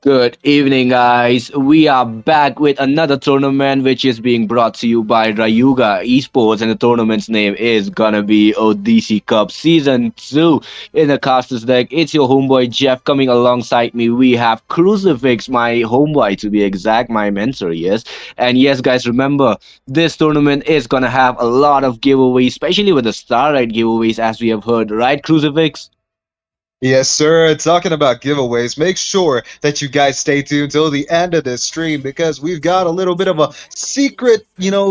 Good evening, guys. We are back with another tournament which is being brought to you by Rayuga Esports, and the tournament's name is gonna be Odyssey Cup Season 2. In the casters deck, it's your homeboy Jeff coming alongside me. We have Crucifix, my homeboy to be exact, my mentor, yes. And yes, guys, remember this tournament is gonna have a lot of giveaways, especially with the Starlight giveaways, as we have heard, right, Crucifix? Yes, sir. Talking about giveaways, make sure that you guys stay tuned till the end of this stream because we've got a little bit of a secret,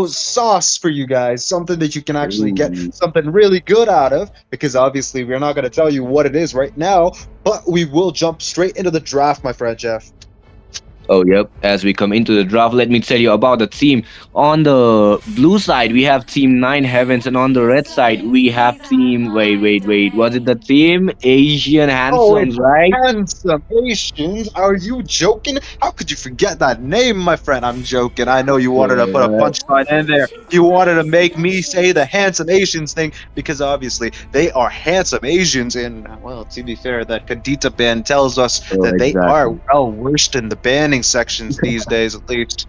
sauce for you guys. Something that you can actually get Ooh. something really good out of because obviously we're not going to tell you what it is right now, but we will jump straight into the draft, my friend Jeff. Oh, yep. As we come into the draft, let me tell you about the team. On the blue side, we have Team Nine Heavens, and on the red side, we have Team. Wait. Was it the team Asian Oh, it's Handsomes, right? Handsome Asians. Are you joking? How could you forget that name, my friend? I'm joking. I know you wanted to put a Yeah. punchline in there. You wanted to make me say the handsome Asians thing because obviously they are handsome Asians. And, well, to be fair, that Kadita ban tells us Oh, that they are exactly. well versed in the banning sections these days, at least.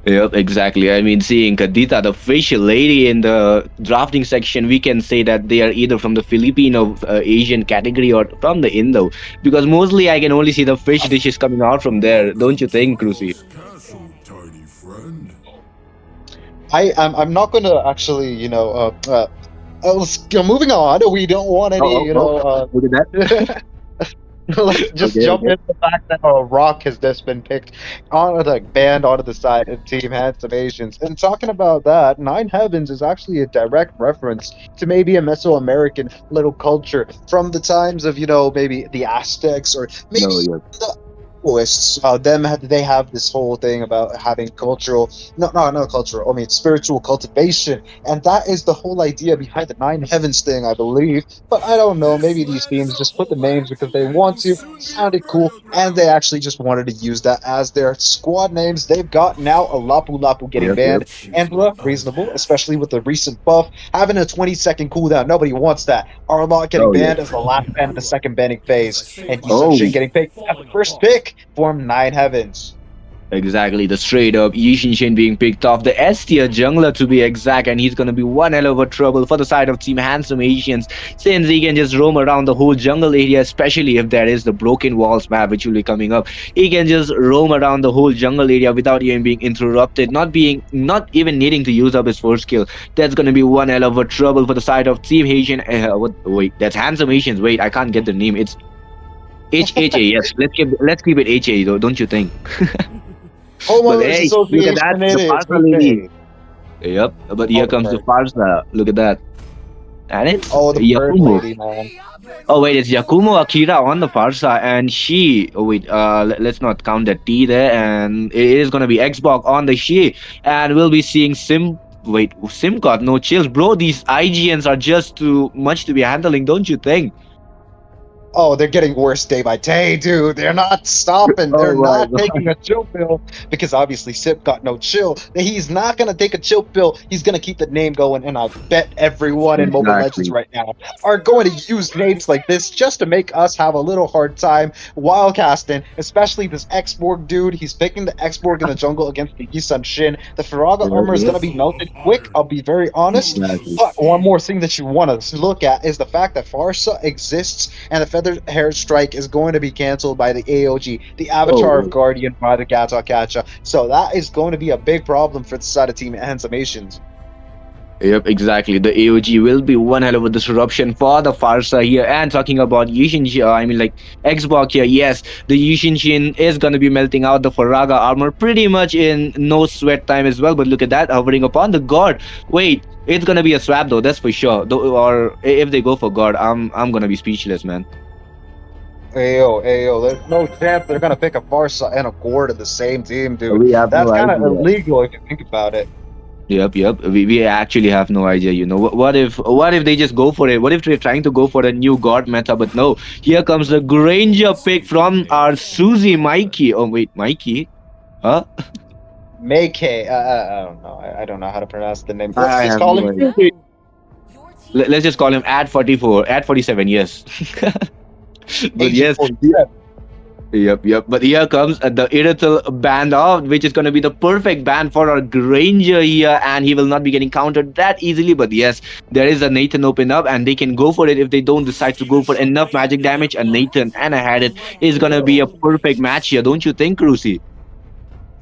Yep, exactly. I mean, seeing Kadita, the facial lady in the drafting section, we can say that they are either from the Filipino Asian category or from the Indo. Because mostly I can only see the fish dishes coming out from there. Don't you think, Cruci? I'm not going to actually, moving on. We don't want any, Look at that. let's just Okay, jump okay. into the fact that Rock has just been picked on the banned onto the side of Team Handsome Asians. And talking about that, Nine Heavens is actually a direct reference to maybe a Mesoamerican little culture from the times of maybe the Aztecs or maybe No, yeah. the Taoists. They have this whole thing about having cultural, no, not cultural. I mean spiritual cultivation, and that is the whole idea behind the Nine Heavens thing, I believe. But I don't know. Maybe these teams just put the names because they want to. Sounded cool, and they actually just wanted to use that as their squad names. They've got now a Lapu Lapu getting Yep, yep. banned. Angela, reasonable, especially with the recent buff. Having a 20-second cooldown, nobody wants that. Arlott getting Oh, yeah. banned as the last ban of the second banning phase. And Yisun Oh, Shin getting picked as the first pick from Nine Heavens. exactly. The straight up Yishin Shin being picked off. The S tier jungler to be exact, and he's gonna be one hell of a trouble for the side of Team Handsome Asians since he can just roam around the whole jungle area, especially if there is the broken walls map which will be coming up. He can just roam around the whole jungle area without even being interrupted, not even needing to use up his first skill. That's gonna be one hell of a trouble for the side of Team Asian. Wait, that's Handsome Asians. Wait, I can't get the name. It's HHA. Yes, let's keep it HA though, don't you think? But Homeowners hey, look at that, Association it the is. Farsa lady. Okay. Yep, but here Oh, the comes the bird. Farsa. Look at that. And it's Oh, the bird Yakumo. lady, man. Oh wait, it's Yakumo Akira on the Farsa, and she. Oh wait, let's not count that T there, and it is gonna be Xbox on the she, and we'll be seeing Sim. Wait, Sim got no chills, bro. These IGNs are just too much to be handling, don't you think? Oh, they're getting worse day by day, dude. They're not stopping. They're Oh my not taking a chill pill because obviously Sip got no chill. He's not gonna take a chill pill. He's gonna keep the name going, and I bet everyone in Mobile Legends exactly. right now are going to use names like this just to make us have a little hard time while casting. Especially this X-Borg dude. He's picking the X-Borg in the jungle against the Yisun Shin. The Firaga Yep, armor is yep, gonna be melted quick. I'll be very honest. exactly. But one more thing that you want to look at is the fact that Farsa exists and the Feather Hair Strike is going to be cancelled by the AOG, the Avatar of Oh, Guardian by the Gata Kacha. So that is going to be a big problem for the side of Team Handsamations. yep, exactly. The AOG will be one hell of a disruption for the Farsa here. And talking about Yushin, I mean, like Xbox here, yes, the Yushin Shin is going to be melting out the Faraga armor pretty much in no sweat time as well. But look at that, hovering upon the God. Wait, it's going to be a swap though, that's for sure. Or if they go for God, I'm going to be speechless, man. Ayo, there's no chance they're going to pick a Farsa and a Gord in the same team, dude. We have That's no kind of idea. illegal if you think about it. Yep. We actually have no idea. What if they just go for it? What if they're trying to go for a new god meta? But no, here comes the Granger pick from our Susie Mikey. Oh wait, Mikey? Huh? Meike, I don't know. I don't know how to pronounce the name. Let's I just have call him no idea. Susie. Let's just call him at 44, at 47. Yes. But yes, AG47. Yep, yep. But here comes the Irithel band off, which is going to be the perfect band for our Granger here, and he will not be getting countered that easily. But yes, there is a Nathan open up, and they can go for it if they don't decide to go for enough magic damage. A Nathan and a Had it is going to be a perfect match here, don't you think, Crucy?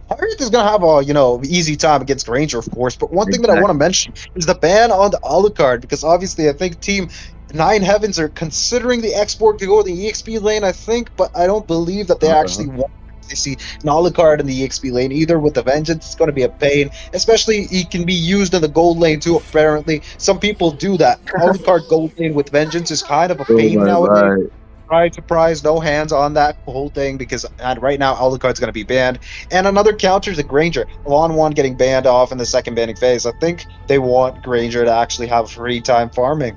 Pirate is gonna have a easy time against Ranger, of course. But one thing that I want to Exactly. mention is the ban on the Alucard, because obviously I think Team Nine Heavens are considering the export to go to the EXP lane. I think, but I don't believe that they actually Uh-huh. want. They see an Alucard in the EXP lane either with the Vengeance. It's going to be a pain, especially he can be used in the gold lane too. Apparently, some people do that. Alucard gold lane with Vengeance is kind of a Oh pain my nowadays. god. Surprise, surprise, no hands on that whole thing because and right now Alucard's going to be banned. And another counter is the Granger. Lon one getting banned off in the second banning phase. I think they want Granger to actually have free time farming.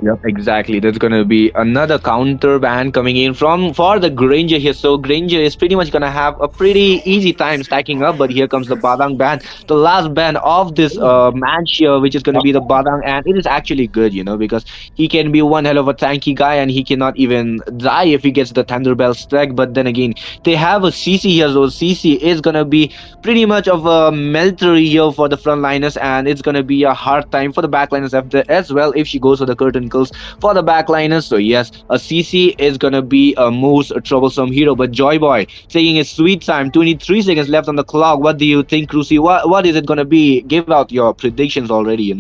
Yep, exactly. There's gonna be another counter ban coming in from for the Granger here. So Granger is pretty much gonna have a pretty easy time stacking up. But here comes the Badang ban, the last ban of this match here, which is gonna be the Badang, and it is actually good, because he can be one hell of a tanky guy, and he cannot even die if he gets the Thunderbell stack. But then again, they have a CC here, so CC is gonna be pretty much of a melter here for the frontliners, and it's gonna be a hard time for the backliners as well if she goes for the curtain kills for the backliners. So yes, a CC is gonna be a most troublesome hero. But Joy Boy taking his sweet time, 23 seconds left on the clock. What do you think, Cruci? What is it gonna be? Give out your predictions already.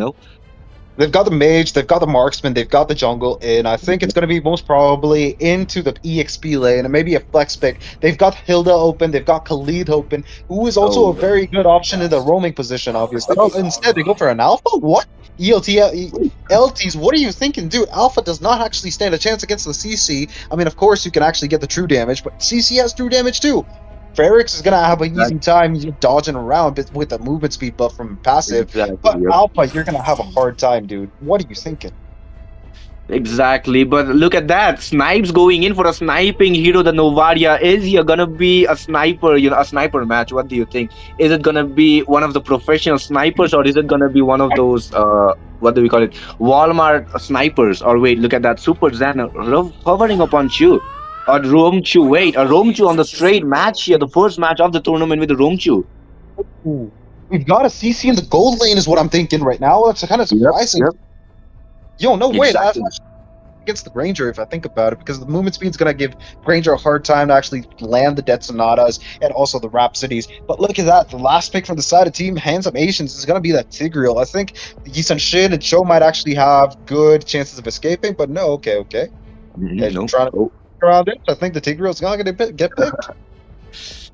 They've got the mage, they've got the marksman, they've got the jungle, and I think it's going to be most probably into the EXP lane and maybe a flex pick. They've got Hilda open, they've got Khalid open, who is also a Oh, very good option in the roaming position, obviously. But instead, they go for an alpha? What? LTs, what are you thinking? Dude, alpha does not actually stand a chance against the CC. I mean, of course, you can actually get the true damage, but CC has true damage too. Ferrix is gonna have an easy time dodging around with the movement speed buff from passive, but exactly. Alpha, you're gonna have a hard time, dude. What are you thinking? Exactly, but look at that. Snipes going in for a sniping hero. The Novaria is here gonna be a sniper, a sniper match. What do you think? Is it gonna be one of the professional snipers, or is it gonna be one of those what do we call it? Walmart snipers? Or wait, look at that Super Zen hovering upon Chu. Or Romchu. Wait, a Romchu on the straight match here, the first match of the tournament with the Romchu. Ooh. We've got a CC in the gold lane, is what I'm thinking right now. That's kind of Yep, surprising. yep, Yo, no, wait. exactly. Against the Granger, if I think about it, because the movement speed's going to give Granger a hard time to actually land the Death Sonatas and also the Rhapsodies. But look at that. The last pick from the side of Team Handsome Asians is going to be that Tigreal. I think Yisun Shin and Cho might actually have good chances of escaping, but no, okay, okay. Yeah, No. trying to Oh. around it. I think the Tigreal's not going to get picked.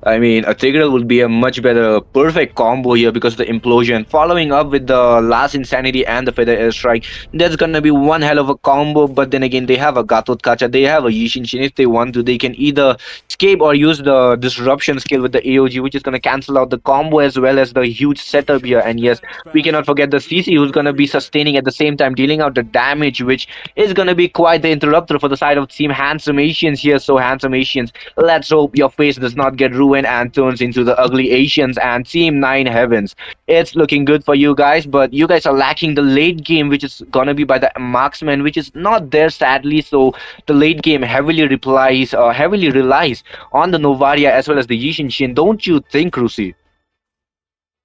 I mean, a Tigreal would be a much better, perfect combo here because of the implosion. Following up with the last Insanity and the Feather Airstrike, that's gonna be one hell of a combo. But then again, they have a Gatot Kacha, they have a Yishin Shin. If they want to, they can either escape or use the Disruption skill with the AOG, which is gonna cancel out the combo as well as the huge setup here. And yes, we cannot forget the CC who's gonna be sustaining at the same time, dealing out the damage, which is gonna be quite the interrupter for the side of Team Handsome Asians here. So, Handsome Asians, let's hope your face does not get ruined and turns into the ugly Asians and Team Nine Heavens. It's looking good for you guys, but you guys are lacking the late game, which is gonna be by the marksman, which is not there sadly. So the late game heavily relies on the Novaria as well as the Yishin Shin. Don't you think, Rusi?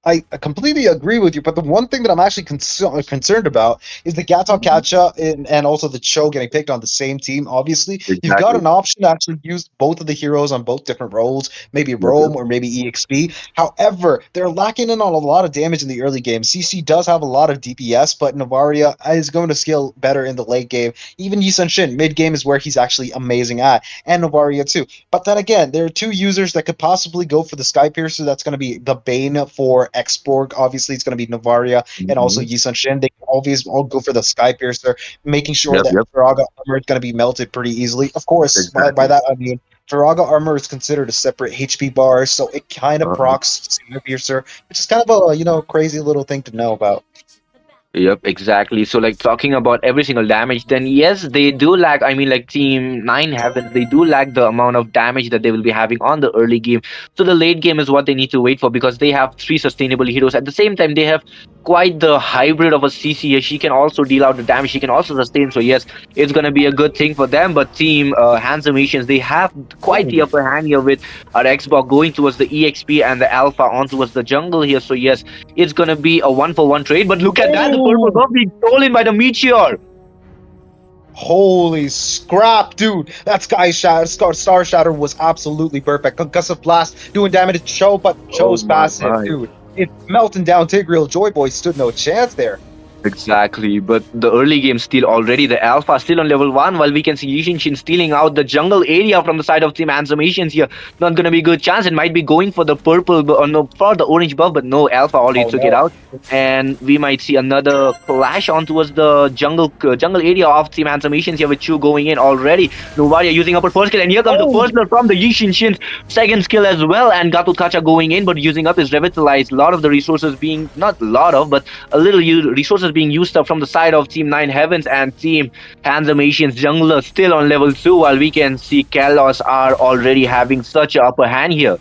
I completely agree with you, but the one thing that I'm actually concerned about is the Gato Kacha and also the Cho getting picked on the same team. Obviously, you've got Exactly. an option to actually use both of the heroes on both different roles, maybe Yep, yep. Roam or maybe EXP. However, they're lacking in on a lot of damage in the early game. CC does have a lot of DPS, but Navaria is going to scale better in the late game. Even Yisun Shin, mid game is where he's actually amazing at, and Navaria too. But then again, there are two users that could possibly go for the Sky Piercer. That's going to be the Bane for Exborg. Obviously, it's going to be Navaria and also Mhm. Yisun Shin. They can always all go for the Sky Piercer, making sure Yep, that yep. Firaga armor is going to be melted pretty easily. Of course, by Exactly. that I mean Firaga armor is considered a separate HP bar, so it kind of Uh-huh. procs Sky Piercer, which is kind of a crazy little thing to know about. Yep, exactly. So, like talking about every single damage, then yes, they do lack. I mean, like Team Nine Heavens, they do lack the amount of damage that they will be having on the early game. So the late game is what they need to wait for because they have three sustainable heroes. At the same time, they have quite the hybrid of a CC here. She can also deal out the damage. She can also sustain. So yes, it's gonna be a good thing for them. But team Handsome Asians, they have quite the Oh, upper hand here with our Xbox going towards the EXP and the Alpha on towards the jungle here. So yes, it's gonna be a 1-for-1 trade. But look at that, the purple oh, buff being stolen by the Meteor. holy scrap, dude! That Star Shatter was absolutely perfect. Concussive Blast doing damage to Cho, but Oh Cho's my passive, god. dude. It's melting down Tigreal. Joy Boy stood no chance there. Exactly, but the early game steal already. The Alpha still on level 1, while we can see Yishin Shin stealing out the jungle area from the side of Team Handsome Asians here. Not gonna be a good chance. It might be going for the purple, or no, for the orange buff, but no, Alpha already Oh took it no. out. And we might see another clash on towards the jungle area of Team Handsome Asians here with Chu going in already. Novaria using up her first kill, and here comes the Oh, personal from the Yishin Shin's second skill as well. And Gato Kacha going in, but using up his revitalize. A lot of the resources being, not a lot of, but a little resources being used up from the side of Team 9 Heavens and Team Handsome Asians Jungler still on level 2, while we can see Kalos are already having such an upper hand here.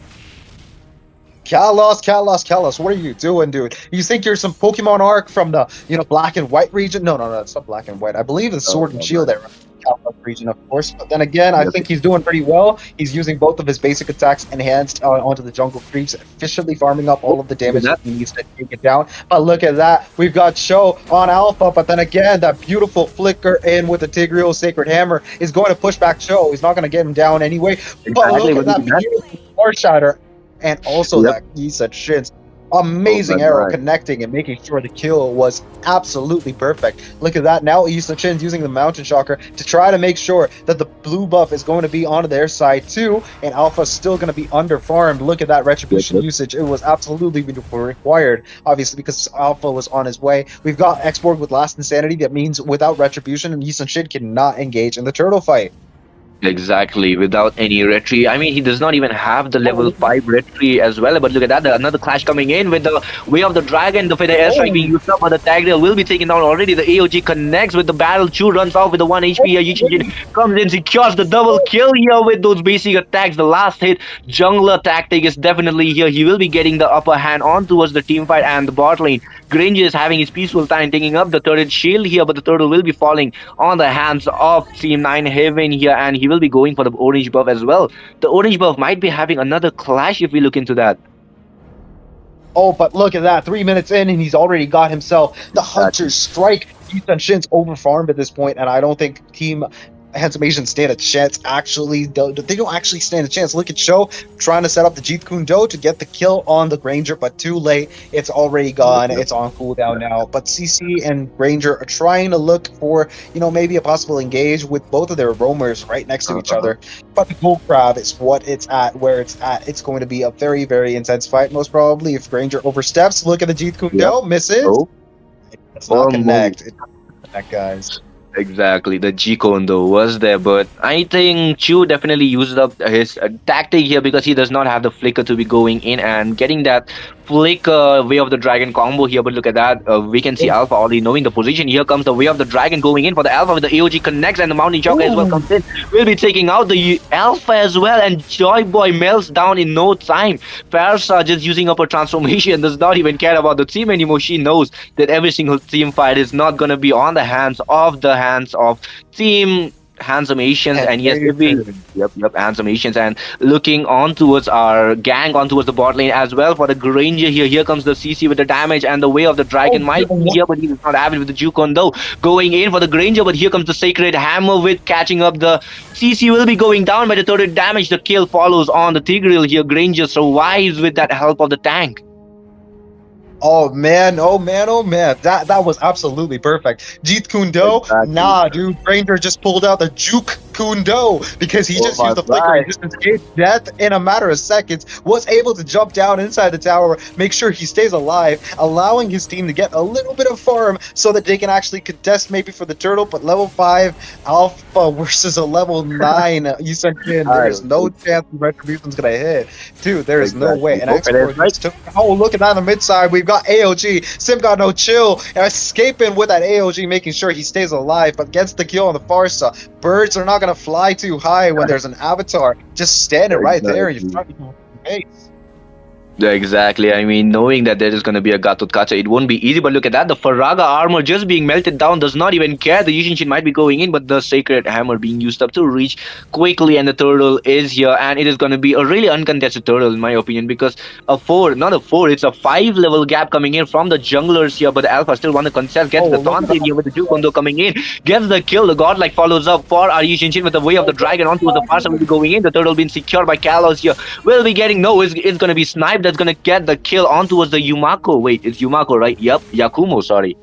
Kalos, what are you doing, dude? You think you're some Pokemon arc from the, Black and White region? No, it's not Black and White. I believe it's Oh Sword and my Shield god. era. Kalos region, of course. But then again, I Yep. think he's doing pretty well. He's using both of his basic attacks enhanced onto the jungle creeps, efficiently farming up all of the damage that. that he needs to take it down. But look at that. We've got Sho on Alpha, but then again, that beautiful flicker in with the Tigreal Sacred Hammer is going to push back Sho. He's not going to get him down anyway. But Exactly, look at but look that at that. beautiful Star Shatter. And also Yep. that Yisa Shin's Oh amazing my arrow god. connecting and making sure the kill was absolutely perfect. Look at that. Now Yisa Shin's using the Mountain Shocker to try to make sure that the blue buff is going to be onto their side too, and Alpha's still going to be under farmed. Look at that retribution Yep. usage. It was absolutely required, obviously, because Alpha was on his way. We've got Export with Last Insanity. That means without retribution, Yisa Shin cannot engage in the turtle fight. Exactly, without any retry. I mean, he does not even have the level 5 retry as well. But look at that, another clash coming in with the Way of the Dragon. The Feather Airstrike being used up, but the Tag Rail will be taken down already. The AOG connects with the battle. Chu runs off with the 1 HP here. Yichin comes in, secures the double kill here with those basic attacks. The last hit, Jungler tactic is definitely here. He will be getting the upper hand on towards the team fight and the bot lane. Granger is having his peaceful time taking up the turret shield here, but the turtle will be falling on the hands of Team 9 Heaven here, and he will be going for the orange buff as well. The orange buff might be having another clash if we look into that. Oh, but look at that. 3 minutes in, and he's already got himself the Hunter's Strike. Ethan Shin's overfarmed at this point, and I don't think Team Handsome Asian stand a chance. Actually, they don't actually stand a chance. Look at Sho trying to set up the Jeet Kune Do to get the kill on the Granger, but too late. It's already gone. It's on cooldown now. But CC and Granger are trying to look for, maybe a possible engage with both of their roamers right next to each other. But the Gold Crab is what it's at, where it's at. It's going to be a very, very intense fight, most probably, if Granger oversteps. Look at the Jeet Kune Do, misses. Oh, It's not connect. It's not connect, guys. exactly. The G-Cone though was there, but I think Chu definitely used up his tactic here because he does not have the flicker to be going in and getting that flicker Way of the Dragon combo here. But look at that. We can see Alpha already knowing the position. Here comes the Way of the Dragon going in for the Alpha with the AOG connects, and the Mountain Shocker as well comes in. Will be taking out the Alpha as well, and Joy Boy melts down in no time. Farsa just using up her transformation, does not even care about the team anymore. She knows that every single team fight is not going to be on the hands of Team Handsome Asians. And yes, if we yep, Handsome Asians, and looking on towards our gang on towards the bot lane as well for the Granger here. Here comes the CC with the damage, and the Way of the Dragon might be here, but he does not have it with the Jukon though. Going in for the Granger, but here comes the Sacred Hammer with catching up. The CC will be going down by the turret damage. The kill follows on the Tigreal here. Granger survives with that help of the tank. Oh man. That was absolutely perfect. Jeet Kune Do? Exactly. Nah, dude. Granger just pulled out the Juke Kune Do because he just used the flicker resistance gauge death in a matter of seconds, was able to jump down inside the tower, make sure he stays alive, allowing his team to get a little bit of farm so that they can actually contest maybe for the turtle. But level 5 Alpha versus a level 9 Yusen Kin, there's no chance the Retribution's gonna hit. Dude, there is no way. And Export just took, oh, look at that on the mid side. We've got AOG. Sim got no chill, escaping with that AOG, making sure he stays alive, but gets the kill on the far side. Birds are not gonna fly too high when there's an avatar just standing right there in your front of your face. Yeah, exactly. I mean, knowing that there is going to be a Gatut Kacha, it won't be easy. But look at that. The Faraga armor just being melted down does not even care. The Yushin might be going in, but the Sacred Hammer being used up to reach quickly. And the turtle is here. And it is going to be a really uncontested turtle, in my opinion, because a 4, not a 4, it's a 5 level gap coming in from the junglers here. But the Alpha still want to contest, gets Oh, the look taunt at that. in here with the Jukondo coming in, gets the kill. The Godlike follows up for our Yushin with the way of the dragon onto the far side will be going in. The turtle being secured by Kalos here will be getting no. It's gonna be Snipe that's gonna get the kill on towards the Yumako. Wait, it's Yumako, right? Yep, Yakumo. Sorry.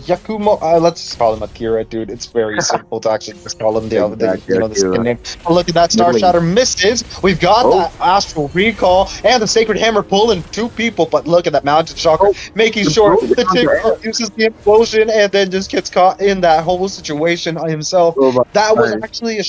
Yakumo, let's just call him Akira, dude. It's very simple to actually just call him Exactly, the second Akira. name. Oh, look at that Star Literally. Shatter misses. We've got Oh, that Astral Recall and the Sacred Hammer pulling two people, but look at that Mountain Shocker, oh, making the sure bro, the the counter. Tigger uses the implosion and then just gets caught in that whole situation himself. Oh my That was God. actually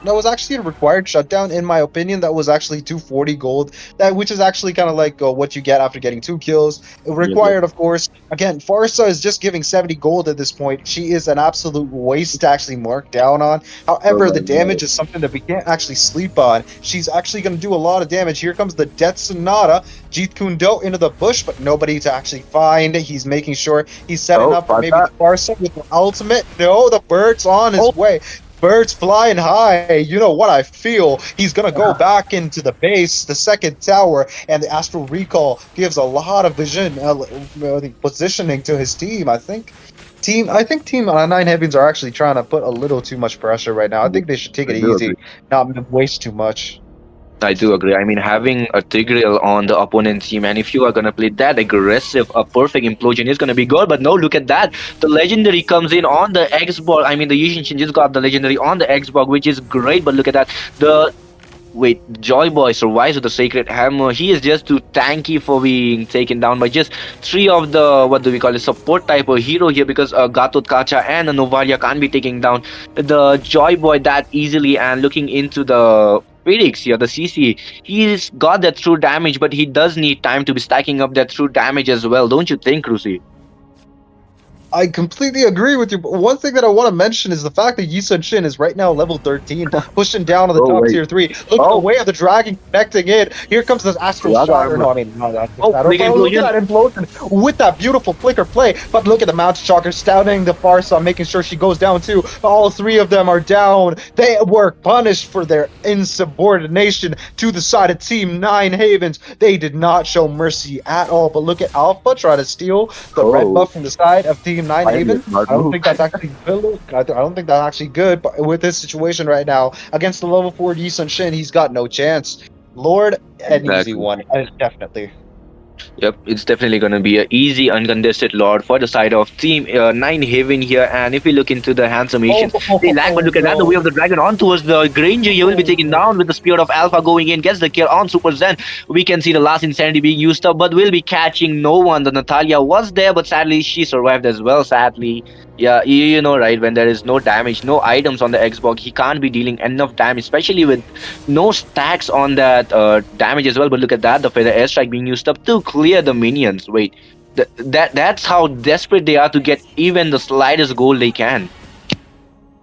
that was actually a required shutdown, in my opinion. That was actually 240 gold. That which is actually kind of like what you get after getting 2 kills. It Yep, yep. required, of course. Again, Farsa is just giving 70 gold at this point. She is an absolute waste to actually mark down on. Oh However, my the God. damage is something that we can't actually sleep on. She's actually going to do a lot of damage. Here comes the Death Sonata. Jeet Kundo into the bush, but nobody to actually find. He's making sure he's setting Oh, up for maybe Fata. the Farsa with the ultimate. No, the bird's on his Oh, way. Birds flying high. You know what I feel. He's gonna go back into the base, the second tower, and the Astral Recall gives a lot of vision, positioning to his team. I think Team Nine Heavens are actually trying to put a little too much pressure right now. I think they should take I it do agree. easy, not waste too much. I do agree. I mean, having a Tigreal on the opponent's team, and if you are gonna play that aggressive, a perfect implosion is gonna be good. But no, look at that. The legendary comes in on the Xbox. I mean, the Yushin just got the legendary on the Xbox, which is great. But look at that. The Wait, Joy Boy survives with the Sacred Hammer. He is just too tanky for being taken down by just three of the, what do we call it, support type of hero here, because Gatot Kacha and Novaria can't be taking down the Joy Boy that easily. And looking into the Phoenix here, the CC, he's got that true damage, but he does need time to be stacking up that true damage as well, don't you think, Rusi? I completely agree with you. But one thing that I want to mention is the fact that Yi Sun Shin is right now level 13, pushing down on the Oh, top wait. tier 3. Look at the Oh, way of the dragon connecting in. Here comes this Astral Raga Shatter. armor. No, I mean, not Astral Oh, Shatter. big But look at implosion. that implosion with that beautiful flicker play. But look at the Mountain Shocker stouting the Farsa, making sure she goes down too. All three of them are down. They were punished for their insubordination to the side of Team Nine Havens. They did not show mercy at all. But look at Alpha try to steal the red Oh, buff from the side of Team Nine finally Haven. a smart I don't move. think that's actually good. I don't think that's actually good. But with this situation right now against the level 4 Yi Sun Shin, he's got no chance. Lord, an easy Exactly. one, definitely. Yep, it's definitely going to be an easy, uncontested Lord for the side of Team Nine Haven here. And if we look into the handsome Asians, they lag, but look at that. The way of the dragon on towards the Granger here will be taken down with the Spear of Alpha going in, gets the kill on Super Zen. We can see the last Insanity being used up, but will be catching no one. The Natalia was there, but sadly she survived as well, sadly. Yeah, you know, right? When there is no damage, no items on the Xbox, he can't be dealing enough damage, especially with no stacks on that damage as well. But look at that, the feather airstrike being used up to clear the minions. Wait, that's how desperate they are to get even the slightest goal they can.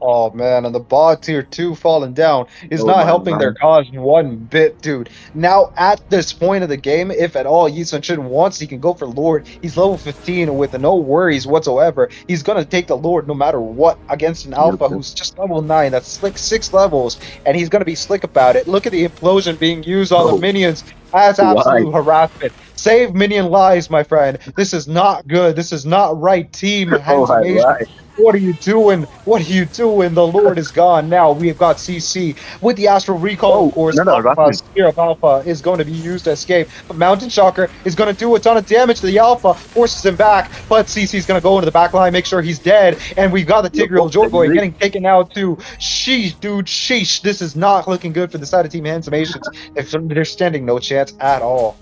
Oh man, and the bot tier 2 falling down is Oh not my helping their god. cause one bit, dude. Now, at this point of the game, if at all Yi Sun Shin wants, he can go for Lord. He's level 15 with no worries whatsoever. He's gonna take the Lord no matter what against an Yep, Alpha yep. who's just level 9. That's slick 6 levels, and he's gonna be slick about it. Look at the implosion being used on the Oh, minions as why? absolute harassment. Save minion lives, my friend. This is not good. This is not right, team. Oh, Handsome why? Asian. Why? What are you doing? What are you doing? The Lord is gone now. We have got CC with the Astral Recall, Oh, of course. no, no, Alpha, Russian. Spear of Alpha is going to be used to escape. But Mountain Shocker is going to do a ton of damage to the Alpha, forces him back. But CC is going to go into the back line, make sure he's dead. And we've got the Tigreal Joy Boy getting taken out too. Sheesh, dude, sheesh. This is not looking good for the side of Team Handsome Asians. If they're standing no chance at all.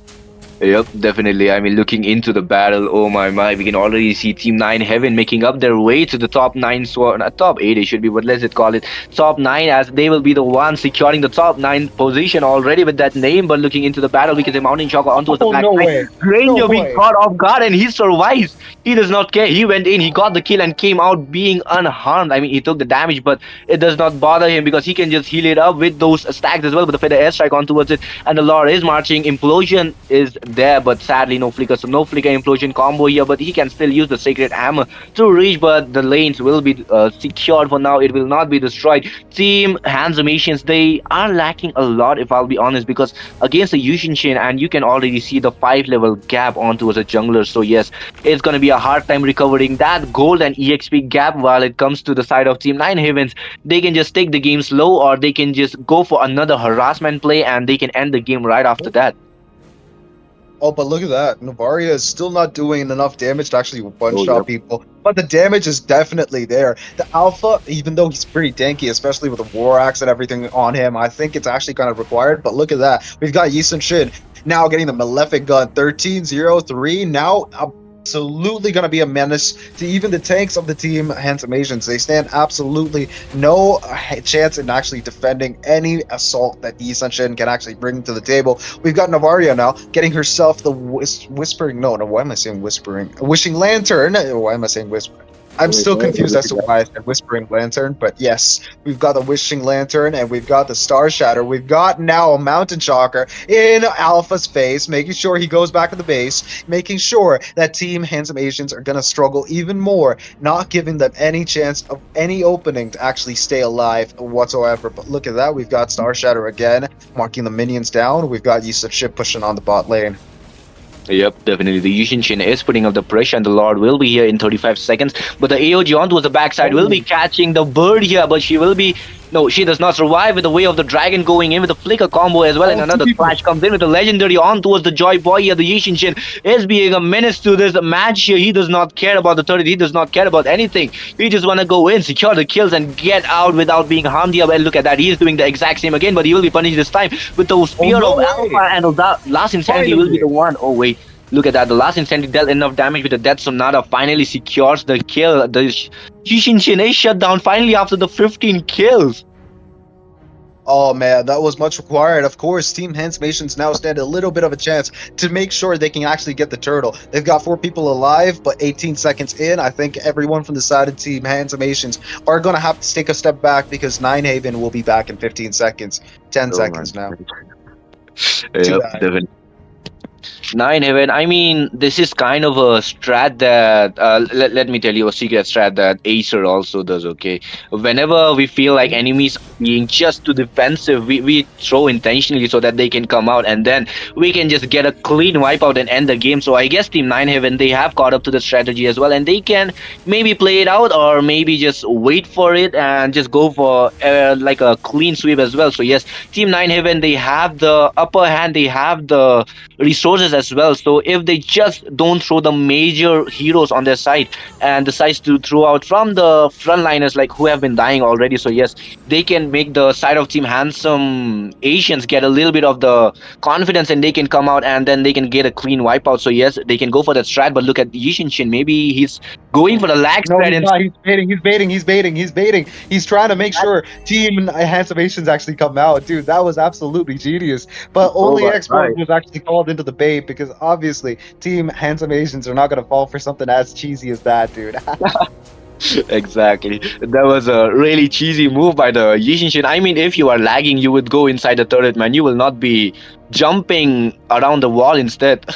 Yep, definitely. I mean, looking into the battle, oh my, we can already see Team 9 Heaven making up their way to the top 9, so not top 8 it should be, but let's just call it top 9, as they will be the ones securing the top 9 position already with that name. But looking into the battle, we can say Mountain Shocker onto the Oh, no backside. way. No Granger being way. caught off guard and he survives. He does not care. He went in, he got the kill and came out being unharmed. I mean, he took the damage, but it does not bother him because he can just heal it up with those stacks as well. But the feather airstrike on towards it, and the Lord is marching. Implosion is there, but sadly no flicker. So no flicker implosion combo here, but he can still use the sacred hammer to reach. But the lanes will be secured for now. It will not be destroyed. Team Handsome Asians, they are lacking a lot, if I'll be honest, because against the Yushin Shin, and you can already see the 5 level gap onto as a jungler. So yes, it's gonna be a hard time recovering that gold and EXP gap while it comes to the side of Team 9 Heavens. They can just take the game slow, or they can just go for another harassment play and they can end the game right after that. Oh, but look at that. Novaria is still not doing enough damage to actually Oh, one-shot yep. people. But the damage is definitely there. The Alpha, even though he's pretty tanky, especially with the War Axe and everything on him, I think it's actually kind of required. But look at that. We've got Yisun Shin now getting the Malefic Gun 1303. Now absolutely going to be a menace to even the tanks of the team Handsome Asians. They stand absolutely no chance in actually defending any assault that Yisun Shin can actually bring to the table. We've got Navaria now getting herself the whispering. No, why am I saying whispering? A wishing lantern. Why am I saying whispering? I'm still confused as to why I said Whispering Lantern, but yes, we've got the Wishing Lantern and we've got the Star Shatter. We've got now a Mountain Shocker in Alpha's face, making sure he goes back to the base, making sure that Team Handsome Asians are going to struggle even more, not giving them any chance of any opening to actually stay alive whatsoever. But look at that, we've got Star Shatter again, marking the minions down. We've got Yusuf Ship pushing on the bot lane. Yep, definitely. The Yushin Shin is putting up the pressure, and the Lord will be here in 35 seconds. But the AOG on towards the backside will be catching the bird here, but she will be. No, she does not survive with the way of the dragon going in with the flicker combo as well. And another flash comes in with the legendary on towards the Joy Boy here. The Yishin Shin is being a menace to this match here. He does not care about the turret. He does not care about anything. He just want to go in, secure the kills, and get out without being harmed here. Well, look at that. He is doing the exact same again, but he will be punished this time with the spear of Alpha, and the last insanity will be the one. Oh, wait. Look at that. The last insanity dealt enough damage with the Death Sonata. Finally secures the kill. The Yishin Shin is shut down finally after the 15 kills. Oh man, that was much required. Of course, Team Handsome Asians now stand a little bit of a chance to make sure they can actually get the turtle. They've got 4 people alive, but 18 seconds in, I think everyone from the side of Team Handsome Asians are going to have to take a step back because Nine Haven will be back in 15 seconds. 10 seconds now. Yep, definitely. Nine Heaven, I mean, this is kind of a strat that, let me tell you a secret strat that Acer also does, okay? Whenever we feel like enemies are being just too defensive, we throw intentionally so that they can come out, and then we can just get a clean wipeout and end the game. So I guess Team Nine Heaven, they have caught up to the strategy as well, and they can maybe play it out or maybe just wait for it and just go for like a clean sweep as well. So yes, Team Nine Heaven, they have the upper hand, they have the resources as well. So if they just don't throw the major heroes on their side and decides to throw out from the frontliners like who have been dying already, so yes, they can make the side of Team Handsome Asians get a little bit of the confidence and they can come out and then they can get a clean wipeout. So yes, they can go for that strat. But look at Yishin Shin, maybe he's going for the lag No, strat he's not. He's baiting. He's baiting. He's baiting. He's baiting. He's trying to make sure Team Handsome Asians actually come out. Dude, that was absolutely genius. But only Export was actually called into the bait because obviously Team Handsome Asians are not going to fall for something as cheesy as that, dude. Exactly. That was a really cheesy move by the Yishin Shin. I mean, if you are lagging, you would go inside the turret, man. You will not be jumping around the wall instead.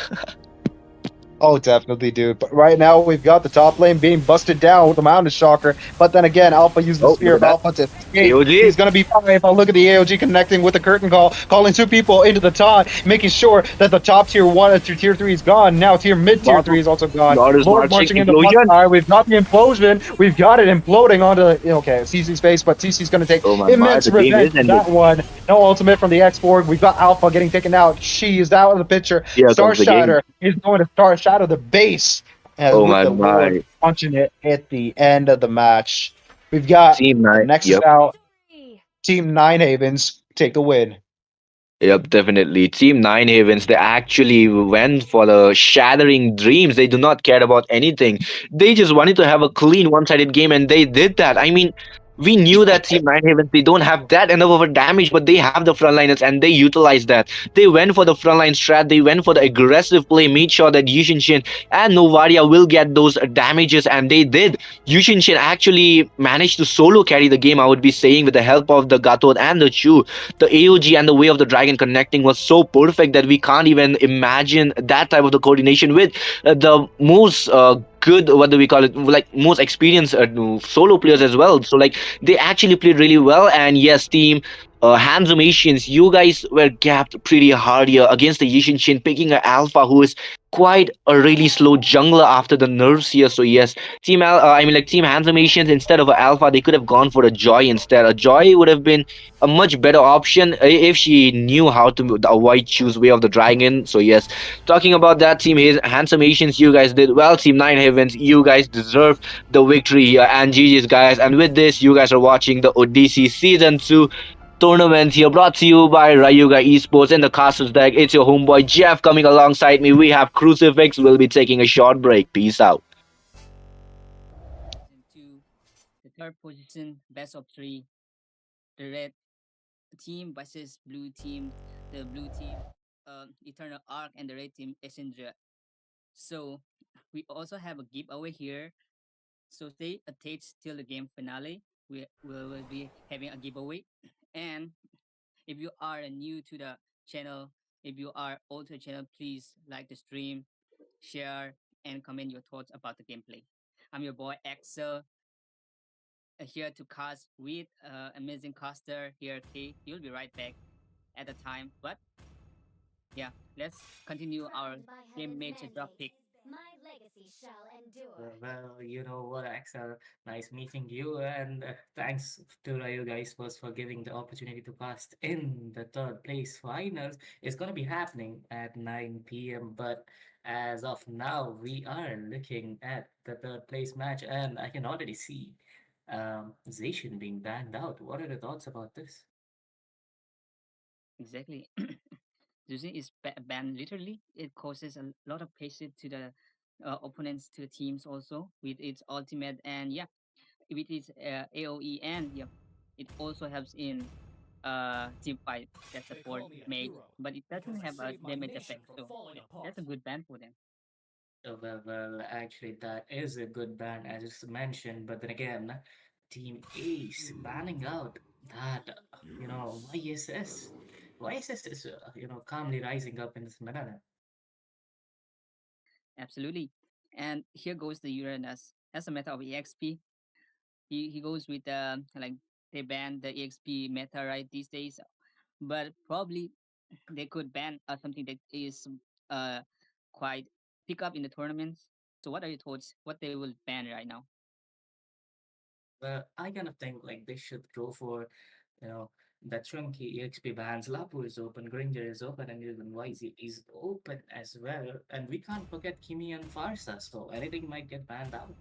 Oh, definitely, dude. But right now, we've got the top lane being busted down with the Mountain Shocker. But then again, Alpha used the Spear of Alpha to escape. AOG. He's going to be fine. But look at the AOG connecting with the curtain call, calling 2 people into the taunt, making sure that the top tier 1 to tier 3 is gone. Now tier mid tier 3 is also gone. Lord marching into the fire. We've got the implosion. We've got it imploding onto, okay, CC's face, but CC's going to take immense revenge on that one. No ultimate from the X-Borg. We've got Alpha getting taken out. She is out of the picture. Star Shatter is going to Star Shatter the base as the punching it at the end of the match. We've got Team 9 next out. Team Nine Havens take the win. Yep, definitely. Team Nine Havens, they actually went for the shattering dreams. They do not care about anything. They just wanted to have a clean one-sided game, and they did that. I mean, we knew that Team Nine Havens, they don't have that enough of a damage, but they have the frontliners, and they utilized that. They went for the frontline strat, they went for the aggressive play, made sure that Yushin Shin and Novaria will get those damages, and they did. Yushin Shin actually managed to solo carry the game, I would be saying, with the help of the Gatot and the Chu. The AOG and the Way of the Dragon connecting was so perfect that we can't even imagine that type of the coordination with the most good, what do we call it, like most experienced solo players as well. So like they actually played really well. And yes, team Handsome Asians, you guys were gapped pretty hard here against the Yishin Shin, picking an alpha who is quite a really slow jungler after the nerfs here. So yes, I mean like Team Handsome Asians, instead of an alpha, they could have gone for a Joy instead. A Joy would have been a much better option if she knew how to avoid choose Way of the Dragon. So yes, talking about that team, his Handsome Asians, you guys did well. Team Nine Havens, you guys deserve the victory here, and GG's guys. And with this, you guys are watching the Odyssey Season 2 tournament here, brought to you by Rayuga Esports in the Castles deck. It's your homeboy Jeff coming alongside me. We have Crucifix. We'll be taking a short break. Peace out. Season 2, the third position, best of 3, the red team versus blue team, the blue team, Eternal Arc, and the red team, Essendra. So, we also have a giveaway here. So, stay attached till the game finale. We will be having a giveaway. And if you are new to the channel, if you are old to the channel, please like the stream, share, and comment your thoughts about the gameplay. I'm your boy Axel, here to cast with amazing caster here. Okay, he'll be right back at the time. But yeah, let's continue our Crowned by game heaven's major drop mandate, pick. my legacy shall endure. Well, you know what, Axel? Nice meeting you, and thanks to you guys first for giving the opportunity to cast in the third place finals. It's gonna be happening at 9 p.m. But as of now, we are looking at the third place match, and I can already see Zacian being banned out. What are the thoughts about this? Exactly. Using is banned literally. It causes a lot of pressure to the opponents, to the teams also with its ultimate, and yeah, with its AOE, and yeah, it also helps in team fight that They support call me a mage, hero but it because doesn't I have a saved my damage nation effect. from So falling yeah, that's a apart. good ban for them. Actually, that is a good ban, as it's mentioned. But then again, Team Ace banning out that, YSS. YSS is, calmly rising up in this manner. Absolutely. And here goes the Uranus. As a matter of EXP, he goes with like they ban the EXP meta right these days, but probably they could ban something that is uh quite pick up in the tournaments. So what are your thoughts? What they will ban right now? Well, I kind of think like they should go for, you know, the chunky EXP bans. Lapu is open, Granger is open, and even YZ is open as well. And we can't forget Kimi and Farsa, so anything might get banned out.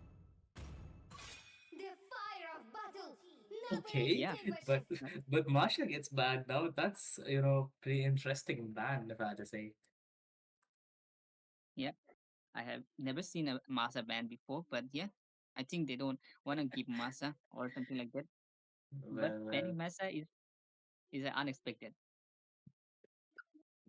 The fire of battle never Okay, Yeah, but extinguishes. but Marsha gets banned out. That's pretty interesting ban, if I had to say. yeah. I have never seen a Masa ban before, but yeah, I think they don't want to give Masa or something like that. But Well, banning well, Masa is unexpected.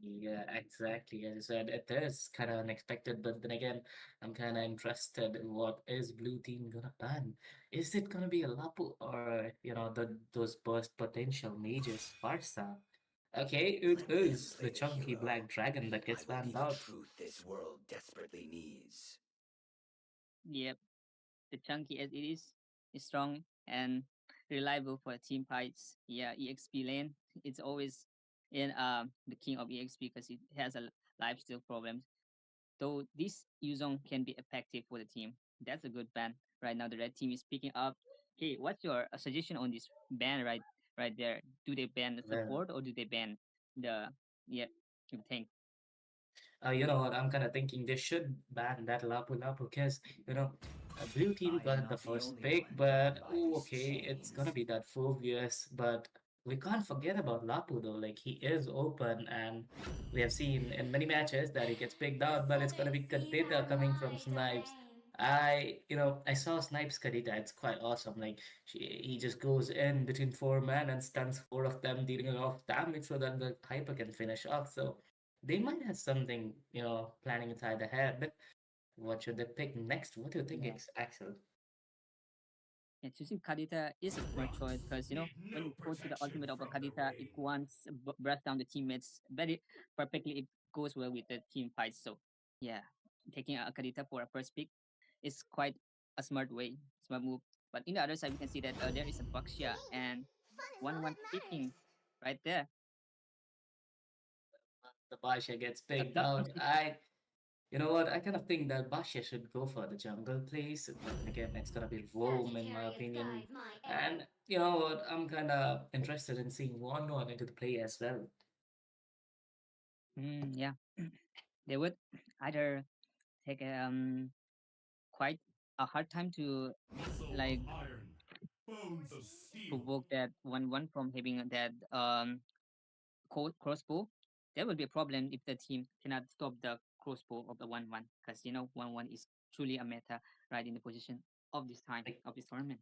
yeah, exactly. As I said, it is kind of unexpected, but then again, I'm kind of interested in what is Blue Team gonna ban. Is it gonna be a Lapu or those burst potential mages, Farsa? Okay, it I'm a is the pamphleted chunky hero. black dragon that I gets will be banned the out. truth this world desperately needs. Yep, the chunky as it is strong and reliable for team fights. Yeah, EXP lane. It's always in the king of EXP because it has a lifesteal problem. Though this Yuzong can be effective for the team. That's a good ban. Right now the red team is picking up. Hey, what's your suggestion on this ban right there? Do they ban the Well, support or do they ban the yeah, you think? you know what? I'm kind of thinking they should ban that Lapu Lapu because, Blue Team I am got the not the first only pick, one bound but by oh, these okay, it's gonna chains. be that Phobius, but we can't forget about Lapu though. Like he is open, and we have seen in many matches that he gets picked out, but it's gonna be Let's see Kadita how coming from wide the Snipes. range. I saw Snipes Kadita. It's quite awesome. Like he just goes in between four men and stuns four of them, dealing a lot of damage so that the Hyper can finish off. So they might have something, planning inside their head. What should they pick next? What do you think, Yeah. Axel? Yeah, choosing Kadita is a smart choice because when you go to the ultimate of a Kadita, it once brush down the teammates very perfectly. It goes well with the team fights. So yeah, taking a Kadita for a first pick is quite a smart move. But in the other side, we can see that there is a Baxia and Fun is all one that picking matters. right there. The Basha gets A picked tough out. decision. You know what? I kind of think that Basha should go for the jungle place, but then again, it's gonna be Rome in my Sagittarius opinion. guides my And arrow. you know what? I'm kind of interested in seeing one into the play as well. Yeah, they would either take quite a hard time to like provoke that 1-1 from having that crossbow. There will be a problem if the team cannot stop the crossbow of the 1-1 because 1-1 is truly a meta right in the position of this time Like, of this tournament.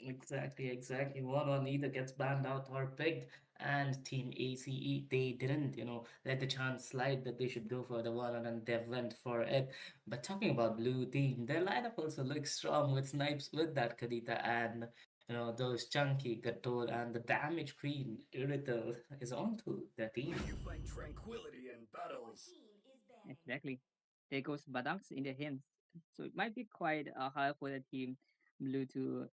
exactly. One either gets banned out or picked, and Team ACE they didn't, let the chance slide that they should go for the one, and they went for it. But talking about blue team, their lineup also looks strong with Snipes with that Kadita and those chunky Gatol and the damage queen Irithel is onto their team. May you find tranquility in Your battles. team is banned. Exactly. There goes Badangs in their hands. So it might be quite hard for the team blue to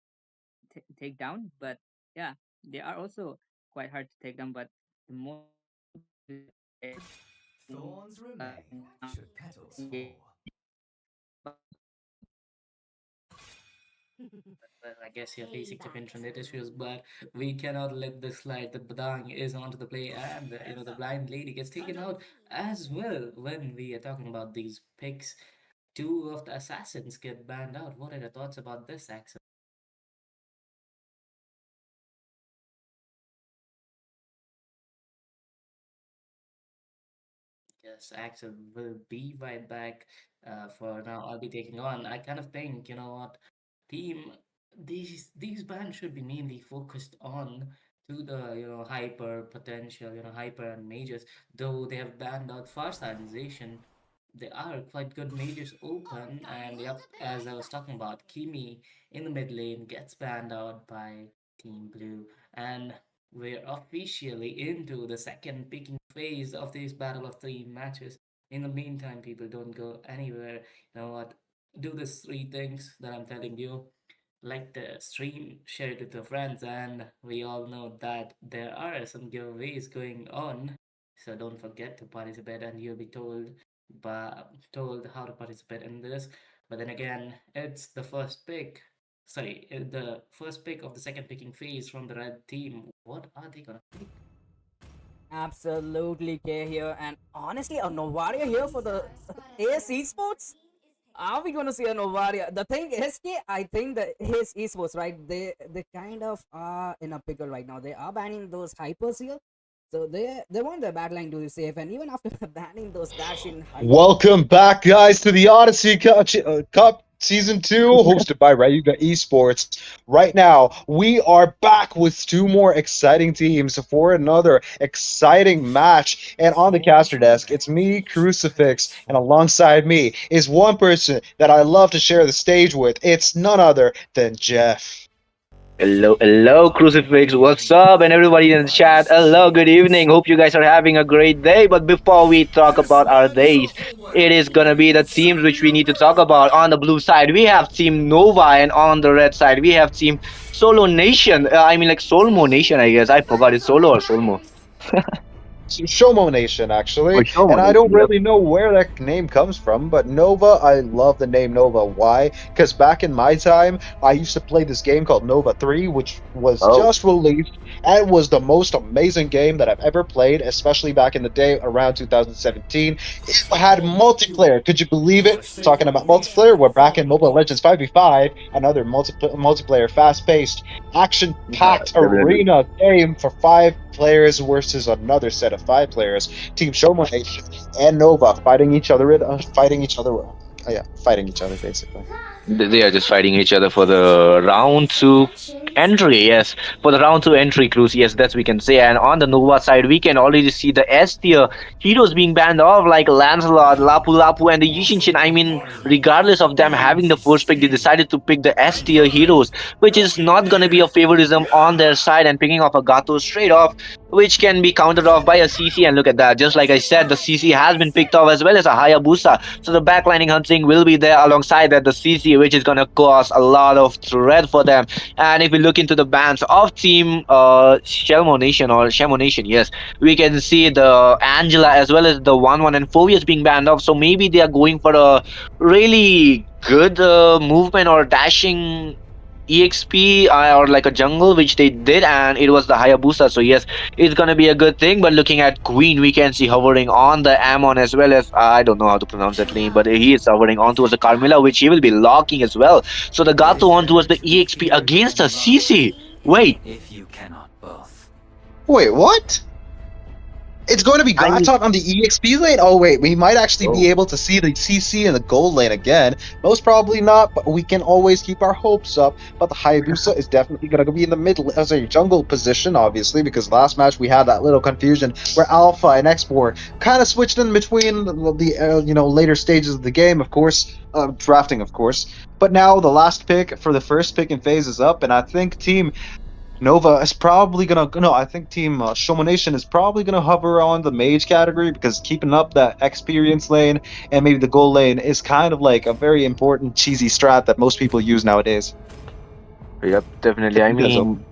take down, but yeah, they are also quite hard to take down. But the more time blue gets ahead, Thorns remain Your now should team petals double engage. fall. kill. But Well, I guess you're facing some Payback internet issues, time. but we cannot let this slide. The Badang is onto the play, and the blind lady gets taken Your out team as double well. kill. When we are talking about these picks, two of the assassins get banned out. What are your thoughts about this, Axel? Yes, Axel will be right back. For now, I'll be taking on. I kind of think, you know what, team, these bands should be mainly focused on to the hyper potential, hyper and majors. Though they have banned out Farsightization, they are quite good majors open. Orca And rolled yep, up in my as I was talking sights. about, Kimi in the mid lane gets banned out by Team Blue, and we're officially into the second picking phase of this battle of three matches. In the meantime, people don't go anywhere. You know what? Do these three things that I'm telling you. Like the stream, share it with your friends, and we all know that there are some giveaways going on. So don't forget to participate, and you'll be told how to participate in this. But then again, it's the first pick. Sorry, the first pick of the second picking phase from the red team. What are they gonna pick? Absolutely, K here, and honestly, a Novaria here for the Star spotted AS A. Your Esports. team is Are we gonna see a Novaria? The thing is, K, I think that his esports, right? They kind of are in a pickle right now. They are banning those hypers here, so they want their backline to be safe, and even after banning those dash in hyper. Welcome back, guys, to the Odyssey Cup Season 2, hosted by Rayuga Esports. Right now, we are back with two more exciting teams for another exciting match. And on the caster Thorns desk, it's remain me, should Crucifix, petals and fall. alongside me is one person that I love to share the stage with. It's none other than Jeff. Hello, Crucifix. What's up? And everybody in the chat. Hello, good evening. Hope you guys are having a great day. But before we talk about our days, it is gonna be the teams which we need to talk about. On the blue side, we have Team Nova, and on the red side, we have Team Solo Nation. I mean, like Solmo Nation, I guess. I forgot it's Fun is Solo all or that Solmo. matters. Shomo Nation, For actually. Shomo And I don't Nation, yep. really know where that name comes from, but Nova, I love the name Nova. Why? Because back in my time, I used to play this game called Nova 3, which was Oh, just released, and it was the most amazing game that I've ever played, especially back in the day around 2017. It had multiplayer. Could you believe it? Talking about multiplayer, we're back in Mobile Legends 5v5, another multiplayer, fast-paced, yeah, action-packed definitely. arena game for 5 players versus another set of 5 players. Team Shomo Nation and Nova fighting each other, fighting each other basically. They are just fighting each other for the round two entry. Yes, for the round two entry, Cruz. Yes, that's we can say. And on the Nova side, we can already see the S tier heroes being banned off, like Lancelot, Lapu Lapu, and the Yishinshin. I mean, regardless of them having the first pick, they decided to pick the S tier heroes, which is not going to be a favoritism on their side, and picking off a Gato straight off, which can be countered off by a CC. And look at that, just like I said, the CC has been picked off as well as a Hayabusa. So the backlining hunting will be there alongside that the CC, which is gonna cause a lot of threat for them. And if we look into the bans of Team Shelmo Nation or Shemo Nation, yes, we can see the Angela as well as the 1-1 and Phobius being banned off. So maybe they are going for a really good movement or dashing EXP or like a jungle, which they did, and it was the Hayabusa. So yes, it's gonna be a good thing. But looking at Queen, we can see hovering on the Ammon as well as I don't know how to pronounce that name, but he is hovering on towards the Carmilla, which he will be locking as well. So the Gato on towards the EXP against the CC. Wait, If you cannot both. Wait, what? It's going to be I mean, Gratot on the EXP lane? Oh, wait, we might actually oh, be able to see the CC in the gold lane again. Most probably not, but we can always keep our hopes up. But the Hayabusa is definitely going to be in the middle as a jungle position, obviously, because last match we had that little confusion where Alpha and Export kind of switched in between the later stages of the game, of course, drafting, of course. But now the last pick for the first pick in phase is up, and I think Team Nova is probably gonna no. I think Team Shomo Nation is probably gonna hover on the mage category because keeping up that experience lane and maybe the gold lane is kind of like a very important cheesy strat that most people use nowadays. yep, definitely. I Because mean,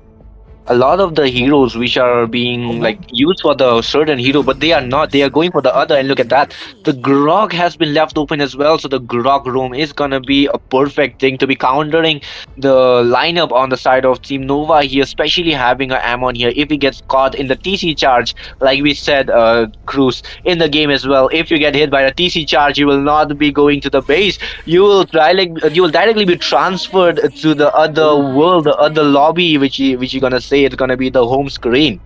a lot of the heroes which are being like used for the certain hero, but they are not. They are going for the other. And look at that. The Grog has been left open as well. So the Grog roam is gonna be a perfect thing to be countering the lineup on the side of Team Nova here, especially having a Ammon here. If he gets caught in the TC charge, like we said, Cruz, in the game as well. If you get hit by a TC charge, you will not be going to the base. You will directly be transferred to the other world, the other lobby, which you're gonna say it's gonna be the home screen.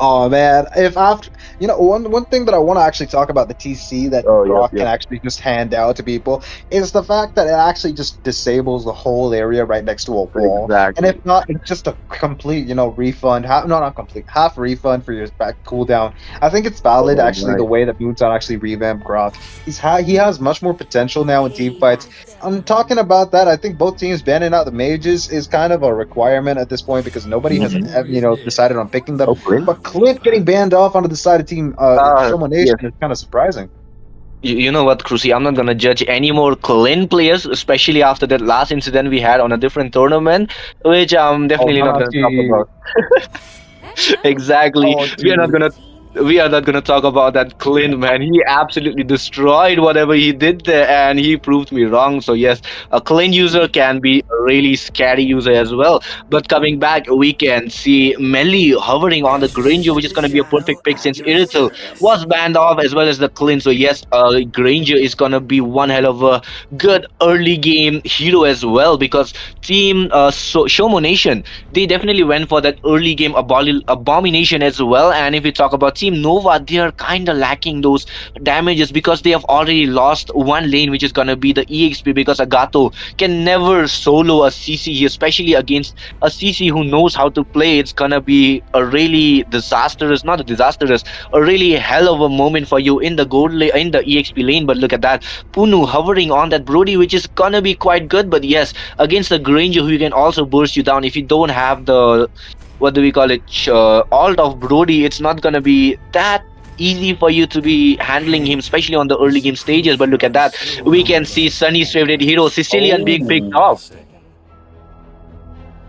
oh man, if after one thing that I want to actually talk about the TC that Oh, yep, Grok can yep. actually just hand out to people is the fact that it actually just disables the whole area right next to a wall. And Exactly. if not, it's just a complete, refund, not complete, half refund for your back cooldown. I think it's valid Oh, actually the nice. way that Moonshot actually revamped Grok. He has much more potential now in team fights. I'm talking about that. I think both teams banning out the mages is kind of a requirement at this point because nobody has decided on picking them. Oh, Clint. But Clint getting banned off onto the side of Team Shomo Nation Yes. is kind of surprising. You know what, Cruci? I'm not gonna judge any more Clint players, especially after that last incident we had on a different tournament, which I'm Oh, definitely not gonna talk gee. about. Exactly. Oh, We are not gee. gonna we are not gonna talk about that Clint, man. He absolutely destroyed whatever he did there, and he proved me wrong. So yes, a Clint user can be a really scary user as well. But coming back, we can see Melly hovering on the Granger, which is gonna be a perfect pick since Iritel was banned off as well as the Clint. So yes, Granger is gonna be one hell of a good early game hero as well because Team Shomo Nation, they definitely went for that early game abomination as well. And if we talk about Team Nova, they are kind of lacking those damages because they have already lost one lane, which is gonna be the EXP because Agato can never solo a CC here, especially against a CC who knows how to play. It's gonna be a really disastrous, not a disastrous, a really hell of a moment for you in the gold lane, in the EXP lane. But look at that, Punu hovering on that Brody, which is gonna be quite good. But yes, against the Granger, who can also burst you down if you don't have the what do we call it alt of Brody, it's not gonna be that easy for you to be handling him, especially on the early game stages. But look at that, we can see Sunny's favorite hero Sicilian being picked off.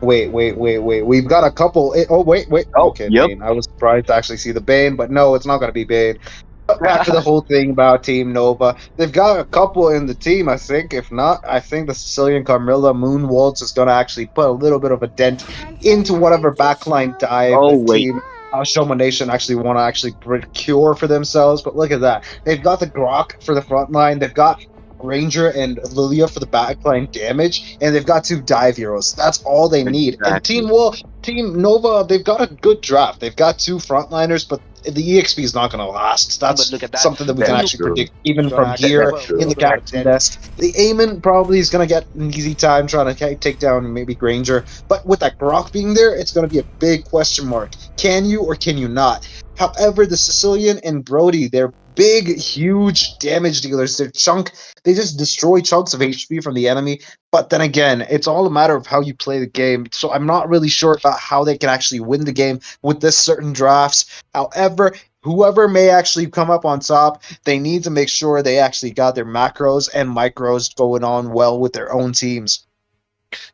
Wait. We've got a couple. Oh, wait. Oh, Okay, yep. Bane. I was surprised to actually see the Bane, but no, it's not going to be Bane. But back to the whole thing about Team Nova. They've got a couple in the team, I think. If not, I think the Sicilian Carmilla Moonwaltz is going to actually put a little bit of a dent into whatever backline dive Oh the wait. team Shomo Nation actually want to actually procure for themselves. But look at that. They've got the Grok for the front line. They've got Ranger and Lilia for the backline damage, and they've got 2 dive heroes. That's all they need. And Exactly. Team Nova, they've got a good draft. They've got 2 frontliners, but the EXP is not going to last. That's But look at that. something that we can That's actually true. predict even Sure, from actually, here That's in the true. captain desk. The Eamon probably is going to get an easy time trying to take down maybe Granger, but with that Grok being there, it's going to be a big question mark. Can you or can you not? However, the Sicilian and Brody, they're big, huge damage dealers. They just destroy chunks of HP from the enemy. But then again, it's all a matter of how you play the game. So I'm not really sure about how they can actually win the game with this certain drafts. However, whoever may actually come up on top, they need to make sure they actually got their macros and micros going on well with their own teams.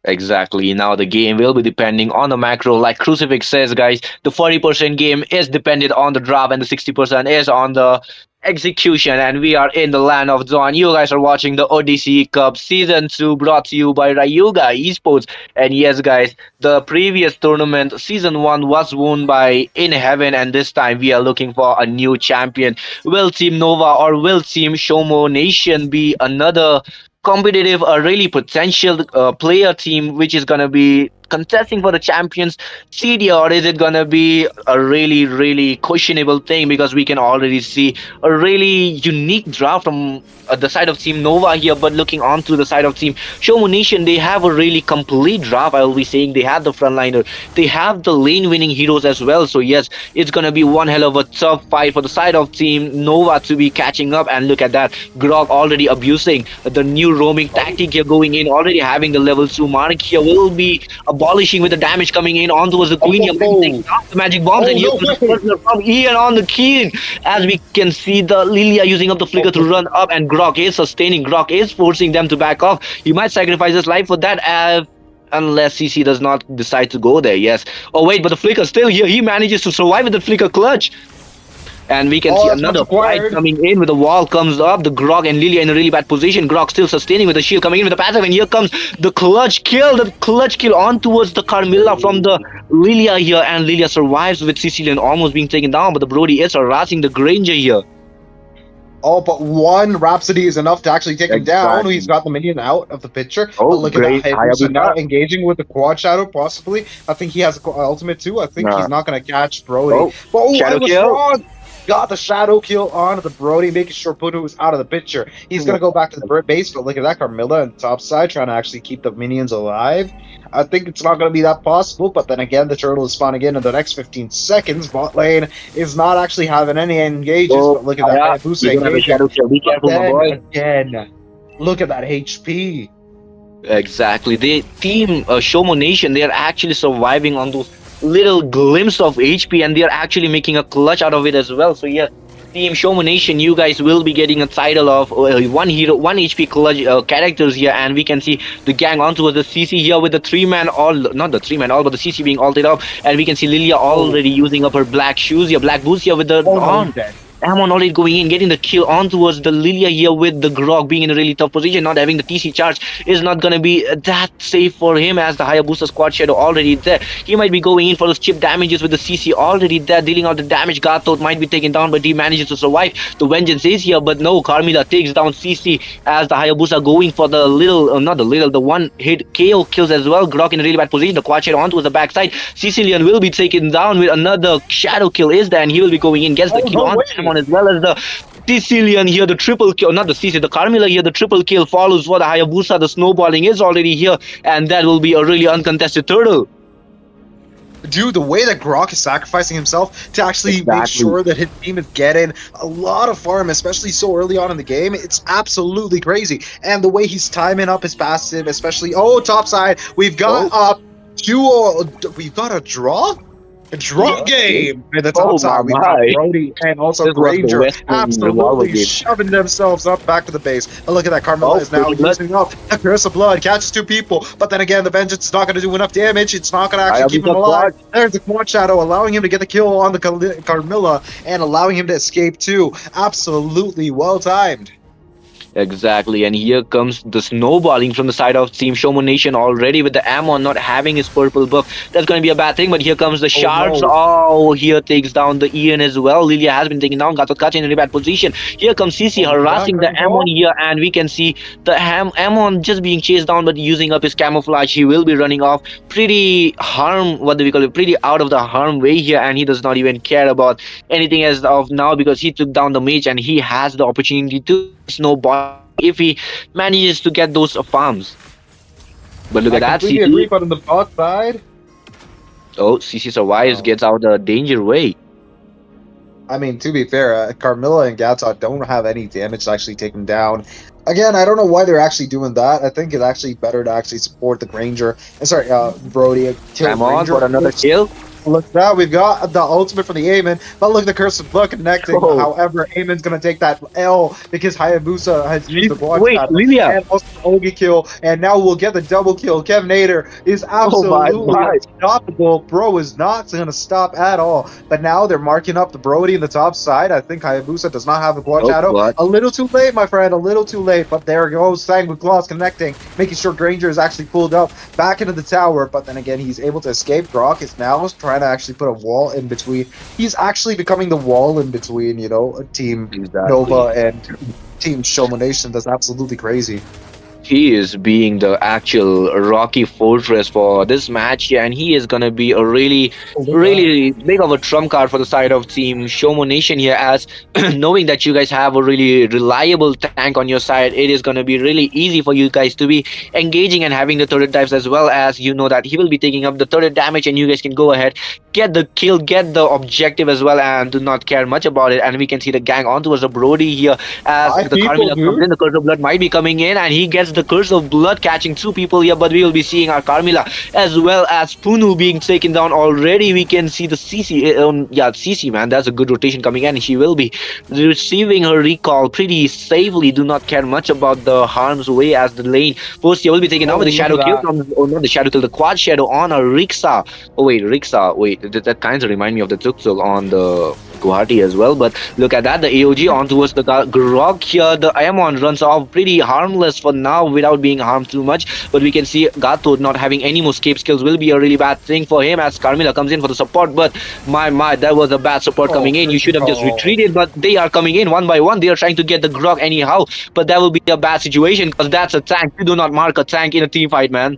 Exactly. Now the game will be depending on the macro. Like Crucifix says, guys, the 40% game is dependent on the draft and the 60% is on the execution. And we are in the land of Dawn. You guys are watching the Odyssey Cup Season 2 brought to you by Rayuga Esports. And yes, guys, the previous tournament, Season 1, was won by In Heaven. And this time we are looking for a new champion. Will Team Nova or will Team Shomo Nation be another competitive, a really potential player team which is going to be contesting for the champions CD, or is it going to be a really, really questionable thing because we can already see a really unique draft from the side of Team Nova here. But looking on to the side of Team Shomu Nation, they have a really complete draft. I will be saying they have the frontliner, they have the lane winning heroes as well. So yes, it's going to be one hell of a tough fight for the side of Team Nova to be catching up. And look at that, Grog already abusing the new roaming tactic here, going in, already having the level 2 mark here, will be abolishing with the damage coming in on towards the Queen here, taking out the magic bombs. And here comes the first from Ian on the Keen, as we can see the Lilia using up the flicker to run up, and Grok is sustaining, Grok is forcing them to back off. He might sacrifice his life for that, unless CC does not decide to go there. Yes. Oh wait, but the flicker still here, he manages to survive with the flicker clutch. And we can see that's another what's fight required. coming in with the wall comes up. The Grog and Lilia in a really bad position. Grog still sustaining with the shield coming in with the passive. And here comes the clutch kill. The clutch kill on towards the Carmilla from the Lilia here. And Lilia survives with Sicilian almost being taken down. But the Brody is harassing the Granger here. All but one Rhapsody is enough to actually take him down. He's got the minion out of the picture. Oh, but look great. at that. Hayabusa Hayabusa. now engaging with the quad shadow, possibly. I think he has an ultimate too. I think he's not going to catch Brody. I Shadow was kill. wrong. Got the shadow kill onto the Brody, making sure Pudu is out of the picture. He's going to go back to the base, but look at that. Carmilla on the top side trying to actually keep the minions alive. I think it's not going to be that possible, but then again, the turtle is spawning in the next 15 seconds. Bot lane is not actually having any engages, but look at that. Hayabusa engaging. Be careful, my boy. Again, look at that HP. Exactly. The team Shomo Nation, they are actually surviving on those little glimpse of HP, and they are actually making a clutch out of it as well. So yeah, Team Shomo Nation, you guys will be getting a title of one hero, 1 HP clutch characters here, and we can see the gang onto the CC here with the 3-man all, not the 3-man all, but the CC being ulted up, and we can see Lilia already using up her black shoes here, black boots here with the on. Amon already going in, getting the kill on towards the Lilia here with the Grog being in a really tough position. Not having the TC charge is not going to be that safe for him, as the Hayabusa squad shadow already there. He might be going in for those chip damages with the CC already there, dealing out the damage. Garthot might be taken down, but he manages to survive. The vengeance is here, but no, Carmilla takes down CC as the Hayabusa going for the little, not the little, the one hit KO kills as well. Grog in a really bad position. The quad shadow onto the backside. Sicilian will be taken down with another shadow kill is there, and he will be going in, gets the kill on Amon, as well as the Sicilian here, the triple kill, not the CC, the Carmilla here, the triple kill follows for the Hayabusa. The snowballing is already here, and that will be a really uncontested turtle. Dude, the way that Grok is sacrificing himself to actually make sure that his team is getting a lot of farm, especially so early on in the game, it's absolutely crazy. And the way he's timing up his passive, especially, top side, we've got we've got a draw? Draw game in the top Oh my side. We've got my! Brody and also This was the Granger Western revolver absolutely game. shoving themselves up back to the base. And look at that. Carmilla Oh, is now pretty blood. using up the Curse of Blood, catches 2 people, but then again, the Vengeance is not going to do enough damage. It's not going to actually keep him Hayabusa alive. quad. There's the Quad Shadow, allowing him to get the kill on the Carmilla and allowing him to escape too. Absolutely well timed. Exactly, and here comes the snowballing from the side of Team Shomo Nation already with the Amon not having his purple buff. That's going to be a bad thing, but here comes the Shards. no. Oh, here takes down the Ian as well. Lilia has been taken down. Gatotkacha in a really bad position. Here comes CC Oh, look at that, harassing the great call. Amon here, and we can see the Amon just being chased down, but using up his camouflage. He will be running off pretty what do we call it, pretty out of the harm way here, and he does not even care about anything as of now because he took down the mage and he has the opportunity to snowball if he manages to get those farms. But look I at that, completely agree, CC. but on the bot side, Oh, CC survives, gets out the danger way. I mean, to be fair, Carmilla and Gatot don't have any damage to actually take him down. Again, I don't know why they're actually doing that. I think it's actually better to actually support the Granger. Sorry, Brody. Kill Come on, Granger. for another kill. Look at that, we've got the ultimate from the Aemon, but look at the Curse of Blood connecting. Oh. However, Aemon's gonna take that L because Hayabusa has used the block Wait, shadow Lilia. and also the Ogi kill, and now we'll get the double kill. Kevin Nader is absolutely my. unstoppable. Bro is not gonna stop at all. But now they're marking up the Brody in the top side. I think Hayabusa does not have the block Oh, shadow. what? A little too late, my friend, a little too late. But there goes Sanguine Claws connecting, making sure Granger is actually pulled up back into the tower. But then again, he's able to escape. Grok is now trying to actually put a wall in between. He's actually becoming the wall in between, you know, Team Exactly. Nova and Team Shomo Nation. That's absolutely crazy. He is being the actual Rocky Fortress for this match here, and he is gonna be a really big of a trump card for the side of Team Shomo Nation here, as knowing that you guys have a really reliable tank on your side, it is gonna be really easy for you guys to be engaging and having the turret dives, as well as you know that he will be taking up the turret damage and you guys can go ahead, get the kill, get the objective as well, and do not care much about it. And we can see the gang on towards the Brody here as Five the people, Carmilla dude. comes in, the Curse of Blood might be coming in, and he gets the Curse of Blood catching 2 people here, but we will be seeing our Carmilla as well as Punu being taken down already. We can see the CC, CC, man, that's a good rotation coming in. She will be receiving her recall pretty safely, do not care much about the harm's way as the lane. First, he will be taken down with the look shadow at kill that. from, not the shadow kill, the quad shadow on a Rixa. Oh wait, Rixa, wait, that kind of remind me of the Tuxul on the Guwahati as well. But look at that, the AOG on towards the Grog here. The Amon runs off pretty harmless for now without being harmed too much. But we can see Gato not having any more escape skills will be a really bad thing for him as Carmilla comes in for the support. But my, that was a bad support coming in. You should have just retreated, but they are coming in one by one. They are trying to get the Grog anyhow. But that will be a bad situation because that's a tank. You do not mark a tank in a team fight, man.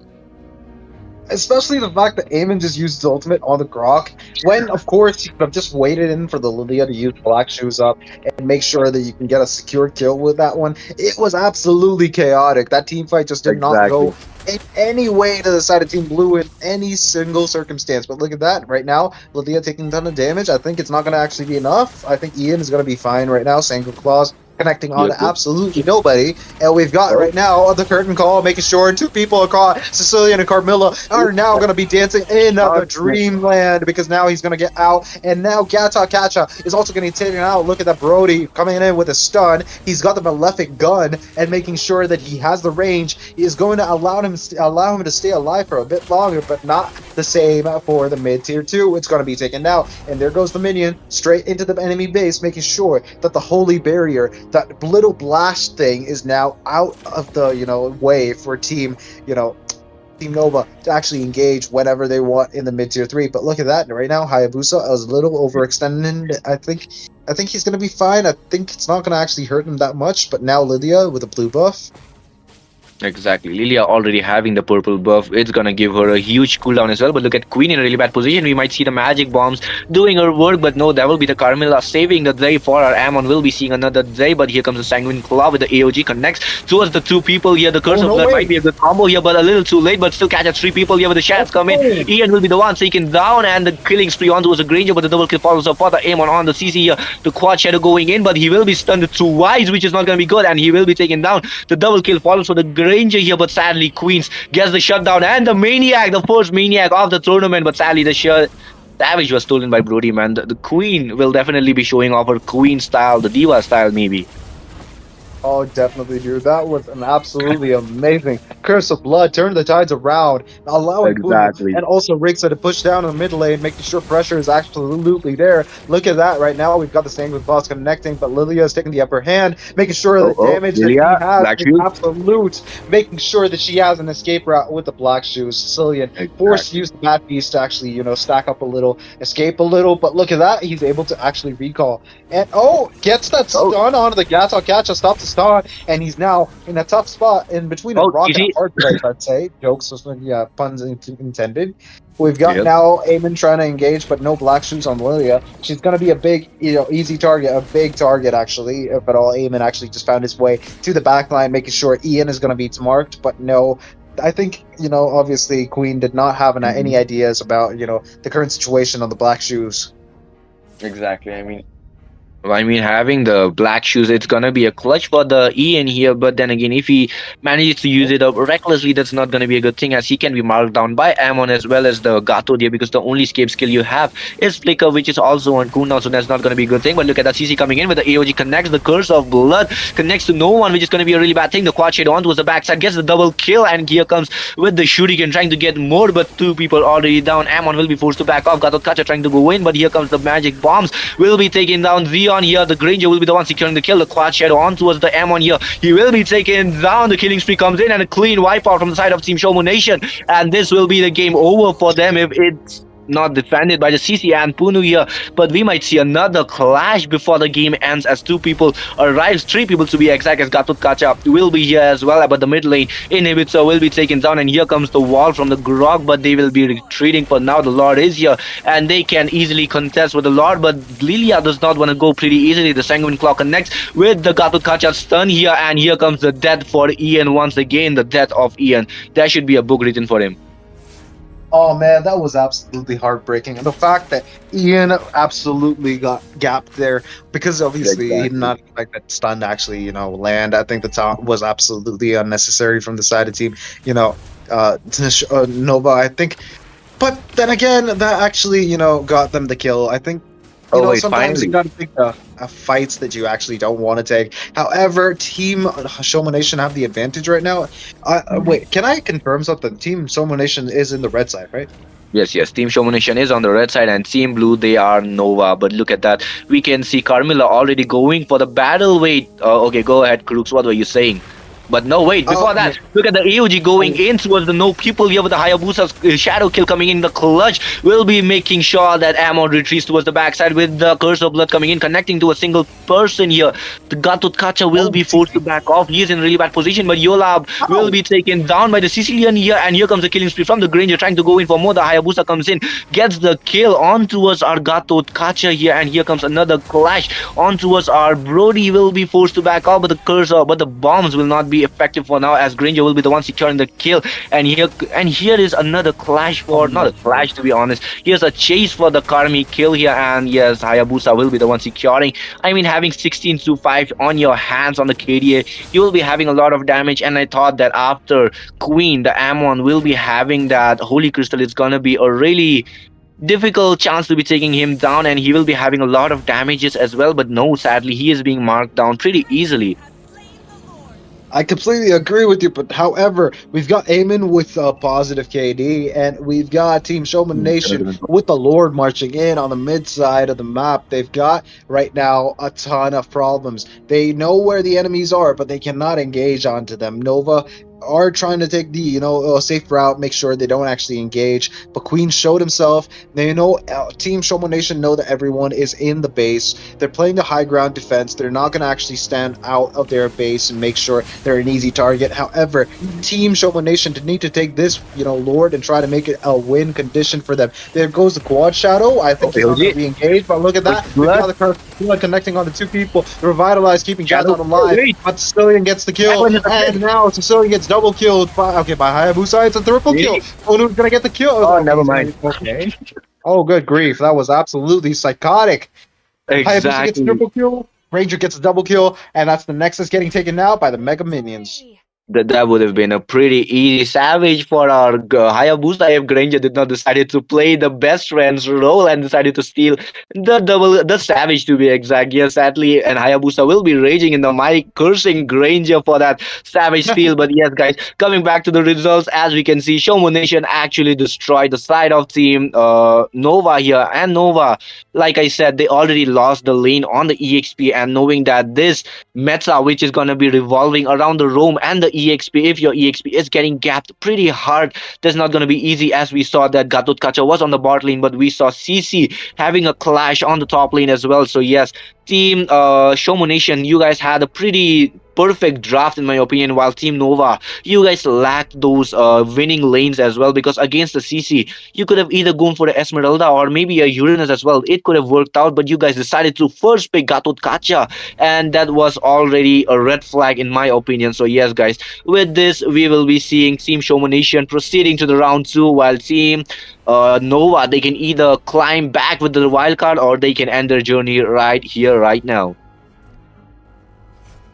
Especially the fact that Eamon just used his ultimate on the Grok, when, of course, you could have just waited in for the Lilia to use Black Shoes up and make sure that you can get a secure kill with that one. It was absolutely chaotic. That team fight just did not go in any way to the side of Team Blue in any single circumstance. But look at that. Right now, Lilia taking a ton of damage. I think it's not going to actually be enough. I think Ian is going to be fine right now. Sanguine Claws connecting on to absolutely nobody. And we've got right now the curtain call, making sure 2 people are caught. Sicilian and Carmilla are now going to be dancing in the dreamland because now he's going to get out. And now Gata Kacha is also going to get taken out. Look at that Brody coming in with a stun. He's got the Malefic gun and making sure that he has the range. He is going to allow him to stay alive for a bit longer, but not the same for the mid tier 2. It's going to be taken out. And there goes the minion straight into the enemy base, making sure that the holy barrier, that little blast thing, is now out of the way for Team Nova to actually engage whenever they want in the mid tier 3. But look at that right now, Hayabusa is a little overextended. I think he's gonna be fine. I think it's not gonna actually hurt him that much. But now Lydia with a blue buff. Exactly. Lilia already having the purple buff, it's gonna give her a huge cooldown as well. But look at Queen in a really bad position. We might see the magic bombs doing her work, but no, that will be the Carmilla saving the day for our Amon. We'll be seeing another day, but here comes the Sanguine Claw with the AOG connects towards the 2 people here. The Curse of Blood might be a good combo here, but a little too late, but still catch at 3 people here with the shadows come in. Ian will be the one taken down, and the killing spree on towards the Granger, but the double kill follows up for the Amon on the CC here. The quad shadow going in, but he will be stunned twice, which is not gonna be good, and he will be taken down. The double kill follows for the Granger here, but sadly Queens gets the shutdown, and the maniac, the first maniac of the tournament, but sadly the Savage was stolen by Brody, man. The Queen will definitely be showing off her Queen style, the Diva style, maybe. Oh, definitely, dude. That was an absolutely amazing Curse of Blood. Turn the tides around, allowing Bunu Exactly. and also Rixa to push down in the mid lane, making sure pressure is absolutely there. Look at that right now. We've got the Sanguine Boss connecting, but Lilia is taking the upper hand, making sure the Oh, damage that he Lilia, has Black is Shield. absolute, making sure that she has an escape route with the Black Shoes. Sicilian forced to Exactly. use the Bat Beast to actually, stack up a little, escape a little, but look at that. He's able to actually recall. And gets that Oh, stun onto the gas. I'll catch a stop the stun, and he's now in a tough spot in between a oh, rock you and a see? hard place, I'd say. Jokes, yeah, puns intended. We've got Yep. now Eamon trying to engage, but no black shoes on Lilia. She's going to be a big, easy target, a big target, actually. If at all, Eamon actually just found his way to the back line, making sure Ian is going to be marked, but no. I think, obviously Queen did not have any Mhm. ideas about, the current situation on the black shoes. Exactly. Having the black shoes, it's gonna be a clutch for the Ian here. But then again, if he manages to use it up recklessly, that's not gonna be a good thing, as he can be marked down by Amon as well as the Gato there, because the only escape skill you have is Flicker, which is also on cooldown, so that's not gonna be a good thing. But look at that CC coming in with the AOG connects, the Curse of Blood connects to no one, which is gonna be a really bad thing. The quad shade on towards the backside, gets the double kill, and here comes with the shuriken trying to get more, but two people already down. Amon will be forced to back off. Gato Kacha trying to go in, but here comes the magic bombs, will be taking down Zeon here. The Granger will be the one securing the kill. The Quad Shadow on towards the Amon here. He will be taken down. The killing spree comes in, and a clean wipeout from the side of Team Shomo Nation. And this will be the game over for them if it's not defended by the CC and Punu here. But we might see another clash before the game ends, as two people arrive, three people to be exact, as Gatut Kacha will be here as well. But the mid lane inhibitor will be taken down, and here comes the wall from the Grog, but they will be retreating for now. The Lord is here, and they can easily contest with the Lord, but Lilia does not want to go pretty easily. The Sanguine Claw connects with the Gatut Kacha stun here, and here comes the death for Ian once again. The death of Ian. There should be a book written for him. Oh man, that was absolutely heartbreaking. And the fact that Ian absolutely got gapped there, because obviously he did Exactly. not expect that stun to actually, land. I think the top was absolutely unnecessary from the side of team, Nova, I think. But then again, that actually, got them the kill. I think, Oh wait, sometimes you finally. got to take fights that you actually don't want to take. However, Team Shomo Nation have the advantage right now. Wait, can I confirm something? Team Shomo Nation is in the red side, right? Yes. Team Shomo Nation is on the red side, and Team Blue, they are Nova. But look at that. We can see Carmilla already going for the battle. Wait. Okay, go ahead, Crooks. What were you saying? But no, wait, Oh, before yeah. that, look at the AOG going in towards the no people here with the Hayabusa's shadow kill coming in. The clutch will be making sure that Amon retreats towards the backside with the Curse of Blood coming in, connecting to a single person here. The Gatut Kacha will Oh, be forced to back off. He is in a really bad position, but Yolab will Ow. be taken down by the Sicilian here, and here comes the killing spree from the Granger trying to go in for more. The Hayabusa comes in, gets the kill on towards our Gatut Kacha here, and here comes another clash on towards our Brody. Will be forced to back off, but but the bombs will not be effective for now, as Granger will be the one securing the kill. And here is another clash for, not a clash to be honest. Here's a chase for the Karmi kill here, and yes, Hayabusa will be the one securing. Having 16 to 5 on your hands on the KDA, you will be having a lot of damage. And I thought that after Queen, the Amon will be having that Holy Crystal, it's gonna be a really difficult chance to be taking him down, and he will be having a lot of damages as well. But no, sadly, he is being marked down pretty easily. I completely agree with you, but however, we've got Eamon with a positive KD, and we've got Team Showman Nation with the Lord marching in on the mid side of the map. They've got right now a ton of problems. They know where the enemies are, but they cannot engage onto them. Nova are trying to take the safe route, make sure they don't actually engage. But Queen showed himself. They know Team Shomo Nation know that everyone is in the base. They're playing the high ground defense. They're not going to actually stand out of their base and make sure they're an easy target. However, Team Shomo Nation need to take this Lord and try to make it a win condition for them. There goes the quad shadow. I think he's not going to be engaged, but look at that. We've got the Blood connecting on the two people. The Revitalize keeping Shadow alive, but Sicilian gets the kill, and now Sicilian gets double killed by Hayabusa. It's a triple kill. Onu's gonna get the kill. Oh, never mind. Okay. Oh, good grief! That was absolutely psychotic. Hayabusa gets a Exactly. triple kill. Ranger gets a double kill, and that's the Nexus getting taken out by the Mega Minions. That would have been a pretty easy savage for our Hayabusa if Granger did not decided to play the best friend's role and decided to steal the savage to be exact. Yes, sadly, and Hayabusa will be raging in the mic, cursing Granger for that savage steal. But yes, guys, coming back to the results, as we can see, Shomo Nation actually destroyed the side of team Nova here, and Nova, like I said, they already lost the lane on the EXP, and knowing that this meta which is going to be revolving around the roam and the exp, if your exp is getting gapped pretty hard, that's not going to be easy. As we saw that Gatot Kacha was on the bot lane, but we saw CC having a clash on the top lane as well. So yes, team Shomo Nation, you guys had a pretty perfect draft in my opinion, while team Nova, you guys lacked those winning lanes as well, because against the CC you could have either gone for the Esmeralda or maybe a Uranus as well. It could have worked out, but you guys decided to first pick Gatot Kacha, and that was already a red flag in my opinion. So yes, guys, with this we will be seeing Team Shomo Nation proceeding to the round two, while Team Nova, they can either climb back with the wild card or they can end their journey right here, right now.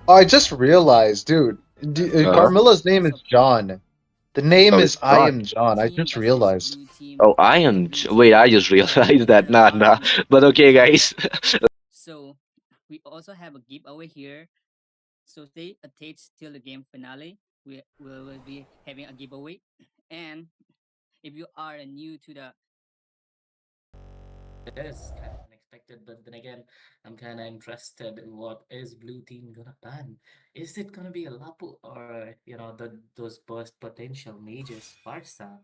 I just realized, dude. Uh-huh. Carmilla's name is John. The name Oh, is it's I not. am The John. I team just versus realized. blue team. Oh, I The am. blue Wait, team I just realized enter that. the Nah, nah. arena. But okay, guys. So we also have a giveaway here. So stay attached till the game finale. We will be having a giveaway. And if you are new to the It is kind of unexpected, but then again, I'm kind of interested in what is Blue Team gonna ban. Is it gonna be a Lapu or those burst potential mages Farsa?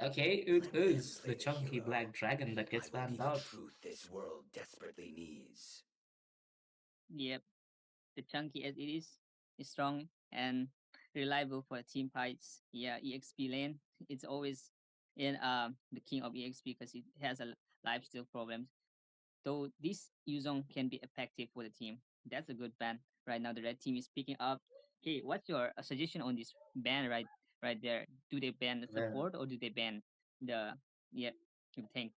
Okay, it is the chunky black dragon that gets banned out. yep, the chunky as it is strong and reliable for team fights. Yeah, EXP lane. It's always in the king of EXP because it has a lifesteal problem. Though this Yuzong can be effective for the team. That's a good ban. Right now the red team is picking up. Okay, what's your suggestion on this ban right there? Do they ban the Well, support or do they ban the yeah, you think?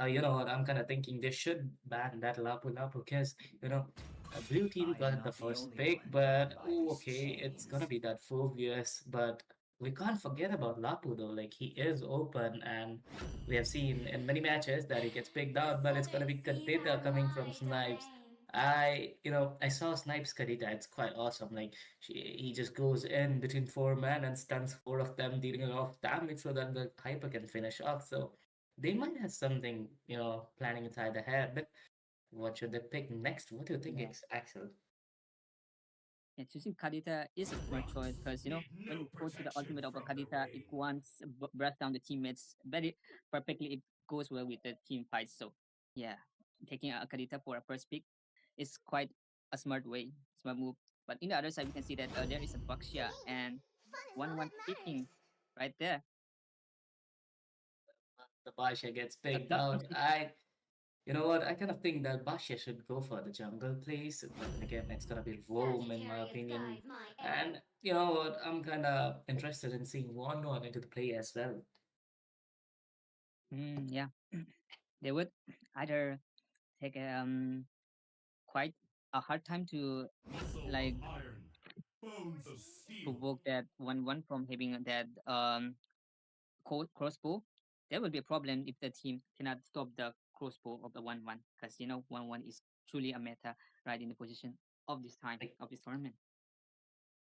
you know what? I'm kind of thinking they should ban that Lapu Lapu because, Blue Team got the first pick, but ooh, okay, it's gonna be that Phobius. But we can't forget about Lapu though. Like, he is open, and we have seen in many matches that he gets picked out, but it's gonna be Kadita coming from Snipes. I saw Snipes Kadita. It's quite awesome. Like, he just goes in between four men and stuns four of them, dealing a lot of damage so that the Hyper can finish off. So they might have something, planning inside their head. But what should they pick next? What do you think, Axel? Yeah, choosing Kadita is a smart choice because when you go to the ultimate of a Kadita, it wants brush down the teammates very perfectly. It goes well with the team fights. So yeah, taking a Kadita for a first pick is quite a smart move. But in the other side, we can see that there is a Baxia and one picking right there. The Basha gets A picked tough out. decision. You know what? I kind of think that Basha should go for the jungle place, but then again, it's gonna be Rome in my Sagittarius opinion. guides my And you know what? I'm kind of interested in seeing one into the play as well. Yeah, they would either take quite a hard time to like provoke that one from having that crossbow. There will be a problem if the team cannot stop the crossbow of the 1-1 because 1-1 is truly a meta right in the position of this time of this tournament.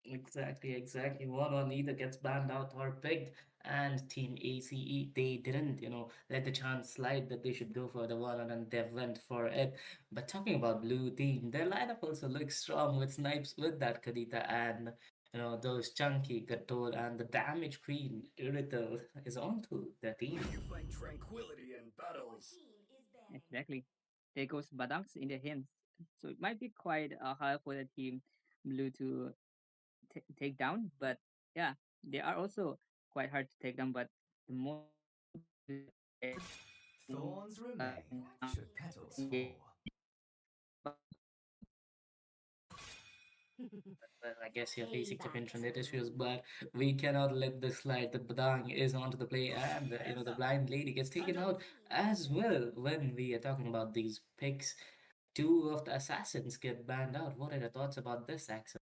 Exactly, exactly. One either gets banned out or picked, and Team ACE, they didn't, let the chance slide that they should go for the one and they went for it. But talking about Blue Team, their lineup also looks strong with Snipes with that Kadita and, those chunky Gatol and the damage queen Irithel is onto their team. Exactly. There goes Badanks in their hands. So it might be quite hard for the team blue to take down, but yeah, they are also quite hard to take down. But the most important thing is that they are taking down Well, I guess you're facing some paybacks. internet issues, but we cannot let this slide. The Badang is onto the play, and the blind lady gets taken out as well. When we are talking about these picks, two of the assassins get banned out. What are your thoughts about this, Axel?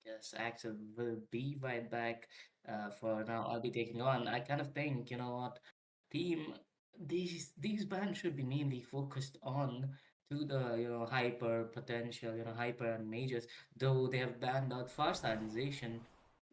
Yes, Axel will be right back. For now, I'll be taking on. I kind of think, you know what, team, these bands should be mainly focused on to the hyper potential, hyper and mages. Though they have banned out Farsightization,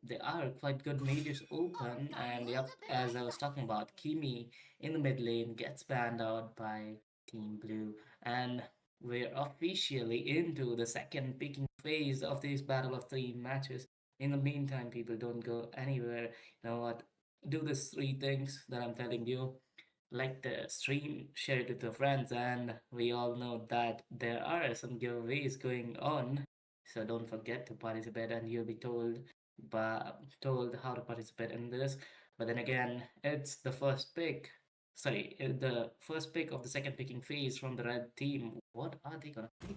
they are quite good mages open. And yep, as I was talking about, Kimi in the mid lane gets banned out by Team Blue, and we're officially into the second picking phase of this battle of three matches. In the meantime, people don't go anywhere. You know what? Do these three things that I'm telling you. Like the stream, share it with your friends, and we all know that there are some giveaways going on. So don't forget to participate, and you'll be told how to participate in this. But then again, it's the first pick. Sorry, the first pick of the second picking phase from the red team. What are they gonna pick?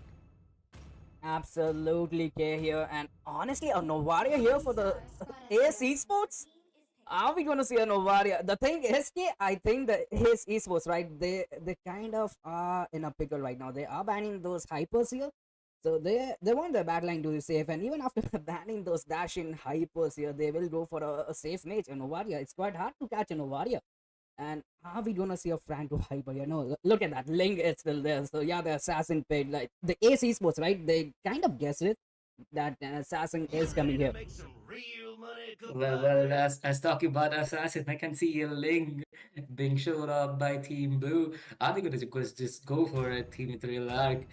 Absolutely, K here, and honestly, a Novaria here for the AS Esports. Are we gonna see a Novaria? The thing is, K, I think that his Esports, right? They kind of are in a pickle right now. They are banning those hypers here, so they want the backline to be safe. And even after banning those dash in hypers here, they will go for a safe mage, a Novaria. It's quite hard to catch a Novaria. And are we gonna see a Franco hyper? Look at that link, it's still there. So yeah, the assassin paid like the AC Sports, right? They kind of guessed it that an assassin is coming here. Well, as talking about Assassin, I can see a link being showed up by Team Blue. Are they going to just go for it, Team Thrill Arc?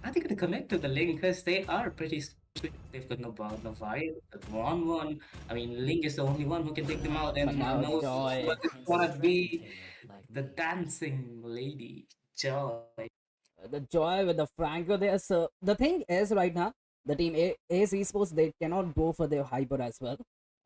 Are they going to connect to the link? Because they are pretty sweet. They've got no fight, but one. I mean, Link is the only one who can take them out, But and now knows Joy. what it's gonna be. The dancing lady, Joy. The Joy with the Franco there. So the thing is right now, the team Ace Esports, they cannot go for their hyper as well.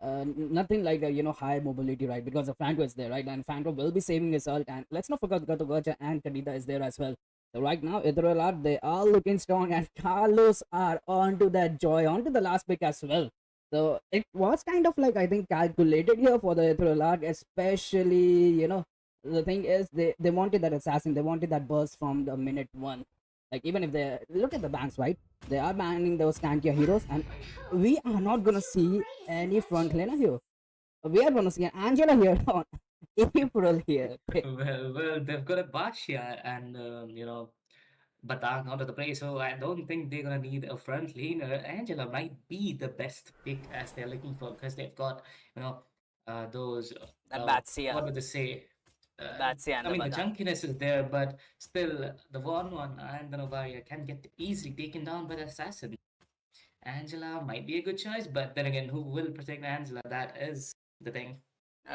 Nothing like high mobility, right? Because the Franco is there, right? And Franco will be saving his ult. And let's not forget Gato Gacha and Kadita is there as well. So right now, Ethereal they are looking strong, and Carlos are onto that Joy, onto the last pick as well. So it was kind of like, I think, calculated here for the Ethereal, especially the thing is they wanted that assassin, they wanted that burst from the minute one. Like, even if they look at the bans, right, they are banning those tankier heroes, and we are not gonna see any front laner here. We are gonna see an Angela here on April here. Well, they've got a Bashia and Batang out of the play, so I don't think they're gonna need a front laner. Angela might be the best pick as they're looking for, because they've got those That what Batsia, would they say? Batsia and I the mean, the Batang. junkiness is there, but still, the one and the Novaria can get easily taken down by the assassin. Angela might be a good choice, but then again, who will protect Angela? That is the thing.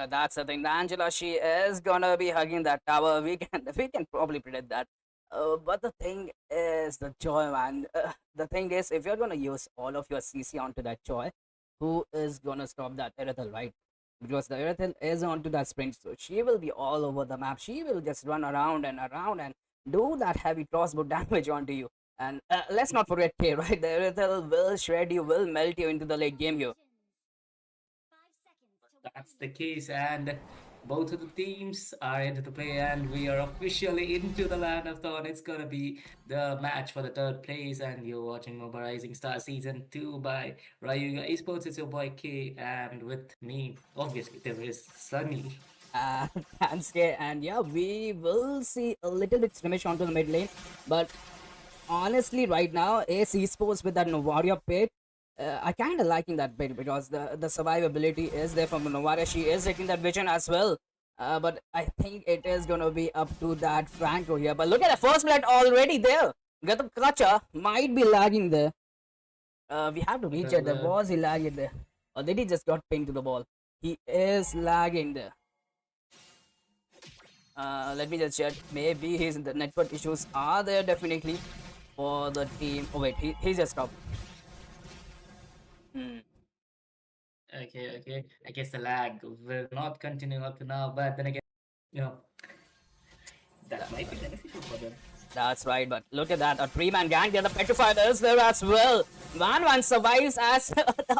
That's the thing. The Angela, she is gonna be hugging that tower. We can probably predict that. But the thing is the Joy, man. The thing is, if you're gonna use all of your CC onto that Joy, who is gonna stop that Erythel, right? Because the Erythel is onto that sprint, so she will be all over the map. She will just run around and do that heavy crossbow damage onto you. And let's not forget K, right? The Erythel will shred you, will melt you into the late game here. That's the case, and both of the teams are into the play, and we are officially into the land of Thorn. It's gonna be the match for the third place, and you're watching Moba Rising Star Season 2 by Rayuga Esports. It's your boy K, and with me, obviously, there is Sunny. Thanks, K. And yeah, we will see a little bit skirmish onto the mid lane, but honestly, right now, Ace Esports with that Novaria pit, I kind of liking that bit because the survivability is there from Novaria. She is taking that vision as well. But I think it is gonna be up to that Franco here. But look at the first blood already there. Gato Kacha might be lagging there. We have to recheck that. Was he lagging there? Or did he just got pinned to the ball? He is lagging there. Let me just check. Maybe the network issues are there definitely for the team. Oh wait, he just stopped. Okay. I guess the lag will not continue up to now, but then again, that might be beneficial for them. That's right, but look at that. A 3-man gang. The Petrified is there as well. Van survives as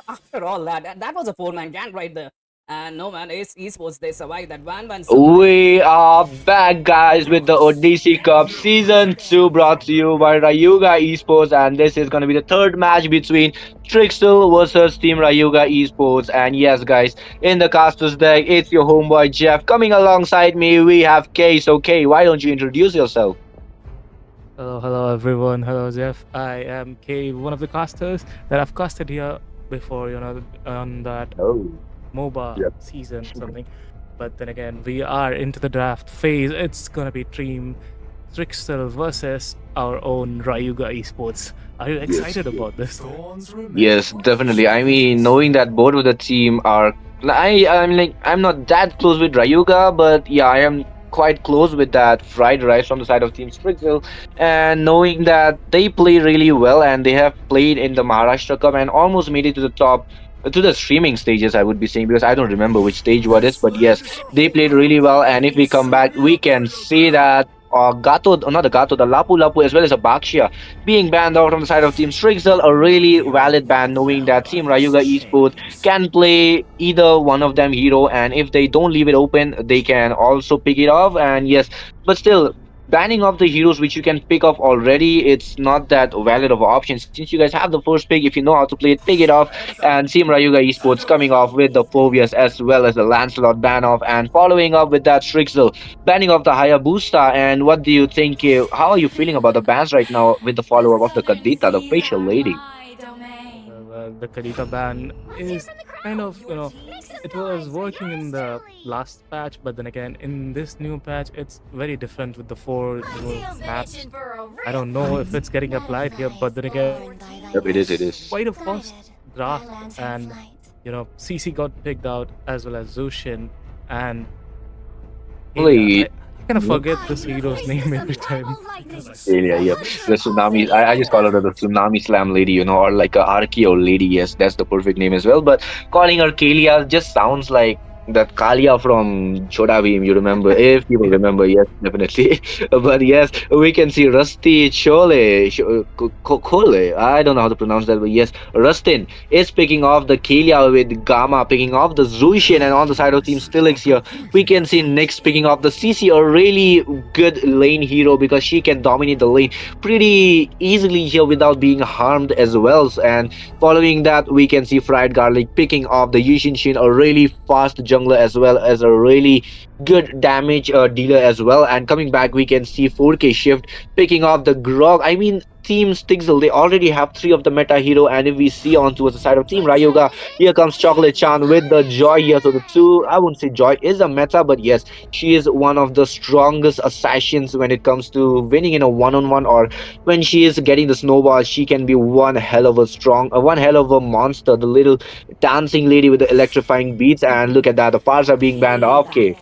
after all that. That was a 4-man gang right there. And no man, Ace Esports, they survived that. Van survived. We are back, guys, with the Odyssey Cup Season 2 brought to you by Rayuga Esports. And this is going to be the third match between Strixel versus Team Rayuga Esports. And yes, guys, in the casters deck, it's your homeboy Jeff. Coming alongside me, we have Kay. So, Kay, why don't you introduce yourself? Hello everyone. Hello Jeff. I am K, one of the casters that I've casted here before, on that Oh, Moba yep. season something. But then again, we are into the draft phase. It's gonna be Team Strixel versus our own Rayuga Esports. Are you excited about this? Yes, definitely. I mean, knowing that both of the team are, I'm not that close with Rayuga, but yeah, I am quite close with that fried rice from the side of Team Strixel, and knowing that they play really well and they have played in the Maharashtra Cup and almost made it to the top. To the streaming stages, I would be saying, because I don't remember which stage what is, but yes, they played really well. And if we come back, we can see that Gato, not the Gato, the Lapu Lapu, as well as a Bakshia being banned out on the side of Team Strixel, a really valid ban, knowing that Team Rayuga Esports can play either one of them hero, and if they don't leave it open, they can also pick it off. And yes, but still, banning of the heroes which you can pick off already, it's not that valid of an option. Since you guys have the first pick, if you know how to play it, pick it off. And Team Rayuga Esports coming off with the Phobias as well as the Lancelot ban off, and following up with that Strixel banning of the Hayabusa. And what do you think? How are you feeling about the bans right now with the follow up of the Kadita, the facial lady? The Kadita ban is kind of, it was working in the last patch, but then again, in this new patch, it's very different with the four new maps. I don't know if it's getting applied here, but then again, Yep, it is. It is. quite a fast draft, and CC got picked out as well as Zushin, and Really? I kind of forget this hero's name every time. Yeah, yep. The tsunami. I just call her the tsunami slam lady, or like a Archeo lady. Yes, that's the perfect name as well. But calling her Kalia just sounds like that Kalia from Choda Bheem. You remember? If people Yeah. remember, yes, definitely. But yes, we can see Rusty Chole, Kole. I don't know how to pronounce that, but yes, Rustin is picking off the Kalia with Gamma, picking off the Zushin, and on the side of Team Stilix here, we can see Nyx picking off the CC, a really good lane hero because she can dominate the lane pretty easily here without being harmed as well. And following that, we can see Fried Garlic picking off the Yushin Shin, a really fast jungler as well as a really good damage dealer as well. And coming back, we can see 4K Shift picking off the Grog. I mean, Team Stixel, they already have three of the meta hero, and if we see on towards the side of Team Rayuga, here comes Chocolate Chan with the Joy here. So the two, I wouldn't say Joy is a meta, but yes, she is one of the strongest assassins when it comes to winning in a one-on-one, or when she is getting the snowball, she can be one hell of a one hell of a monster. The little dancing lady with the electrifying beats, and look at that, the parts are being banned. Okay.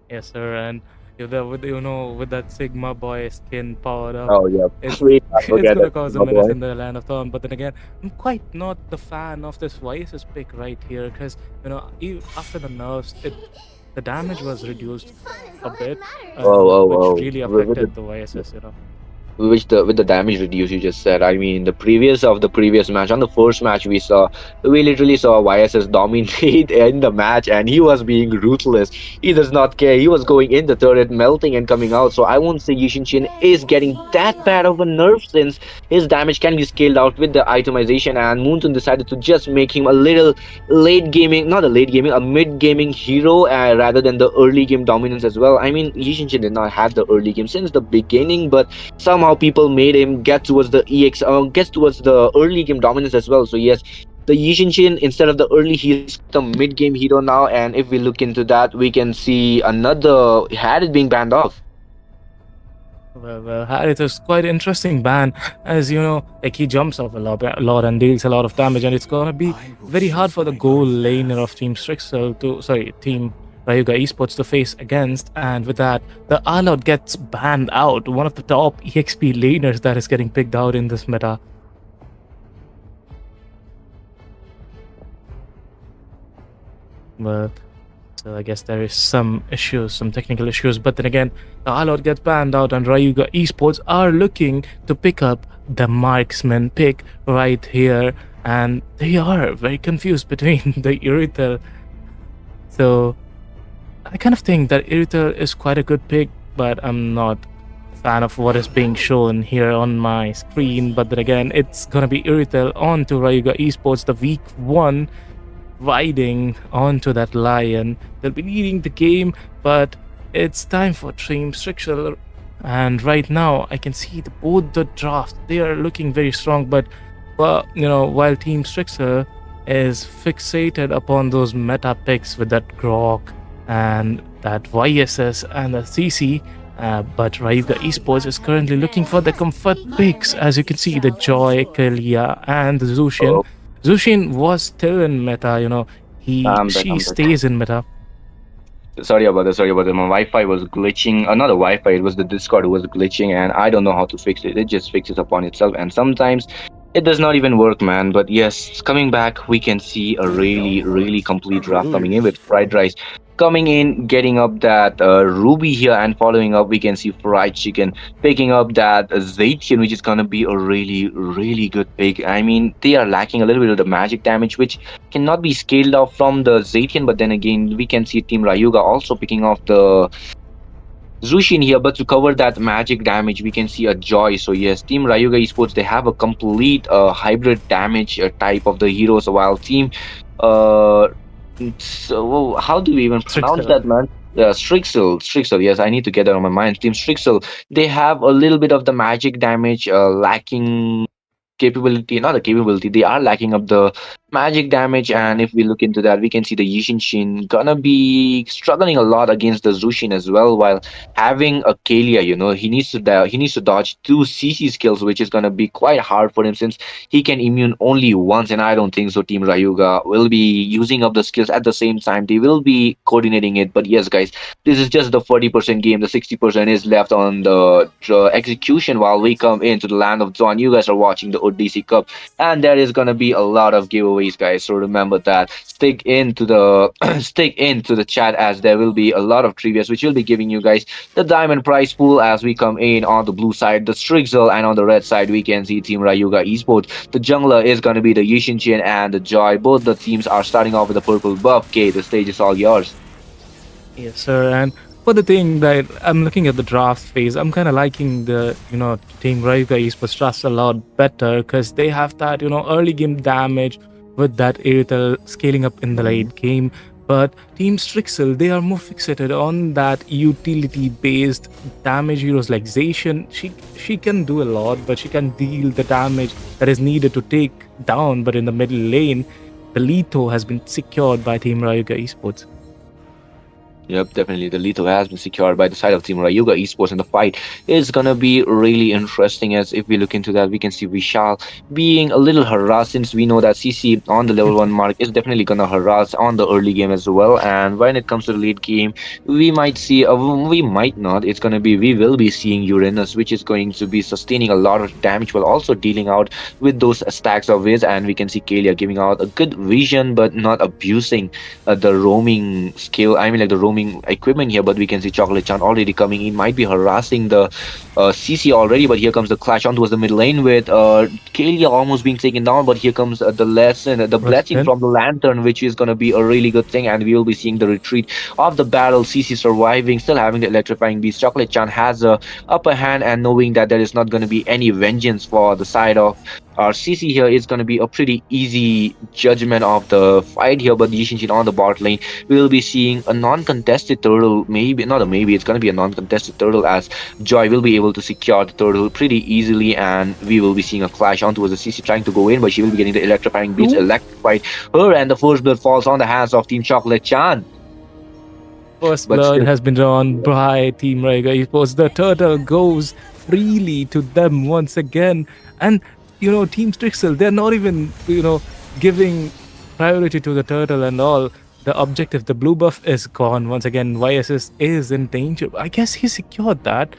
Yes, sir, and with that Sigma boy skin powered up, Oh yeah, it's we can't it's forget gonna that, cause a my menace boy. in the land of Thorn. But then again, I'm quite not the fan of this YSS pick right here, because after the nerfs, the damage was reduced a bit, Oh, and oh, which oh. really With affected the YSS. which the with the damage reduce you just said. I mean, the previous match, on the first match we literally saw YSS dominate in the match, and he was being ruthless. He does not care. He was going in the turret, melting and coming out. So I won't say Yushin Shin is getting that bad of a nerf, since his damage can be scaled out with the itemization, and Moontun decided to just make him a little late gaming, not a late gaming, a mid gaming hero, rather than the early game dominance as well. I mean, Yushin Shin did not have the early game since the beginning, but somehow people made him get towards the gets towards the early game dominance as well. So yes, the Yishin Shin, instead of the early, he's quite a mid game hero now. And if we look into that, we can see another Harriet being banned off. Well, Harith is quite interesting ban, as like he jumps up a lot and deals a lot of damage, and it's gonna be very hard for the goal laner of Team Team Rayuga Esports to face against. And with that, the Arlot gets banned out, one of the top EXP laners that is getting picked out in this meta. Well, so I guess there is some technical issues, but then again, the Arlot gets banned out, and Rayuga Esports are looking to pick up the marksman pick right here, and they are very confused between the Irithel So I kind of think that Irithel is quite a good pick, but I'm not a fan of what is being shown here on my screen. But then again, it's gonna be Irithel on to Rayuga Esports, the week one, riding onto that lion. They'll be leading the game, but it's time for Team Strixel. And right now, I can see both the drafts. They are looking very strong, but while Team Strixel is fixated upon those meta picks with that Grok and that YSS and the CC. But Rayuga Esports is currently looking for the comfort picks. As you can see, the Joy, Kalia, and the Zushin. Oh, Zushin was still in meta, I'm back. she I'm back. stays in meta. Sorry about that. Sorry about that. My Wi-Fi was glitching. Not a Wi-Fi. It was the Discord was glitching, and I don't know how to fix it. It just fixes upon itself, and sometimes it does not even work, man. But yes, coming back, we can see a really, really complete draft coming in with fried rice coming in, getting up that ruby here, and following up, we can see fried chicken picking up that Zaitian, which is gonna be a really, really good pick. I mean, they are lacking a little bit of the magic damage, which cannot be scaled off from the Zaitian, but then again, we can see Team Rayuga also picking off the Zushin here, but to cover that magic damage, we can see a Joy. So yes, Team Rayuga Esports, they have a complete hybrid damage type of the heroes, while Team uh so how do we even pronounce Strixel. that, man? Strixel. Yes, I need to get that on my mind. Team Strixel, they have a little bit of the magic damage, lacking capability, not the capability, they are lacking up the magic damage. And if we look into that, we can see the Yishin Shin gonna be struggling a lot against the Zushin as well, while having a Kalia, he needs to dodge two CC skills, which is gonna be quite hard for him since he can immune only once, and I don't think so Team Rayuga will be using up the skills at the same time. They will be coordinating it. But yes, guys, this is just the 40% game. The 60% is left on the execution while we come into the land of Zon. You guys are watching the Odyssey Cup, and there is gonna be a lot of giveaways, guys. So remember that. Stick into the stick into the chat, as there will be a lot of trivias which will be giving you guys the diamond prize pool as we come in on the blue side, the Strixel, and on the red side we can see Team Rayuga Esports. The jungler is gonna be the Yishinchin and the Joy. Both the teams are starting off with the purple buff. Okay, the stage is all yours. Yes, sir. And for the thing that I'm looking at the draft phase, I'm kind of liking the, Team Rayuga Esports draft a lot better because they have that, early game damage with that Airtel scaling up in the late game. But Team Strixel, they are more fixated on that utility-based damage heroes like Zacian. She can do a lot, but she can deal the damage that is needed to take down. But in the middle lane, the Leto has been secured by Team Rayuga Esports. Yep, definitely. The lethal has been secured by the side of Team Rayuga Esports, and the fight is gonna be really interesting. As if we look into that, we can see Vishal being a little harassed, since we know that CC on the level 1 mark is definitely gonna harass on the early game as well. And when it comes to the late game, we might see, we might not. It's gonna be, we will be seeing Uranus, which is going to be sustaining a lot of damage while also dealing out with those stacks of Wiz. And we can see Kalia giving out a good vision, but not abusing the roaming skill. I mean, like the roaming equipment here. But we can see Chocolate Chan already coming in, might be harassing the CC already. But here comes the clash on towards the mid lane with Kalia almost being taken down. But here comes the blessing from the lantern, which is going to be a really good thing. And we will be seeing the retreat of the battle. CC surviving, still having the electrifying beast. Chocolate Chan has a upper hand, and knowing that there is not going to be any vengeance for the side of our CC here, is going to be a pretty easy judgment of the fight here. But Yishinchin on the bot lane, we will be seeing a non-contested turtle. Maybe not a maybe, it's going to be a non-contested turtle, as Joy will be able to secure the turtle pretty easily. And we will be seeing a clash on towards the CC trying to go in, but she will be getting the electrifying beats electrified her, and the first blood falls on the hands of Team Chocolate Chan. First blood has been drawn by Team Rayuga Esports. The turtle goes freely to them once again. And Team Strixel, they're not even, giving priority to the turtle and all. The objective, the blue buff, is gone once again. YSS is in danger. I guess he secured that.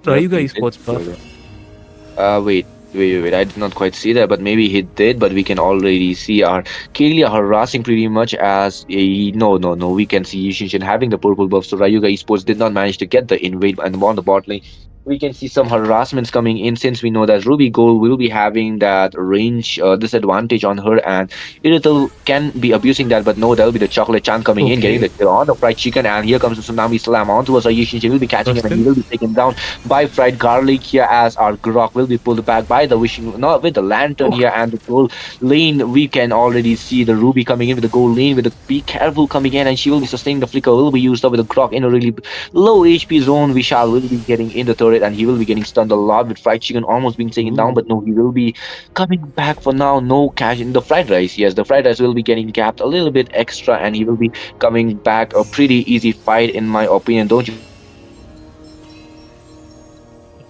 Rayuga Esports buff. Wait. I did not quite see that, but maybe he did. But we can already see our Kalia harassing pretty much as a no. We can see Yishinshin having the purple buff. So Rayuga Esports did not manage to get the invade and on the bot lane. we can see some harassments coming in, since we know that Ruby Gold will be having that range disadvantage on her, and Irithel can be abusing that, but no, there'll be the Chocolate Chan coming in, getting Okay. the kill on the Fried Chicken, and here comes the Tsunami Slam onto us. Ayushin, she will be catching him, and he Rustin. will be taken down by Fried Garlic here, as our Grok will be pulled back by the Wishing, not with the Lantern Oh, here, and the gold lane. We can already see the Ruby coming in with the gold lane, with the Be Careful coming in, and she will be sustaining the flicker, will be used up with the Grok in a really low HP zone. Vishal will be getting in the turret, and he will be getting stunned a lot, with Fried Chicken almost being taken down, but no, he will be coming back for now. No cash in the Fried Rice. Yes, the Fried Rice will be getting gapped a little bit extra, and he will be coming back. A pretty easy fight, in my opinion. Don't you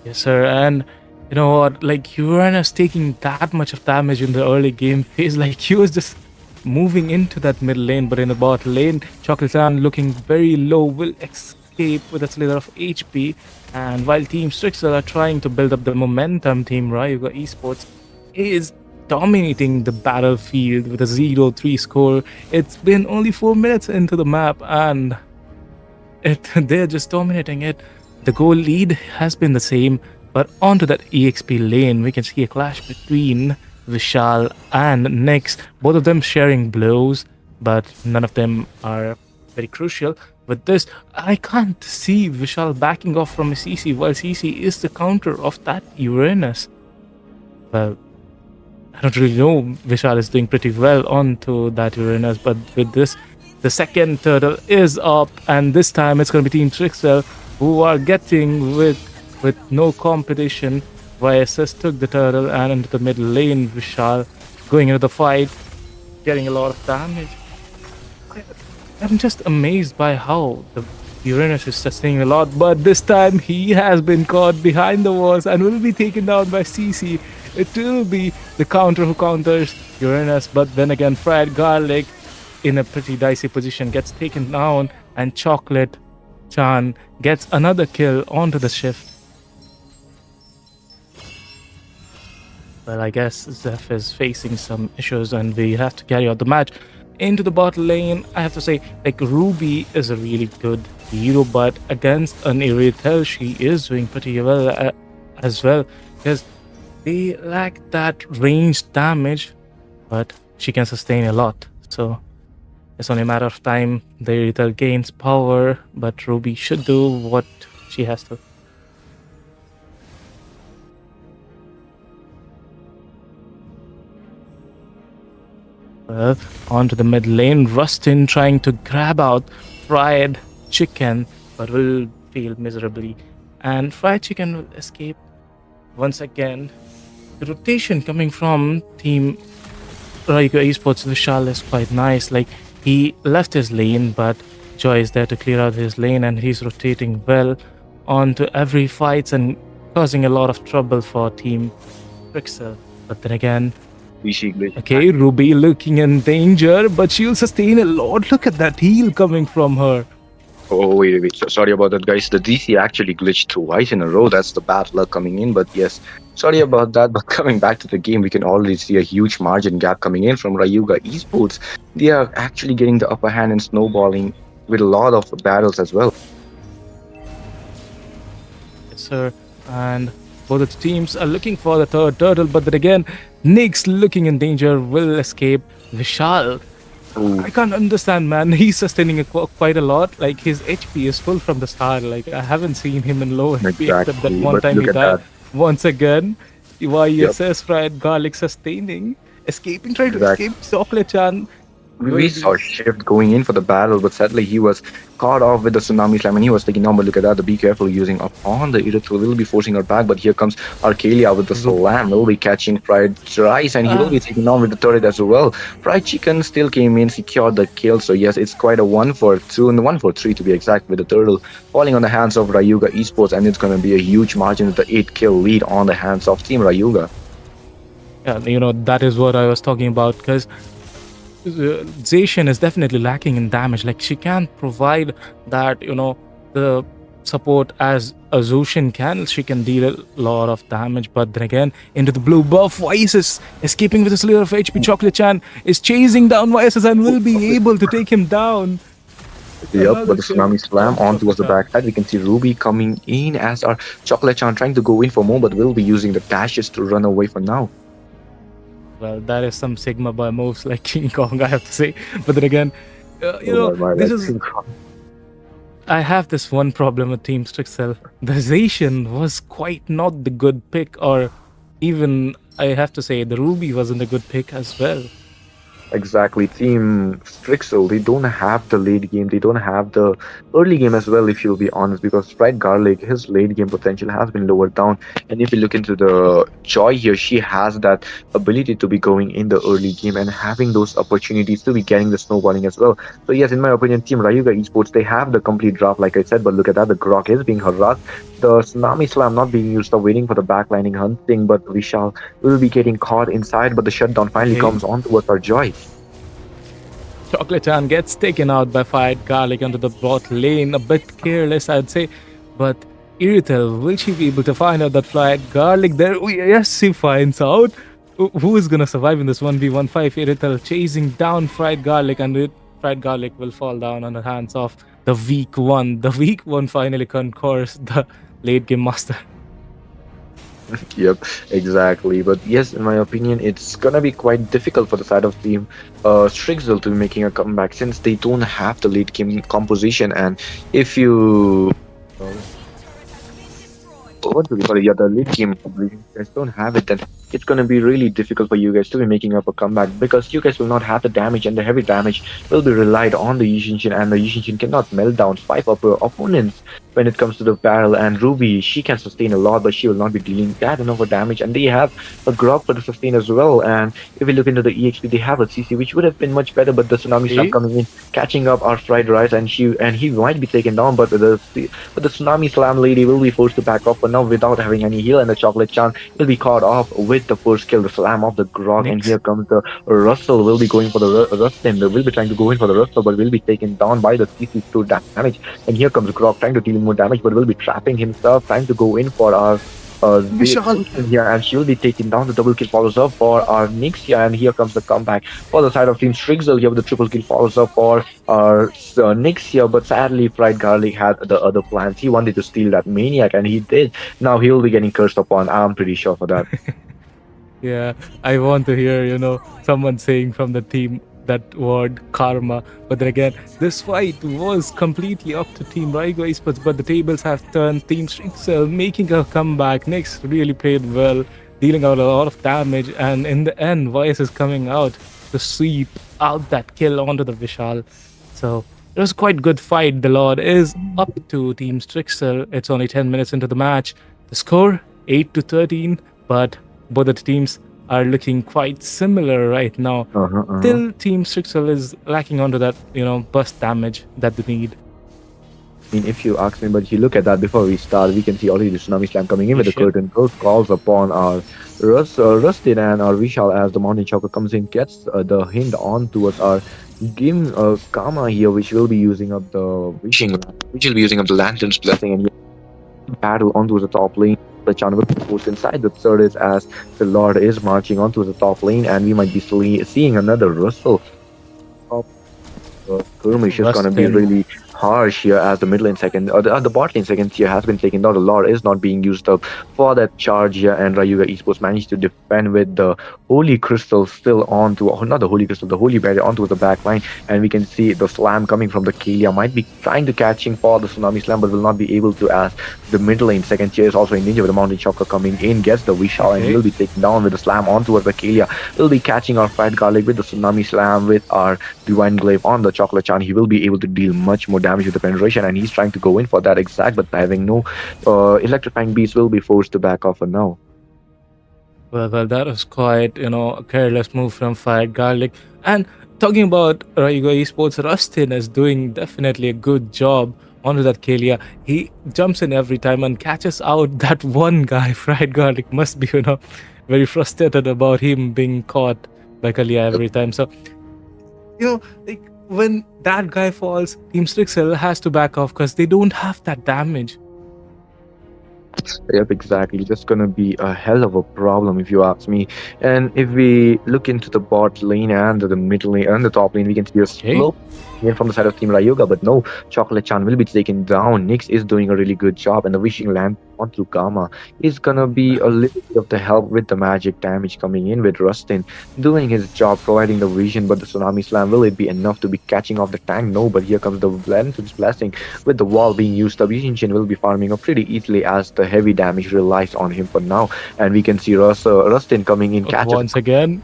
yes, sir. And you know what? Like Uranus taking that much of damage in the early game phase, like he was just moving into that mid lane, but in the bot lane, Chocolatan looking very low will escape with a slither of HP. And while Team Strixel are trying to build up the momentum, Team Rayuga Esports is dominating the battlefield with a 0-3 score. It's been only 4 minutes into the map, and they're just dominating it. The goal lead has been the same, but onto that EXP lane, we can see a clash between Vishal and Nyx, both of them sharing blows, but none of them are very crucial. With this, I can't see Vishal backing off from CC, while CC is the counter of that Uranus. Well, I don't really know. Vishal is doing pretty well onto that Uranus, but with this, the second turtle is up, and this time it's going to be Team Strixel who are getting with no competition. YSS took the turtle and into the middle lane. Vishal going into the fight, getting a lot of damage. I'm just amazed by how the Uranus is sustaining a lot, but this time he has been caught behind the walls and will be taken down by CC. It will be the counter who counters Uranus, but then again, Fried Garlic in a pretty dicey position gets taken down, and Chocolate Chan gets another kill onto the shift. Well, I guess Zeph is facing some issues, and we have to carry out the match. Into the bot lane, I have to say, like, Ruby is a really good hero, but against an Irithel, she is doing pretty well as well, because they lack that ranged damage, but she can sustain a lot. So it's only a matter of time. The Irithel gains power, but Ruby should do what she has to. Well, onto the mid lane, Rustin trying to grab out Fried Chicken, but will fail miserably. And Fried Chicken will escape once again. The rotation coming from Team Rayuga Esports Vishal is quite nice. Like, he left his lane, but Joy is there to clear out his lane, and he's rotating well onto every fight and causing a lot of trouble for Team Strixel. But then again, okay, Ruby looking in danger, but she'll sustain a lot. Look at that heal coming from her. Oh, wait. Sorry about that, guys. The DC actually glitched twice in a row. That's the bad luck coming in. But yes, sorry about that. But coming back to the game, we can already see a huge margin gap coming in from Rayuga Esports. They are actually getting the upper hand and snowballing with a lot of battles as well. Yes, sir. And both of the teams are looking for the third turtle, but then again, Nyx looking in danger will escape. Vishal, I can't understand, man. He's sustaining quite a lot. Like, his HP is full from the start. Like, I haven't seen him in low HP except that one time he died. Once again, YSS Fried Garlic sustaining, escaping, trying to escape Chocolate-chan. We saw Shift going in for the battle, but sadly he was caught off with the Tsunami Slam, and he was taking down. But look at that, the Be Careful using up on the Irithel will be forcing her back, but here comes Arcalia with the Slam, will be catching Fried Rice, and he will be taking down with the turret as well. Fried Chicken still came in, secured the kill, so yes, it's quite a 1-for-2 and 1-for-3 to be exact, with the turtle falling on the hands of Rayuga Esports, and it's going to be a huge margin with the 8-kill lead on the hands of Team Rayuga. Yeah, you know, that is what I was talking about, because Zacian is definitely lacking in damage. Like, she can't provide that, you know, the support as Azushin can. She can deal a lot of damage, but then again, into the blue buff, YSS escaping with a slither of HP. Chocolate-chan is chasing down YSS and will be able to take him down. Yep, but Another the kill tsunami slam from on towards the Chocolate. backside. We can see Ruby coming in as our Chocolate Chan trying to go in for more, but will be using the dashes to run away for now. Well, that is some Sigma boy moves like King Kong, I have to say. But then again, Oh my, this like is. I have this one problem with Team Strixel. The Zacian was quite not the good pick, or even I have to say the Ruby wasn't a good pick as well. Exactly. Team Strixel, they don't have the late game. They don't have the early game as well, if you'll be honest, because Sprite Garlic, his late game potential has been lowered down. And if you look into the Joy here, she has that ability to be going in the early game and having those opportunities to be getting the snowballing as well. So yes, in my opinion, Team Rayuga Esports, they have the complete draft, like I said, but look at that, the Grok is being harassed. The Tsunami Slam not being used, so waiting for the backlining hunting, but Vishal will be getting caught inside, but the shutdown finally Okay. comes on towards our Joy. Chocolate Chan gets taken out by Fired Garlic onto the bot lane. A bit careless, I'd say. But Iritel, will she be able to find out that Fired Garlic there? Oh, yes, she finds out. Who is going to survive in this 1v15? Iritel chasing down Fried Garlic, and Fried Garlic will fall down on the hands of the weak one. The weak one finally conquers the late game master. Yep, exactly. But yes, in my opinion, it's gonna be quite difficult for the side of team Strixel to be making a comeback since they don't have the late game composition. And if you what do we call it? Yeah, the late game composition, if you guys don't have it, then it's gonna be really difficult for you guys to be making up a comeback because you guys will not have the damage, and the heavy damage will be relied on the Yushinshin, and the Yushinshin cannot melt down five upper opponents when it comes to the barrel. And Ruby, she can sustain a lot, but she will not be dealing that enough of damage. And they have a Grog for the sustain as well. And if we look into the EXP, they have a CC, which would have been much better, but the Tsunami Slam Okay. coming in, catching up our fried rice, and he might be taken down, but the Tsunami Slam lady will be forced to back off for now without having any heal, and the Chocolate Chan will be caught off with the first kill, the slam of the Grog, and Next. here comes the Russell, will be going for the Rustin, will be trying to go in for the Russell, but will be taken down by the CC to damage, and here comes Grog trying to deal more damage, but will be trapping himself, trying to go in for our Vishal. here, and she will be taking down. The double kill follows up for our Nixia, and here comes the comeback for the side of Team Strixel. Here with the triple kill follows up for our Nixia, but sadly Fried Garlic had the other plans. He wanted to steal that Maniac, and he did. Now he will be getting cursed upon. I'm pretty sure for that. Yeah, I want to hear, someone saying from the team that word karma. But then again, this fight was completely up to Team Rayuga Esports, but the tables have turned. Team Strixel making a comeback. Next really played well, dealing out a lot of damage, and in the end, Vice is coming out to sweep out that kill onto the Vishal. So it was quite good fight. The Lord is up to Team Strixel. It's only 10 minutes into the match. The score 8-13, but both the teams are looking quite similar right now. Still, Team Strixel is lacking onto that, burst damage that they need. I mean, if you ask me, but if you look at that before we start, we can see already the Tsunami Slam coming in with the curtain. Those calls upon our Rustin and our Vishal as the Mountain Choker comes in, gets the hint on towards our game Kama here, which will be using up the which will be using up the Lantern's Blessing, and battle onto the top lane. The Chan will post inside the third is as the Lord is marching onto the top lane, and we might be seeing another Russell. Skirmish is gonna be really harsh here as the mid lane second, or the bot lane second tier has been taken down. The Lord is not being used up for that charge here, and Rayuga Esports managed to defend with the Holy Crystal still on to, not the Holy Crystal, the Holy Barrier onto the back line, and we can see the slam coming from the Kalia might be trying to catching for the Tsunami Slam, but will not be able to as the mid lane second tier is also in danger with the Mountain Choker coming in, gets the Vishal, and he will be taken down with the slam onto the Kalia. Will be catching our Fried Garlic with the Tsunami Slam with our Divine Glaive on the Chocolate Chan. He will be able to deal much more damage with the penetration, and he's trying to go in for that exact, but having no electrifying beast will be forced to back off for now. Well, that was quite, a careless move from Fired Garlic. And talking about Rayuga Esports, Rustin is doing definitely a good job onto that Kalia. He jumps in every time and catches out that one guy. Fried Garlic must be, very frustrated about him being caught by Kalia every time. So, when that guy falls, Team Strixel has to back off because they don't have that damage. Yep, exactly. That's gonna be a hell of a problem if you ask me. And if we look into the bot lane and the middle lane and the top lane, we can see a Okay. slow in from the side of Team Rayuga, but no, Chocolate Chan will be taken down. Nyx is doing a really good job, and the wishing lamp onto Gamma is gonna be a little bit of the help with the magic damage coming in with Rustin doing his job, providing the vision. But the tsunami slam, will it be enough to be catching off the tank? No, but here comes the Lantern's blessing with the wall being used. The Vision will be farming up pretty easily as the heavy damage relies on him for now, and we can see Rustin coming in, catches Once again.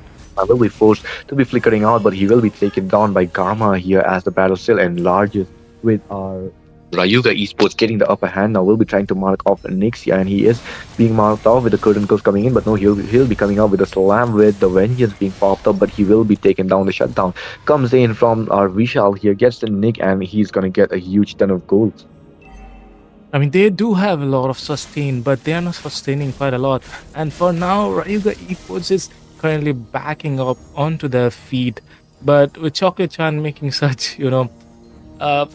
will be forced to be flickering out, but he will be taken down by Gamma here as the battle still enlarges with our Rayuga Esports getting the upper hand now. Will be trying to mark off Nyx here, and he is being marked off with the curtain curls coming in, but no, he'll be coming out with a slam with the vengeance being popped up, but he will be taken down. The shutdown comes in from our Vishal here, gets the Nick, and he's gonna get a huge ton of gold. I mean, they do have a lot of sustain, but they are not sustaining quite a lot. And for now, Rayuga Esports is currently backing up onto their feet. But with Chocolate Chan making such, uh,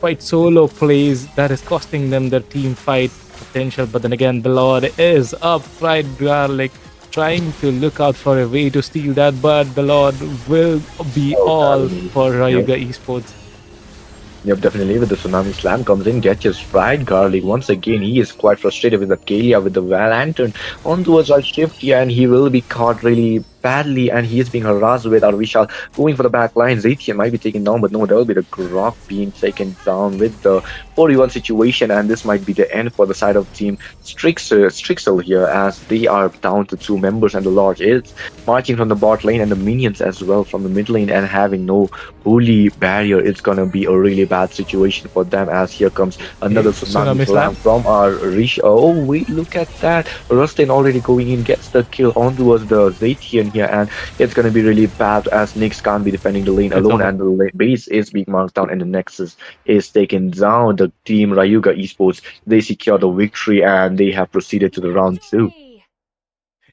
quite solo plays, that is costing them their team fight potential. But then again, the Lord is up, right? Garlic trying to look out for a way to steal that, but the Lord will be Oh, all God. for Rayuga Esports. Yep, definitely. With the tsunami slam comes in, gets his fried garlic. Once again, he is quite frustrated with the Kalia with the lantern on towards our shift here, and he will be caught really badly, and he is being harassed with our Vishal going for the back line. Zaithian might be taken down, but no, there will be the Grok being taken down with the 41 situation, and this might be the end for the side of team Strixel here, as they are down to two members, and the Lord is marching from the bot lane and the minions as well from the mid lane, and having no holy barrier. It's gonna be a really bad situation for them, as here comes Okay, another tsunami Tsunami slam Slam. from our Rish. Oh wait, look at that. Rustin already going in, gets the kill on towards the Zatian here, and it's gonna be really bad as Nyx can't be defending the lane It's alone, over. and the base is being marked down, and the Nexus is taken down. The team Rayuga Esports, they secure the victory, and they have proceeded to the round two. Victory!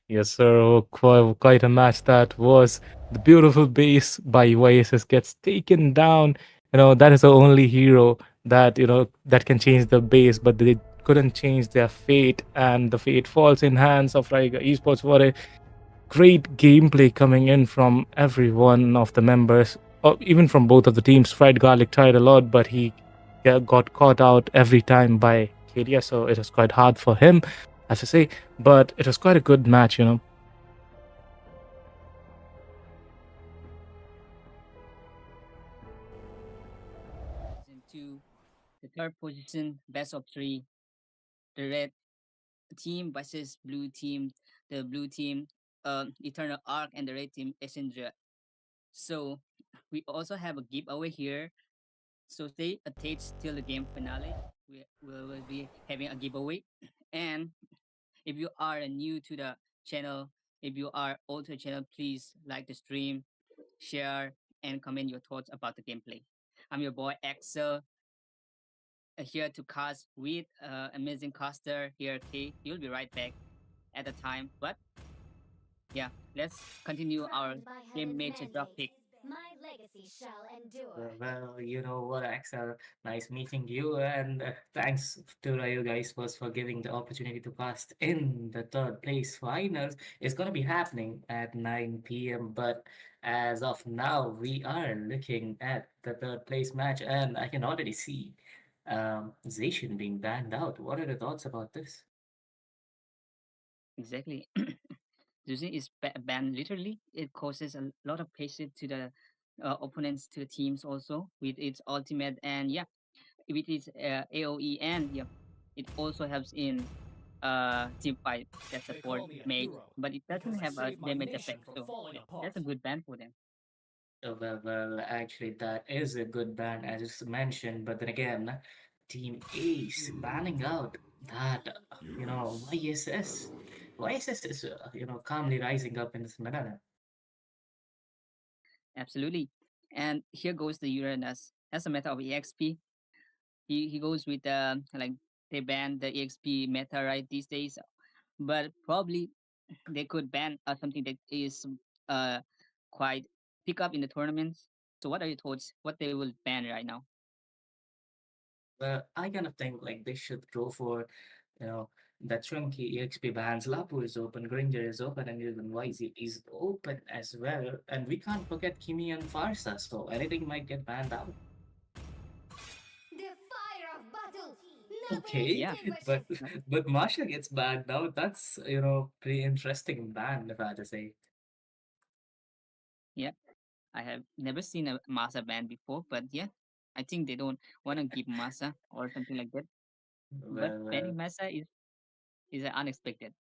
Yes, sir. Oh, quite a match that was. The beautiful base by Oasis gets taken down. That is the only hero that can change the base, but they couldn't change their fate, and the fate falls in hands of Raiga Esports. What a great gameplay coming in from every one of the members, or even from both of the teams. Fried Garlic tried a lot, but he got caught out every time by Kadia, so it was quite hard for him, as I say. But it was quite a good match. Season 2, the third position, best of 3, the red team versus blue team. The blue team, Eternal Arc, and the red team, Essendra. So we also have a giveaway here. So stay attached till the game finale. We will be having a giveaway. And if you are new to the channel, if you are old to the channel, please like the stream, share, and comment your thoughts about the gameplay. I'm your boy Axel, here to cast with amazing caster here, K. You'll be right back at the time. But yeah, let's continue our Crowned by game heaven's mate drop mandate, pick. my legacy shall endure. Well, you know what, Axel? Nice meeting you, and thanks to you guys first for giving the opportunity to cast in the third place finals. It's gonna be happening at 9 p.m. But as of now, we are looking at the third place match, and I can already see Zacian being banned out. What are the thoughts about this? Exactly. Using is banned literally. It causes a lot of pressure to the opponents, to the teams also with its ultimate, and yeah, with its AOE, and yeah, it also helps in team fight that support mage, but it doesn't have a damage effect. So yeah, that's a good ban for them. Well, actually, that is a good ban, as just mentioned. But then again, Team Ace banning out that YSS. YSS is, calmly rising up in this manner. Absolutely. And here goes the Uranus. As a matter of EXP, he goes with like they ban the EXP meta right these days, but probably they could ban something that is uh quite pick up in the tournaments. So what are your thoughts? What they will ban right now? Well, I kind of think like they should go for you know, that chunky EXP bans, Lapu is open, Granger is open, and even YZ is open as well. And we can't forget Kimi and Farsa, so anything might get banned out. The fire of battle never Okay, Yeah. but extinguishes. but Masha gets banned out. That's pretty interesting ban, if I had to say. Yeah. I have never seen a Masa band before, but yeah, I think they don't want to give Masa or something like that. But banning Well, Masa is unexpected.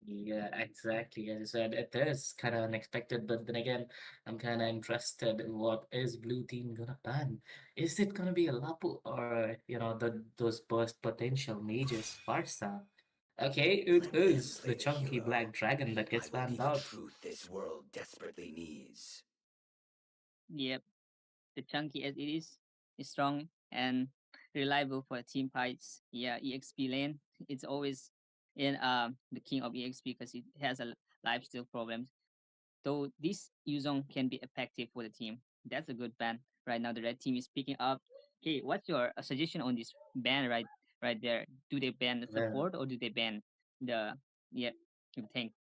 yeah, exactly. As I said, it is kind of unexpected, but then again, I'm kind of interested in what is Blue Team gonna ban. Is it gonna be a Lapu or those burst potential mages Farsa? Okay, it Let them is play the the chunky hero. black dragon that I gets will be banned the out. truth this world desperately needs. Yep, the chunky as it is strong and reliable for team fights. Yeah, EXP lane, it's always in the king of EXP because it has a lifesteal problem. Though this Yuzong can be effective for the team. That's a good ban. Right now the red team is picking up. Okay, what's your suggestion on this ban right there? Do they ban the Well, support or do they ban the yeah the tank?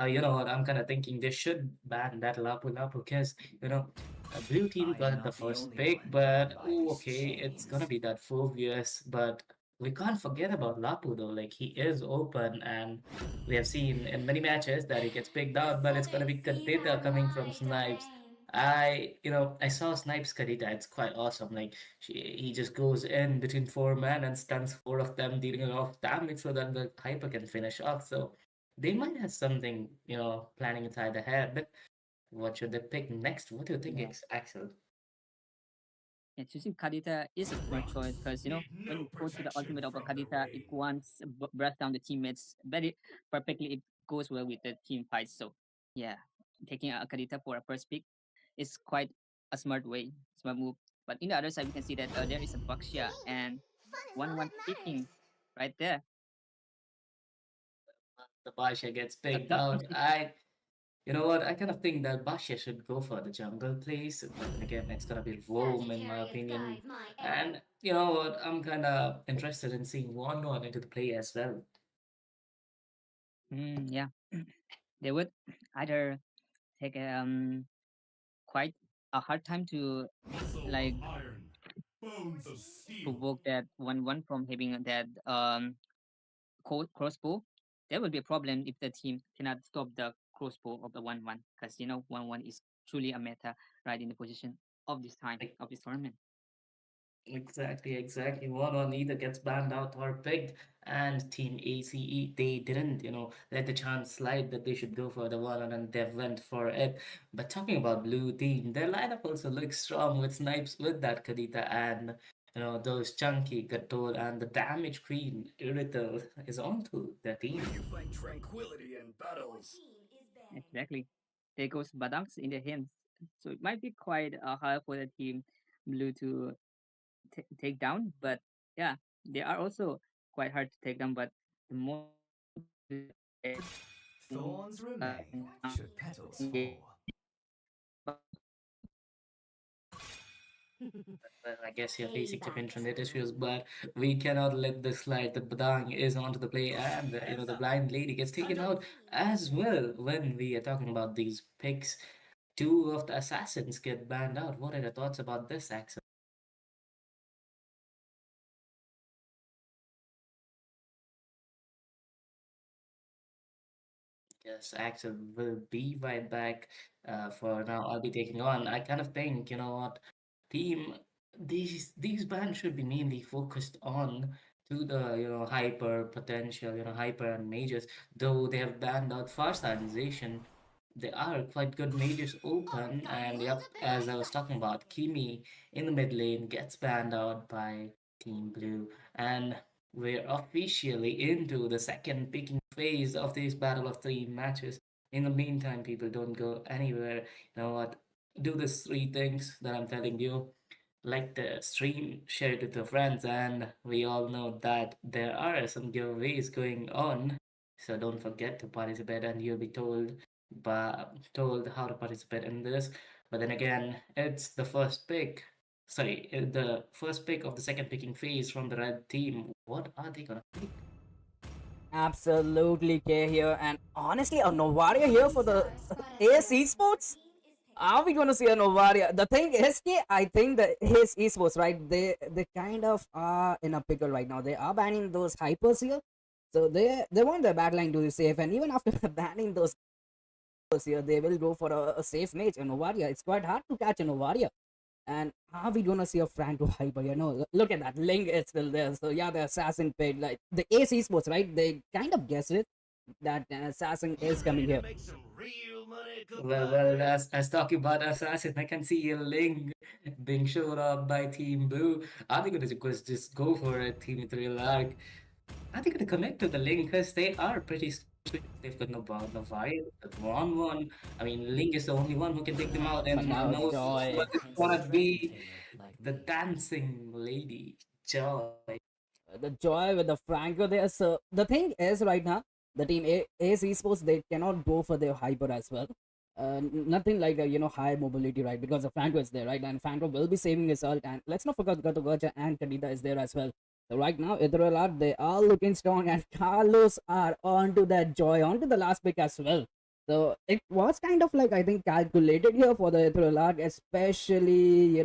you know what? I'm kind of thinking they should ban that Lapu Lapu because, Blue Team I am got the not the first only pick, one bound but by oh, these okay, it's gonna chains. be that Phobius. But we can't forget about Lapu though. Like, he is open, and we have seen in many matches that he gets picked The out, but it's gonna southern be seas Kadita are coming from my Snipes. domain. I saw Snipes Kadita. It's quite awesome. Like, he just goes in between four men and stuns four of them, dealing a lot of damage so that the Hyper can finish off. So they might have something, planning inside their head. What should they pick next? What do you think, Yeah. Axel? Yeah, choosing Kadita is a smart choice because when you go to the ultimate of a Kadita, it once brush down the teammates very perfectly. It goes well with the team fights. So yeah, taking a Kadita for a first pick is quite a smart move. But in the other side, we can see that there is a To Baxia me, and fun is all one that matters. picking right there. The Basha gets A picked top out. position. You know what? I kind of think that Basha should go for the jungle place, but then again, it's gonna be Rome in my Sagittarius opinion. guides my And arrow. you know what? I'm kind of interested in seeing one into the play as well. Yeah, they would either take quite a hard time to like provoke that one from having that crossbow. There will be a problem if the team cannot stop the crossbow of the 1-1 because 1-1 is truly a meta right in the position of this time of this tournament. Exactly. One or neither gets banned out or picked. And Team ACE, they didn't, let the chance slide that they should go for the one and they went for it. But talking about Blue Team, their lineup also looks strong with Snipes with that Kadita and those chunky Gatol and the damage queen Irithel is onto their team. May you find tranquility in Your battles. team is banning. Exactly. There goes Badanks in their hands. So it might be quite hard for the team blue to take down, but yeah, they are also quite hard to take down. But the more Thorns remain should petals fall. Well, I guess you're facing some Payback internet issues, time. but we cannot let this slide. The Badang is onto the play, and the blind lady gets taken Your out team as well. When we are talking about these picks, two of the assassins get banned out. What are your thoughts about this, Axel? Yes, Axel will be right back. For now, I'll be taking on. I kind of think, you know what, team, these bands should be mainly focused on to the hyper potential, hyper and mages. Though they have banned out Farsidization, they are quite good mages open. And yep, as I was talking about, Kimi in the mid lane gets banned out by Team Blue, and we're officially into the second picking phase of this battle of three matches. In the meantime, people don't go anywhere. You know what? Do these three things that I'm telling you. Like the stream, share it with your friends, and we all know that there are some giveaways going on. So don't forget to participate, and you'll be told how to participate in this. But then again, it's the first pick. the first pick of the second picking phase from the red team. What are they gonna pick? Absolutely, K here, and honestly, a Novaria here for the AS Esports. Are we going to see a Novaria? The thing is, K, I think that his Esports, right? They kind of are in a pickle right now. They are banning those hypers here, so they want their backline to be safe, and even after banning those hypers here, they will go for a safe mage, a Novaria. It's quite hard to catch a Novaria. And are we gonna see a Franco hyper? Look at that. Link is still there. So yeah, the assassin paid like the AC Sports, right? They kind of guessed it that an assassin is coming here. Well, as talking about Assassin, I can see a link being shown up by Team Blue. Are they going to just go for a Team 3 lark? Are they going to connect to the link? Because they are pretty stupid. They've got Novaria, the wrong one. I mean, Link is the only one who can take them out, and But who now knows Joy. what it's gonna be. The dancing lady, Joy. The Joy with the Franco there. So the thing is right now, the team AS Esports, they cannot go for their hyper as well. Nothing like high mobility, right? Because the Franco is there, right? And Franco will be saving his ult. And let's not forget Gato Gacha and Kadita is there as well. So right now, Ethereal they are looking strong, and Carlos are onto that Joy, onto the last pick as well. So it was kind of like, I think, calculated here for the Ethereal, especially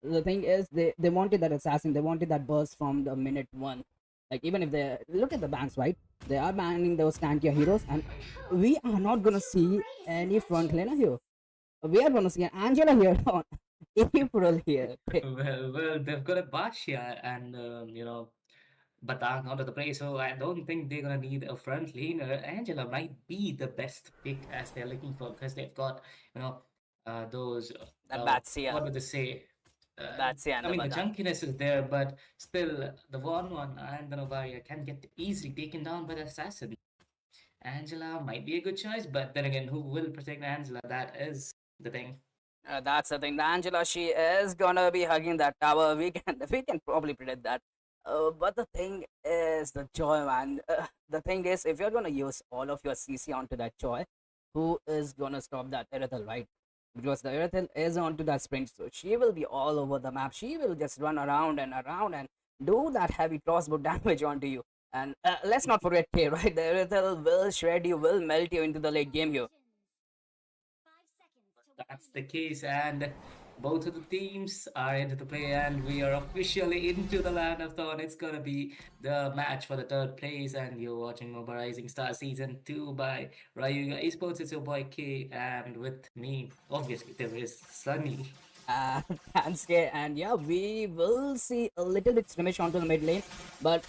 the thing is they wanted that assassin, they wanted that burst from the minute one. Like, even if they look at the bans, right? They are banning those tankier heroes, and we are not gonna see any front laner here. We are gonna see an Angela here on April here. Well, they've got a Bashia and Batang out of the play, so I don't think they're gonna need a front laner. Angela might be the best pick as they're looking for, because they've got those The what Batsia, would they say? Batsia and I the mean, the Badang. junkiness is there, but still, the one and the Novaria can get easily taken down by the assassin. Angela might be a good choice, but then again, who will protect Angela? That is the thing. That's the thing. The Angela, she is gonna be hugging that tower. We can probably predict that. But the thing is the Joy, man. The thing is, if you're gonna use all of your CC onto that Joy, who is gonna stop that Irithel, right? Because the Irithel is onto that sprint, so she will be all over the map. She will just run around and do that heavy crossbow damage onto you. And let's not forget K, right? The Irithel will shred you, will melt you into the late game here. That's the case, and both of the teams are into the play, and we are officially into the land of Thorn. It's gonna be the match for the third place, and you're watching Moba Rising Star Season 2 by Rayuga Esports. It's your boy K, and with me, obviously, there is Sunny. Thanks, K. And yeah, we will see a little bit skirmish onto the mid lane, but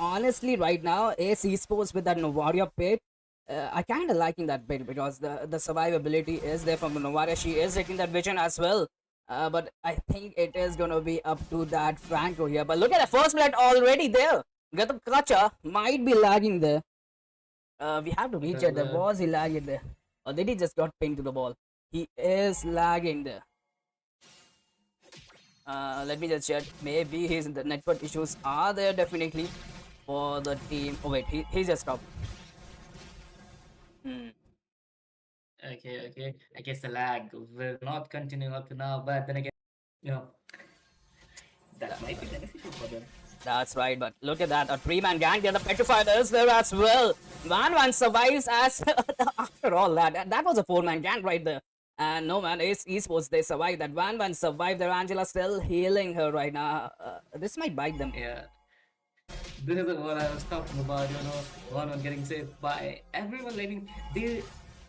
honestly, right now, Ace Esports with that Novaria pick, I kind of liking that pick because the survivability is there from the Novaria. She is taking that vision as well. But I think it is gonna be up to that Franco here. But look at the first blood already there. Gato Kacha might be lagging there. We have to recheck that. Was he lagging there? Or did he just got pinned to the ball? He is lagging there. Let me just check. Maybe the network issues are there definitely for the team. Oh wait, he just stopped. Okay. I guess the lag will not continue up to now, but then again, that might be beneficial for them. That's right, but look at that. A three-man gang. The Petrified is there as well. Van survives as after all that. That was a four-man gang right there. And no man, Ace Esports, they survived. That Van survived. Their Angela still healing her right now. This might bite them. Yeah. This is what I was talking about, one getting saved by everyone. I mean, they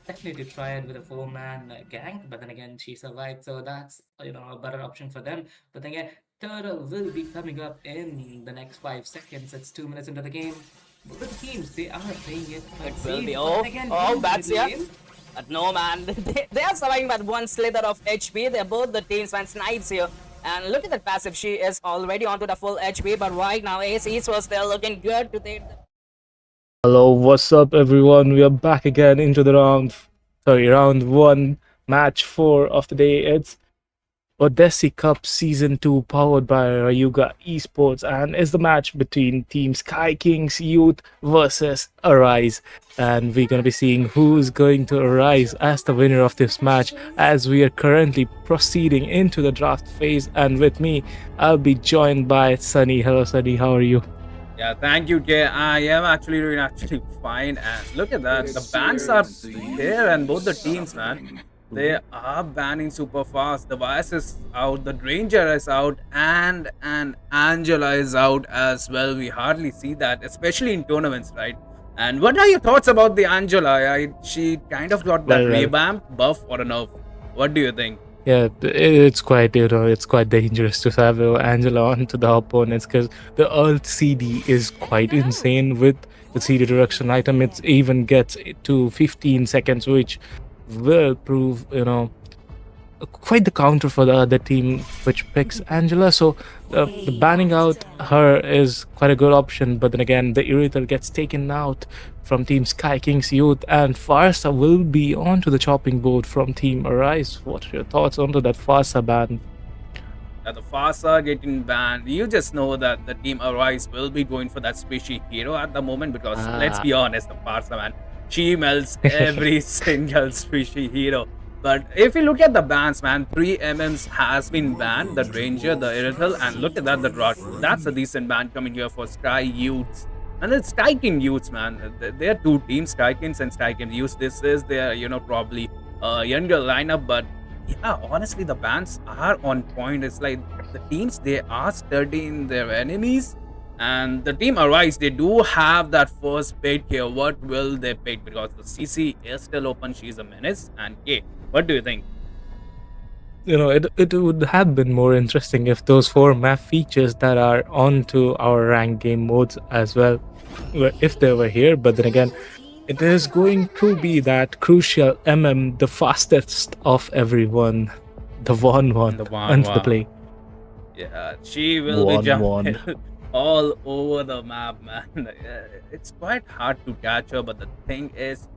definitely tried with a four-man gang, but then again, she survived, so that's a better option for them. But then again, Turtle will be coming up in the next 5 seconds. It's 2 minutes into the game. Both the teams, they are playing it. It will be. That's yeah. But no man, they are surviving by one slither of HP. They're both the teams and snipes here. And look at that passive. She is already onto the full HP, but right now Ace Esports, they're looking good to take the... Hello, what's up, everyone? We are back again into the round one, match 4 of the day. It's Odyssey Cup Season 2 powered by Rayuga Esports, and is the match between Team Sky Kings Youth versus Arise. And we're going to be seeing who's going to arise as the winner of this match as we are currently proceeding into the draft phase. And with me, I'll be joined by Sunny. Hello, Sunny. How are you? Yeah, thank you, Jay. I am actually doing actually fine. And look at that, the bans are there, and both the teams, man, they are banning super fast. The Vice is out, the Ranger is out, and Angela is out as well. We hardly see that, especially in tournaments, right? And what are your thoughts about the Angela? She kind of got that Well, revamp, buff, or a nerf. What do you think? Yeah, it's quite it's quite dangerous to have Angela onto the opponents because the ult CD is quite insane with the CD reduction item. It even gets to 15 seconds, which will prove quite the counter for the other team which picks Angela. So the banning out her is quite a good option. But then again, the Irithel gets taken out from Team Sky Kings Youth, and Farsa will be onto the chopping board from Team Arise. What are your thoughts onto that Farsa ban? The Fasa getting banned, you just know that the team Arise will be going for that squishy hero at the moment because let's be honest, the Fasa, man, she melts every single squishy hero. But if you look at the bans, man, 3 MMs has been banned, the Ranger, the Irithel, and look at that, the Rod. That's a decent ban coming here for Sky Youths. And it's Sky King Youths, man. There are two teams, Sky Kings and Sky King Youths. This is their, probably younger lineup, but yeah, honestly, the bans are on point. It's like the teams, they are studying their enemies, and the team Arise, they do have that first pick here. What will they pick? Because the CC is still open. She's a menace. And yeah, what do you think? It would have been more interesting if those 4 map features that are onto our ranked game modes as well, if they were here. But then again, it is going to be that crucial MM, the fastest of everyone, the 1-1 onto the play. Yeah, she will be jumping all over the map, man. It's quite hard to catch her, but the thing is,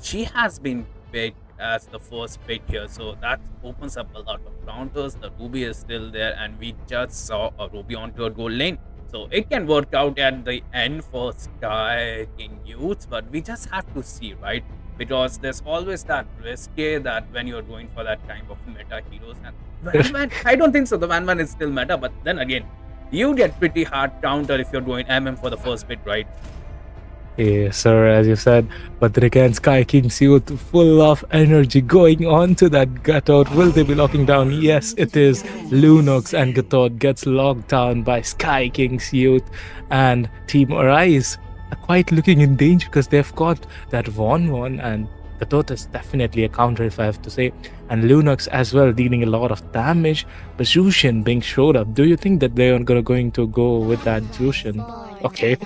she has been picked as the first pick here, so that opens up a lot of counters. The Ruby is still there, and we just saw a Ruby onto a gold lane, so it can work out at the end for Sky King Youths, but we just have to see, right? Because there's always that risk that when you're going for that kind of meta heroes, and Van, I don't think so. The Van is still meta, but then again, you get pretty hard counter if you're going MM for the first bit, right? Yes, sir, as you said. But then again, Sky Kings Youth full of energy going on to that Gatot. Will they be locking down? Yes, it is. Lunox and Gatot gets locked down by Sky Kings Youth, and Team Arise are quite looking in danger because they've got that 1-1, and Gatot is definitely a counter, if I have to say. And Lunox as well dealing a lot of damage. But Zushin being showed up. Do you think that they are going to go with that Zushin? Okay,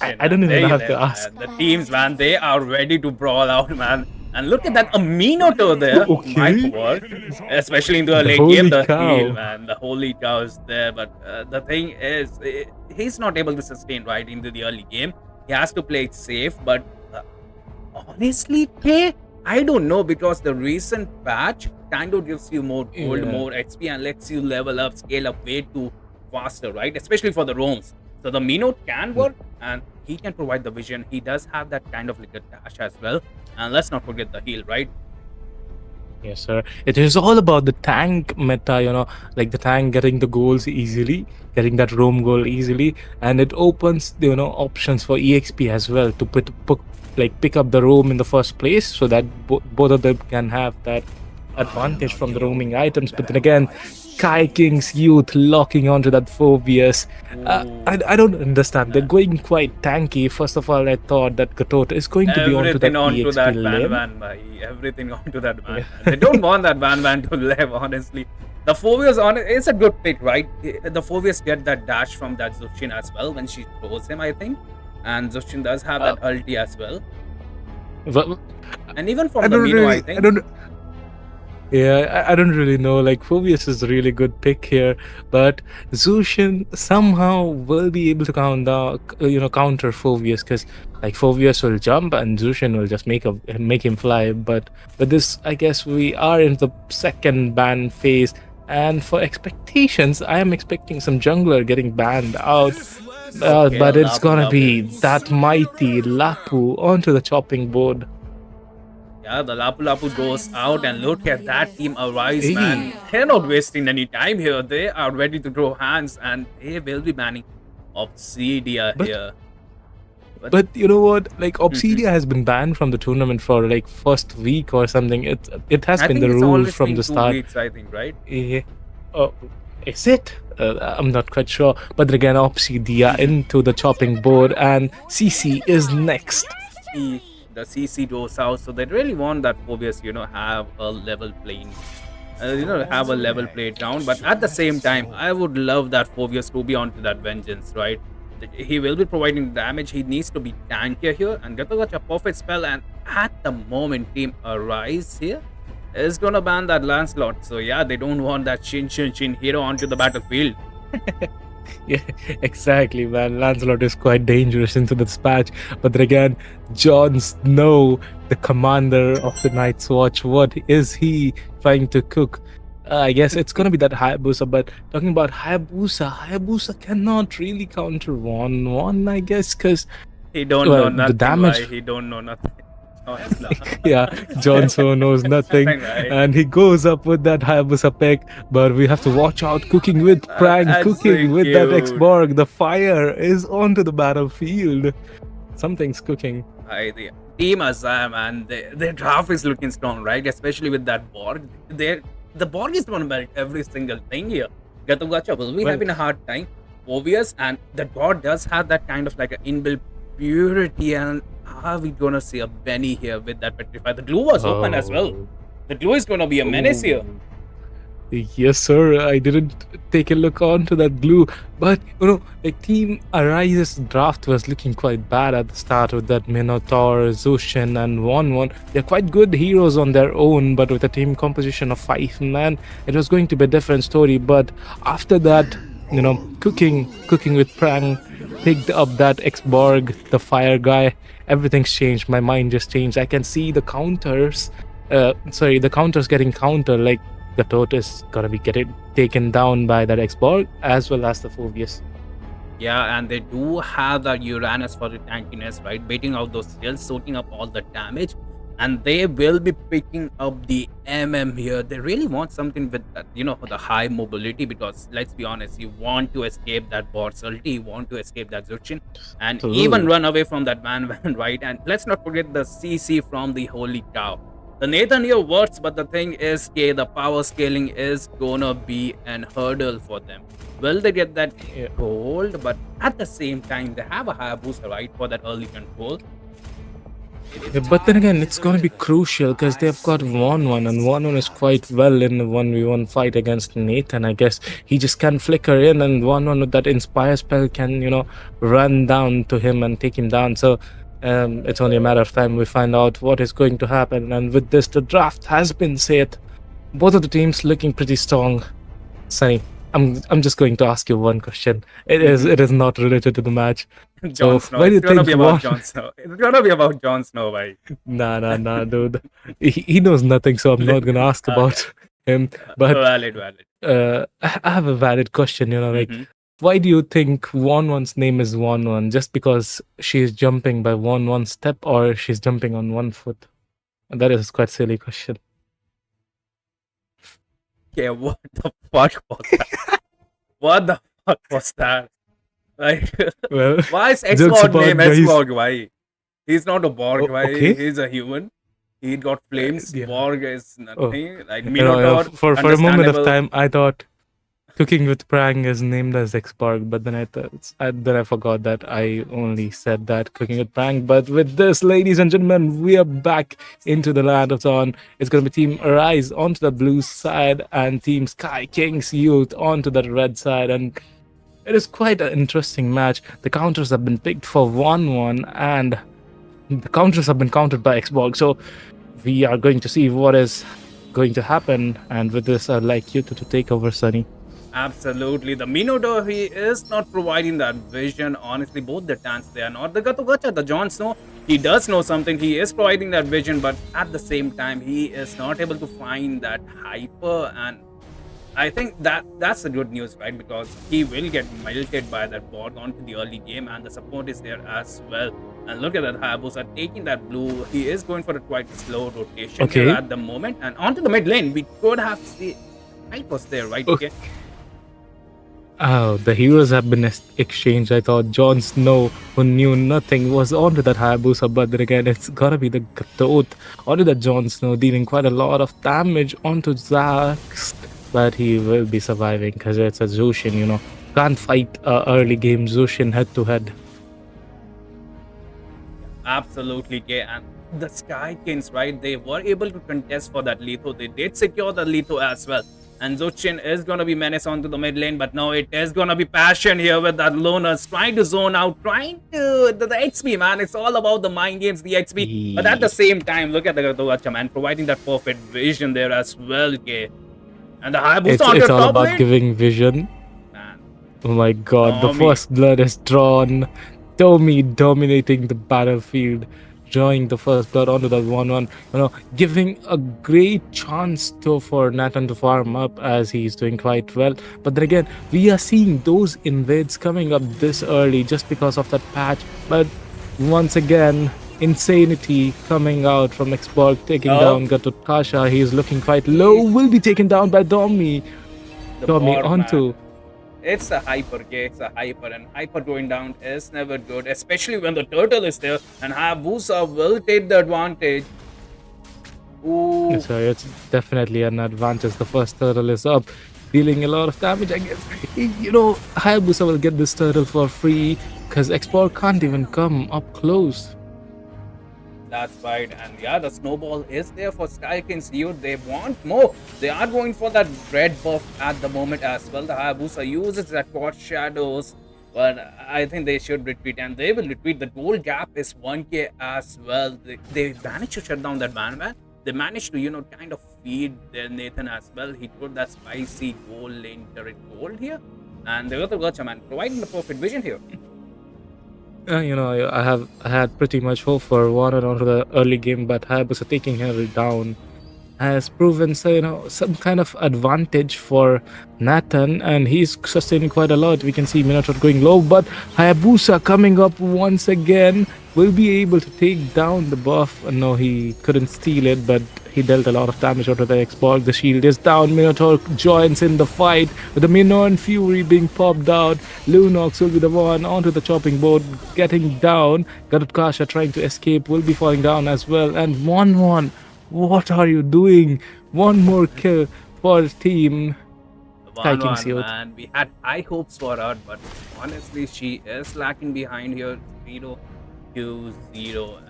I don't even have to ask. Man. The teams, man, they are ready to brawl out, man. And look at that Aminoto there. Okay. Might work, especially in the late game. The heal, man, the holy cow is there. But the thing is, he's not able to sustain right into the early game. He has to play it safe. But honestly, I don't know, because the recent patch kind of gives you more gold, more XP, and lets you level up, scale up way too faster, right? Especially for the roams. So the Mino can work, and he can provide the vision. He does have that kind of like a dash as well. And let's not forget the heal, right? Yes, sir. It is all about the tank meta, like the tank getting the goals easily, getting that roam goal easily, and it opens, options for EXP as well to pick up the roam in the first place, so that both of them can have that advantage from the roaming items. But then again, Sky Kings Youth locking onto that Phobius. I don't understand. They're going quite tanky. First of all, I thought that Gatot is going to be onto that EXP lane. Everything onto that Van. They don't want that Van to live, honestly. The Phobius, it's a good pick, right? The Phobius get that dash from that Zushin as well when she throws him, I think. And Zushin does have that ulti as well. And even from the Mino, I think. I don't really know. Like, Phobius is a really good pick here, but Zushin somehow will be able to counter Phobius, because like Phobius will jump and Zushin will just make him fly. But with this, I guess we are in the second ban phase. And for expectations, I am expecting some jungler getting banned out. Okay, But it's Lapu gonna Lapu. be that mighty Lapu onto the chopping board. Yeah, the Lapu Lapu goes out, and look at that team Arise, man. Hey. They're not wasting any time here. They are ready to throw hands, and they will be banning Obsidia But- here. But you know what? Like Mm-hmm. Obsidia has been banned from the tournament for like first week or something. It has I been think the it's rule always from been the 2 start. weeks, I think, right? Yeah. Oh, is it? I'm not quite sure. But again, Obsidia into the chopping board, and CC is next. The CC goes out, so they really want that Phobius, have a level playing, have a level playground. But at the same time, I would love that Phobius to be onto that vengeance, right? He will be providing damage. He needs to be tankier here, and Gatagacha a perfect spell. And at the moment, Team Arise here is gonna ban that Lancelot. So yeah, they don't want that Shin hero onto the battlefield. Yeah, exactly, man. Lancelot is quite dangerous into this patch. But then again, Jon Snow, the commander of the Night's Watch, what is he trying to cook? I guess it's gonna be that Hayabusa. But talking about Hayabusa cannot really counter 1-1, I guess, because He don't Well, know the nothing. damage- Why? He don't know nothing. Honestly. yeah, Jon Snow knows nothing. Right. And he goes up with that Hayabusa pick, but we have to watch out. Cooking with Prank, that's cooking so with that cute. X-Borg. The fire is onto the battlefield. Something's cooking. The team Azam, man, their draft is looking strong, right? Especially with that Borg. The Borg is going to melt every single thing here. Gatagacha will be Well- having a hard time. Obvious, and the God does have that kind of like an inbuilt purity. And are we going to see a Benny here with that Petrify? The glue was open as well. Oh. The glue is going to be a menace here. Yes, sir. I didn't take a look onto that glue, but like Team Arise's draft was looking quite bad at the start with that Minotaur, Zushin, and 1-1. They're quite good heroes on their own, but with a team composition of 5 man, it was going to be a different story. But after that, cooking with Prang, picked up that X-Borg, the fire guy. Everything's changed. My mind just changed. I can see the counters. The counters getting counter. Like the Toad is gonna be getting taken down by that X-Borg as well as the Phobius. Yeah, and they do have that Uranus for the tankiness, right? Baiting out those skills, soaking up all the damage. And they will be picking up the MM here. They really want something with that, the high mobility, because let's be honest, you want to escape that boss ulti, you want to escape that Zuchin, and even run away from that man, right? And let's not forget the CC from the Holy Cow. The Nathan here works, but the thing is, the power scaling is gonna be an hurdle for them. Will they get that gold? But at the same time, they have a Hayabusa, right, for that early control. Yeah, but then again, it's going to be crucial because they've got 1-1, and 1-1 is quite well in the 1v1 fight against Nathan. I guess he just can flicker in, and 1-1 with that Inspire spell can, run down to him and take him down. So it's only a matter of time we find out what is going to happen. And with this, the draft has been set. Both of the teams looking pretty strong. Sunny, I'm just going to ask you one question. It is not related to the match. Jon Snow. why do you It's gonna think be about one- Jon Snow. It's gonna be about Jon Snow, right? Nah, dude. He knows nothing, so I'm not gonna ask about him. But Valid. I have a valid question. Why do you think 1-1's name is 1-1? Just because she's jumping by 1-1 step, or she's jumping on 1 foot? That is quite silly question. Okay, what the fuck was that? What the fuck was that? Like, Well, why is Jokes X-Borg apart, name guys. X-Borg? Why? He's not a Borg, Oh, why? okay. He's a human. He got flames. yeah. Borg is nothing. Like You know, Minotaur. for a moment of understandable. time, I thought Cooking with Prang is named as X-Borg, but then I forgot that I only said that Cooking with Prang. But with this, ladies and gentlemen, we are back into the land of Dawn. It's going to be Team Arise onto the blue side and Team Sky Kings Youth onto the red side. And it is quite an interesting match. The counters have been picked for 1-1, and the counters have been countered by X-Borg. So we are going to see what is going to happen. And with this, I'd like you to take over, Sunny. Absolutely. The Minotaur, he is not providing that vision. Honestly, both the tanks, they are not. The Gatagacha, the Jon Snow, he does know something. He is providing that vision, but at the same time, he is not able to find that hyper. And I think that's the good news, right? Because he will get melted by that bot onto the early game, and the support is there as well. And look at that, Hayabusa taking that blue. He is going for a quite slow rotation here Okay. at the moment, and onto the mid lane. We could have seen help was there, right? Okay. Oh, the heroes have been exchanged. I thought Jon Snow, who knew nothing, was onto that Hayabusa, but then again, it's gotta be the Goat onto that Jon Snow, dealing quite a lot of damage onto Zax, but he will be surviving because it's a Zushin, you know. Can't fight early game Zushin head to head. Absolutely, Kay. And the Sky Kings, right? They were able to contest for that Litho. They did secure the Litho as well. And Zuchin is going to be menace onto the mid lane, but now it is going to be Passion here with that Loners trying to zone out, trying to. The XP, man. It's all about the mind games, the XP. But at the same time, look at the Gacha, man, providing that perfect vision there as well, Kay. And the Hayabusa on It's your all top about lane. giving vision. Man. Oh my god, the Tommy. first blood is drawn. Tommy dominating the battlefield, drawing the first blood onto that 1-1, you know, giving a great chance for Nathan to farm up as he's doing quite well. But then again, we are seeing those invades coming up this early just because of that patch. But once again, Insanity coming out from Xborg, taking down Gatut Kasha. He's looking quite low, will be taken down by Tommy. Tommy bot, onto. man. It's a hyper, okay? It's a hyper, and hyper going down is never good, especially when the turtle is there, and Hayabusa will take the advantage. Ooh. So it's definitely an advantage. The first turtle is up, dealing a lot of damage, I guess. You know, Hayabusa will get this turtle for free because Xborg can't even come up close. That's right, and yeah, the snowball is there for Sky Kings here. They want more. They are going for that red buff at the moment as well. The Hayabusa uses that Quad Shadows, but I think they should retreat, and they will retreat. The goal gap is 1k as well. They managed to shut down that man. They managed to, you know, kind of feed their Nathan as well. He put that spicy goal lane turret gold here, and they got the Gacha, man, providing the perfect vision here. You know, I had pretty much hope for Warner onto the early game, but Hayabusa taking her down has proven, so, you know, some kind of advantage for Nathan, and he's sustaining quite a lot. We can see Minotaur going low, but Hayabusa coming up once again will be able to take down the buff. No, he couldn't steal it, but he dealt a lot of damage out of the Xborg. The shield is down. Minotaur joins in the fight with the Minoan Fury being popped out. Lunox will be the one onto the chopping board, getting down. Garutkasha trying to escape will be falling down as well. And 1-1. What are you doing? One more kill for team Sky Kings Youth. Man, we had high hopes for her, but honestly, she is lacking behind here. 0-2-0,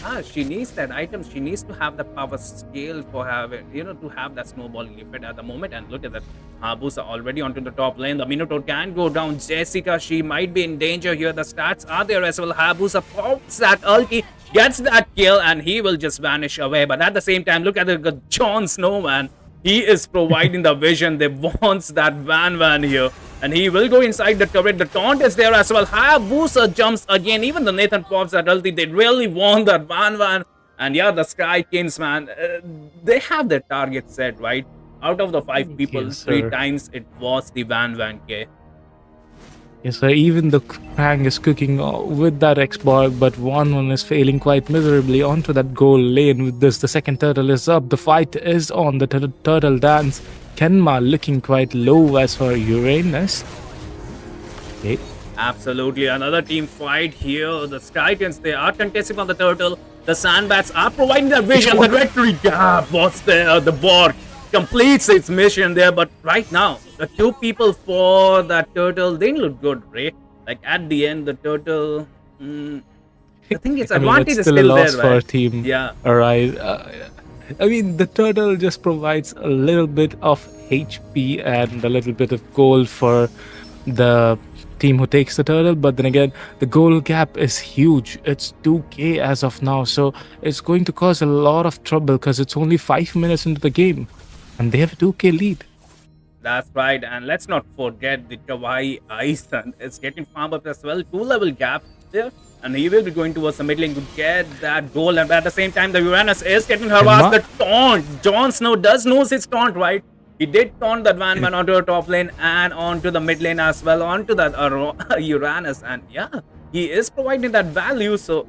and she needs that item. She needs to have the power scale for having, you know, to have that snowballing effect at the moment. And look at that, Hayabusa already onto the top lane. The Minotaur can go down. Jessica, she might be in danger here. The stats are there as well. Hayabusa pops that ulti, gets that kill, and he will just vanish away. But at the same time, look at the Jon Snow, man. He is providing the vision. They wants that Van here. And he will go inside the turret. The taunt is there as well. Hayabusa jumps again. Even the Nathan pops that ulti. They really want that Van. And yeah, the Sky Kings, man, they have their target set, right? Out of the 5 people, Yes, 3 sir. times it was the Van K. Yes, sir. Even the Krang is cooking with that Xborg, but 1-1 is failing quite miserably onto that goal lane. With this, the second turtle is up. The fight is on. The turtle dance. Kenma looking quite low as for Uranus. Okay. Absolutely. Another team fight here. The Skykins, they are contesting on the turtle. The Sandbats are providing their vision. The victory gap was there. The Borg completes its mission there. But right now, the 2 people for that turtle, they look good, Ray. Like at the end, the turtle... I think its I mean, advantage it's is still a still loss there, for right? Team Yeah. Arise. I mean, the turtle just provides a little bit of HP and a little bit of gold for the team who takes the turtle, but then again, the goal gap is huge. It's 2k as of now, so it's going to cause a lot of trouble because it's only 5 minutes into the game and they have a 2k lead. That's right, and let's not forget the Kawaii Aizen is getting farmed up as well. 2-level gap there, and he will be going towards the mid lane to get that goal. And at the same time, the Uranus is getting harassed. The taunt. Jon Snow does knows his taunt, right? He did taunt that Van Man onto the top lane and onto the mid lane as well, onto that Uranus. And yeah, he is providing that value. So,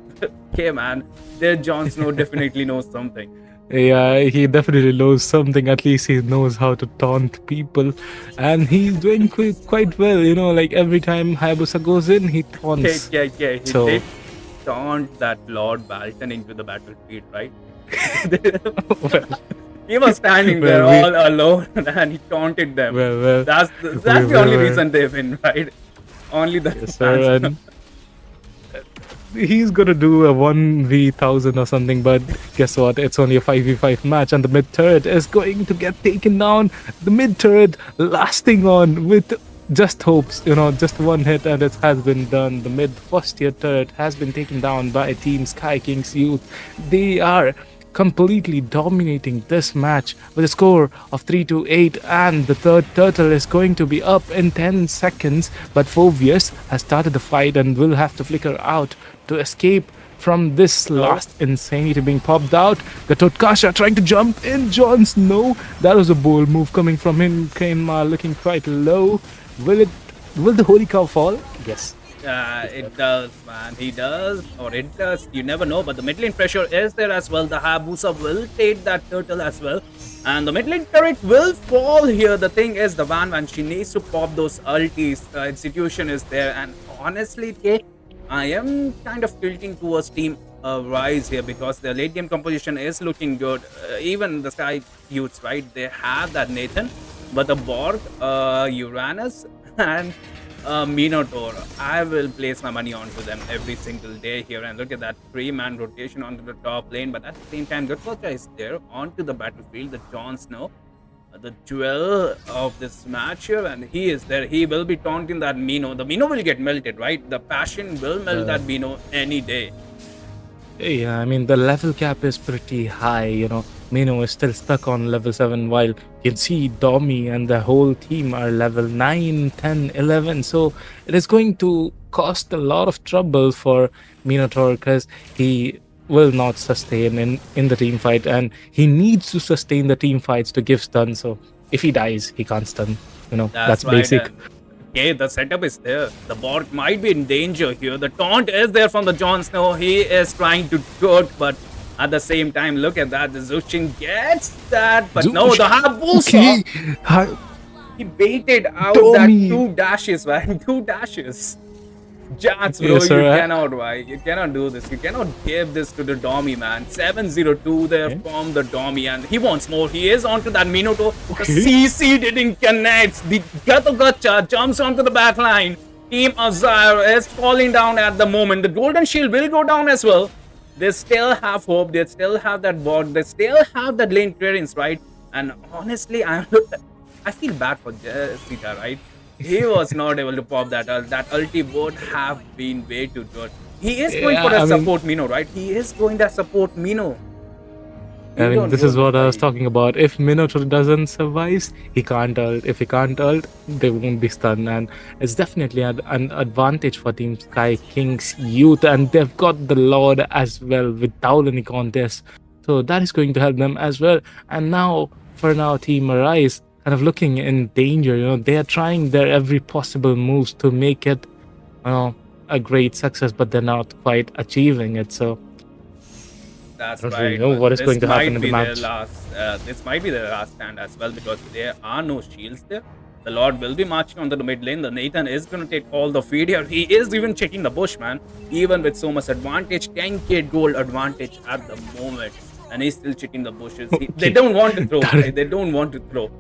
okay, man, their Jon Snow definitely knows something. Yeah, he definitely knows something. At least he knows how to taunt people, and he's doing quite well. You know, like every time Hayabusa goes in, he taunts. Yeah. He So- did taunt that Lord Balton into the battlefield, right? Well, He was standing there all alone and he taunted them. well, That's the only reason they win, right? Only the yes, fans. sir. And he's gonna do a 1v1000 or something, but guess what? It's only a 5v5 match, and the mid turret is going to get taken down. The mid turret lasting on with just hopes, you know, just one hit, and it has been done. The mid first tier turret has been taken down by Team Sky Kings Youth. They are completely dominating this match with a score of 3-8, and the third turtle is going to be up in 10 seconds, but Phoveus has started the fight and will have to flicker out to escape from this last insanity being popped out. The Totkasha trying to jump in. Jon Snow, that was a bold move coming from him. Kainma looking quite low. Will the Holy Cow fall? Yes. It does, man. He does, or it does. You never know. But the mid lane pressure is there as well. The Hayabusa will take that turtle as well. And the mid lane turret will fall here. The thing is, the Van, she needs to pop those ultis. Institution is there. And honestly, I am kind of tilting towards Team Rise here because the late game composition is looking good. Even the Sky Youths, right? They have that Nathan. But the Borg, Uranus, and Minotaur, I will place my money onto them every single day here. And look at that 3-man rotation onto the top lane. But at the same time, Gutwacha is there onto the battlefield. The Jon Snow, the jewel of this match here, and he is there. He will be taunting that Mino. The Mino will get melted, right? The passion will melt that Mino any day. Yeah, I mean, the level cap is pretty high, you know. Mino is still stuck on level 7, while you can see Domi and the whole team are level 9, 10, 11. So it is going to cost a lot of trouble for Minotaur because he will not sustain in the team fight, and he needs to sustain the team fights to give stun. So if he dies, he can't stun. You know, that's right, basic. Okay, the setup is there. The Borg might be in danger here. The taunt is there from the Jon Snow. He is trying to cook, but at the same time, look at that. The Zushin gets that, but no, the Hayabusa. He baited out Tommy. that 2 dashes, man. 2 dashes. Jats, bro, Yes, sir. you cannot, right? You cannot do this. You cannot give this to the Domi, man. 7-0-2 there from the Domi, and he wants more. He is onto that Minotaur. The CC didn't connect. The Gacha jumps onto the back line. Team Azir is falling down at the moment. The Golden Shield will go down as well. They still have hope. They still have that Borg. They still have that lane clearance, right? And honestly, I feel bad for Sita, right? He was not able to pop that ult. That ulti would have been way too good. He is going for a support Mino, right? He is going to support Mino. I mean, this is what I was talking about. If Minotaur doesn't survive, he can't ult. If he can't ult, they won't be stunned. And it's definitely an advantage for Team Sky Kings Youth. And they've got the Lord as well without any contest. So that is going to help them as well. And now, for now, Team Arise kind of looking in danger. You know, they are trying their every possible moves to make it, a great success, but they're not quite achieving it. So that's I don't right. really know what is This going to happen in might the be match. This might be their last stand as well because there are no shields there. The Lord will be marching onto the mid lane. The Nathan is going to take all the feed here. He is even checking the bush, man. Even with so much advantage, 10k gold advantage at the moment. And he's still checking the bushes. They don't want to throw. Right? They don't want to throw.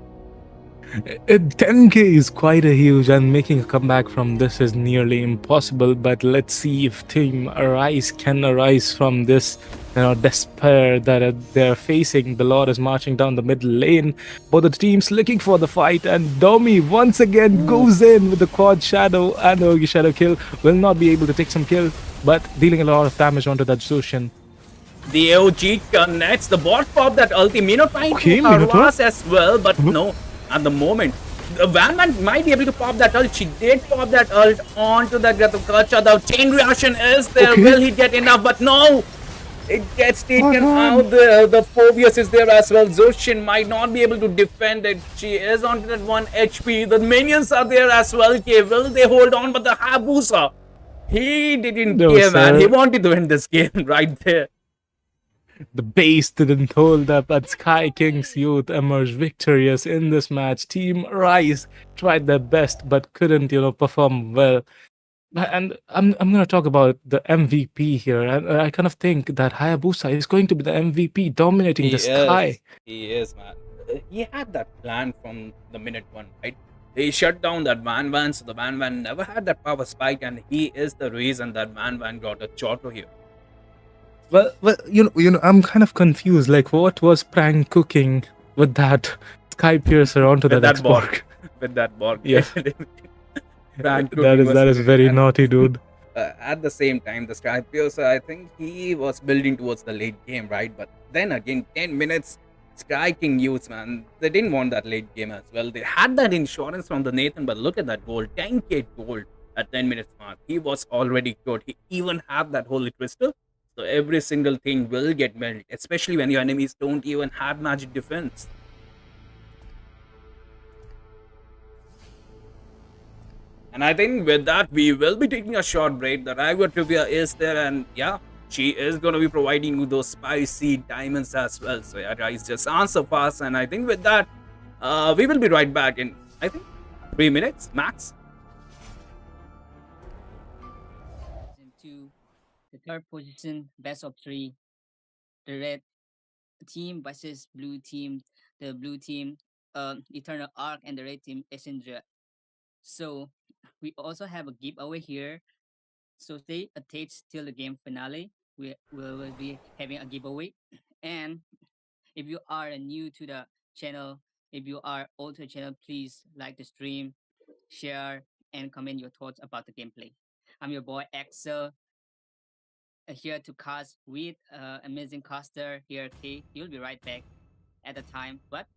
10k is quite a huge, and making a comeback from this is nearly impossible. But let's see if Team Arise can arise from this, despair that they're facing. The Lord is marching down the mid lane. Both the teams looking for the fight, and Domi once again goes in with the quad shadow, and Ogi shadow kill. Will not be able to take some kill, but dealing a lot of damage onto that Zushin. The AOG connects. The bot pop that ulti. Mino trying to Minotaur? harass as well, but no. At the moment, the Van might be able to pop that ult. She did pop that ult onto the Gacha. The chain reaction is there. Will he get enough? But no. It gets Oh taken god. out. The Phobius is there as well. Zoshin might not be able to defend it. She is on that 1 HP. The minions are there as well. Okay, will they hold on? But the Habusa, he didn't No, care, man. He sir. wanted to win this game right there. The base didn't hold up, and Sky King's youth emerged victorious in this match. Team Rise tried their best but couldn't, perform well. And I'm gonna talk about the MVP here, and I kind of think that Hayabusa is going to be the MVP, dominating He the Sky. is. He is, man. He had that plan from the minute one, right? He shut down that Van, so the Van never had that power spike, and he is the reason that Van got a Choto here. Well, I'm kind of confused. Like, what was Prank cooking with that Sky Piercer onto With that that Borg. Xborg? With that Borg. Yeah. Prank That cooking is was that is there, very and naughty, dude. at the same time, the Sky Piercer, I think he was building towards the late game, right? But then again, 10 minutes, Sky King youths, man, they didn't want that late game as well. They had that insurance from the Nathan, but look at that goal, 10k gold at 10 minutes mark. He was already good. He even had that holy crystal. So every single thing will get melted, especially when your enemies don't even have magic defense. And I think with that, we will be taking a short break. The Rayuga trivia is there, and yeah, she is going to be providing you those spicy diamonds as well. So yeah, guys, just answer fast. And I think with that, we will be right back in, I think, 3 minutes max. Into the third position, best of three, the red team versus blue team. The blue team, Eternal Arc, and the red team, Essendra. So we also have a giveaway here. So stay attached till the game finale. We will be having a giveaway. And if you are new to the channel, if you are old to the channel, please like the stream, share, and comment your thoughts about the gameplay. I'm your boy Axel, here to cast with amazing caster here, K. You'll be right back at the time. But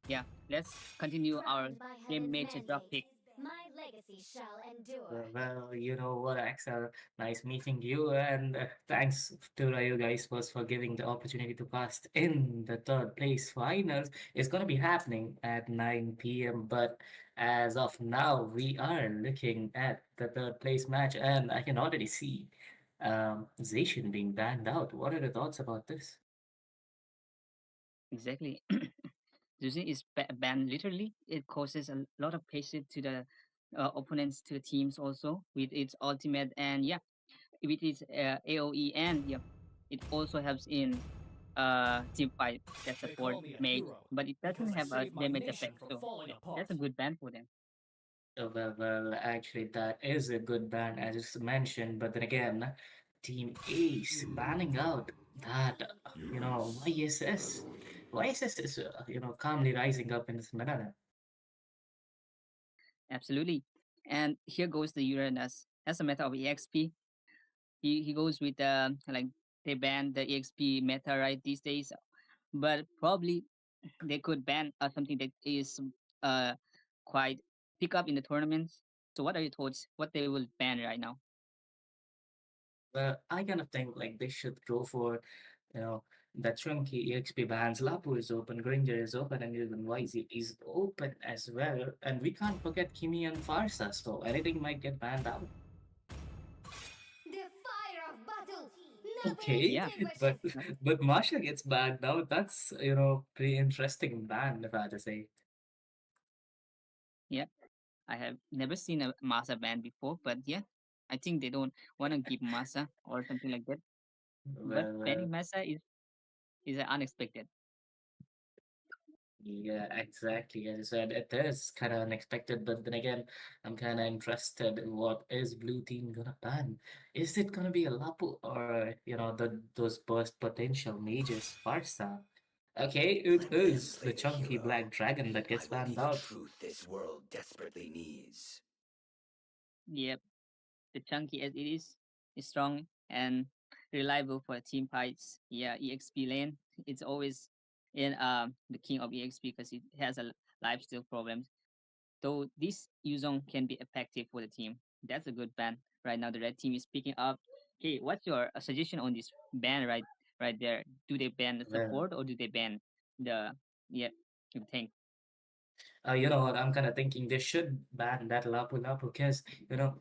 yeah, let's continue our Crowned by game heaven's major drop mandate, pick. my legacy shall endure. Well, you know what, Axel? Nice meeting you, and thanks to you guys first for giving the opportunity to cast in the third place finals. It's gonna be happening at 9 p.m. But as of now, we are looking at the third place match, and I can already see Zacian being banned out. What are the thoughts about this? Exactly. Using is banned literally. It causes a lot of pressure to the opponents, to the teams also with its ultimate, and yeah, with its AOE, and yeah, it also helps in team fight that They call support me a mage, hero but it because doesn't I have a saved my damage nation effect. from So falling yeah, that's apart. a good ban for them. Actually, that is a good ban, as just mentioned. But then again, Team Ace banning out that, YSS. YSS is, calmly rising up in this meta. Absolutely. And here goes the Uranus. As a matter of EXP, he goes with like they ban the EXP meta right these days, but probably they could ban something that is uh quite pick up in the tournaments. So what are your thoughts? What they will ban right now? Well, I kind of think like they should go for, you know, that chunky EXP bans. Lapu is open, Granger is open, and even YZ is open as well. And we can't forget Kimi and Farsa, so anything might get banned out. The fire of battle never Okay, Yeah, but extinguishes. but Masha gets banned out. That's pretty interesting ban if I had to say. yeah. I have never seen a Masa ban before, but yeah, I think they don't want to give Masa or something like that. But Well, banning Masa is unexpected. yeah, exactly. As I said, it is kind of unexpected, but then again, I'm kind of interested in what is Blue Team gonna ban. Is it gonna be a Lapu or those burst potential mages Farsa? Okay, it I'm an is the inflated chunky hero. black dragon that I gets will be banned the out. truth this world desperately needs. Yep, the chunky as it is strong and reliable for team fights. Yeah, EXP lane. It's always in the king of EXP because it has a lifesteal problem. Though this Yuzong can be effective for the team. That's a good ban. Right now the red team is picking up Okay, what's your suggestion on this ban right there? Do they ban the Well, support or do they ban the yeah? You think? you know what? I'm kind of thinking they should ban that Lapu Lapu because, you know,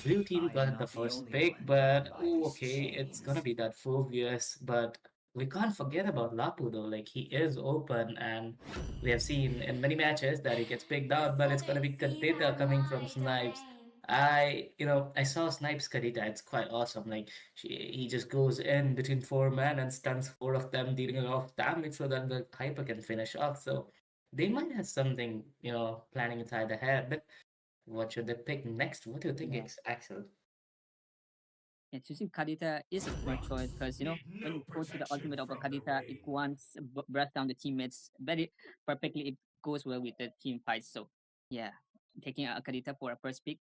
blue team got the first pick, but ooh, okay, it's gonna be that Phobius, but we can't forget about Lapu though. Like he is open, and we have seen in many matches that he gets picked out, but it's gonna be Kadita coming from Snipes. I saw Snipes Kadita. It's quite awesome. Like he just goes in between four men and stuns four of them, dealing a lot of damage so that the Hyper can finish off. So they might have something, planning inside their head. What should they pick next? What do you think, Yeah. Axel? Yeah, choosing Kadita is a smart choice because when you go to the ultimate of a Kadita, it once brush down the teammates very perfectly. It goes well with the team fights. So yeah, taking a Kadita for a first pick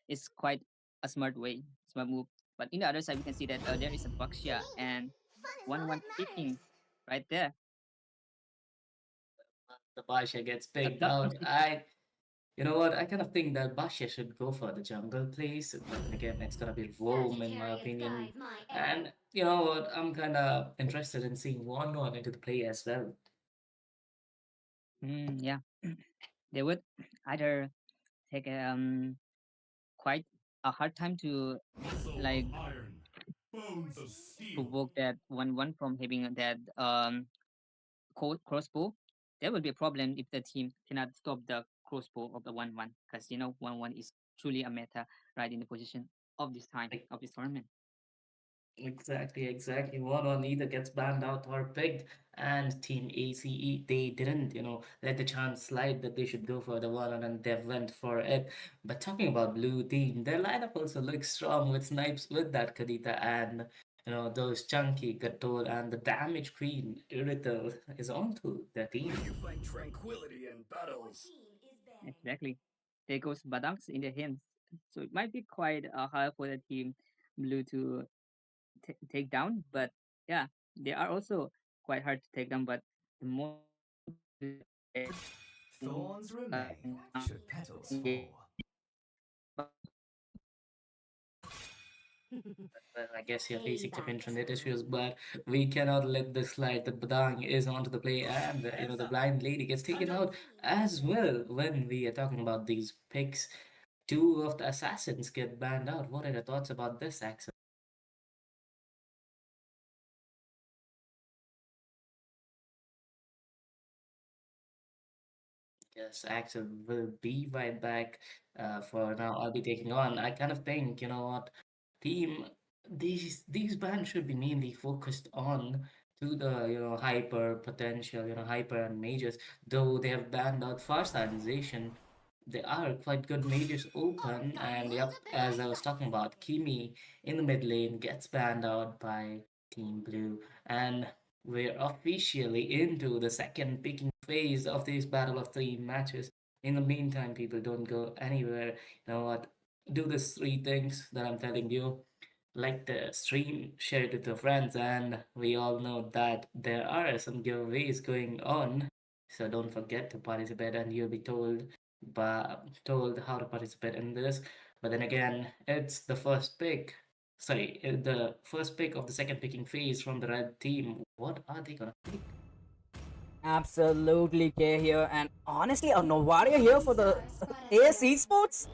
is quite a smart move. But in the other side, we can see that there is a Baxia and Fun is all 1-1 that picking matters. right there. The Basha gets A picked duck. out. You know what? I kind of think that Basha should go for the jungle place, but then again, it's gonna be Rome in my Sagittarius opinion. guides my And you know what? I'm kind of interested in seeing one into the play as well. Yeah, they would either take quite a hard time to like provoke that 1-1 from having that crossbow. There will be a problem if the team cannot stop the crossbow of the 1-1 because 1-1 is truly a meta right in the position of this time of this tournament. Exactly. One on either gets banned out or picked, and Team ACE they didn't, let the chance slide that they should go for the one on, and they went for it. But talking about blue team, their lineup also looks strong with Snipes with that Kadita and those chunky Gatol and the damage queen Irithel is onto their team. You find tranquility in battles. team is banning. Exactly. There goes Badangs in their hands. So it might be quite hard for the team blue to take down, but yeah, they are also quite hard to take down. But the more Thorns remain should petals fall. Well, I guess you're facing some Payback internet time. issues, but we cannot let this slide. The Badang is onto the play, and the blind lady gets taken out as well. When we are talking about these picks, two of the assassins get banned out. What are your thoughts about this, Axel? Yes, Axel will be right back. For now, I'll be taking on. I kind of think, you know what, team, these bands should be mainly focused on to the hyper potential, hyper and mages. Though they have banned out fast stylization, they are quite good mages open. And yep, as I was talking about, Kimi in the mid lane gets banned out by Team Blue, and we're officially into the second picking phase of this battle of three matches. In the meantime, people don't go anywhere. You know what? Do these three things that I'm telling you. Like the stream, share it with your friends, and we all know that there are some giveaways going on. So don't forget to participate, and you'll be told how to participate in this. But then again, it's the first pick. Sorry, the first pick of the second picking phase from the red team. What are they gonna pick? Absolutely, K here, and honestly, a Novaria here for the AS Esports.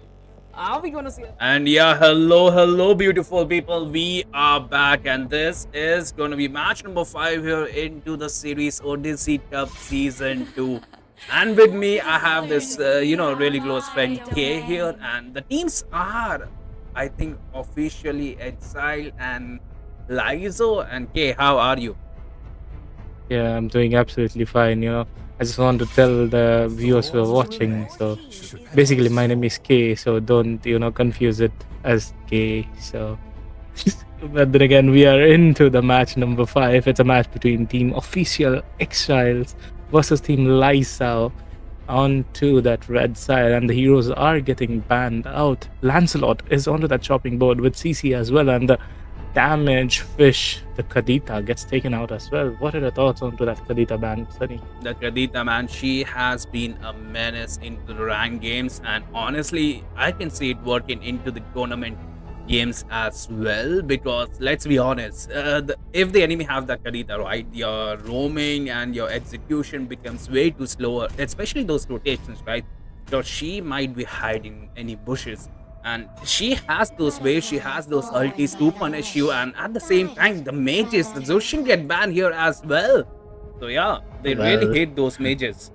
Are we gonna see? And yeah, hello, beautiful people. We are back, and this is going to be match number 5 here into the series Odyssey Cup Season 2. And with me, I have this, really close friend Kay here, and the teams are, I think, officially Exile and Lizo. And Kay, how are you? Yeah, I'm doing absolutely fine. I just want to tell the viewers who are watching. So basically, my name is K. So don't confuse it as K. So, but then again, we are into the match number 5. It's a match between Team Official Exiles versus Team Lysao onto that red side, and the heroes are getting banned out. Lancelot is onto that chopping board with CC as well, and the damage fish, the Kadita, gets taken out as well. What are your thoughts onto that Kadita ban, Sunny? The Kadita, man, she has been a menace into the ranked games, and honestly, I can see it working into the tournament games as well, because let's be honest, if the enemy have that Karita, right, your roaming and your execution becomes way too slower, especially those rotations, right? So she might be hiding any bushes, and she has those ways, she has those ultis to punish you, and at the same time the mages, the Zushin get banned here as well. So yeah, they really Well, hate those mages.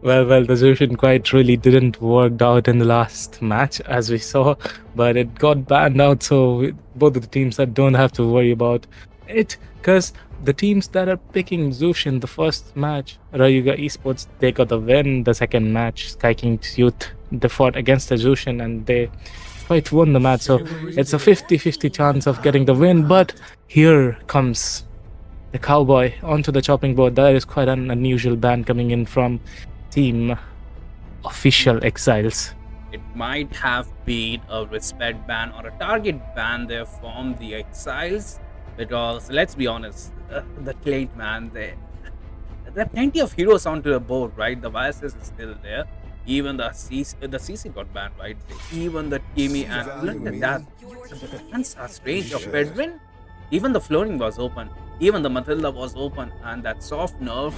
well, the solution quite really didn't work out in the last match, as we saw, but it got banned out, so both of the teams that don't have to worry about it, because the teams that are picking Zushin the first match, Rayuga Esports, they got the win. The second match, Sky King's Youth, they fought against the Zushin and they quite won the match, so it's a 50-50 chance of getting the win, but here comes the Cowboy onto the chopping board. That is quite an unusual ban coming in from Team Official Exiles. It might have been a respect ban or a target ban there from the Exiles, because let's be honest, the Claint, man, there are plenty of heroes onto the board, right? The Vices is still there. Even the CC got banned, right? Even the Kimi, and look at that. The bans are strange. Of Fedwin, even the Flooring was open. Even the Matilda was open, and that soft nerf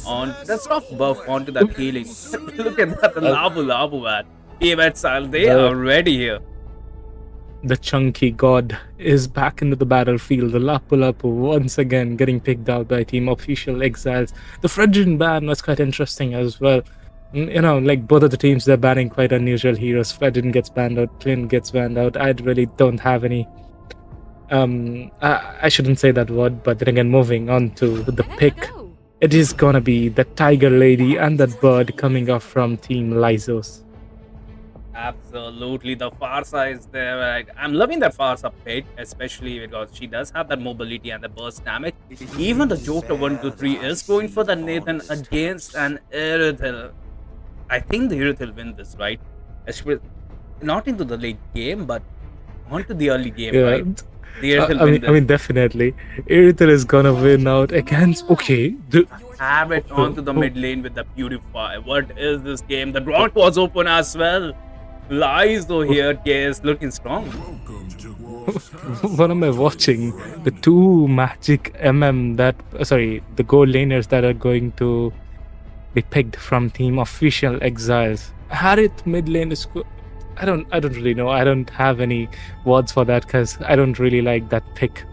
on that soft buff onto that healing. Look at that, the Labu man. Team Exile, they are ready here. The Chunky God is back into the battlefield. The Lapu once again getting picked out by Team Official Exiles. The Phrygian ban was quite interesting as well. You know, like both of the teams, they're banning quite unusual heroes. Phrygian gets banned out, Clint gets banned out. I really don't have any. I shouldn't say that word, but then again, moving on to the pick, it is gonna be the Tiger Lady and that bird coming off from Team Lysos. Absolutely, the Farsa is there. Right? I'm loving that Farsa pick, especially because she does have that mobility and the burst damage. Even the Joker 123 is going for the Nathan against an Irithel. I think the Irithel win this, right? Especially not into the late game, but onto the early game, right? The I mean, definitely. Irithel is gonna win out against. Okay. Have it onto the mid lane with the Purify. What is this game? The Rock was open as well. Lies though here, KS looking strong. What am I watching? The two magic the gold laners that are going to be picked from Team Official Exiles. Harith mid lane is. I don't really know. I don't have any words for that because I don't really like that pick.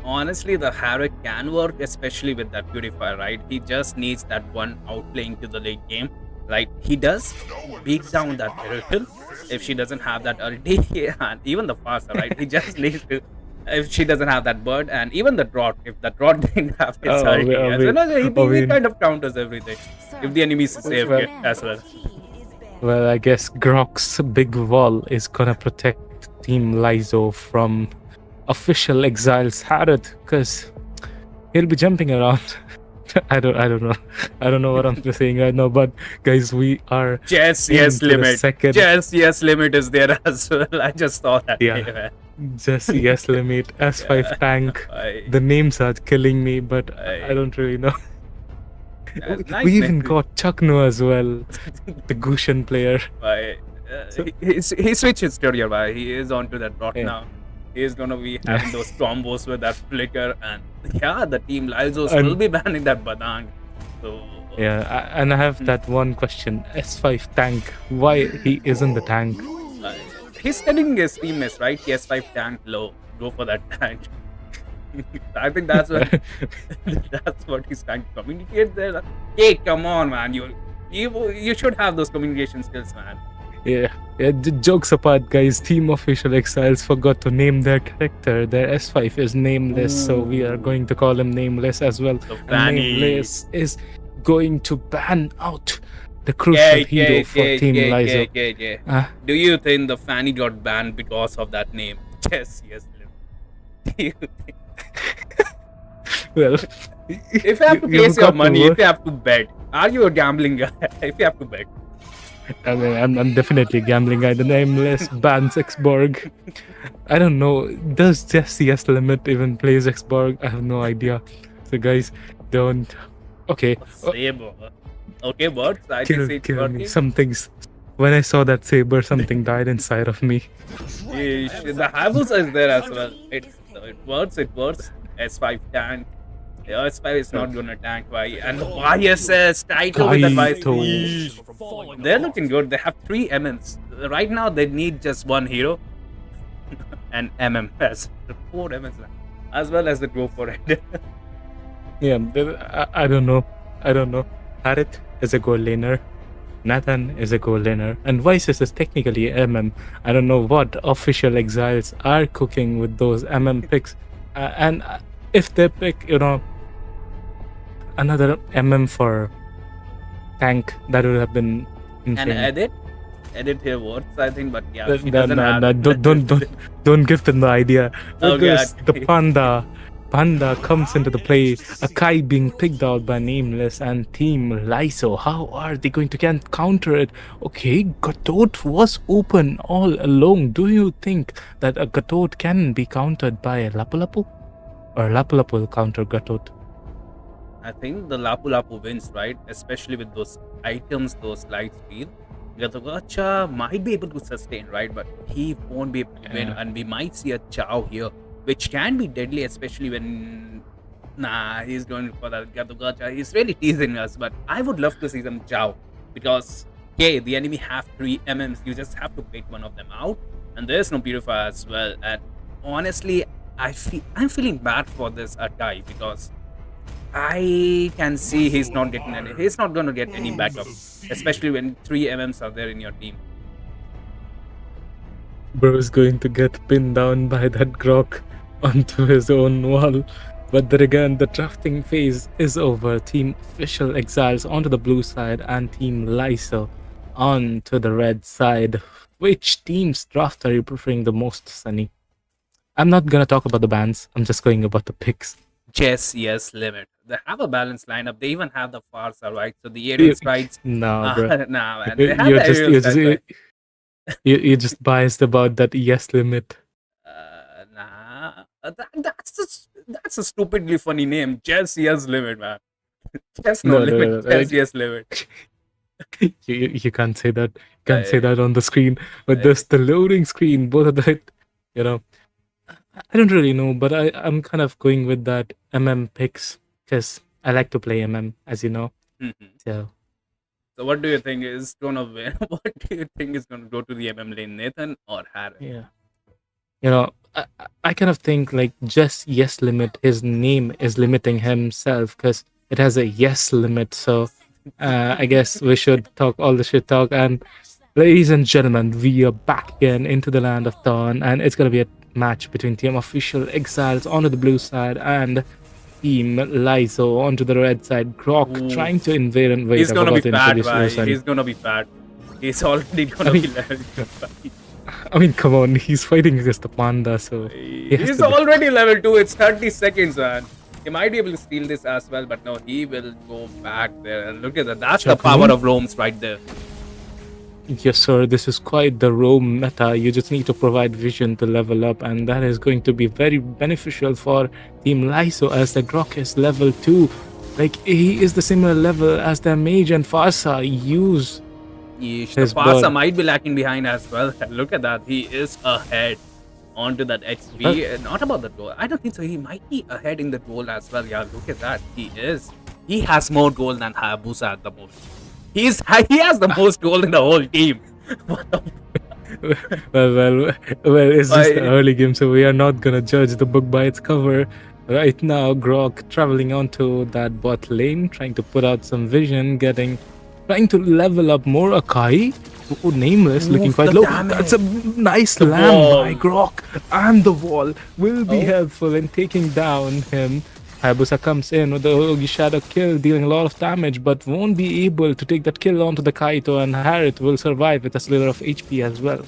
Honestly, the Harith can work, especially with that Purify, right? He just needs that one outplaying to the late game. Like, he does beat down that Miracle if she doesn't have that ulti, and even the Farsa, right? He just needs to, if she doesn't have that bird, and even the Drot, if the Drot didn't have his ulti, he kind of counters everything. If the enemy is safe as well. Well, I guess Grok's big wall is gonna protect Team Lyso from Official Exiles Harith, because he'll be jumping around. I don't know. I don't know what I'm saying right now, but guys, we are yes limit. Yes limit is there as well. I just saw that. Yeah. Just yes limit. S5 tank. The names are killing me, but I don't really know. We even got Chakno as well, the Gushan player. He switched his career. He is onto that Drot now. He is gonna be having those combos with that flicker, and the Team Lysos will be banning that Badang. So and I have that one question: S5 tank. Why he isn't the tank? He's telling his teammates, right? S5 tank low. Go for that tank. I think that's what he's trying to communicate there. Hey, come on, man! You should have those communication skills, man. Yeah, jokes apart, guys. Team Official Exiles forgot to name their character. Their S5 is nameless, so we are going to call him Nameless as well. So and Nameless is going to ban out the crucial hero for Team Lyso. Do you think the Fanny got banned because of that name? Yes. Do you think? Well, if you have to place your money, if you have to bet, are you a gambling guy? If you have to bet. I mean, I'm definitely a gambling guy. The Nameless bans Xborg. I don't know. Does CS Limit even plays Xborg? I have no idea. So guys, don't. Okay. Okay, birds. I kill me. Something's when I saw that saber, something died inside of me. The Hayabusa is there as well. It works. It works. S5 tank. The S5 is not gonna tank Y. And YSS Taito with that Kaito. YSS. They're looking good. They have 3 MMs. Right now they need just 1 hero and MM as 4 MMs as well as the go for it. Yeah, I don't know. Harit is a goal laner. Nathan is a goal laner. And Vices is technically MM. I don't know what official exiles are cooking with those MM picks. And if they pick, another MM for tank, that would have been insane. And edit here works, I think, but yeah, she No, doesn't no, have. no, don't give them the idea. Okay, Because the Panda comes into the play. Akai being picked out by Nameless and Team Lyso. How are they going to counter it? Okay, Gatot was open all along. Do you think that a Gatot can be countered by a Lapu Lapu? Or Lapu Lapu will counter Gatot? I think the Lapu Lapu wins, right? Especially with those items, those light speed. Gatogacha might be able to sustain, right? But he won't be able to win, and we might see a Chow here, which can be deadly, especially when. Nah, he's going for that Gatogacha. He's really teasing us, but I would love to see some Chow because, okay, the enemy have 3 MMs. You just have to pick one of them out, and there's no purifier as well. And honestly, I'm feeling bad for this Atai because I can see he's not going to get any backup, especially when 3 MMs are there in your team. Bro is going to get pinned down by that Grok onto his own wall. But then again, the drafting phase is over. Team Official Exiles onto the blue side and Team Lyso onto the red side. Which team's draft are you preferring the most, Sunny? I'm not gonna talk about the bans. I'm just going about the picks. Yes, limit. They have a balanced lineup. They even have the Farsa, right? So the aerial strides. No, bro. Nah, man. They have the aerial strides, right? You're just biased about that yes limit. Nah. That's a stupidly funny name. Just yes limit, man. Just no limit. Just yes limit. You can't say that. You can't say that on the screen. But there's the loading screen. Both of that, I don't really know, but I'm kind of going with that MM picks because I like to play MM, as you know. So what do you think is gonna win? What do you think is gonna go to the MM lane, Nathan or Harry? Yeah. I kind of think like just yes limit, his name is limiting himself because it has a yes limit. So I guess we should talk all the shit talk. And ladies and gentlemen, we are back again into the land of Dawn, and it's gonna be a match between Team Official Exiles onto the blue side and Team Lyso onto the red side. Grok trying to invade and wait. He's gonna be fat, right? He's gonna be fat. He's already gonna be level 2. I mean, come on, he's fighting against the Panda, so he's already level 2. It's 30 seconds, man. He might be able to steal this as well, but no, he will go back there. And look at that. That's the power of roams right there. Yes, sir. This is quite the roam meta. You just need to provide vision to level up, and that is going to be very beneficial for Team Lyso as the Grok is level 2. Like, he is the similar level as their mage and Farsa use. The Farsa might be lacking behind as well. Look at that. He is ahead onto that XP. Not about the goal. I don't think so. He might be ahead in the goal as well. Yeah, look at that. He is. He has more goal than Hayabusa at the moment. He has the most goal in the whole team. What the well, it's just the early game, so we are not gonna judge the book by its cover. Right now, Grok traveling onto that bot lane, trying to put out some vision, trying to level up more Akai. Oh, Nameless looking quite low. That's a nice lamb by Grok, and the wall will be helpful in taking down him. Hayabusa comes in with the Ogi Shadow kill, dealing a lot of damage, but won't be able to take that kill onto the Kaito, and Harit will survive with a slither of HP as well.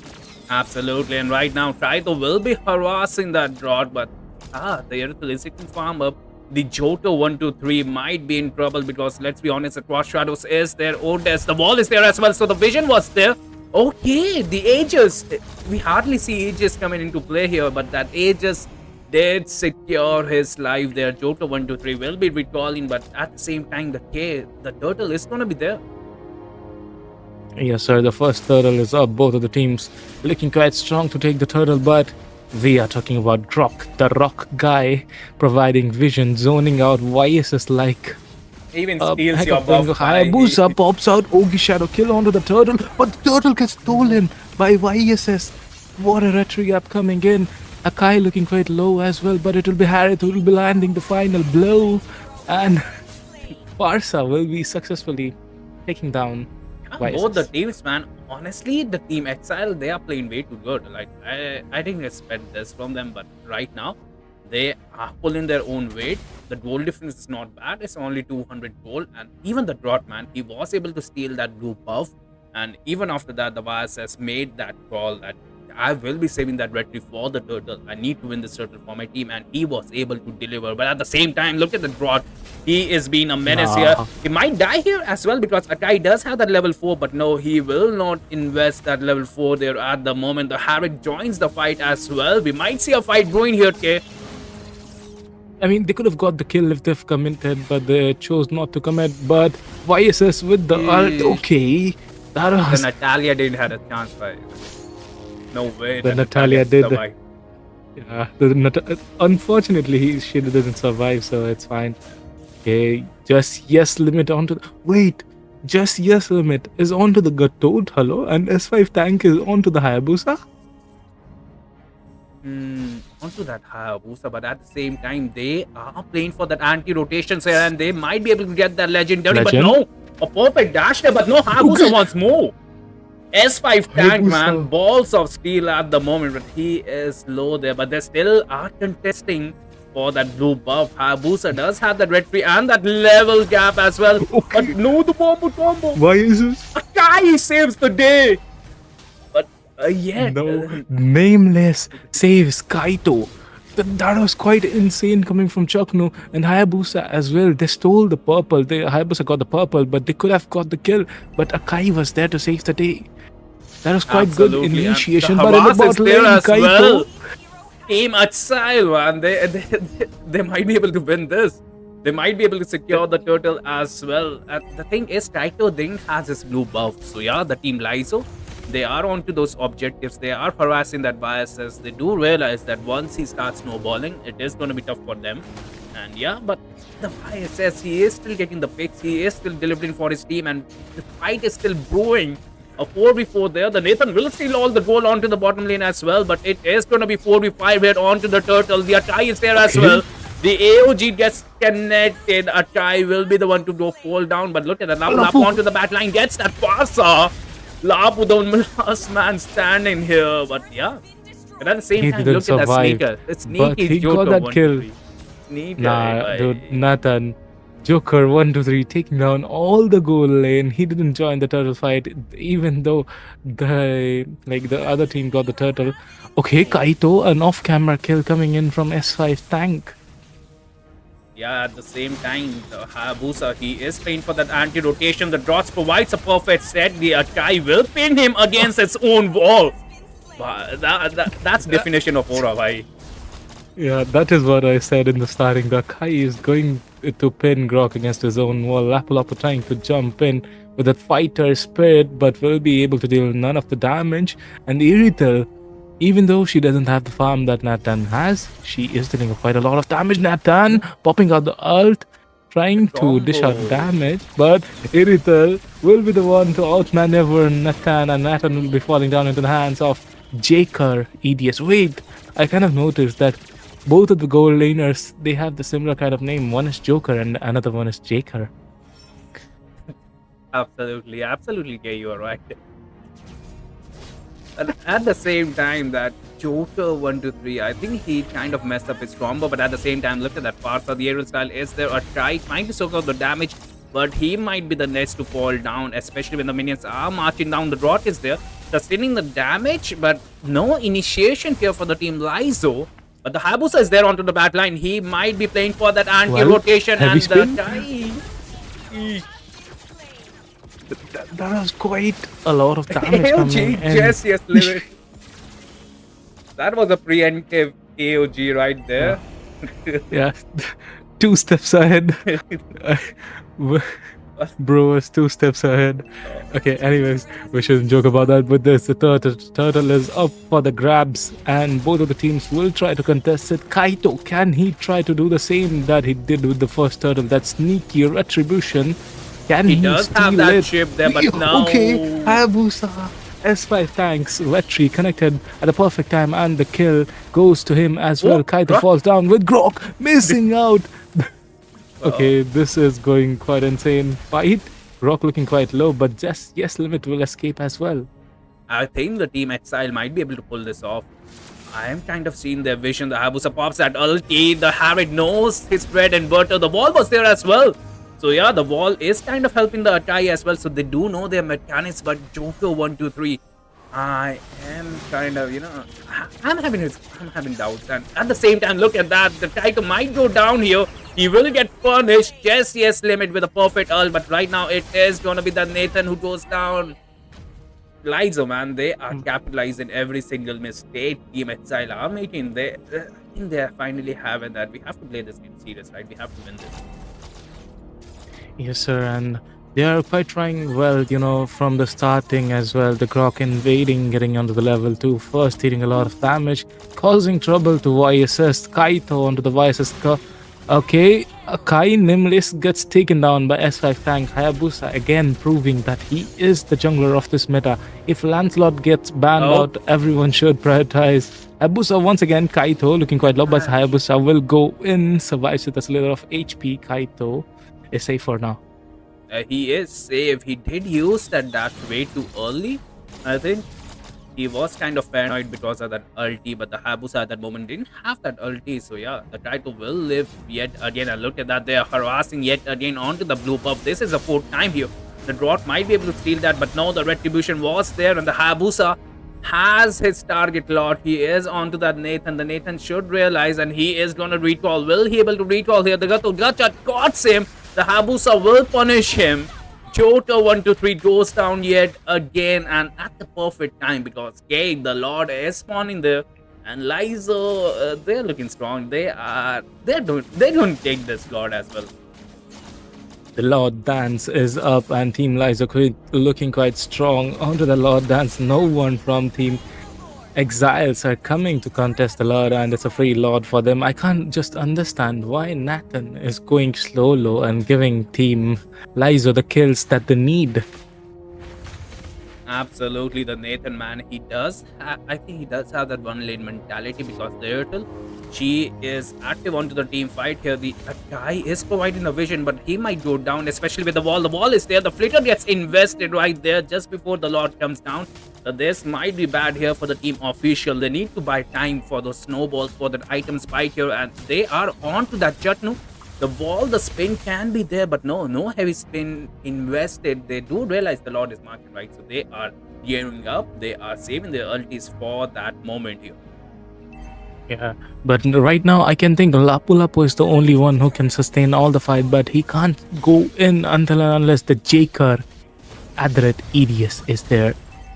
Absolutely, and right now Kaito will be harassing that Drought, but the Erythal is taking farm up. The Johto 1-2-3 might be in trouble because let's be honest, the Cross Shadows is there. Odes, the wall is there as well, so the vision was there. Okay, the Aegis. We hardly see Aegis coming into play here, but that Aegis did secure his life there. Johto 1-2-3 will be recalling, but at the same time, the turtle is gonna be there. Yes, sir. The first turtle is up. Both of the teams looking quite strong to take the turtle, but we are talking about Grok, the rock guy, providing vision, zoning out YSS like Even a steals heck your of thing. buff by Hayabusa pops out, Ogi Shadow kill onto the turtle, but the turtle gets stolen by YSS. What a retry up coming in. Akai looking quite low as well, but it will be Harith who will be landing the final blow, and Barca will be successfully taking down both the YSS. teams, man. Honestly, the team Exile, they are playing way too good. Like I didn't expect this from them, but right now they are pulling their own weight. The goal difference is not bad. It's only 200 gold, and even the Drought, man, he was able to steal that blue buff. And even after that, the YSS made that call that I will be saving that red tree for the turtle. I need to win this turtle for my team, and he was able to deliver. But at the same time, look at the Drought. He is being a menace here. He might die here as well because Akai does have that level 4, but no, he will not invest that level 4 there at the moment. The Harrick joins the fight as well. We might see a fight going here, Kay. I mean, they could have got the kill if they've committed, but they chose not to commit. But YSS with the ult, okay. That was... The Natalia didn't have a chance, right? No way. The Natalia did. Yeah, unfortunately, she didn't survive, so it's fine. Okay, just yes limit onto the... Wait, just yes limit is onto the Gatod, hello? And S5 tank is onto the Hayabusa? Onto that Hayabusa, but at the same time, they are playing for that anti-rotation here, and they might be able to get that legendary, but no, a perfect dash there, but no, Hayabusa wants more. S5 tank, man, balls of steel at the moment, but he is low there, but they still are contesting for that blue buff. Hayabusa does have that red tree and that level gap as well, but no, the combo. Why is this? Akai saves the day. Yeah. No, Nameless saves Kaito. That was quite insane coming from Chakno and Hayabusa as well. They stole the purple. Hayabusa got the purple, but they could have got the kill. But Akai was there to save the day. That was quite good initiation. But in the bottom lane, Kaito... Well. Team Exile, man. They might be able to win this. They might be able to secure the turtle as well. The thing is, Kaito Ding has his blue buff. So yeah, the team Lizo, they are onto those objectives. They are harassing that biases. They do realize that once he starts snowballing, it is going to be tough for them. And yeah, but the biases, he is still getting the picks. He is still delivering for his team, and the fight is still brewing. A 4v4 there. The Nathan will steal all the goal onto the bottom lane as well, but it is going to be 4v5 here onto the turtle. The Atai is there as well. The AOG gets connected. Atai will be the one to go fall down, but look at that. Lapu onto the back line, gets that Pasa. Lapu, the last man standing here, but yeah. But at the same time, look at that sneaker. It's sneaky. He got that kill. Sneaker. Nah, dude, Nathan. Joker 1 2 3 taking down all the goal lane. He didn't join the turtle fight, even though the other team got the turtle. Okay, Kaito, an off-camera kill coming in from S5 tank. Yeah, at the same time, the Hayabusa, he is playing for that anti-rotation. The Drots provides a perfect set. The Akai will pin him against its own wall. But that's definition of aura, bhai. Yeah, that is what I said in the starting. The Akai is going to pin Grok against his own wall. Lapu trying to jump in with that fighter spirit, but will be able to deal none of the damage. And Iritel, even though she doesn't have the farm that Nathan has, she is dealing quite a lot of damage. Nathan popping out the ult, trying to dish out damage, but Iritel will be the one to outmaneuver Nathan, and Nathan will be falling down into the hands of Jaker EDS. Wait, I kind of noticed that both of the gold laners, they have the similar kind of name. One is Joker and another one is Jaker. Absolutely, yeah, you are right. And at the same time, that Joker 1 2 3, I think he kind of messed up his combo, but at the same time, look at that Farsa. The aerial style is there. A try trying to soak out the damage, but he might be the next to fall down, especially when the minions are marching down. The Rot is there, sustaining the damage, but no initiation here for the team Lizo. But the Hayabusa is there onto the back line. He might be playing for that anti-rotation, and the Akai. That was quite a lot of damage. AOG, yes, limit. That was a preemptive AOG right there. Yeah, 2 steps ahead. Bro is 2 steps ahead. Okay, anyways, we shouldn't joke about that. But this, the turtle is up for the grabs, and both of the teams will try to contest it. Kaito, can he try to do the same that he did with the first turtle? That sneaky retribution. Can He he does have steal that it? chip there, but no. Okay, Hayabusa. S5 tanks, Retri connected at the perfect time, and the kill goes to him as well. Kaito Grok? falls down with Grok missing out. Okay, this is going quite insane. Fight. Rock looking quite low, but just yes, Limit will escape as well. I think the team Exile might be able to pull this off. I am kind of seeing their vision. The Hayabusa pops at ulti. The Harriet knows his bread and butter. The wall was there as well. So yeah, the wall is kind of helping the Atai as well. So they do know their mechanics, but Joker 1, 2, 3. I am kind of, I'm having doubts. And at the same time, look at that. The Tiger might go down here. He will get punished. Yes, Limit with a perfect ult. But right now, it is going to be the Nathan who goes down. Liza, man, they are capitalizing every single mistake Team Exile are making. I think they're finally having that. We have to play this game serious, right? We have to win this. Yes, sir, and they are quite trying well, from the starting as well. The Grok invading, getting onto the level 2 first, dealing a lot of damage, causing trouble to YSS. Kaito onto the YSS. Okay, Kai Nimlis gets taken down by S5 tank. Hayabusa again proving that he is the jungler of this meta. If Lancelot gets banned out, everyone should prioritize. Hayabusa once again, Kaito looking quite low, but Hayabusa will go in, survives with a little of HP. Kaito is safe for now. He is safe. He did use that dash way too early, I think. He was kind of paranoid because of that ulti, but the Hayabusa at that moment didn't have that ulti. So yeah, the Kaito will live yet again. And look at that, they are harassing yet again onto the blue buff. This is the 4th time here. The Drought might be able to steal that, but no, the retribution was there, and the Hayabusa has his target lot. He is onto that Nathan. The Nathan should realize, and he is gonna recall. Will he able to recall here? The Gacha got him. The Hayabusa will punish him. Joker 1, 2, 3 goes down yet again, and at the perfect time, because Gabe, the Lord, is spawning there, and Lizo, they're looking strong. They're going to take this Lord as well. The Lord Dance is up, and Team Liza looking quite strong. Onto the Lord Dance, no one from Team Exiles are coming to contest the Lord, and it's a free Lord for them. I can't just understand why Nathan is going slow and giving Team Liza the kills that they need. Absolutely, the Nathan, man, I think he does have that one lane mentality, because the Turtle, she is active onto the team fight here. The guy is providing the vision, but he might go down, especially with the wall. The wall is there. The flicker gets invested right there just before the Lord comes down. So this might be bad here for the team official. They need to buy time for those snowballs, for that item spike here, and they are on to that Jutnu. The wall, the spin can be there, but no heavy spin invested. They do realize the Lord is marking, right? So they are gearing up. They are saving their ultis for that moment here. Yeah, but right now I can think Lapu Lapu is the only one who can sustain all the fight, but he can't go in until and unless the Jaker Adret Edius is there.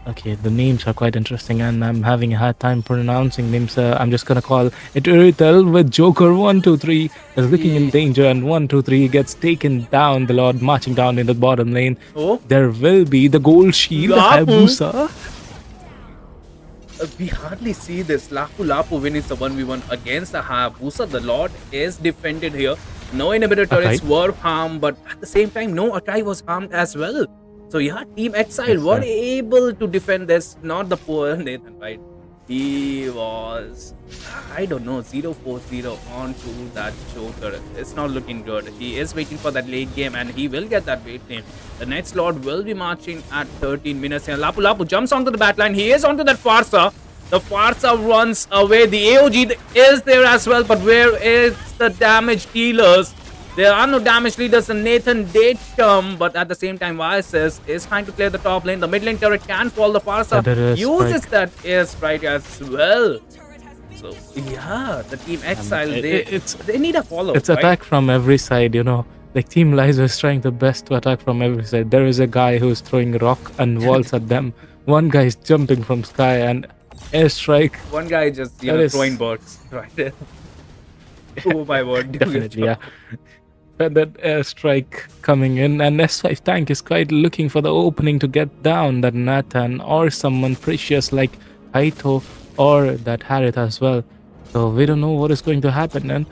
Okay, the names are quite interesting, and I'm having a hard time pronouncing names. I'm just gonna call it Uritel with Joker 1, 2, 3 is looking in danger, and 1, 2, 3 gets taken down. The Lord marching down in the bottom lane. There will be the gold shield, Hayabusa. We hardly see this. Lapu Lapu winning the 1v1 against the Hayabusa. The Lord is defended here. No inhibitor turrets were harmed, but at the same time, no Akai was harmed as well. So yeah, Team Exile were able to defend this, not the poor Nathan, right? He was, I don't know, 0-4-0 onto that Joker. It's not looking good. He is waiting for that late game, and he will get that late game. The next Lord will be marching at 13 minutes here. Lapu Lapu jumps onto the backline. He is onto that Farsa. The Farsa runs away. The AOG is there as well, but where is the damage dealers? There are no damage leaders, and Nathan did come, but at the same time, YSS is trying to clear the top lane. The mid lane turret can fall. The Farsa uses that airstrike as well. So, yeah, the Team Exile, they need a follow. It's attack from every side, Like Team Liza is trying the best to attack from every side. There is a guy who's throwing rock and walls at them. One guy is jumping from sky and airstrike. One guy just throwing birds right there. Oh my word. Definitely, yeah. feathered airstrike coming in, and S5 tank is quite looking for the opening to get down that Nathan or someone precious like Kaito or that Harith as well. So we don't know what is going to happen. And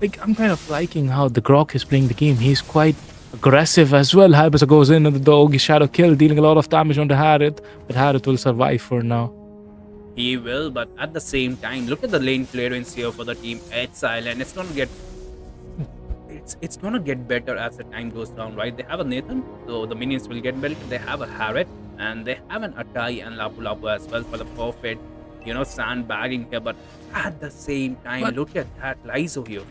like I'm kind of liking how the Grok is playing the game. He's quite aggressive as well. Hayabusa goes in with the Ogi Shadow kill, dealing a lot of damage on the Harith, but Harith will survive for now. He will, but at the same time, look at the lane clearance here for the team Exile, and it's gonna get better as the time goes down, right? They have a Nathan, so the minions will get better. They have a Harriet, and they have an Atai and Lapu Lapu as well for the perfect, sandbagging here. But at the same time, But look at that Lizo here.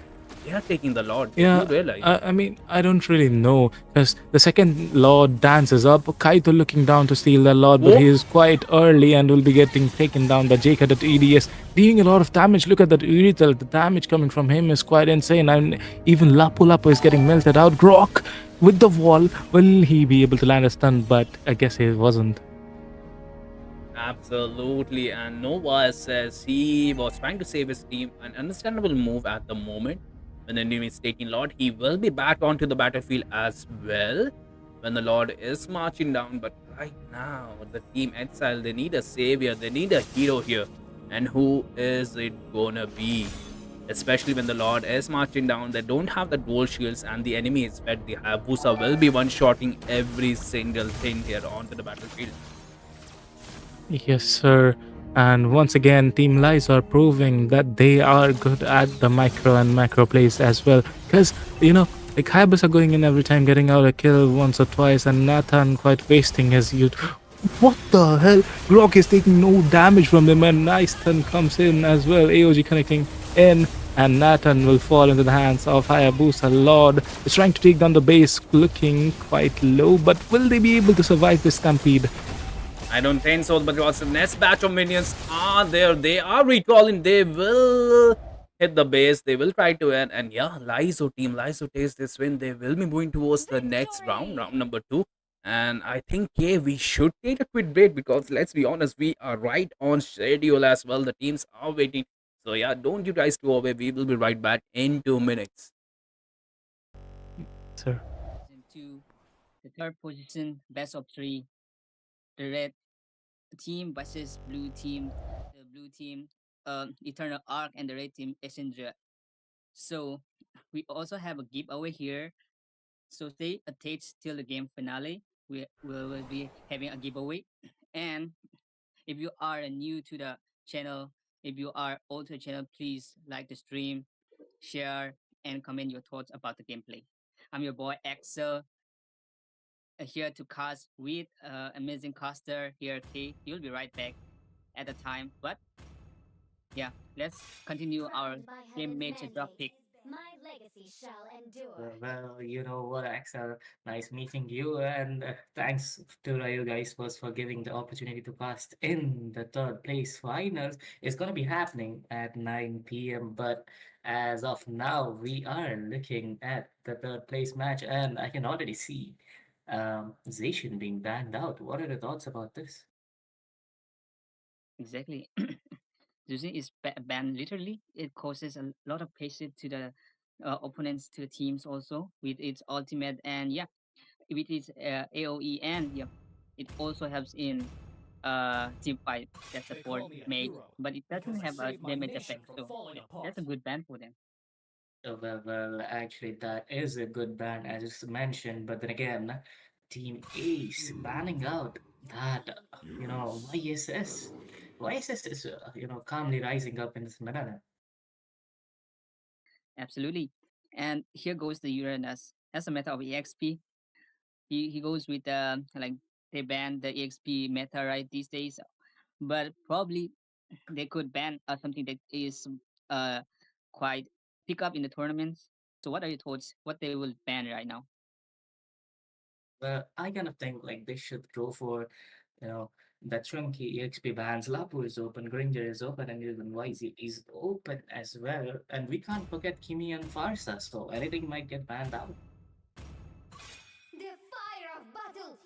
They are taking the Lord. yeah, You realize? I mean, I don't really know because the second Lord dances up. Kaito looking down to steal the Lord, but Whoa. he is quite early and will be getting taken down by Jacob at EDS, dealing a lot of damage. Look at that Uritel. The damage coming from him is quite insane. And even Lapu Lapu is getting melted out. Grok with the wall. Will he be able to land a stun? But I guess he wasn't. Absolutely, and Nova says he was trying to save his team. An understandable move at the moment. When the enemy is taking Lord, he will be back onto the battlefield as well. When the Lord is marching down, but right now, the team Exile, they need a savior, they need a hero here. And who is it gonna be? Especially when the Lord is marching down, they don't have the dual shields, and the enemy is fed. The Hayabusa will be one-shotting every single thing here onto the battlefield. Yes, sir. And once again, Team Lies are proving that they are good at the micro and macro plays as well. Because, like Hayabusa going in every time, getting out a kill once or twice, and Nathan quite wasting his youth. What the hell? Grok is taking no damage from them, and nice turn comes in as well. AOG connecting in, and Nathan will fall into the hands of Hayabusa. Lord is trying to take down the base, looking quite low, but will they be able to survive this stampede? I don't think so, but the next batch of minions are there. They are recalling. They will hit the base. They will try to end. And yeah, Team Lizo takes this win. They will be moving towards the next round number 2. And I think, yeah, we should take a quick break because let's be honest, we are right on schedule as well. The teams are waiting. So yeah, don't you guys go away. We will be right back in 2 minutes. Sir. Season 2, the third position, best of 3, the red team versus blue team. The blue team, Eternal Arc, and the red team, Essendra. So we also have a giveaway here. So stay attached till the game finale. We will be having a giveaway. And if you are new to the channel, if you are old to the channel, please like the stream, share, and comment your thoughts about the gameplay. I'm your boy Axel, here to cast with amazing caster here, K. He'll be right back at the time. But yeah, let's continue our Crowned by game heaven's major drop mandate, pick. my legacy shall endure. Well, you know what, Axel? Nice meeting you, and thanks to you guys first for giving the opportunity to cast in the third place finals. It's gonna be happening at 9 p.m. But as of now, we are looking at the third place match, and I can already see Zacian being banned out. What are the thoughts about this? Exactly. Using is banned literally. It causes a lot of pressure to the opponents, to the teams also with its ultimate, and yeah, with its AOE, and yeah, it also helps in team fight that They support call me a mage, hero but it because doesn't I have a saved my damage nation effect. from So falling yeah, that's a apart. good ban for them. Well, actually, that is a good ban, as just mentioned. But then again, Team Ace banning out that, YSS. YSS is, calmly rising up in this meta. Absolutely. And here goes the Uranus. As a matter of EXP, he goes with like they ban the EXP meta right these days, but probably they could ban something that is uh quite pick up in the tournaments. So what are your thoughts? What they will ban right now? Well, I kind of think like they should go for, you know, that chunky EXP bans. Lapu is open, Gringer is open, and even YZ is open as well. And we can't forget Kimi and Farsa, so anything might get banned out. The fire of battle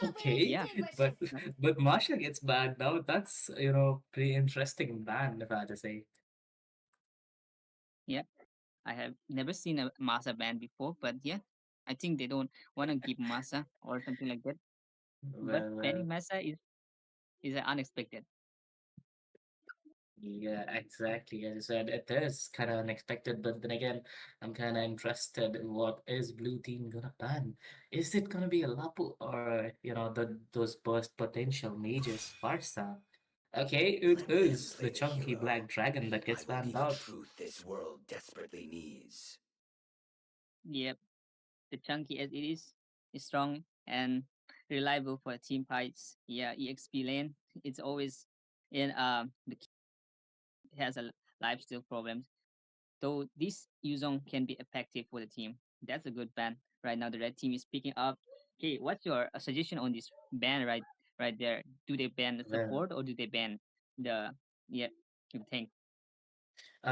never Okay, Yeah, but extinguishes. but Masha gets banned now. That's pretty interesting ban if I had to say. yeah. I have never seen a Masa ban before, but yeah, I think they don't want to give Masa or something like that. But banning Well, Masa is unexpected. yeah, exactly. As I said, it is kind of unexpected, but then again, I'm kind of interested in what is Blue Team gonna ban. Is it gonna be a Lapu or those burst potential mages Farsa? Okay, it Let them is play the the chunky hero. black dragon that I gets will be banned the out. truth this world desperately needs. Yep, the chunky as it is strong and reliable for team fights. Yeah, EXP lane, it's always in the has a lifesteal problems. Though this Yuzong can be effective for the team. That's a good ban. Right now the red team is picking up. Hey, what's your suggestion on this ban right there? Do they ban the Well, support or do they ban the yeah, you think?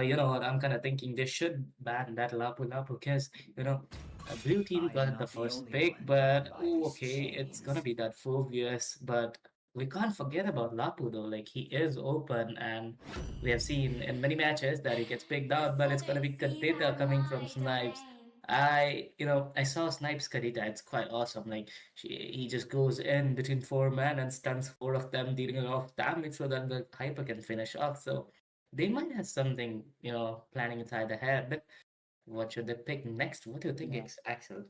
you know what? I'm kind of thinking they should ban that Lapu Lapu because, Blue Team I am got the not the first only pick, one but bound by oh, these okay, it's gonna chains. be that Phobius. But we can't forget about Lapu though. Like, he is open, and we have seen in many matches that he gets picked out, but it's gonna be Galaxies Kadita are coming from my Snipes. domain. I saw Snipes Kadita. It's quite awesome. Like, he just goes in between four men and stuns four of them, dealing a lot of damage so that the Hyper can finish off. So they might have something, planning inside their head. What should they pick next? What do you think, Yeah. Axel?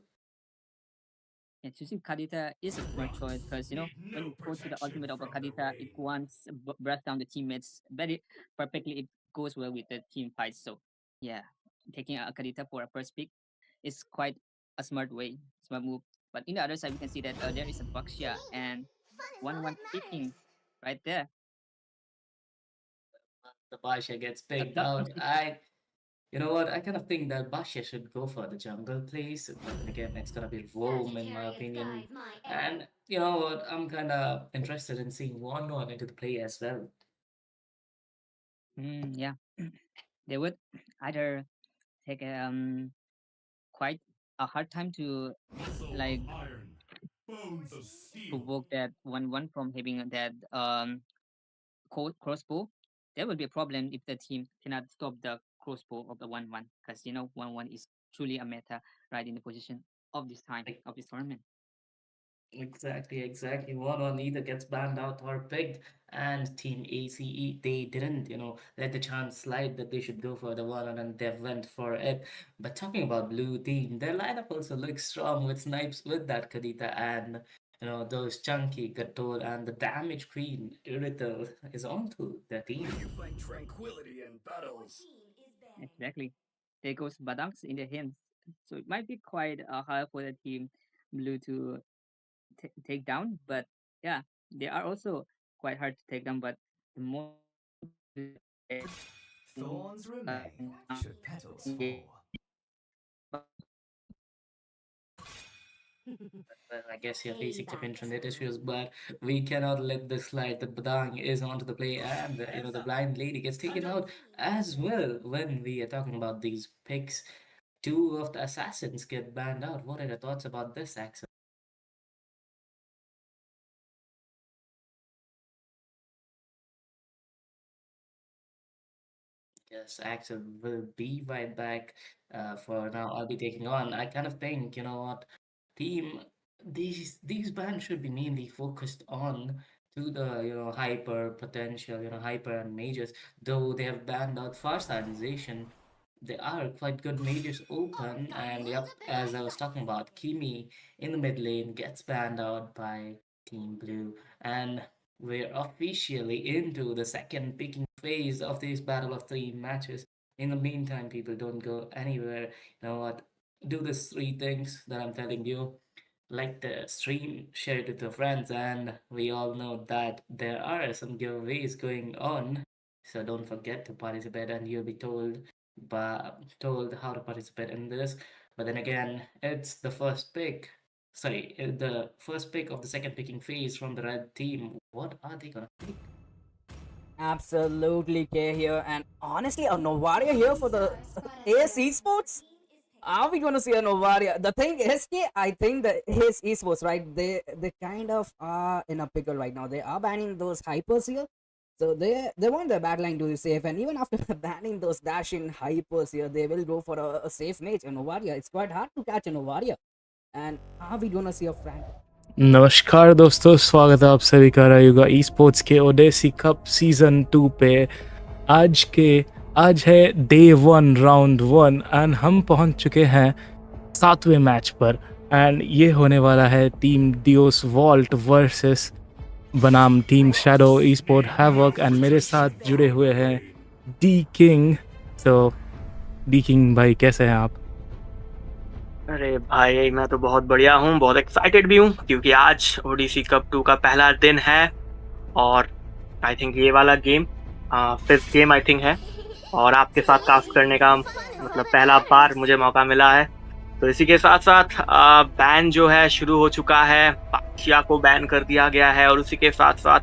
And choosing Kadita is a smart choice because when you go to the ultimate of a Kadita, it wants breath down the teammates very perfectly. It goes well with the team fights. So yeah, taking a Kadita for a first pick is quite a smart move. But in the other side, we can see that there is a To Baxia me, and fun is all 1-1 that matters. picking right there. The Basha gets A picked duck. out. You know what? I kind of think that Basha should go for the jungle place, but then again, it's gonna be Rome in my Sagittarius opinion. guides my arrow. And you know what? I'm kind of interested in seeing one into the play as well. Yeah, they would either take quite a hard time to Muscle of like iron, bones of steel. provoke that 1-1 from having that crossbow. There will be a problem if the team cannot stop the crossbow of the 1-1 because 1-1 is truly a meta right in the position of this time Like, of this tournament. exactly, exactly. One on either gets banned out or picked, and Team ACE, they didn't, let the chance slide that they should go for the one on, and they went for it. But talking about Blue Team, their lineup also looks strong with Snipes, with that Kadita, and those chunky Gator and the damage queen Irithel is onto their May team. you find tranquility in Your battles. team is banning. Exactly. There goes Badanks in their hands. So it might be quite hard for the team blue to take down, but yeah, they are also quite hard to take down. But the most important thing is that they Thorns remain now should petals engage fall. Well, I guess you're facing some Payback internet time. issues, but we cannot let this slide. The Badang is onto the play, and the blind lady gets taken Your out team as well. When we are talking about these picks, two of the assassins get banned out. What are your thoughts about this, Axel? Yes, Axel will be right back. For now, I'll be taking on. I kind of think, you know what, team, these bands should be mainly focused on to the hyper potential, hyper and mages. Though they have banned out fast organization, they are quite good mages open. And yep, as I was talking about, Kimi in the mid lane gets banned out by Team Blue, and we're officially into the second picking phase of this battle of three matches. In the meantime, people don't go anywhere. You know what? Do these three things that I'm telling you. Like the stream, share it with your friends, and we all know that there are some giveaways going on. So don't forget to participate, and you'll be told how to participate in this. But then again, it's the first pick. Sorry, the first pick of the second picking phase from the red team. What are they gonna pick? Absolutely, K here, and honestly, a Novaria here for the Stars spot a AS dragon. Esports. Team is Are we gonna see a Novaria? The thing is, K, I think that his esports, right? They kind of are in a pickle right now. They are banning those hypers here. So they want their backline to be safe, and even after banning those dash-in hypers here, they will go for a safe mage, a Novaria. It's quite hard to catch a Novaria. And are we gonna see a Frank? नमस्कार दोस्तों, स्वागत है आप सभी का रायुगा e sports के Odyssey cup season 2 पे। आज है डे 1 राउंड 1 एंड हम पहुंच चुके हैं 7वें मैच पर। एंड ये होने वाला है टीम डियोस वॉल्ट वर्सेस बनाम team shadow E sport havoc. And मेरे साथ जुड़े हुए हैं डी किंग। तो डी किंग भाई, कैसे हैं आप? अरे भाई, मैं तो बहुत बढ़िया हूँ, बहुत एक्साइटेड भी हूँ क्योंकि आज ओडीसी कप 2 का पहला दिन है और आई थिंक ये वाला game 5th game I think है और आपके साथ कास्ट करने का मतलब पहला बार मुझे मौका मिला है। तो इसी के साथ साथ बैन जो है शुरू हो चुका है। बादशाह को बैन कर दिया गया है और उसी के साथ साथ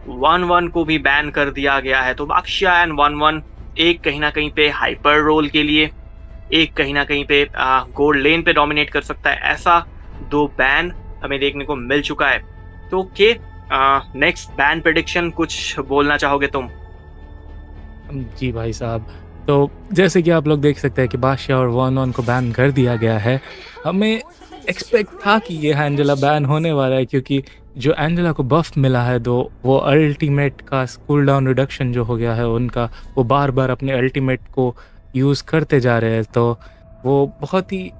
1-1 को भी बैन कर दिया गया है। तो बादशाह एंड 1-1 एक कहीं ना कहीं पे हाइपर रोल के लिए, एक कहीं ना कहीं पे गोल्ड लेन पे डोमिनेट कर सकता है, ऐसा 2 बैन हमें देखने को मिल चुका है। तो के नेक्स्ट बैन प्रेडिक्शन कुछ बोलना चाहोगे तुम? जी भाई साहब, तो जैसे कि आप लोग देख सकते हैं कि बादशाह और 1-1 को बैन कर दिया गया है। हमें एक्सपेक्ट था कि ये एंजेला बैन होने वाला है क्योंकि जो एंजेला को बफ मिला है वो अल्टीमेट का कूल डाउन रिडक्शन जो हो गया है उनका, वो बार बार अपने अल्टीमेट को यूज़ करते जा रहे हैं। तो वो बहुत ही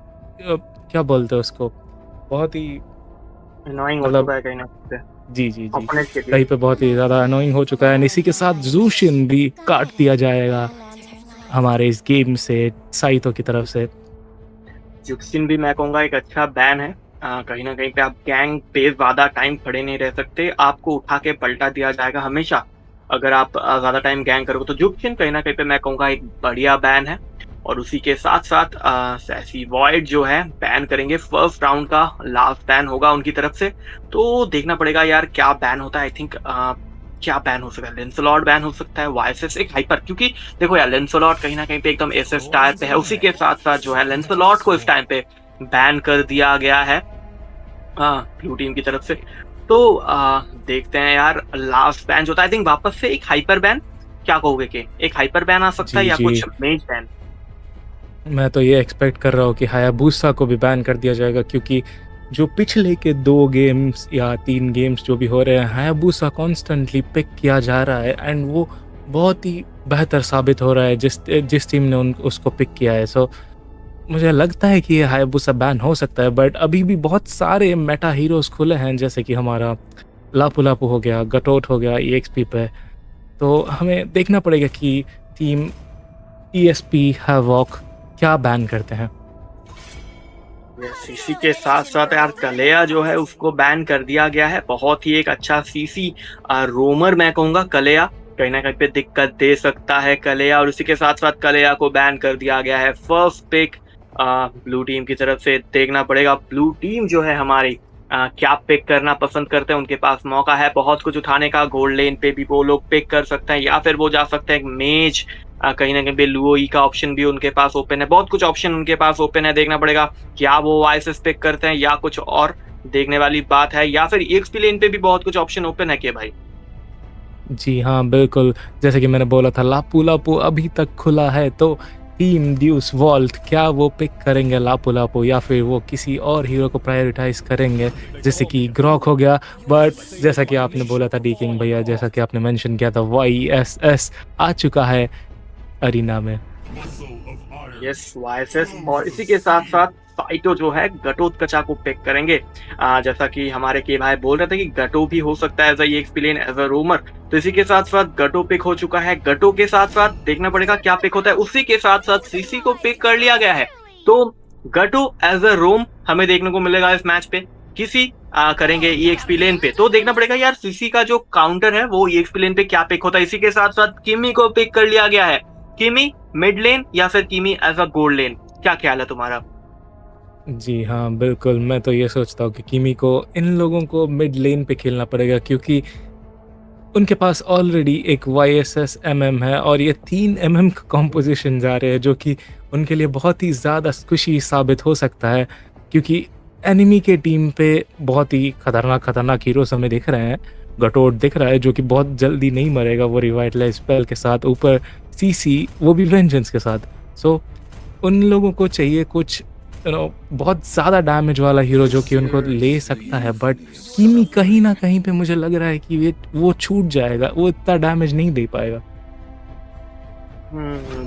क्या बोलते हैं उसको, बहुत ही अनोइंग हो चुका है कहीं ना कहीं। जी कहीं पे बहुत ही ज़्यादा अनोइंग हो चुका है। इसी के साथ जूशिन भी काट दिया जाएगा हमारे इस गेम से साइतो की तरफ से। जुक्सिन भी मैं कहूँगा एक अच्छा बैन है। कहीं ना कहीं पे आप गैंग पे ज़्यादा टाइम खड़े नहीं रह सकते, आपको उठा के पलटा दिया जाएगा हमेशा अगर आप ज़्यादा टाइम गैंग करोगे। तो जुक्सिन कहीं ना कहीं पे मैं कहूँगा एक बढ़िया बैन है। और उसी के साथ साथ सैसी वॉइड जो है बैन करेंगे, फर्स्ट राउंड का लास्ट बैन होगा उनकी तरफ से। तो देखना पड़ेगा यार क्या बैन होता है। आई थिंक क्या बैन हो सकता है, लेंसलॉट बैन हो सकता है, वाइसेस एक हाइपर, क्योंकि देखो यार लेंसलॉट कहीं ना कहीं पे एकदम एसएस टायर पे है। उसी के साथ साथ जो है लेंसलॉट को इस टाइम पे बैन कर दिया गया है ब्लू टीम की तरफ से। तो देखते हैं यार लास्ट बैन जो था, आई थिंक वापस से एक हाइपर बैन, क्या कहोगे कि एक हाइपर बैन आ सकता है या कुछ मेज बैन? मैं तो ये एक्सपेक्ट कर रहा हूँ कि हायाबुसा को भी बैन कर दिया जाएगा क्योंकि जो पिछले के 2 गेम्स या 3 गेम्स जो भी हो रहे हैं, हायाबुसा कॉन्स्टेंटली पिक किया जा रहा है एंड वो बहुत ही बेहतर साबित हो रहा है जिस टीम ने उसको पिक किया है। सो मुझे लगता है कि ये हायाबुसा बैन हो सकता है, बट अभी भी बहुत सारे मेटा हीरोज खुले हैं जैसे कि हमारा लापू लापू हो गया, गटोट हो गया EXP पे। तो हमें देखना पड़ेगा कि टीम ESP हैवॉक क्या बैन करते हैं। सीसी के साथ साथ यार कलेया जो है उसको बैन कर दिया गया है। बहुत ही एक अच्छा सीसी रोमर मैं कहूँगा कलेया, कहीं ना कहीं पे दिक्कत दे सकता है कलेया। और उसी के साथ साथ कलेया को बैन कर दिया गया है फर्स्ट पिक ब्लू टीम की तरफ से। देखना पड़ेगा ब्लू टीम जो है हमारी क्या पिक करना पसंद करते हैं। उनके पास मौका है बहुत कुछ उठाने का, गोल्ड लेन पे भी वो लोग पिक कर सकते हैं या फिर वो जा सकते हैं मेज, कहीं ना कहीं लुओई का ऑप्शन भी उनके पास ओपन है। बहुत कुछ ऑप्शन उनके पास ओपन है। देखना पड़ेगा क्या वो वाइसेस पिक करते हैं या कुछ और देखने वाली बात है, या फिर EXP लेन पे भी बहुत कुछ ऑप्शन ओपन है। क्या भाई? जी हाँ बिल्कुल, जैसे कि मैंने बोला था लापू लापू अभी तक खुला है। तो टीम ड्यूस वॉल्ट क्या वो पिक करेंगे लापू लापू या फिर वो किसी और हीरो को प्रायोरिटाइज करेंगे जैसे कि ग्रॉक हो गया। बट जैसा कि आपने बोला था डी किंग भैया, जैसा कि आपने मेंशन किया था, YSS आ चुका है अरीना में। Yes YSS। और इसी के साथ साथ साइटो जो है घटोत्कचा को पिक करेंगे। जैसा कि हमारे के भाई बोल रहे थे कि घटो भी हो सकता है as EXP lane, as a roamer. तो इसी के साथ साथ घटो पिक हो चुका है। घटो के साथ साथ देखना पड़ेगा क्या पिक होता है। उसी के साथ साथ सीसी को पिक कर लिया गया है। तो घटो एज अ रोम हमें देखने को मिलेगा इस मैच पे। किसी करेंगे EXP लेन पे। तो देखना पड़ेगा यार सीसी का जो काउंटर है वो EXP लेन पे क्या पिक होता है। इसी के साथ साथ किमी को पिक कर लिया गया है। किमी मिड लेन या फिर किमी एज अ गोल्ड लेन, क्या ख्याल है तुम्हारा? जी हाँ बिल्कुल, मैं तो ये सोचता हूँ कि किमी को इन लोगों को मिड लेन पे खेलना पड़ेगा क्योंकि उनके पास ऑलरेडी एक YSS MM है और ये 3 MM का कॉम्पोजिशन जा रहे हैं जो कि उनके लिए बहुत ही ज़्यादा स्क्विशी साबित हो सकता है क्योंकि एनिमी के टीम पे बहुत ही खतरनाक हीरोज हमें दिख रहे हैं। गटोट दिख रहा है जो कि बहुत जल्दी नहीं मरेगा वो रिवाइटलाइज स्पेल के साथ, ऊपर सीसी वो भी वेंजेंस के साथ। सो उन लोगों को चाहिए कुछ बहुत ज़्यादा डैमेज वाला हीरो जो कि उनको ले सकता है, बट किमी कहीं ना कहीं पे मुझे लग रहा है कि वो छूट जाएगा, वो इतना डैमेज नहीं दे पाएगा।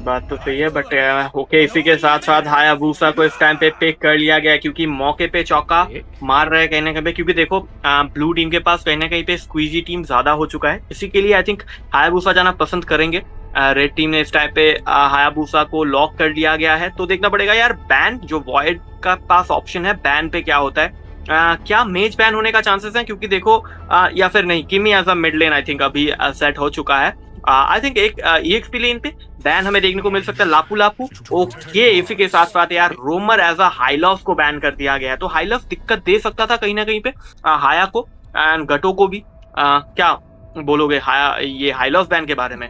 बात तो सही है, बट ओके, इसी के साथ साथ हायाबुसा को इस टाइम पे पिक कर लिया गया क्योंकि मौके पे चौका मार रहे हैं कहीं ना कहीं पे, क्योंकि देखो ब्लू टीम के पास कहीं ना कहीं पे स्क्वीजी टीम ज्यादा हो चुका है, इसी के लिए आई थिंक हायाबुसा जाना पसंद करेंगे। रेड टीम ने इस टाइम पे हायाबुसा को लॉक कर लिया गया है, तो देखना पड़ेगा यार बैन जो वॉइड का पास ऑप्शन है बैन पे क्या होता है। क्या मेज बैन होने का चांसेस है, क्योंकि देखो या फिर नहीं, Kimmy as a mid lane I think अभी सेट हो चुका है। आई थिंक एक EXP लेन पे बैन हमें देखने को मिल सकता है, लापू लापू। ओके, इसी के साथ साथ यार रोमर एज अ हाईलॉस को बैन कर दिया गया है, तो हाईलॉस दिक्कत दे सकता था कहीं ना कहीं पे हाया को एंड गटो को भी। क्या बोलोगे हाया ये हाईलॉस बैन के बारे में?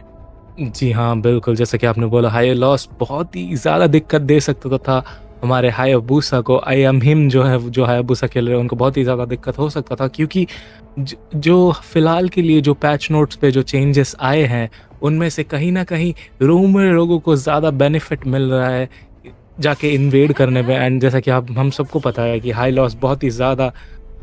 जी हाँ, बिल्कुल, जैसा कि आपने बोला हाईलॉस बहुत ही ज़्यादा दिक्कत दे सकता था हमारे हायाबुसा को। आई एम हिम जो है, जो हायाबुसा खेल रहे हैं उनको बहुत ही ज़्यादा दिक्कत हो सकता था, क्योंकि जो फिलहाल के लिए जो पैच नोट्स पे जो चेंजेस आए हैं उनमें से कहीं ना कहीं रोमर लोगों को ज़्यादा बेनिफिट मिल रहा है जाके इन्वेड करने में। एंड जैसा कि आप हम सबको पता है कि हाईलॉस बहुत ही ज़्यादा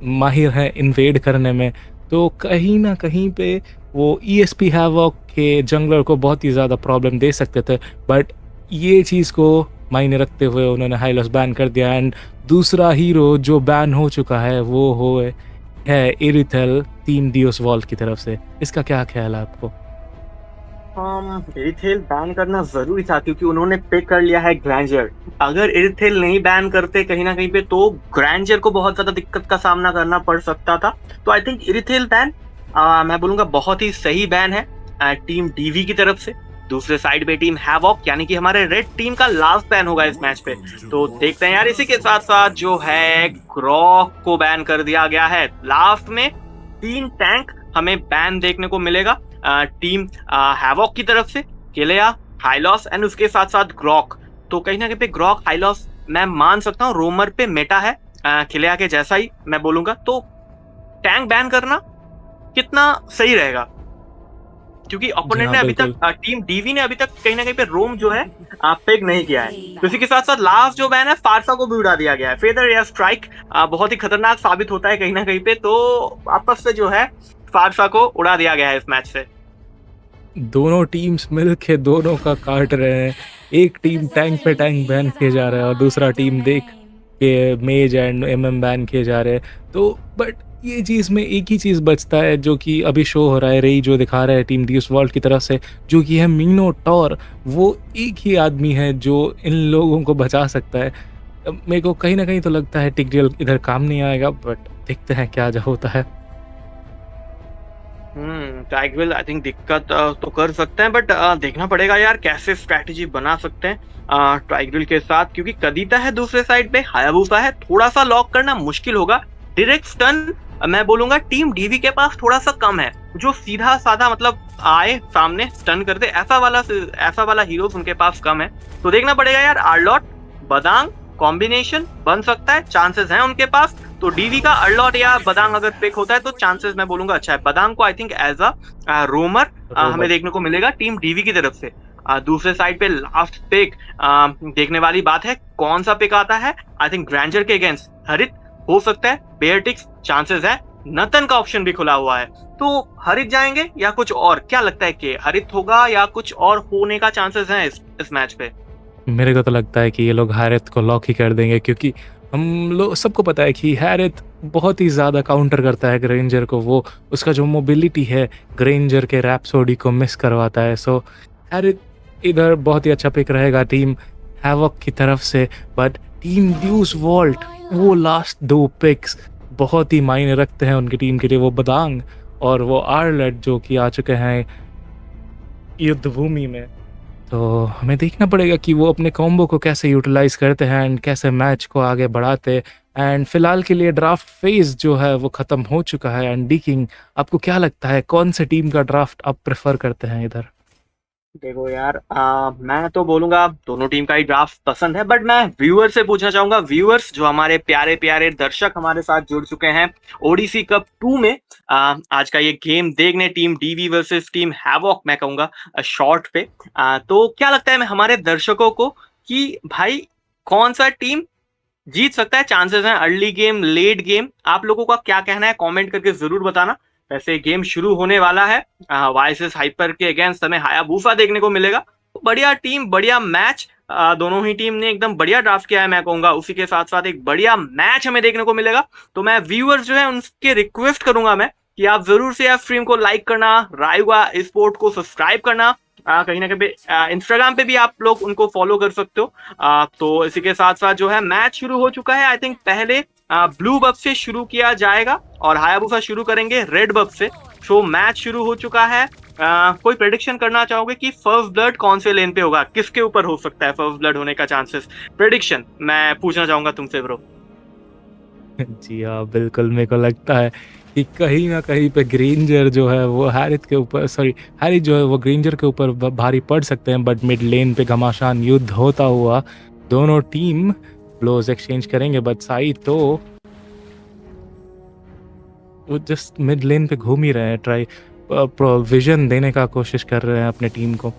माहिर है इन्वेड करने में, तो कहीं ना कहीं पे वो ESP हैवॉक के जंगलर को बहुत ही ज़्यादा प्रॉब्लम दे सकते थे, बट ये चीज़ को मायने रखते हुए उन्होंने हाईलॉस बैन कर दिया। एंड दूसरा हीरो जो बैन हो चुका है वो है इरिथेल टीम डियोस वॉल्ट की तरफ से। इसका क्या ख्याल है आपको? इरिथेल बैन करना जरूरी था क्योंकि उन्होंने पिक कर लिया है ग्रैंजर। अगर इरिथेल नहीं बैन करते कहीं ना कहीं पे तो ग्रैंजर को बहुत ज्यादा दिक्कत का सामना करना पड़ सकता था। तो आई थिंक इरिथेल बैन मैं बोलूंगा बहुत ही सही बैन है टीम डीवी की तरफ से। दूसरे साइड पे टीम हैवॉक यानी कि हमारे रेड टीम का लास्ट बैन होगा इस मैच पे, तो देखते हैं यार। इसी के साथ साथ जो है ग्रॉक को बैन कर दिया गया है। लास्ट में 3 टैंक हमें बैन देखने को मिलेगा टीम हैवॉक की तरफ से, किलिया, हाईलॉस एंड उसके साथ साथ ग्रॉक। तो कहीं ना कहीं पे ग्रॉक हाईलॉस मैं मान सकता हूँ रोमर पे मेटा है किलिया के जैसा ही मैं बोलूंगा। तो टैंक बैन करना कितना सही रहेगा, क्योंकि ओपोनेंट ने अभी तक टीम डीवी ने अभी तक कहीं ना कहीं पे रोम जो है पिक नहीं किया है। तो इसी के साथ साथ लास्ट जो बैन है फारसा को भी उड़ा दिया गया है। फेदर या स्ट्राइक बहुत ही खतरनाक साबित होता है कहीं ना कहीं पे, तो आपस से जो है फारसा को उड़ा दिया गया है इस मैच से। दोनों टीम्स मिलके दोनों का काट रहे हैं। एक टीम टैंक पे टैंक बैन किए जा रहा है और दूसरा टीम देख के मेज एंड MM बैन किए जा रहे हैं। तो बट ये चीज़ में एक ही चीज़ बचता है जो कि अभी शो हो रहा है, रेई जो दिखा रहा है टीम डियोस वर्ल्ड की तरफ से, जो कि है मिनोटॉर। वो एक ही आदमी है जो इन लोगों को बचा सकता है। मेरे को कहीं ना कहीं तो लगता है टिकडियल इधर काम नहीं आएगा, बट देखते हैं क्या जो होता है। टाइगविल आई थिंक दिक्कत तो कर सकते हैं, बट देखना पड़ेगा यार कैसे स्ट्रैटेजी बना सकते हैं टाइगविल के साथ, क्योंकि कदीता है दूसरे साइड पे, हायाबुसा है, थोड़ा सा लॉक करना मुश्किल होगा। डायरेक्ट स्टन मैं बोलूंगा टीम डीवी के पास थोड़ा सा कम है, जो सीधा साधा मतलब आए सामने स्टन कर दे, ऐसा वाला हीरोज उनके पास कम है। तो देखना पड़ेगा यार, आर्लॉट बदांग कॉम्बिनेशन बन सकता है, चांसेस हैं उनके पास। तो डीवी का अर्लॉट या बदांग अगर पिक होता है तो चांसेस मैं बोलूंगा अच्छा है। बदांग को आई थिंक एज अ रोमर हमें देखने को मिलेगा टीम डीवी की तरफ से। दूसरे साइड पे लास्ट पिक देखने वाली बात है, कौन सा पिक आता है। आई थिंक ग्रैंजर के अगेंस्ट हरित हो सकता है, बेयरटिक्स चांसेस है, नतन का ऑप्शन भी खुला हुआ है। तो हरित जाएंगे या कुछ और, क्या लगता है कि हरित होगा या कुछ और होने का चांसेस है इस मैच पे? मेरे को तो लगता है कि ये लोग हैरिथ को लॉक ही कर देंगे, क्योंकि हम लोग सबको पता है कि हैरिथ बहुत ही ज़्यादा काउंटर करता है ग्रेंजर को। वो उसका जो मोबिलिटी है ग्रेंजर के रैप्सोडी को मिस करवाता है। सो हैरिथ इधर बहुत ही अच्छा पिक रहेगा टीम हैवॉक की तरफ से। बट टीम ड्यूस वॉल्ट वो लास्ट 2 पिक्स बहुत ही मायने रखते हैं उनकी टीम के लिए। वो बदांग और वो आर्लेट जो कि आ चुके हैं युद्ध भूमि में, तो हमें देखना पड़ेगा कि वो अपने कॉम्बो को कैसे यूटिलाइज करते हैं एंड कैसे मैच को आगे बढ़ाते। एंड फिलहाल के लिए ड्राफ्ट फेज जो है वो ख़त्म हो चुका है। एंड डी किंग, आपको क्या लगता है कौन से टीम का ड्राफ्ट आप प्रेफर करते हैं इधर? देखो यार, मैं तो बोलूंगा दोनों टीम का ही ड्राफ्ट पसंद है, बट मैं व्यूअर से पूछना चाहूंगा, व्यूअर्स जो हमारे प्यारे प्यारे दर्शक हमारे साथ जुड़ चुके हैं ओडीसी कप 2 में, आज का ये गेम देखने, team DV versus team Havoc, मैं कहूंगा शॉर्ट पे। तो क्या लगता है हमारे दर्शकों को कि भाई कौन सा टीम जीत सकता है, चांसेस हैं अर्ली गेम, लेट गेम? आप लोगों का क्या कहना है, कमेंट करके जरूर बताना। वैसे गेम शुरू होने वाला है, वाइसेस हाइपर के अगेंस्ट हमें हायाबुसा देखने को मिलेगा। तो बढ़िया टीम, बढ़िया मैच, दोनों ही टीम ने एकदम बढ़िया ड्राफ्ट किया है, मैं कहूंगा उसी के साथ साथ एक बढ़िया मैच हमें देखने को मिलेगा। तो मैं व्यूअर्स जो है उनके रिक्वेस्ट करूंगा मैं कि आप जरूर से आप स्ट्रीम को लाइक करना, रायुगा स्पोर्ट को सब्सक्राइब करना, कहीं ना कहीं इंस्टाग्राम पे भी आप लोग उनको फॉलो कर सकते हो। तो इसी के साथ साथ जो है मैच शुरू हो चुका है। आई थिंक पहले ब्लू बफ से शुरू किया जाएगा और हायाबुसा शुरू करेंगे रेड बफ से। सो मैच शुरू हो चुका है। कोई प्रेडिक्शन करना चाहोगे कि फर्स्ट ब्लड कौन से लेन पे होगा, किसके ऊपर हो सकता है फर्स्ट ब्लड होने का चांसेस? प्रेडिक्शन मैं पूछना चाहूंगा तुमसे ब्रो। जी हाँ, बिल्कुल मेरे को लगता है कि कहीं ना कहीं पे ग्रेंजर जो है वो हैरिथ के ऊपर, सॉरी हैरिथ जो है वो ग्रेंजर के ऊपर भारी पड़ सकते हैं। बट मिड लेन पे घमासान युद्ध होता हुआ दोनों टीम ब्लोज एक्सचेंज करेंगे। बट साई तो वो जस्ट मिड लेन पे घूम ही रहे हैं, ट्राई प्रोविजन देने का कोशिश कर रहे हैं अपने टीम को।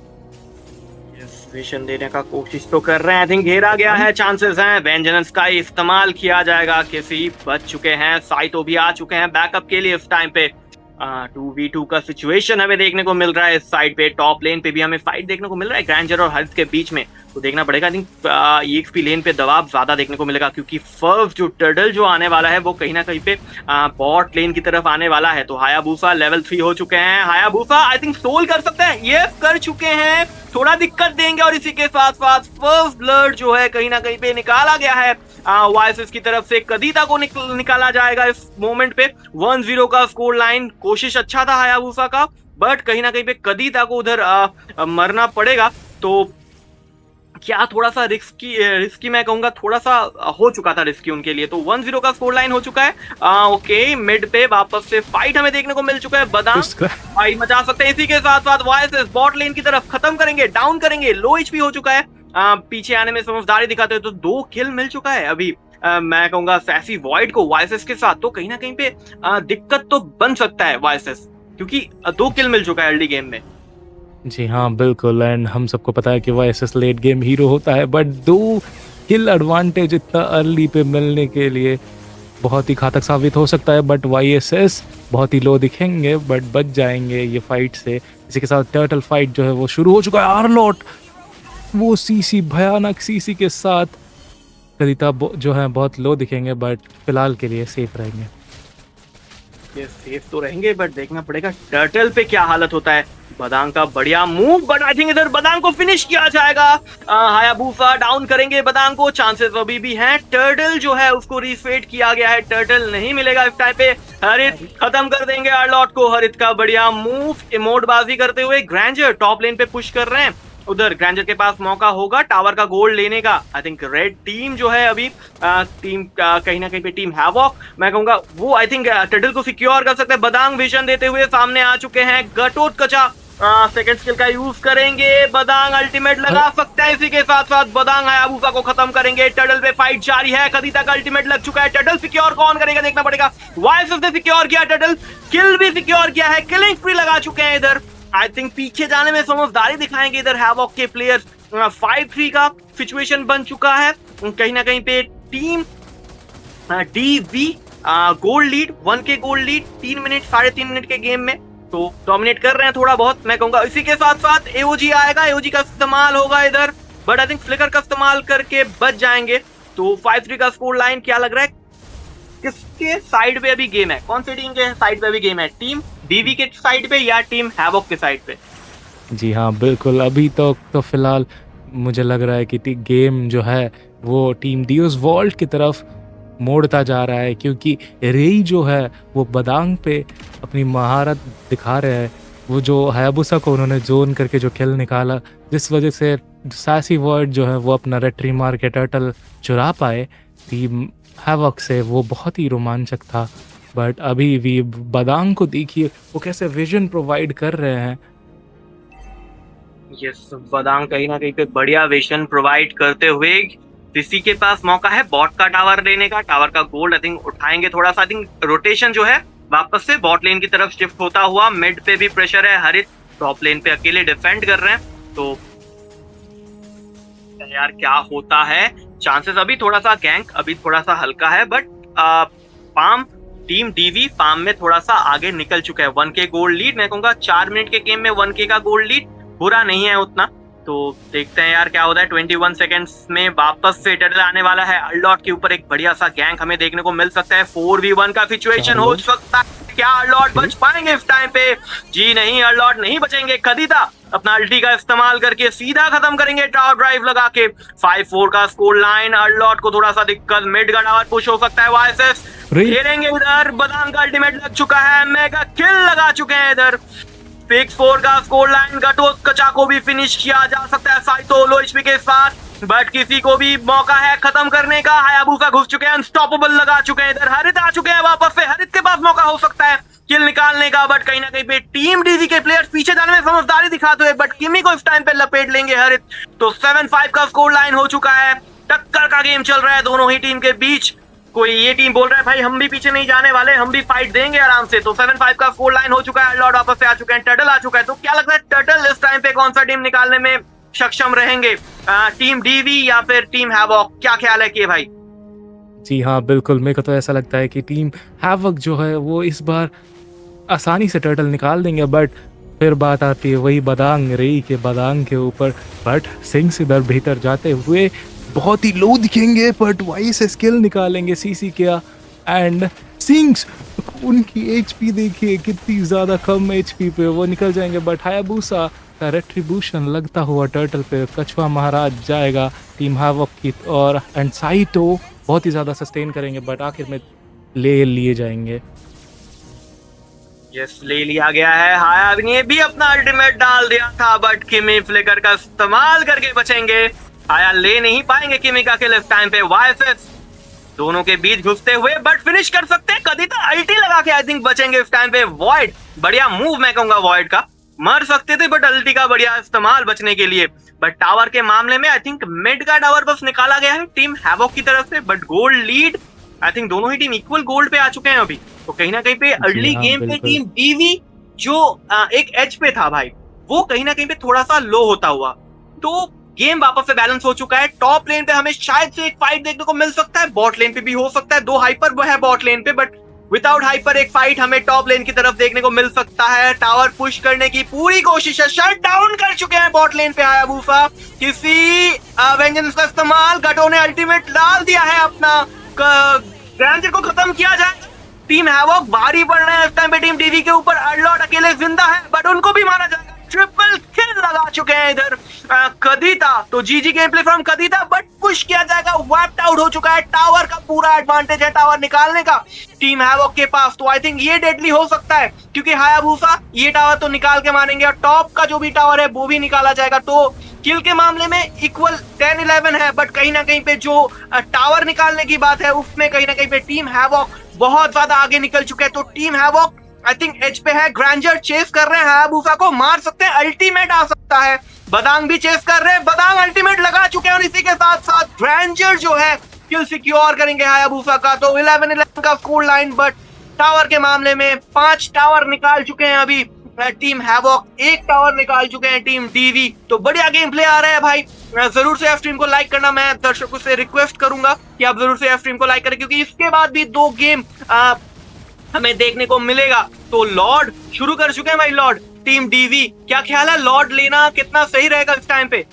विजन देने का कोशिश तो कर रहे हैं। आई थिंक घेरा गया है, चांसेस हैं वेंजेंस का इस्तेमाल किया जाएगा। किसी बच चुके हैं, साइतो भी आ चुके हैं बैकअप के लिए इस टाइम पे। 2v2 का सिचुएशन हमें देखने को मिल रहा है इस साइड पे। टॉप लेन पे भी हमें फाइट देखने को मिल रहा है ग्रैंजर और हरित के बीच में। तो देखना पड़ेगा, आई थिंक EXP लेन पे दबाव ज्यादा देखने को मिलेगा, क्योंकि फर्स्ट जो टर्टल जो आने वाला है वो कहीं ना कहीं पे बॉट लेन की तरफ आने वाला है। तो हायाबुसा लेवल 3 हो चुके हैं। हायाबुसा आई थिंक सोल कर सकते हैं, ये कर चुके हैं, थोड़ा दिक्कत देंगे। और इसी के साथ साथ फर्स्ट ब्लड जो है कहीं ना कहीं पे निकाला गया है वाइसेस की तरफ से। कदीता को निकाला जाएगा इस मोमेंट पे। 1-0 का स्कोर लाइन, कोशिश अच्छा था हायाबुसा का, बट कहीं ना कहीं पे कदीता को उधर मरना पड़ेगा। तो क्या थोड़ा सा रिस्की मैं कहूंगा, थोड़ा सा हो चुका था रिस्की उनके लिए। तो 1-0 का स्कोर लाइन हो चुका है। ओके, मिड पे वापस से फाइट हमें देखने को मिल चुका है। बादाम फाइट मचा सकते हैं। इसी के साथ साथ वाइसेस बॉट लेन की तरफ खत्म करेंगे, डाउन करेंगे। लो HP हो चुका है, पीछे आने में समझदारी दिखाते हैं। तो 2 किल मिल चुका है अभी मैं कहूंगा सैसी वॉइड को वाइसेस के साथ। तो कहीं ना कहीं पे दिक्कत तो बन सकता है वाइसेस, क्योंकि 2 किल मिल चुका है अर्ली गेम में। जी हाँ, बिल्कुल। एंड हम सबको पता है कि वाईएसएस लेट गेम हीरो होता है, बट 2 किल एडवांटेज इतना अर्ली पे मिलने के लिए बहुत ही घातक साबित हो सकता है। बट वाईएसएस बहुत ही लो दिखेंगे, बट बच जाएंगे ये फाइट से। इसी के साथ टर्टल फाइट जो है वो शुरू हो चुका है। आर्लॉट वो सीसी, भयानक सीसी के साथ। कदिता जो है बहुत लो दिखेंगे, बट फिलहाल के लिए सेफ रहेंगे। ये सेफ तो रहेंगे, बट देखना पड़ेगा टर्टल पे क्या हालत होता है। बदांग का बढ़िया मूव, बट आई थिंक इधर बदांग को फिनिश किया जाएगा। हायाबुसा डाउन करेंगे बदांग को, चांसेस अभी भी हैं। टर्टल जो है उसको रीफेड किया गया है, टर्टल नहीं मिलेगा इस टाइम पे। हरित खत्म कर देंगे आर्लॉट को। हरित का बढ़िया मूव, इमोटबाजी करते हुए ग्रैंजर टॉप लेन पे पुश कर रहे हैं। उधर ग्रैंजर के पास मौका होगा टावर का गोल्ड लेने का। आई थिंक रेड टीम जो है अभी टीम कहीं ना कहीं पे टीम हैवॉक मैं कहूंगा वो आई थिंक टर्टल को सिक्योर कर सकते हैं। बदांग विजन देते हुए सामने आ चुके हैं। गटोत्कचा सेकंड स्किल का यूज करेंगे। बदांग अल्टीमेट लगा सकते हैं। इसी के साथ साथ बदांग हायाबुसा को खत्म करेंगे। टर्टल पे फाइट जारी है। कदीता का अल्टीमेट लग चुका है। टर्टल सिक्योर कौन करेगा देखना पड़ेगा। वाइसेस ने सिक्योर किया, टर्टल किल भी सिक्योर किया है। किलिंग फ्री लगा चुके हैं इधर। आई थिंक पीछे जाने में समझदारी दिखाएंगे इधर हैवॉक के प्लेयर्स। 5-3 का सिचुएशन बन चुका है। कहीं ना कहीं पे team DV gold lead, 1K gold lead 3 minute 3.5 minute के गेम में। तो डोमिनेट कर रहे हैं थोड़ा बहुत मैं कहूंगा। इसी के साथ साथ AOG आएगा, AOG का इस्तेमाल होगा इधर, बट आई थिंक फ्लिकर का इस्तेमाल करके बच जाएंगे। तो 5-3 का स्कोर लाइन क्या लग रहा है, किसके साइड पे अभी गेम है, कौन सी टीम के साइड पे अभी गेम है? टीम DV के साइड पे या टीम हैवॉक के साइड पे? जी हाँ, बिल्कुल। अभी तो फिलहाल मुझे लग रहा है कि गेम जो है वो टीम डियोस वॉल्ट की तरफ मोड़ता जा रहा है, क्योंकि रेई जो है वो बदांग पे अपनी महारत दिखा रहे हैं। वो जो हायाबुसा को उन्होंने जोन करके जो किल निकाला, जिस वजह से सैसी वर्ड जो है वो अपना रेट्री मार के टर्टल चुरा पाए टीम हैवॉक से, वो बहुत ही रोमांचक था। बट अभी भी बदांग को देखिए वो कैसे विजन प्रोवाइड कर रहे हैं। यस, बदांग कहीं ना कहीं पे बढ़िया विजन प्रोवाइड करते हुए किसी के पास मौका है बॉट का टावर लेने का, टावर का गोल्ड आई थिंक उठाएंगे थोड़ा सा। आई थिंक रोटेशन जो है वापस से बॉट लेन की तरफ शिफ्ट होता हुआ, मिड पे भी प्रेशर है, हरित टॉप लेन पे अकेले डिफेंड कर रहे हैं, तो यार क्या होता है, चांसेस अभी थोड़ा सा गैंग अभी थोड़ा सा हल्का है, बट पाम टीम डीवी पाम में थोड़ा सा आगे निकल चुका है। 1K गोल्ड लीड, मैं कहूंगा 4 मिनट के गेम में 1K का गोल्ड लीड बुरा नहीं है उतना। तो देखते हैं यार क्या होता है। 21 सेकंड्स में वापस से टर्टल आने वाला है। अल्लॉट के ऊपर एक बढ़िया सा गैंग हमें देखने को मिल सकता है। 4v1 का सिचुएशन हो सकता है, क्या अल्लॉट बच पाएंगे इस टाइम पे? जी नहीं, अल्लॉट नहीं बचेंगे। खदीदा अपना अल्टी का इस्तेमाल करके सीधा खत्म करेंगे टावर ड्राइव लगा के। 5-4 का स्कोर लाइन। अल्लॉट को थोड़ा सा दिक्कत, मिड का टावर पुश हो सकता है। वाइसेस घेरेंगे इधर, बदाम का अल्टीमेट लग चुका है, मेगा किल लगा चुके हैं इधर। 6-4 का स्कोर लाइन। गटो कचा को भी फिनिश किया जा सकता है साइतो लो एचपी के साथ, बट किसी को भी मौका है खत्म करने का। हायाबुसा घुस चुके हैं, अनस्टॉपेबल लगा चुके हैं इधर। हरित आ चुके हैं वापस से, हरित के पास मौका हो सकता है किल निकालने का, बट कहीं ना कहीं पे टीम डीजी के प्लेयर्स पीछे जाने में समझदारी दिखाते हुए, बट किमी को इस टाइम पे लपेट लेंगे हरित। तो 7-5 का स्कोर लाइन हो चुका है। टक्कर का गेम चल रहा है दोनों ही टीम के बीच। कोई ये टीम बोल रहा है भाई हम भी पीछे नहीं जाने वाले, हम भी फाइट देंगे आराम से। तो 7-5 का स्कोर लाइन हो चुका है। लॉर्ड वापस से आ चुके हैं, टर्टल आ चुका है। तो क्या लगता है टर्टल इस टाइम पे कौन सा टीम निकालने में सक्षम रहेंगे? टीम डीवी या फिर टीम हैवॉक? क्या ख्याल है कि भाई? जी हाँ, बिल्कुल, मेरे को तो ऐसा लगता है कि टीम हैवॉक जो है वो इस बार आसानी से टर्टल निकाल देंगे, बट फिर बात आती है वही बदांग रेई के बदांग के ऊपर। बट सिंग्स इधर भीतर जाते हुए बहुत ही लो दिखेंगे, बट वही से स्किल निकालेंगे सीसी क्या। एंड सिंग्स उनकी एचपी देखिए कितनी ज़्यादा कम एचपी पे वो निकल जाएंगे, बट हायाबुसा का रेट्रीब्यूशन लगता हुआ टर्टल पे कछुआ महाराज जाएगा टीम हैवॉक की। और एंड साइटो बहुत ही ज़्यादा सस्टेन करेंगे, बट आखिर में ले लिए जाएंगे। यस, ले लिया गया है। हाया ने भी अपना अल्टीमेट डाल दिया था, बट किमी फ्लिकर का इस्तेमाल करके बचेंगे। हाया ले नहीं पाएंगे किमी का किल इस टाइम पे। वाइसेस दोनों के बीच घुसते हुए, बट फिनिश कर सकते हैं। कदीता अल्टी लगा के आई थिंक बचेंगे इस टाइम पे। वॉइड बढ़िया मूव मैं कहूंगा वॉइड का, मर सकते थे बट अल्टी का बढ़िया इस्तेमाल बचने के लिए। बट टावर के मामले में आई थिंक मिड का टावर बस निकाला गया है टीम हैवॉक की तरफ से, but gold lead I think दोनों ही टीम इक्वल गोल्ड पे आ चुके हैं अभी। तो कहीं ना कहीं पे अर्ली गेम पे टीम डीवी जो एक एज पे था भाई, वो कहीं ना कहीं पे थोड़ा सा लो होता हुआ, तो गेम वापस से बैलेंस हो चुका है। टॉप लेन पे हमें शायद से एक फाइट देखने को मिल सकता है, बॉट लेन पे भी हो सकता है। 2 हाइपर है बॉट लेन पे, बट विदाउट हाइपर एक फाइट हमें टॉप लेन की तरफ देखने को मिल सकता है। टावर पुश करने की पूरी कोशिश है, शट डाउन कर चुके हैं बॉट लेन पे हायाबुसा। किसी वेंजेंस का इस्तेमाल, गटो ने अल्टीमेट डाल दिया है अपना, ग्रैंजर को खत्म किया जाए। टीम हैवॉक भारी पड़ रहे हैं इस टाइम पे टीम डीवी के ऊपर। अल्लॉट अकेले जिंदा है, बट उनको भी मारा जाएगा। ट्रिपल किल लगा चुके हैं इधर कदीता। तो जीजी गेम प्ले फ्रॉम कदीता, बट पुश किया जाएगा। वाइप्ड आउट हो चुका है। टावर का पूरा एडवांटेज है टावर निकालने का टीम हैवॉक के पास। तो आई थिंक ये डेडली हो सकता है, क्योंकि हायाबुसा ये टावर तो निकाल के मारेंगे, और टॉप का जो भी टावर है वो भी निकाला जाएगा। तो किल के मामले में इक्वल 10-11 है, बट कहीं ना कहीं पे जो टावर निकालने की बात है उसमें कहीं ना कहीं पे टीम हैवॉक बहुत ज्यादा आगे निकल चुके हैं। तो team Havoc I think edge पे है। ग्रैंजर चेस कर रहे हैं, हायाबुसा को मार सकते हैं, अल्टीमेट आ सकता है। बदांग भी चेस कर रहे हैं, बदांग अल्टीमेट लगा चुके हैं, और इसी के साथ साथ ग्रैंजर जो है किल सिक्योर करेंगे हायाबुसा का। तो 11-11 का स्कोर लाइन, बट टावर के मामले में 5 टावर निकाल चुके हैं अभी टीम हैवॉक, 1 टावर निकाल चुके हैं टीम डीवी। तो बढ़िया गेम प्ले आ रहा है भाई। जरूर से स्ट्रीम को लाइक करना, मैं दर्शकों से रिक्वेस्ट करूंगा कि आप जरूर से स्ट्रीम को लाइक करें, क्योंकि इसके बाद भी 2 गेम हमें देखने को मिलेगा। तो लॉर्ड शुरू कर चुके हैं भाई, लॉर्ड टीम डीवी। क्या ख्याल है लॉर्ड लेना कितना सही रहेगा इस टाइम पे?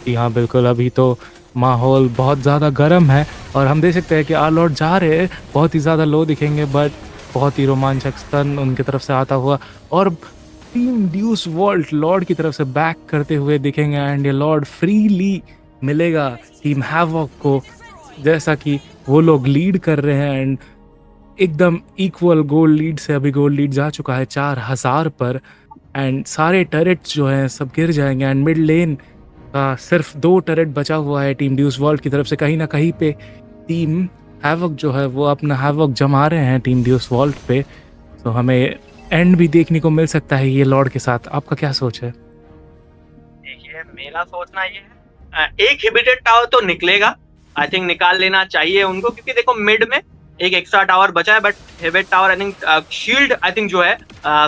जी हाँ, बिल्कुल, अभी तो माहौल बहुत ज़्यादा गर्म है, और हम देख सकते हैं कि लॉर्ड जा रहे हैं, बहुत ही ज़्यादा लो दिखेंगे, बट बहुत ही रोमांचक स्टन उनकी तरफ से आता हुआ, और टीम ड्यूस वॉल्ट लॉर्ड की तरफ से बैक करते हुए दिखेंगे। एंड ये लॉर्ड फ्रीली मिलेगा टीम हैवॉक को, जैसा कि वो लोग लीड कर रहे हैं। एंड एकदम इक्वल गोल्ड लीड से अभी गोल्ड लीड जा चुका है 4000 पर, एंड सारे टरेट्स जो हैं सब गिर जाएंगे। एंड मिड लेन का सिर्फ 2 टरेट बचा हुआ है टीम ड्यूस वर्ल्ड की तरफ से। कहीं ना कहीं पे टीम हैवॉक जो है वो अपना हैवॉक जमा रहे हैं टीम ड्यूस वर्ल्ड पे। तो हमें एंड भी देखने को मिल सकता है ये लॉर्ड के साथ। आपका क्या सोच है? मेरा सोचना ये है एक हिबिटेड टावर तो निकलेगा, आई थिंक निकाल लेना चाहिए उनको, क्योंकि देखो मिड में एक एक्स्ट्रा टावर बचा है, बट हिबिट tower I think shield I think जो है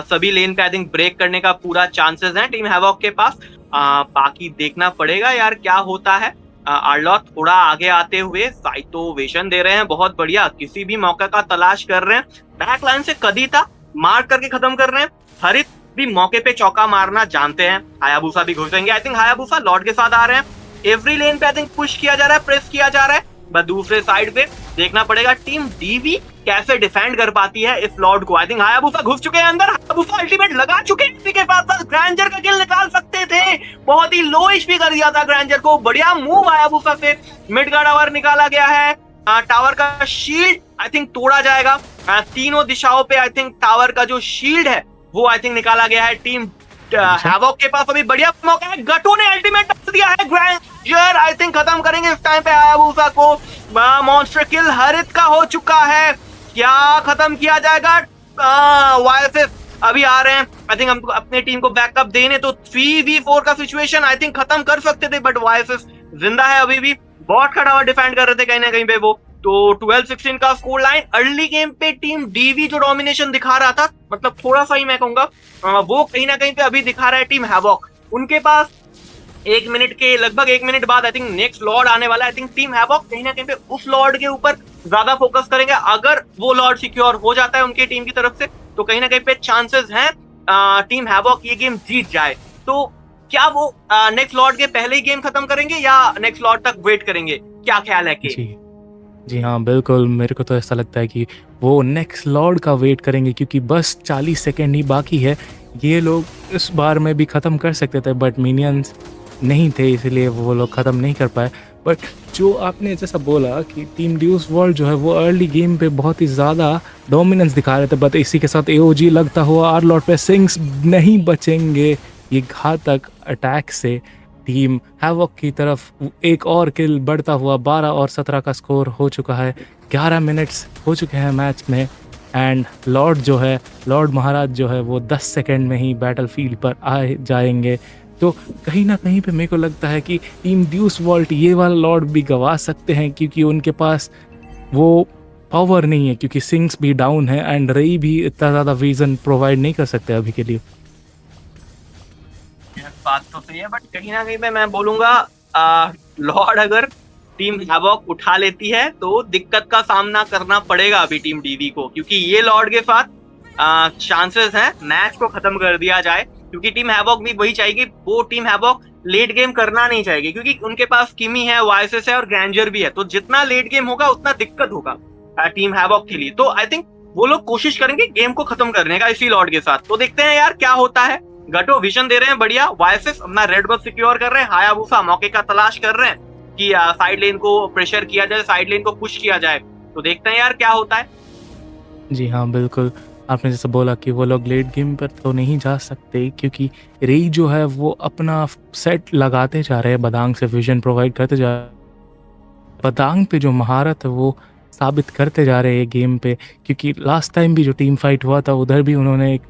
सभी लेन पे आई थिंक ब्रेक करने का पूरा चांसेस है टीम हैवॉक के पास। बाकी देखना पड़ेगा यार क्या होता है। आर्लॉट थोड़ा आगे आते हुए साइतो विजन दे रहे हैं, बहुत बढ़िया, किसी भी मौके का तलाश कर रहे हैं, बैक लाइन से कदीता मार करके खत्म कर रहे हैं। हरित भी मौके पे चौका मारना जानते हैं, हायाबुसा भी घुसेंगे, आई थिंक हायाबुसा लॉर्ड के साथ आ रहे हैं, एवरी लेन पे आई थिंक पुश किया जा रहा है, प्रेस किया जा रहा है, बस दूसरे साइड पे देखना पड़ेगा टीम डीवी कैसे डिफेंड कर पाती है इस लॉर्ड को। आई थिंक हायाबुसा घुस चुके हैं अंदर, हायाबुसा अल्टीमेट लगा चुके हैं, इसी के पास ग्रैंजर का किल निकाल सकते थे, बहुत ही लो एचपी कर दिया था ग्रैंजर को, बढ़िया मूव हायाबुसा से। मिड का टावर निकाला गया है, टावर का शील्ड आई थिंक तोड़ा जाएगा, तीनों दिशाओं पे आई थिंक टावर का जो शील्ड है वो आई थिंक निकाला गया है। टीम हैवॉक के पास अभी बढ़िया मौका है, गटू ने अल्टीमेट दिया है, ग्रैंजर आई थिंक खत्म करेंगे इस टाइम पे हायाबुसा को। मॉन्स्टर किल हरित का हो चुका है, क्या खत्म किया जाएगा? वाईएसएस अभी आ रहे हैं, आई थिंक हम अपने टीम को बैकअप देने तो 3v4 का सिचुएशन आई थिंक खत्म कर सकते थे, बट वाईएसएस जिंदा है अभी भी, बॉट का टावर डिफेंड कर रहे थे कहीं ना कहीं पे वो। तो 12-16 का स्कोर लाइन, अर्ली गेम पे टीम डीवी जो डोमिनेशन दिखा रहा था, मतलब थोड़ा सा ही मैं कहूंगा वो कहीं ना कहीं पे अभी दिखा रहा है टीम हैवॉक। उनके पास 1 मिनट के लगभग 1 मिनट बाद आई थिंक नेक्स्ट लॉर्ड आने वाला है, आई थिंक टीम हैवॉक कहीं ना कहीं पे उस लॉर्ड के ऊपर ज्यादा फोकस करेंगे। अगर वो लॉर्ड सिक्योर हो जाता है उनकी टीम की तरफ से तो कहीं ना कहीं पे चांसेस हैं टीम हैवॉक ये गेम जीत जाए। तो क्या वो नेक्स्ट लॉर्ड के पहले ही गेम खत्म करेंगे या नेक्स्ट लॉर्ड तक वेट करेंगे, क्या ख्याल है कि? जी हाँ, बिल्कुल, मेरे को तो ऐसा लगता है कि वो नेक्स्ट लॉर्ड का वेट करेंगे, क्योंकि बस 40 सेकेंड ही बाकी है। ये लोग इस बार में भी ख़त्म कर सकते थे, बट मिनियंस नहीं थे, इसलिए वो लोग ख़त्म नहीं कर पाए। बट जो आपने जैसा बोला कि टीम ड्यूस वर्ल्ड जो है वो अर्ली गेम पे बहुत ही ज़्यादा डोमिनेंस दिखा रहे थे, बट इसी के साथ एओजी लगता हुआ आर्लॉट पे सिंग्स नहीं बचेंगे ये घातक अटैक से। टीम हैवॉक की तरफ एक और किल बढ़ता हुआ 12 और 17 का स्कोर हो चुका है, 11 मिनट्स हो चुके हैं मैच में, एंड लॉर्ड जो है, लॉर्ड महाराज जो है वो 10 सेकेंड में ही बैटलफील्ड पर आ जाएंगे। तो कहीं ना कहीं पे मेरे को लगता है कि टीम ड्यूस वॉल्ट ये वाला लॉर्ड भी गवा सकते हैं, क्योंकि उनके पास वो पावर नहीं है, क्योंकि सिंग्स भी डाउन है एंड रई भी इतना ज़्यादा विजन प्रोवाइड नहीं कर सकते अभी के लिए। बात तो सही है, बट कहीं ना कहीं पे मैं बोलूंगा लॉर्ड अगर टीम हैवॉक उठा लेती है तो दिक्कत का सामना करना पड़ेगा अभी टीम डीवी को, क्योंकि ये लॉर्ड के साथ चांसेस हैं मैच को खत्म कर दिया जाए, क्योंकि टीम हैवॉक भी वही चाहेगी, वो टीम हैवॉक लेट गेम करना नहीं चाहेगी, क्योंकि उनके पास किमी है, वाइसेस है और ग्रैंजर भी है, तो जितना लेट गेम होगा उतना दिक्कत होगा टीम हैवॉक के लिए। तो आई थिंक वो लोग कोशिश करेंगे गेम को खत्म करने का इसी लॉर्ड के साथ। तो देखते हैं यार क्या होता है। गटो विजन दे रहे हैं बढ़िया, वाइसेस अपना रेड बफ सिक्योर कर रहे हैं, हायाबुसा मौके का तलाश कर रहे हैं कि साइड लेन को प्रेशर किया जाए, साइड लेन को पुश किया जाए। तो देखते हैं यार क्या होता है। जी हाँ, बिल्कुल, आपने जैसे बोला कि वो लोग लेट गेम पर तो नहीं जा सकते, क्योंकि रेई जो है वो अपना सेट लगाते जा रहे हैं, बदांग से विजन प्रोवाइड करते जा रहे हैं, बदांग पे जो महारत है वो साबित करते जा रहे हैं गेम पे, क्योंकि लास्ट टाइम भी जो टीम फाइट हुआ था उधर भी उन्होंने एक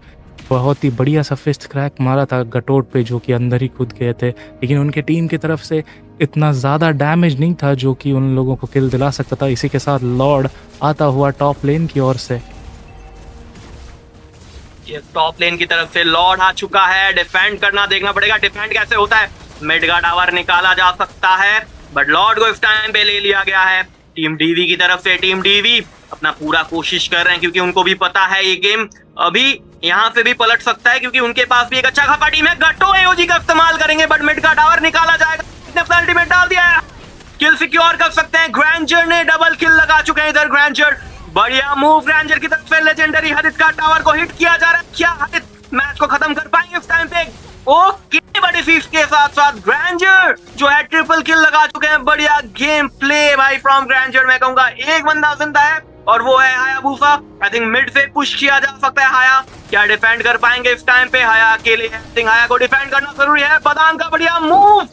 बहुत ही बढ़िया सा फिस्ट क्रैक मारा था गटोट पे, जो कि अंदर ही कूद गए थे, लेकिन उनके टीम की तरफ से इतना ज़्यादा डैमेज नहीं था जो कि उन लोगों को किल दिला सकता था। इसी के साथ लॉर्ड आता हुआ टॉप लेन की ओर से, ये टॉप लेन की तरफ से लॉर्ड आ चुका है, डिफेंड करना देखना पड़ेगा, डिफेंड कैसे होता है। मिड का टावर निकाला जा सकता है, बट लॉर्ड को इस टाइम पे ले लिया गया है टीम डीवी की तरफ से। टीम डीवी अपना पूरा कोशिश कर रहे हैं, क्योंकि उनको भी पता है ये गेम अभी यहाँ से भी पलट सकता है, क्योंकि उनके पास भी एक अच्छा खासा टीम है। गट्टो एओजी का इस्तेमाल करेंगे, बट मिड का टावर निकाला जाएगा, अपना अल्टीमेट डाल दिया है, किल सिक्योर कर सकते हैं। ग्रैंजर ने डबल किल लगा चुके हैं इधर, ग्रैंजर बढ़िया मूव ग्रैंजर की तरफ से, लेजेंडरी हरित का टावर को हिट किया जा रहा है, क्या हरित मैच को खत्म कर पाएंगे इस टाइम पे? ओके, बड़ी फीस के साथ साथ ग्रैंजर जो है ट्रिपल किल लगा चुके हैं, बढ़िया गेम प्ले भाई फ्रॉम ग्रैंजर। मैं कहूंगा एक बंदा जिंदा है और वो है हायाबुसा। आई थिंक मिड से पुश किया जा सकता है, हाया क्या डिफेंड कर पाएंगे इस टाइम पे? हाया अकेले, आई थिंक हाया को डिफेंड करना जरूरी है। बदान का बढ़िया मूव,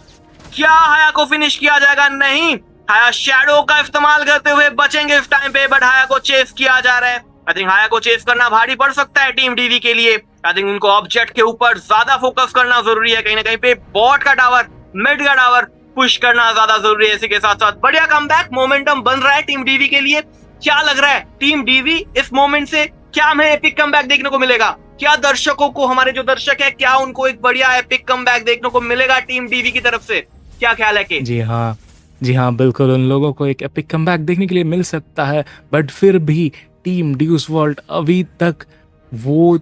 क्या हाया को फिनिश किया जाएगा? नहीं, हाया शैडो का इस्तेमाल करते हुए बचेंगे इस टाइम पे, बट हाया को चेस किया जा रहा है। आई थिंक हाया को चेस करना भारी पड़ सकता है टीम डीवी के लिए। आई थिंक उनको ऑब्जेक्ट के ऊपर ज्यादा फोकस करना जरूरी है, कहीं ना कहीं पे बॉट का टावर मिड का टावर पुश करना ज्यादा जरूरी है। इसी के साथ साथ बढ़िया कमबैक मोमेंटम बन रहा है टीम डीवी के लिए। क्या लग रहा है टीम डीवी इस मोमेंट से क्या हमें एपिक कमबैक देखने को मिलेगा? क्या दर्शकों को, हमारे जो दर्शक है, क्या उनको एक बढ़िया एपिक कमबैक देखने को मिलेगा टीम डीवी की तरफ से? क्या ख्याल है? जी हाँ, जी हाँ, बिल्कुल उन लोगों को एक एपिक कमबैक देखने के लिए मिल सकता है, बट फिर भी टीम ड्यूस वॉल्ट अभी तक वो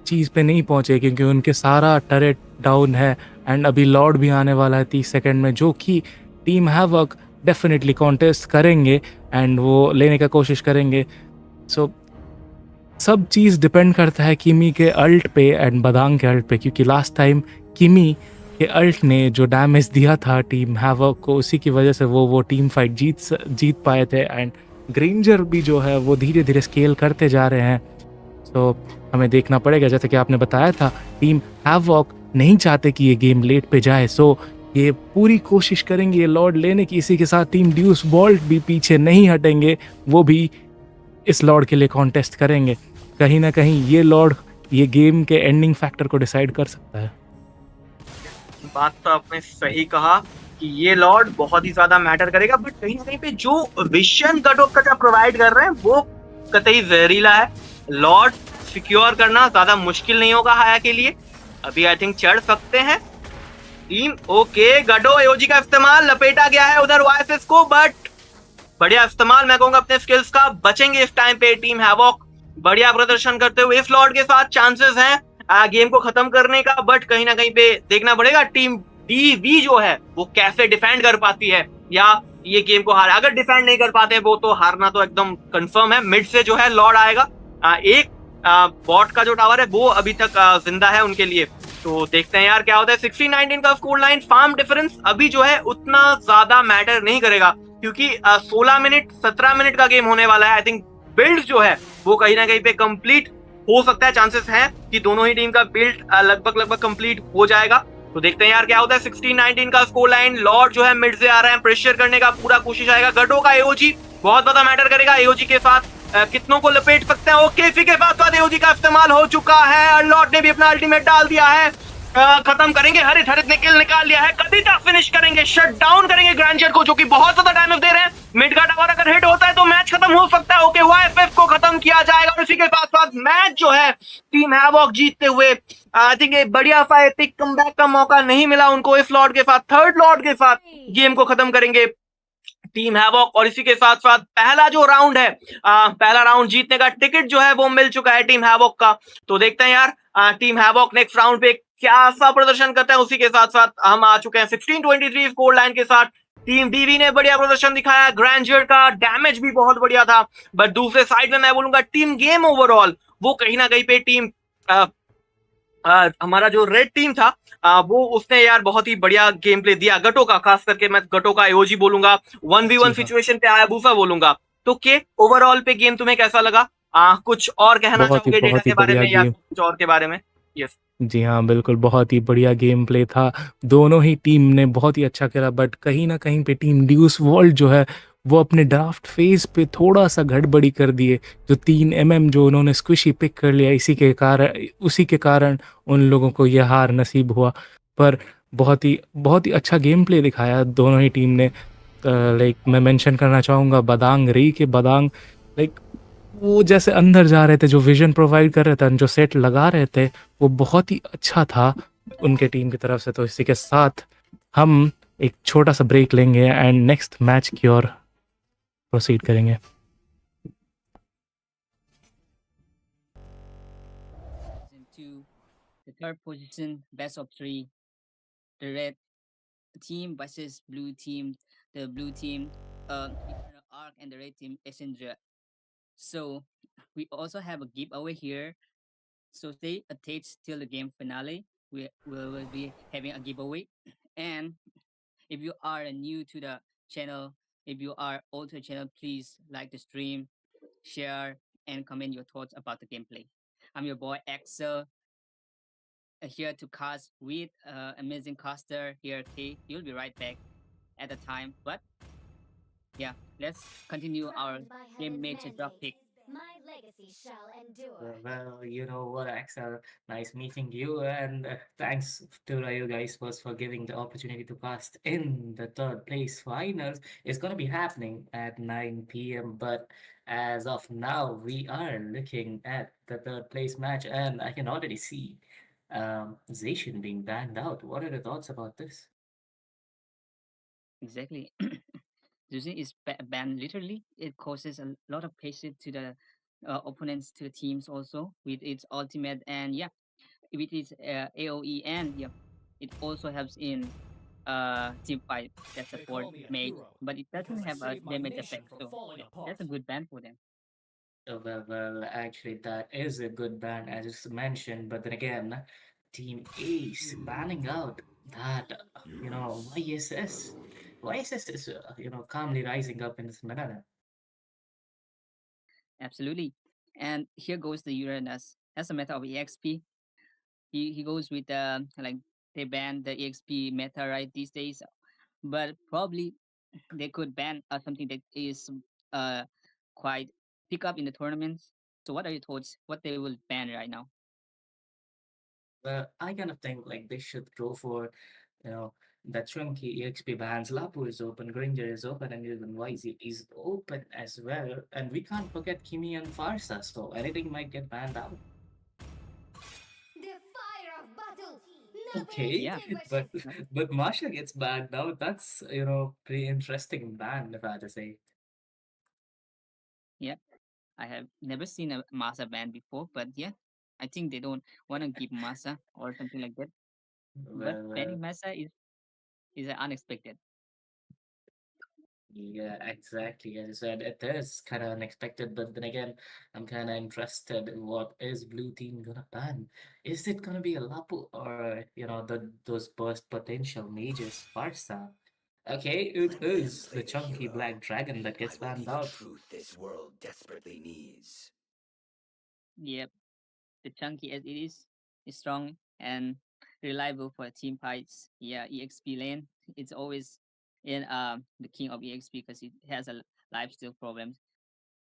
चीज़ पे नहीं पहुंचे क्योंकि उनके सारा टरेट डाउन है एंड अभी लॉर्ड भी आने वाला है 30 सेकंड में, जो कि टीम हैवक डेफिनेटली कॉन्टेस्ट करेंगे एंड वो लेने का कोशिश करेंगे। सो सब चीज़ डिपेंड करता है किमी के अल्ट पे एंड बदांग के अल्ट पे, क्योंकि लास्ट टाइम किमी के अल्ट ने जो डैमेज दिया था टीम हैवक को, उसी की वजह से वो टीम फाइट जीत पाए थे। एंड ग्रेंजर भी जो है वो धीरे धीरे स्केल करते जा रहे हैं। तो हमें देखना पड़ेगा, जैसे कि आपने बताया था, टीम हैवक नहीं चाहते कि ये गेम लेट पे जाए, सो ये पूरी कोशिश करेंगे ये लॉर्ड लेने की। इसी के साथ टीम ड्यूस वॉल्ट भी पीछे नहीं हटेंगे, वो भी इस लॉर्ड के लिए कॉन्टेस्ट करेंगे। कहीं ना कहीं ये लॉर्ड ये गेम के एंडिंग फैक्टर को डिसाइड कर सकता है। बात तो आपने सही कहा कि ये लॉर्ड बहुत ही ज्यादा मैटर करेगा, बट कहीं ना कहीं पे जो विजन गटोक का प्रोवाइड कर रहे हैं वो कतई जहरीला है। लॉर्ड सिक्योर करना ज्यादा मुश्किल नहीं होगा हाया के लिए। अभी आई थिंक चढ़ सकते हैं टीम। ओके, गडो एओजी का इस्तेमाल, लपेटा गया है उधर वाइसेस को, बट बढ़िया इस्तेमाल मैं कहूंगा अपने स्किल्स का। बचेंगे इस टाइम पे टीम हैवॉक बढ़िया प्रदर्शन करते हुए। इस लॉर्ड के साथ चांसेस हैं गेम को खत्म करने का, बट कहीं ना कहीं पे देखना पड़ेगा टीम डीवी जो है वो कैसे डिफेंड कर पाती है या ये गेम को हार। अगर डिफेंड नहीं कर पाते वो तो हारना तो एकदम कंफर्म है। मिड से जो है लॉर्ड आएगा। एक बॉट का जो टावर है वो अभी तक जिंदा है उनके लिए, तो देखते हैं यार क्या होता है। 16-19 का स्कोर लाइन। फार्म डिफरेंस अभी जो है उतना ज्यादा मैटर नहीं करेगा क्योंकि 16 मिनट 17 मिनट का गेम होने वाला है। आई थिंक बिल्ड जो है वो कहीं ना कहीं पे कंप्लीट हो सकता है। चांसेस हैं कि दोनों ही टीम का बिल्ड लगभग कंप्लीट हो जाएगा, तो देखते हैं यार क्या होता है। 16-19 का स्कोर लाइन। लॉर्ड जो है मिड से आ रहे हैं, प्रेशर करने का पूरा कोशिश आएगा। गटो का एओजी बहुत ज्यादा मैटर करेगा। एओजी के साथ कितनों को लपेट सकते हैं। ओके, इसी के साथ एओजी का इस्तेमाल हो चुका है। लॉर्ड ने भी अपना अल्टीमेट डाल दिया है। खत्म करेंगे। हरित ने किल निकाल लिया है। कभी तक फिनिश करेंगे, शट डाउन करेंगे ग्रैंजर को, जो कि बहुत ज्यादा डैमेज दे रहे हैं। मिड का टावर अगर हिट होता है तो मैच खत्म हो सकता है। ओके, वाईएफएफ को खत्म किया जाएगा और इसी के साथ साथ मैच जो है टीम हैवॉक जीतते हुए। आई थिंक एक बढ़िया सा एपिक कमबैक का मौका नहीं मिला उनको इस लॉर्ड के साथ। थर्ड लॉर्ड के साथ गेम को खत्म करेंगे टीम हैवॉक, और इसी के साथ साथ पहला जो राउंड है, पहला राउंड जीतने का टिकट जो है वो मिल चुका है टीम हैवॉक का। तो देखते हैं यार टीम हैवॉक नेक्स्ट राउंड पे क्या सा प्रदर्शन करता है। उसी के साथ साथ हम आ चुके हैं 16-23 स्कोर लाइन के साथ। टीम डीवी ने बढ़िया प्रदर्शन दिखाया। ग्रैंजर का डैमेज भी बहुत बढ़िया था, बट दूसरे साइड में मैं बोलूंगा टीम गेम ओवरऑल वो कहीं ना कहीं पे टीम हमारा जो रेड टीम था वो उसने यार बहुत ही बढ़िया गेम प्ले दिया। गटो का, खास करके मैं गटो का एओजी बोलूंगा, 1v1 सिचुएशन पे आया बूफा बोलूंगा। तो के ओवरऑल पे गेम तुम्हें कैसा लगा? कुछ और कहना चाहोगे डेटा बहुत ही के बारे बढ़िया में या गेम। कुछ और के बारे में? यस, जी हाँ, बिल्कुल बहुत ही बढ़िया गेम प्ले था। दोनों ही टीम ने बहुत ही अच्छा खेला, बट कहीं ना कहीं पे टीम ड्यूस वर्ल्ड जो है वो अपने ड्राफ्ट फेज पे थोड़ा सा गड़बड़ी कर दिए। जो 3 जो उन्होंने स्क्विशी पिक कर लिया, उसी के कारण उन लोगों को यह हार नसीब हुआ। पर बहुत ही अच्छा गेम प्ले दिखाया दोनों ही टीम ने। लाइक मैं मेंशन करना चाहूँगा बदांग री के बदांग, लाइक वो जैसे अंदर जा रहे थे, जो विजन प्रोवाइड कर रहे थे, जो सेट लगा रहे थे, वो बहुत ही अच्छा था उनके टीम की तरफ से। तो इसी के साथ हम एक छोटा सा ब्रेक लेंगे एंड नेक्स्ट मैच की ओर प्रोसीड करेंगे। Into the third position, best of three, the red team versus blue team. The blue team, Eternal Arc, and the red team, Essendra. So we also have a giveaway here. So stay attached till the game finale. We will be having a giveaway. And if you are new to the channel, if you are old to the channel, please like the stream, share, and comment your thoughts about the gameplay. I'm your boy Axel, here to cast with amazing caster here, K. You'll be right back at the time. But yeah, let's continue our Crowned by game heaven's major drop mandate. pick. My legacy shall endure. Well, you know what, Axel? Nice meeting you, and thanks to you guys first for giving the opportunity to cast in the third place finals. It's gonna be happening at 9 p.m. But as of now, we are looking at the third place match, and I can already see Zacian being banned out. What are the thoughts about this? Exactly. Using is banned literally. It causes a lot of pressure to the opponents, to the teams also with its ultimate, and yeah, with its AOE, and yeah, it also helps in team fight that They support call me a mage, hero but it because doesn't I have a saved my damage nation effect. from So falling yeah, that's a apart. good ban for them. Well, actually, that is a good ban, as just mentioned. But then again, Team Ace banning out that, YSS. YSS is, calmly rising up in this meta. Absolutely. And here goes the Uranus. As a meta of EXP, he goes with like they ban the EXP meta right these days, but probably they could ban something that is uh quite pick up in the tournaments. So what are your thoughts? What they will ban right now? Well, I kind of think like they should go for, that chunky EXP bans. Lapu is open, Granger is open, and even YZ is open as well. And we can't forget Kimi and Farsa, so anything might get banned out. The fire of battle never Okay, Yeah, but extinguishes. but Masha gets banned now. That's pretty interesting ban if I had to say. yeah. I have never seen a Masa ban before, but yeah, I think they don't want to give Masa or something like that. But banning Well, Masa is unexpected. yeah, exactly. As I said, it is kind of unexpected, but then again, I'm kind of interested in what is Blue Team gonna ban. Is it gonna be a Lapu or those burst potential mages Farsa? Okay, it Let them is play the the chunky hero. black dragon that I gets will be banned the out. truth this world desperately needs. Yep, the chunky as it is strong and reliable for team fights. Yeah, EXP lane. It's always in the king of EXP because it has a lifesteal problem.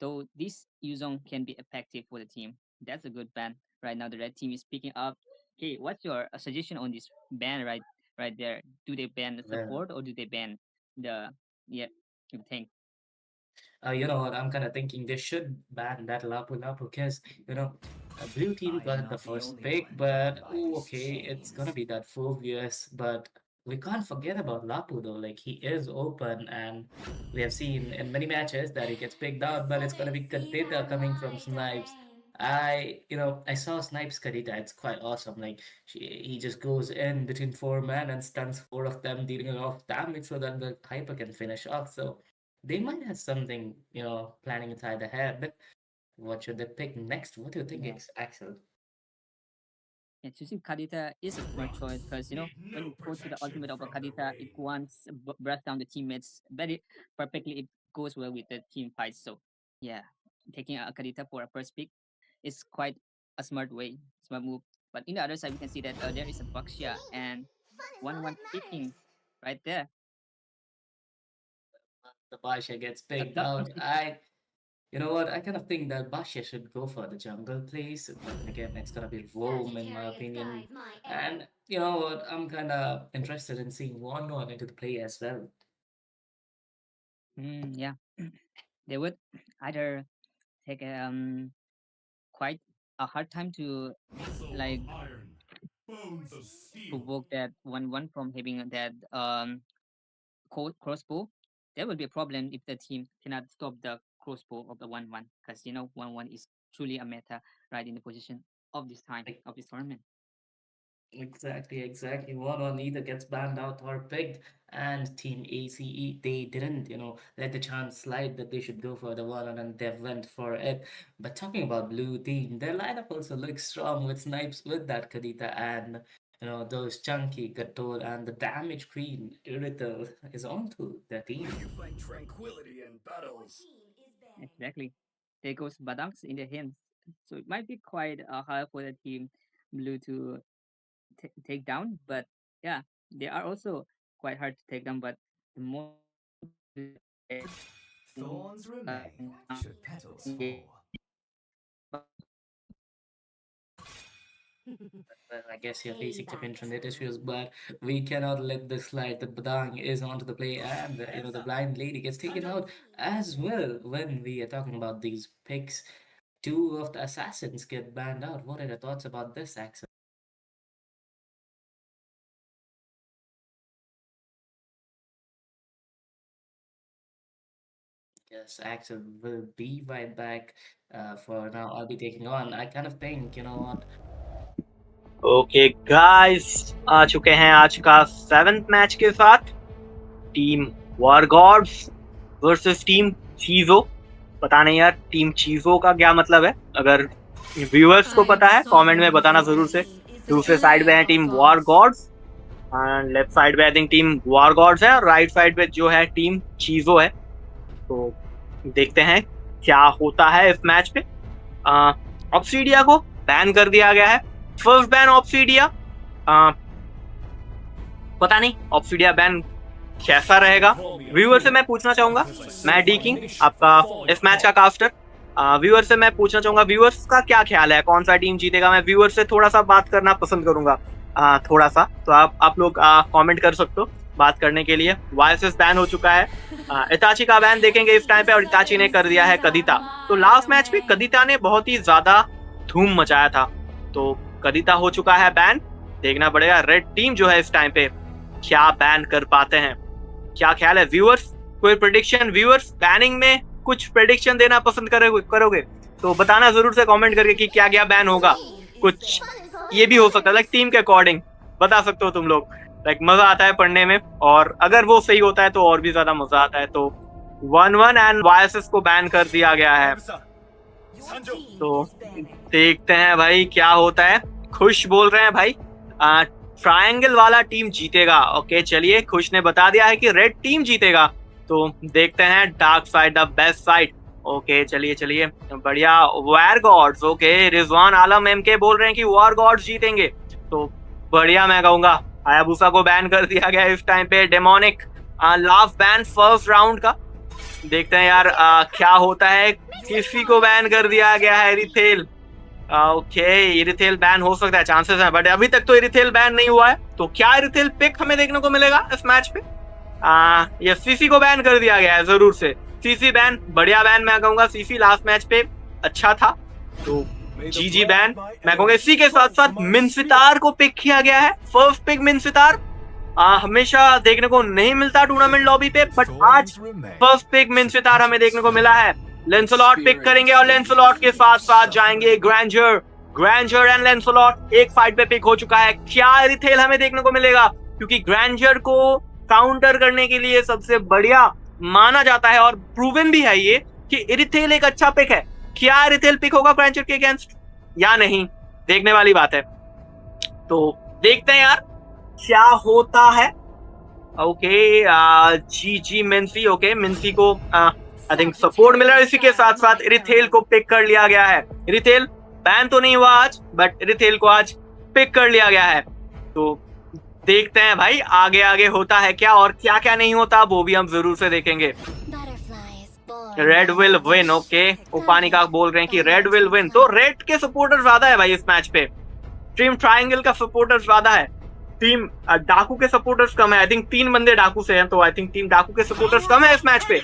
Though this Yuzong can be effective for the team. That's a good ban. Right now the red team is picking up. Okay, what's your suggestion on this ban right there? Do they ban the Well, support or do they ban the yeah the tank? you know what? I'm kind of thinking they should ban that Lapu Lapu because, Blue Team I am got the not the first only pick, one bound but by oh, these okay, it's gonna chains. be that Phobius. But we can't forget about Lapu though. Like, he is open, and we have seen in many matches that he gets picked The out, but it's gonna southern be seas Kadita have coming from light of Snipes. rain. I saw Snipes Kadita. It's quite awesome. Like, he just goes in between four men and stuns four of them, dealing a lot of damage so that the Hyper can finish off. So they might have something, planning inside their head. What should they pick next? What do you think, Yeah. Axel? Yeah, choosing Kadita is a smart choice because Need when no you go to the protection ultimate of a from the Kadita, it rain. once brush down the teammates very perfectly. It goes well with the team fights. So yeah, taking a Kadita for a first pick is quite a smart way, smart move. But in the other side, we can see that there is a To Baxia me, and fun is all one that matters. picking right there. The Basha gets picked Not out. You know what? I kind of think that Basha should go for the jungle place, but then again, it's gonna be Rome in my Sagittarius opinion. guides my And arrow. you know what? I'm kind of interested in seeing one into the play as well. yeah, they would either take quite a hard time to Muscle of like iron, bones of steel. provoke that one from having that crossbow. There will be a problem if the team cannot stop the crossbow of the 1-1 because 1-1 is truly a meta right in the position of this time Like, of this tournament. exactly. One on either gets banned out or picked, and Team ACE they didn't, let the chance slide that they should go for the one on, and they went for it. But talking about Blue Team, their lineup also looks strong with Snipes with that Kadita and those chunky Gatol and the damage queen Irithel is onto their May team. you find tranquility in Your battles. team is banning. Exactly. There goes Badanks in their hands. So it might be quite hard for the team blue to take down, but yeah, they are also quite hard to take down. But the more blue team plays, the more Thorns remain should petals fall. Well, I guess you're facing some internet issues, but we cannot let this slide. The Badang is onto the play, and the blind lady gets taken out as well. When we are talking about these picks, two of the assassins get banned out. What are your thoughts about this, Axel? Yes, Axel will be right back. For now, I'll be taking on. I kind of think, you know what? Okay guys, आ चुके हैं आज का 7th match के साथ। Team war gods versus team चीजो। पता नहीं यार टीम चीजो का क्या मतलब है, अगर व्यूअर्स को पता है कमेंट में बताना जरूर से। दूसरे साइड पे है team war gods, left side पे I think team war God's है, और राइट साइड पे जो है टीम चीजो है। तो देखते हैं क्या होता है इस मैच पे। ऑब्सीडिया को बैन कर दिया गया है, फर्स्ट बैन ऑब्सीडिया। पता नहीं ऑब्सीडिया बैन कैसा रहेगा। व्यूअर से मैं पूछना चाहूंगा, मैं डी किंग आपका इस मैच का कास्टर, व्यूअर से मैं पूछना चाहूंगा व्यूअर्स का क्या ख्याल है, कौन सा टीम जीतेगा। मैं व्यूअर से थोड़ा सा बात करना पसंद करूंगा, थोड़ा सा, तो आप लोग कमेंट कर सकते हो बात करने के लिए। वायसेस बैन हो चुका है, इताची का बैन देखेंगे इस टाइम पे, और इताची ने कर दिया है कदिता। तो लास्ट मैच पे कदिता ने बहुत ही ज्यादा धूम मचाया था, तो कदिता हो चुका है बैन। देखना पड़ेगा रेड टीम जो है इस टाइम पे क्या बैन कर पाते हैं। क्या ख्याल है व्यूअर्स, कोई प्रेडिक्शन? व्यूअर्स बैनिंग में कुछ प्रेडिक्शन देना पसंद करोगे तो बताना जरूर से कमेंट करके कि क्या क्या बैन होगा। कुछ ये भी हो सकता है लाइक टीम के अकॉर्डिंग बता सकते हो तुम लोग, लाइक मजा आता है पढ़ने में, और अगर वो सही होता है तो और भी ज्यादा मजा आता है। तो 1-1 एंड वायसेस को बैन कर दिया गया है, तो देखते हैं भाई क्या होता है। खुश बोल रहे हैं भाई ट्रायंगल वाला टीम जीतेगा। ओके चलिए, खुश ने बता दिया है कि रेड टीम जीतेगा, तो देखते हैं dark side the best side. Okay चलिए बढ़िया। वॉर गॉड्स, ओके रिजवान आलम एमके बोल रहे हैं कि वॉर गॉड्स जीतेंगे, तो बढ़िया। मैं कहूंगा हायाबुसा को बैन कर दिया गया इस टाइम पे। Demonic last ban first round का, देखते हैं यार क्या होता है। किसी को बैन कर दिया गया है, इरिथेल। ओके इरिथेल बैन हो सकता है, चांसेस हैं, बट अभी तक तो इरिथेल बैन नहीं हुआ है। तो क्या इरिथेल पिक हमें देखने को मिलेगा इस मैच पे? ये सीसी को बैन कर दिया गया है जरूर से। सीसी बैन, बढ़िया बैन मैं कहूंगा। सीसी लास्ट मैच पे अच्छा था, तो जीजी बैन मैं कहूंगा। इसी के साथ साथ मिनसितार को पिक किया गया है, फर्स्ट पिक मिनसितार। हमेशा देखने को नहीं मिलता टूर्नामेंट लॉबी पे, बट आज फर्स्ट पिक मिनसितार हमें देखने को मिला है। लेंसलॉट पिक करेंगे, और लेंसलॉट के साथ साथ जाएंगे ग्रैंजर एंड लेंसलॉट एक फाइट पे पिक हो चुका है। क्या इरिथेल हमें देखने को मिलेगा? क्योंकि ग्रैंजर को काउंटर करने के लिए सबसे बढ़िया माना जाता है, और प्रूवन भी है ये कि इरिथेल एक अच्छा पिक है। क्या इरिथेल पिक होगा ग्रैंजर के अगेंस्ट या नहीं, देखने वाली बात है। तो देखते हैं यार क्या होता है। ओके जी मिन्सी, ओके मिन्सी को आई थिंक सपोर्ट मिल रहा है। इसी के साथ साथ इरिथेल को पिक कर लिया गया है। इरिथेल बैन तो नहीं हुआ आज, बट इरिथेल को आज पिक कर लिया गया है। तो देखते हैं भाई आगे होता है क्या, और क्या क्या नहीं होता वो भी हम जरूर से देखेंगे। रेड विल विन, ओके उपानिका बोल रहे हैं कि रेड विल विन, तो रेड के सपोर्टर ज्यादा है भाई इस मैच पे। टीम ट्रायंगल का सपोर्टर ज्यादा है, टीम डाकू के सपोर्टर्स कम है। आई थिंक 3 बंदे डाकू से हैं, तो आई थिंक टीम डाकू के सपोर्टर्स कम है इस मैच पे।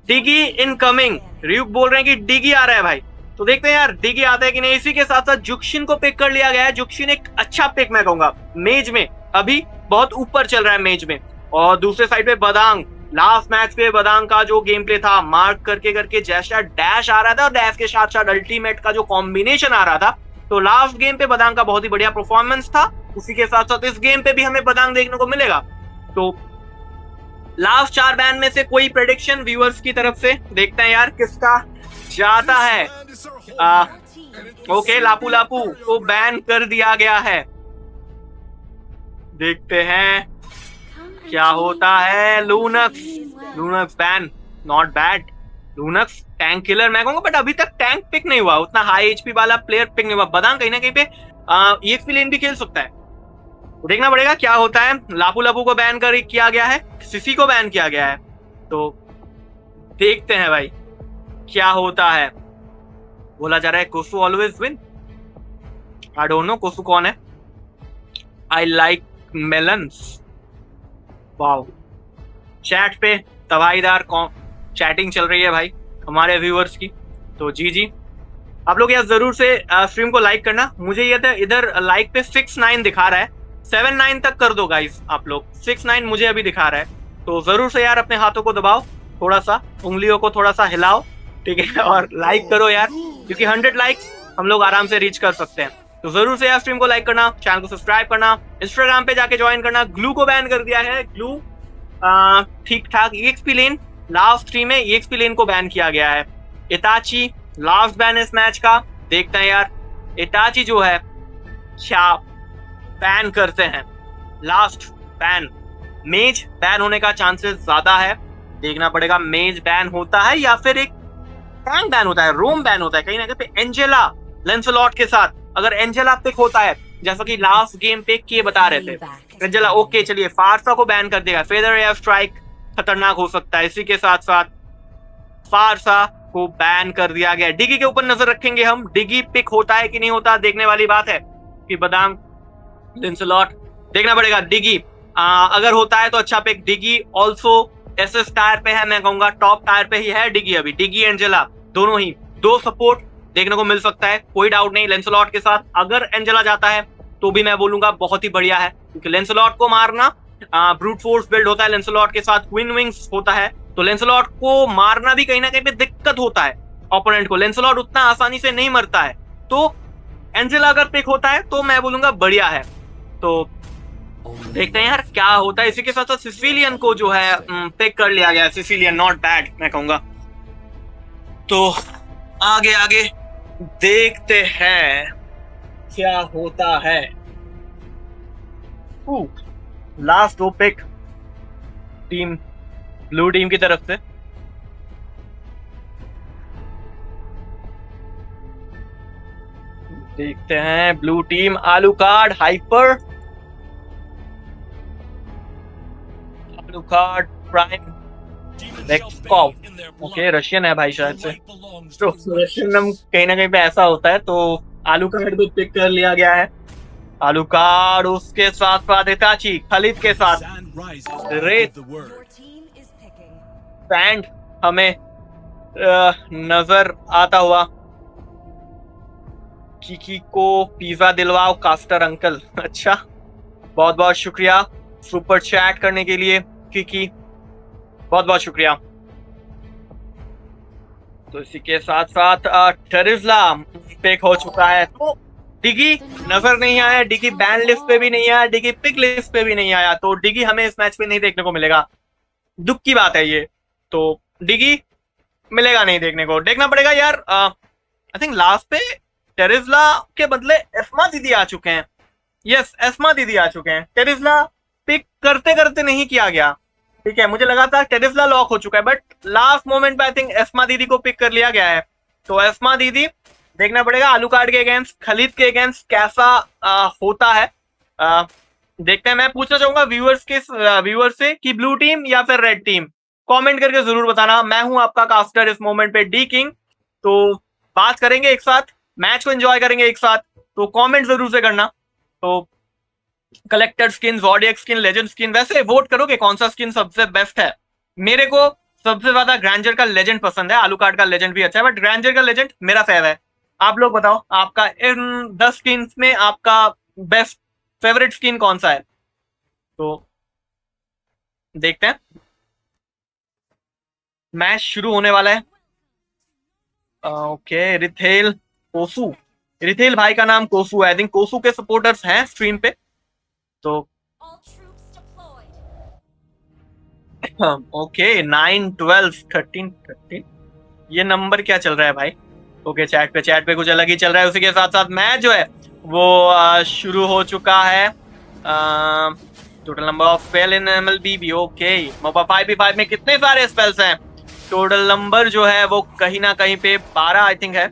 डिगी इनकमिंग, रियुक बोल रहे हैं कि डिगी आ रहा है भाई, तो देखते हैं यार डिगी आता है कि नहीं। इसी के साथ साथ जुक्शिन को पिक कर लिया गया है। जुक्शिन एक अच्छा पिक मैं कहूंगा, मेज में अभी बहुत ऊपर चल रहा है मेज में। और दूसरे साइड पे बदांग, लास्ट मैच पे बदांग का जो गेम प्ले था, मार्क करके जैसा डैश आ रहा था और डैश के साथ साथ अल्टीमेट का जो कॉम्बिनेशन आ रहा था, तो लास्ट गेम पे बदांग का बहुत ही बढ़िया परफॉर्मेंस था। उसी के साथ साथ इस गेम पे भी हमें बदांग देखने को मिलेगा। तो लास्ट 4 बैन में से कोई प्रेडिक्शन व्यूअर्स की तरफ से, देखते हैं यार किसका जाता है। ओके लापू को बैन कर दिया गया है, देखते हैं क्या होता है। Lunox ban, not bad. Lunox tank killer मैं कहूंगा, बट अभी तक टैंक पिक नहीं हुआ, उतना हाई एचपी वाला प्लेयर पिक नहीं हुआ। बदांग कहीं ना कहीं पे EXP लेन भी खेल सकता है, तो देखना पड़ेगा क्या होता है। लापू को बैन किया गया है, सिसी को बैन किया गया है, तो देखते हैं भाई क्या होता है। बोला जा रहा है कोसू always win. I don't know कोसू कौन है। I like melons. Wow, chat पे तबाहीदार चैटिंग चल रही है भाई हमारे व्यूअर्स की। तो जी आप लोग यार जरूर से स्ट्रीम को लाइक करना। मुझे ये इधर लाइक पे 6-9 दिखा रहा है, 7-9 तक कर दो गाइस आप लोग। 6-9 मुझे अभी दिखा रहा है, तो जरूर से यार अपने हाथों को दबाओ, थोड़ा सा उंगलियों को थोड़ा सा हिलाओ, ठीक है, और लाइक करो यार, क्योंकि 100 लाइक्स हम लोग आराम से रीच कर सकते हैं। तो जरूर से यार स्ट्रीम को लाइक करना, चैनल को सब्सक्राइब करना, इंस्टाग्राम पे जाके ज्वाइन करना। ग्लू को बैन कर दिया है, ग्लू ठीक ठाक। EXP लेन लास्ट स्ट्रीम में EXP लेन को बैन किया गया है। इताची लास्ट बैन इस मैच का। देखते हैं यार इताची जो है क्या बैन करते हैं। लास्ट बैन मेज बैन होने का चांसेस ज्यादा है, देखना पड़ेगा मेज बैन होता है या फिर एक टैंक बैन होता है, रोम बैन होता है कहीं ना कहीं पे एंजेला लेंसलॉट के साथ। अगर एंजेला पिक होता है जैसा कि लास्ट गेम पे किए बता रहे थे एंजेला, ओके चलिए फारसा को बैन कर देगा। फेदर एयर स्ट्राइक खतरनाक हो सकता है, इसी के साथ साथ फारसा को बैन कर दिया गया। डिगी के ऊपर नजर रखेंगे हम, डिगी पिक होता है कि नहीं होता, देखने वाली बात है कि बादाम लेंसलॉट देखना पड़ेगा। डिगी अगर होता है तो अच्छा पिक। डिगी ऑल्सो SS टायर पे है, मैं कहूंगा टॉप टायर पे ही है डिगी अभी। डिगी एंजेला दोनों ही 2 सपोर्ट देखने को मिल सकता है, कोई डाउट नहीं लेंसलॉट के साथ। अगर एंजेला जाता है तो भी मैं बोलूंगा बहुत ही बढ़िया है, क्योंकि लेंसलॉट को मारना ब्रूट फोर्स बिल्ड होता है लेंसलॉट के साथ, क्वीन विंग्स होता है, तो लेंसलॉट को मारना भी कहीं ना कहीं पे दिक्कत होता है ओपोनेंट को। लेंसलॉट उतना आसानी से नहीं मरता है, तो एंजेला अगर पिक होता है तो मैं बोलूंगा बढ़िया है। तो देखते हैं यार क्या होता है। इसी के साथ साथ सिसिलियन को जो है पिक कर लिया गया। सिसिलियन नॉट बैड मैं कहूंगा। तो आगे आगे देखते हैं क्या होता है। Last 2 pick team blue team की तरफ से। देखते हैं blue team Alucard hyper, Alucard prime okay Russian है भाई शायद से, तो रशियन नाम कहीं ना कहीं पे ऐसा होता है, तो आलू कार्ड को पिक कर लिया गया है। आलू कार्ड उसके साथ साथ इताची खालिद के साथ रेत सैंड हमें नजर आता हुआ। किकी को पिज्जा दिलवाओ कास्टर अंकल, अच्छा बहुत बहुत शुक्रिया सुपर चैट करने के लिए किकी, बहुत बहुत शुक्रिया। तो इसी के साथ साथ टेरिज्ला पिक हो चुका है, तो डिगी नजर नहीं आया, डिगी बैन लिस्ट पे भी नहीं आया, डिगी पिक लिस्ट पे भी नहीं आया, तो डिगी हमें इस मैच पे नहीं देखने को मिलेगा। दुख की बात है ये, तो डिगी मिलेगा नहीं देखने को, देखना पड़ेगा यार। आई थिंक लास्ट पे टेरिज्ला के बदले एस्मा दीदी आ चुके हैं। यस एस्मा दीदी आ चुके हैं। टेरिज्ला पिक करते करते नहीं किया गया, ठीक है, मुझे लगा था टेरिज्ला लॉक हो चुका है, बट लास्ट मोमेंट पे आई थिंक एस्मा दीदी को पिक कर लिया गया है। तो एस्मा दीदी देखना पड़ेगा आलू कार्ड के अगेंस्ट खलीद के अगेंस्ट कैसा होता है। देखते हैं। मैं पूछना चाहूंगा व्यूअर से कि ब्लू टीम या फिर रेड टीम, कमेंट करके जरूर बताना। मैं हूं आपका कास्टर इस मोमेंट पे डी किंग, तो बात करेंगे एक साथ, मैच को एंजॉय करेंगे एक साथ, तो कमेंट जरूर से करना। तो collector skin, zodiac skin, legend skin, वैसे वोट करोगे कौन सा स्किन सबसे बेस्ट है? मेरे को सबसे ज्यादा ग्रैंजर का लेजेंड पसंद है, आलू कार्ड का लेजेंड भी अच्छा है, बट ग्रैंजर का लेजेंड मेरा फेव है। आप लोग बताओ आपका इन 10 स्किन में आपका बेस्ट फेवरेट स्किन कौन सा है? तो देखते हैं, मैच शुरू होने वाला है। ओके रिथेल कोसू, रिथेल भाई का नाम कोसू है, आई थिंक कोसू के सपोर्टर्स हैं स्ट्रीम पे। तो ओके 9 12 13 13 ये नंबर क्या चल रहा है भाई? ओके चैट पे कुछ अलग ही चल रहा है। उसी के साथ साथ मैच जो है वो शुरू हो चुका है। Total number of spell in MLB भी ओके। मोबा 5v5 में कितने सारे स्पेल्स हैं? टोटल नंबर जो है वो कहीं ना कहीं पे 12 आई थिंक है,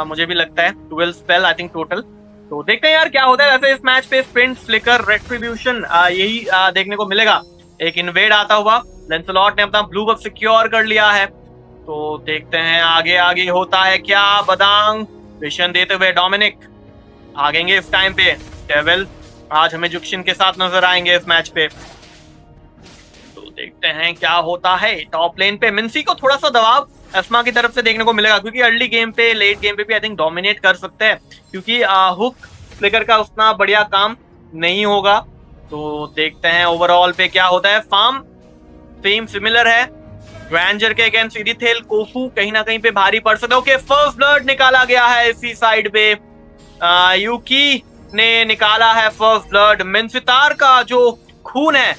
मुझे भी लगता है 12 स्पेल आई थिंक टोटल। तो देखते हैं यार क्या होता है। वैसे इस मैच पे स्प्रिंट, फ्लिकर, रेट्रीब्यूशन यही देखने को मिलेगा। एक इन्वेड आता हुआ, लेंसलॉट ने अपना ब्लू बफ सिक्योर कर लिया है, तो देखते हैं आगे आगे होता है क्या। बदांग विशन देते हुए डोमिनिक आगेंगे इस टाइम पे। डेविल आज हमें जुक्शन के साथ नजर आएंगे इस मैच पे। तो देखते हैं क्या होता है। टॉप लेन पे मिंसी को थोड़ा सा दबाव एस्मा की तरफ से देखने को मिलेगा, क्योंकि अर्ली गेम पे लेट गेम पे भी आई थिंक डोमिनेट कर सकते हैं, क्योंकि हुक फ्लिकर का उतना बढ़िया काम नहीं होगा। तो देखते हैं ओवरऑल पे क्या होता है। फार्म सेम सिमिलर है ग्रैंजर के अगेंस्ट इरिथेल। कोफू कहीं ना कहीं पे भारी पड़ सकता है। ओके, फर्स्ट ब्लड निकाला गया है इसी साइड पे। यूकी ने निकाला है फर्स्ट ब्लड। मिनसितार का जो खून है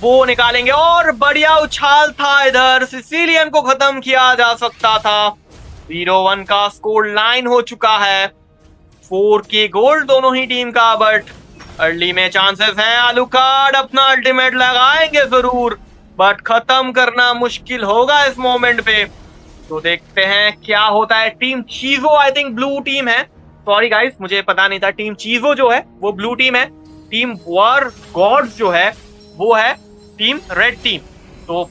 वो निकालेंगे, और बढ़िया उछाल था इधर, सिसिलियन को खत्म किया जा सकता था। 0-1 का स्कोर लाइन हो चुका है। 4 के गोल दोनों ही टीम का, बट अर्ली में चांसेस हैं। आलूकार्ड अपना अल्टीमेट लगाएंगे जरूर, बट खत्म करना मुश्किल होगा इस मोमेंट पे। तो देखते हैं क्या होता है। टीम चीजो आई थिंक ब्लू टीम है। सॉरी गाइस, मुझे पता नहीं था। टीम चीजो जो है वो ब्लू टीम है। टीम वॉर गॉड्स जो है वो है टीम रेड टीम। तो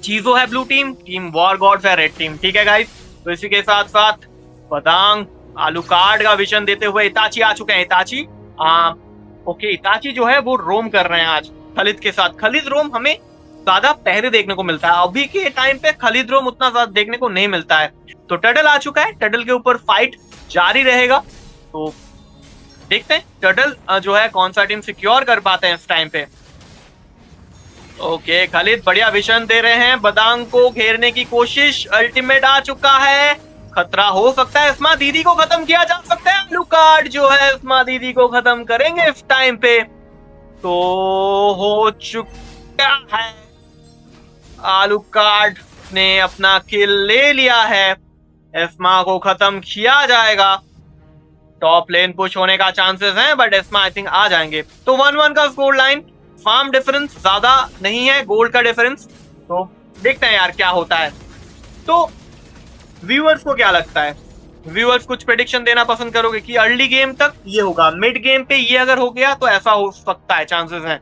चीजो है blue team, team war God's है रेड टीम। ठीक है गाइस, तो इसी के साथ साथ पदांग आलूकार्ड का विजन देते हुए इताची आ चुके हैं। इताची ओके, इताची जो है वो रोम कर रहे हैं आज खलिद के साथ। खलिद रोम हमें ज्यादा पहले देखने को मिलता है, अभी के टाइम पे खलिद रोम उतना ज्यादा देखने को नहीं मिलता है। तो टडल आ चुका है, टडल के ऊपर फाइट जारी रहेगा। तो देखते हैं टडल जो है कौन सा टीम सिक्योर कर पाते हैं इस टाइम पे। ओके, खलिद बढ़िया विजन दे रहे हैं। बदांग को घेरने की कोशिश, अल्टीमेट आ चुका है। खतरा हो सकता है, इस्मा दीदी को खत्म किया जा सकता है। आलूकार्ड जो है इस्मा दीदी को खत्म करेंगे इस टाइम पे। तो हो चुका है, आलूकार्ड ने अपना किल ले लिया है। इस्मा को खत्म किया जाएगा। टॉप लेन पुश होने का चांसेस हैं, बट इस्मा आई थिंक आ जाएंगे। तो 1-1 का स्कोर लाइन। फार्म डिफरेंस ज्यादा नहीं है, गोल्ड का डिफरेंस। तो देखते हैं यार क्या होता है। तो व्यूअर्स को क्या लगता है? व्यूअर्स कुछ प्रेडिक्शन देना पसंद करोगे कि अर्ली गेम तक ये होगा, मिड गेम पे ये अगर हो गया तो ऐसा हो सकता है, चांसेस हैं।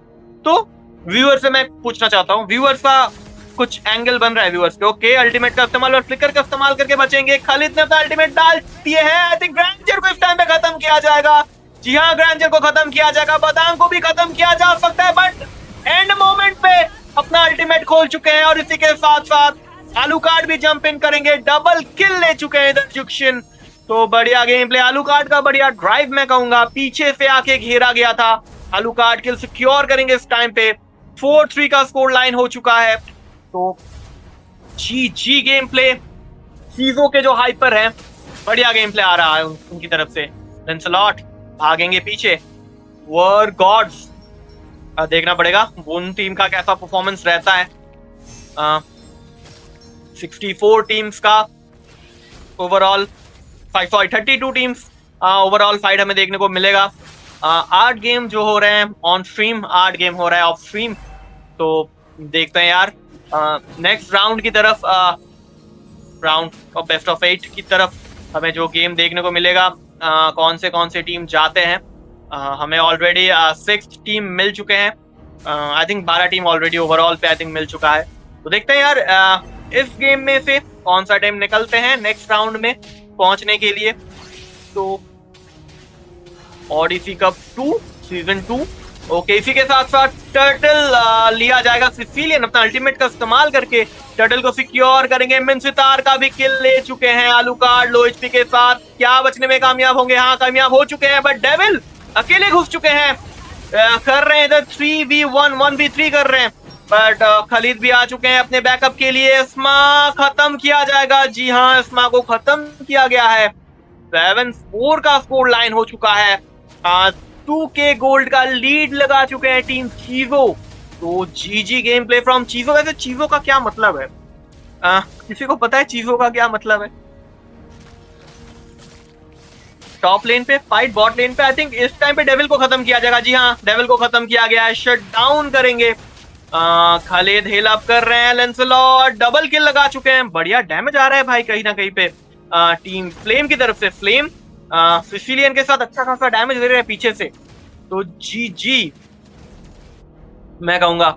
तो व्यूअर से मैं पूछना चाहता हूँ, व्यूअर्स का कुछ एंगल बन रहा है व्यूअर्स पे। ओके, अल्टीमेट का इस्तेमाल और फ्लिकर का इस्तेमाल करके बचेंगे। खालिद ने अपना अल्टीमेट डाल दिए हैं। आई थिंक ग्रैंजर को इस टाइम पे खत्म किया जाएगा। जी हाँ, ग्रैंजर को खत्म किया जाएगा। बदांग को भी खत्म किया जा सकता है, बट एंड मोमेंट पे अपना अल्टीमेट खोल चुके हैं। और इसी के साथ साथ आलूकार्ड भी जंप इन करेंगे। डबल किल ले चुके हैं इधर जुक्शन। तो बढ़िया गेम प्ले, आलूकार्ड का बढ़िया ड्राइव मैं कहूंगा। पीछे से आके घेरा गया था। आलूकार्ड किल सिक्योर करेंगे इस टाइम पे। 4-3 का स्कोर लाइन हो चुका है। तो जी गेम प्ले, चीजों के जो हाइपर है, बढ़िया गेम प्ले आ रहा है उनकी तरफ से। लेंसलॉट भागेंगे पीछे। वॉर गॉड्स देखना पड़ेगा उन टीम का कैसा परफॉर्मेंस रहता है। 64 टीम्स का ओवरऑल 32 टीम्स ओवरऑल फाइट हमें देखने को मिलेगा। 8 गेम जो हो रहे हैं ऑन स्ट्रीम, 8 गेम हो रहा है ऑफ स्ट्रीम। तो देखते हैं यार नेक्स्ट राउंड की तरफ, राउंड ऑफ बेस्ट ऑफ 8 की तरफ हमें जो गेम देखने को मिलेगा। कौन से टीम जाते हैं। हमें ऑलरेडी 6 टीम मिल चुके हैं। I think 12 team already overall पे आई थिंक मिल चुका है। तो देखते हैं यार इस गेम में से कौन सा टीम निकलते हैं नेक्स्ट राउंड में पहुंचने के लिए। तो ऑडिसी कप 2 सीजन 2। ओके, इसी के साथ साथ टर्टल लिया जाएगा। सिसिलियन अपना अल्टीमेट का इस्तेमाल करके टर्टल को सिक्योर करेंगे। मिनसितार का भी किल ले चुके हैं। आलूकार्ड लो एचपी के साथ क्या बचने में कामयाब होंगे? हाँ, कामयाब हो चुके हैं, बट डेविल अकेले घुस चुके हैं। कर रहे हैं इधर 3v1 1v3 कर रहे हैं, बट खलीद भी आ चुके हैं अपने बैकअप के लिए। इस्मा खत्म किया जाएगा। जी हाँ, इस्मा को खत्म किया गया है। 7-4 का स्कोर लाइन हो चुका है। 2K गोल्ड का लीड लगा चुके हैं टीम चीजो। तो जी गेम प्ले फ्रॉम चीजो। वैसे चीजो का क्या मतलब है? किसी को पता है चीजो का क्या मतलब है? टॉप लेन पे फाइट, बॉट लेन पे आई थिंक इस टाइम पे डेविल को खत्म किया जाएगा। जी हाँ, डेविल को खत्म किया गया है। शट डाउन करेंगे। खालिद हेल अप कर रहे हैं। लेंसलॉट डबल किल लगा चुके हैं। बढ़िया डैमेज आ रहा है भाई कहीं ना कहीं पे टीम फ्लेम की तरफ से। फ्लेम सिसिलियन के साथ अच्छा खासा डैमेज दे रहे हैं पीछे से। तो जी मैं कहूंगा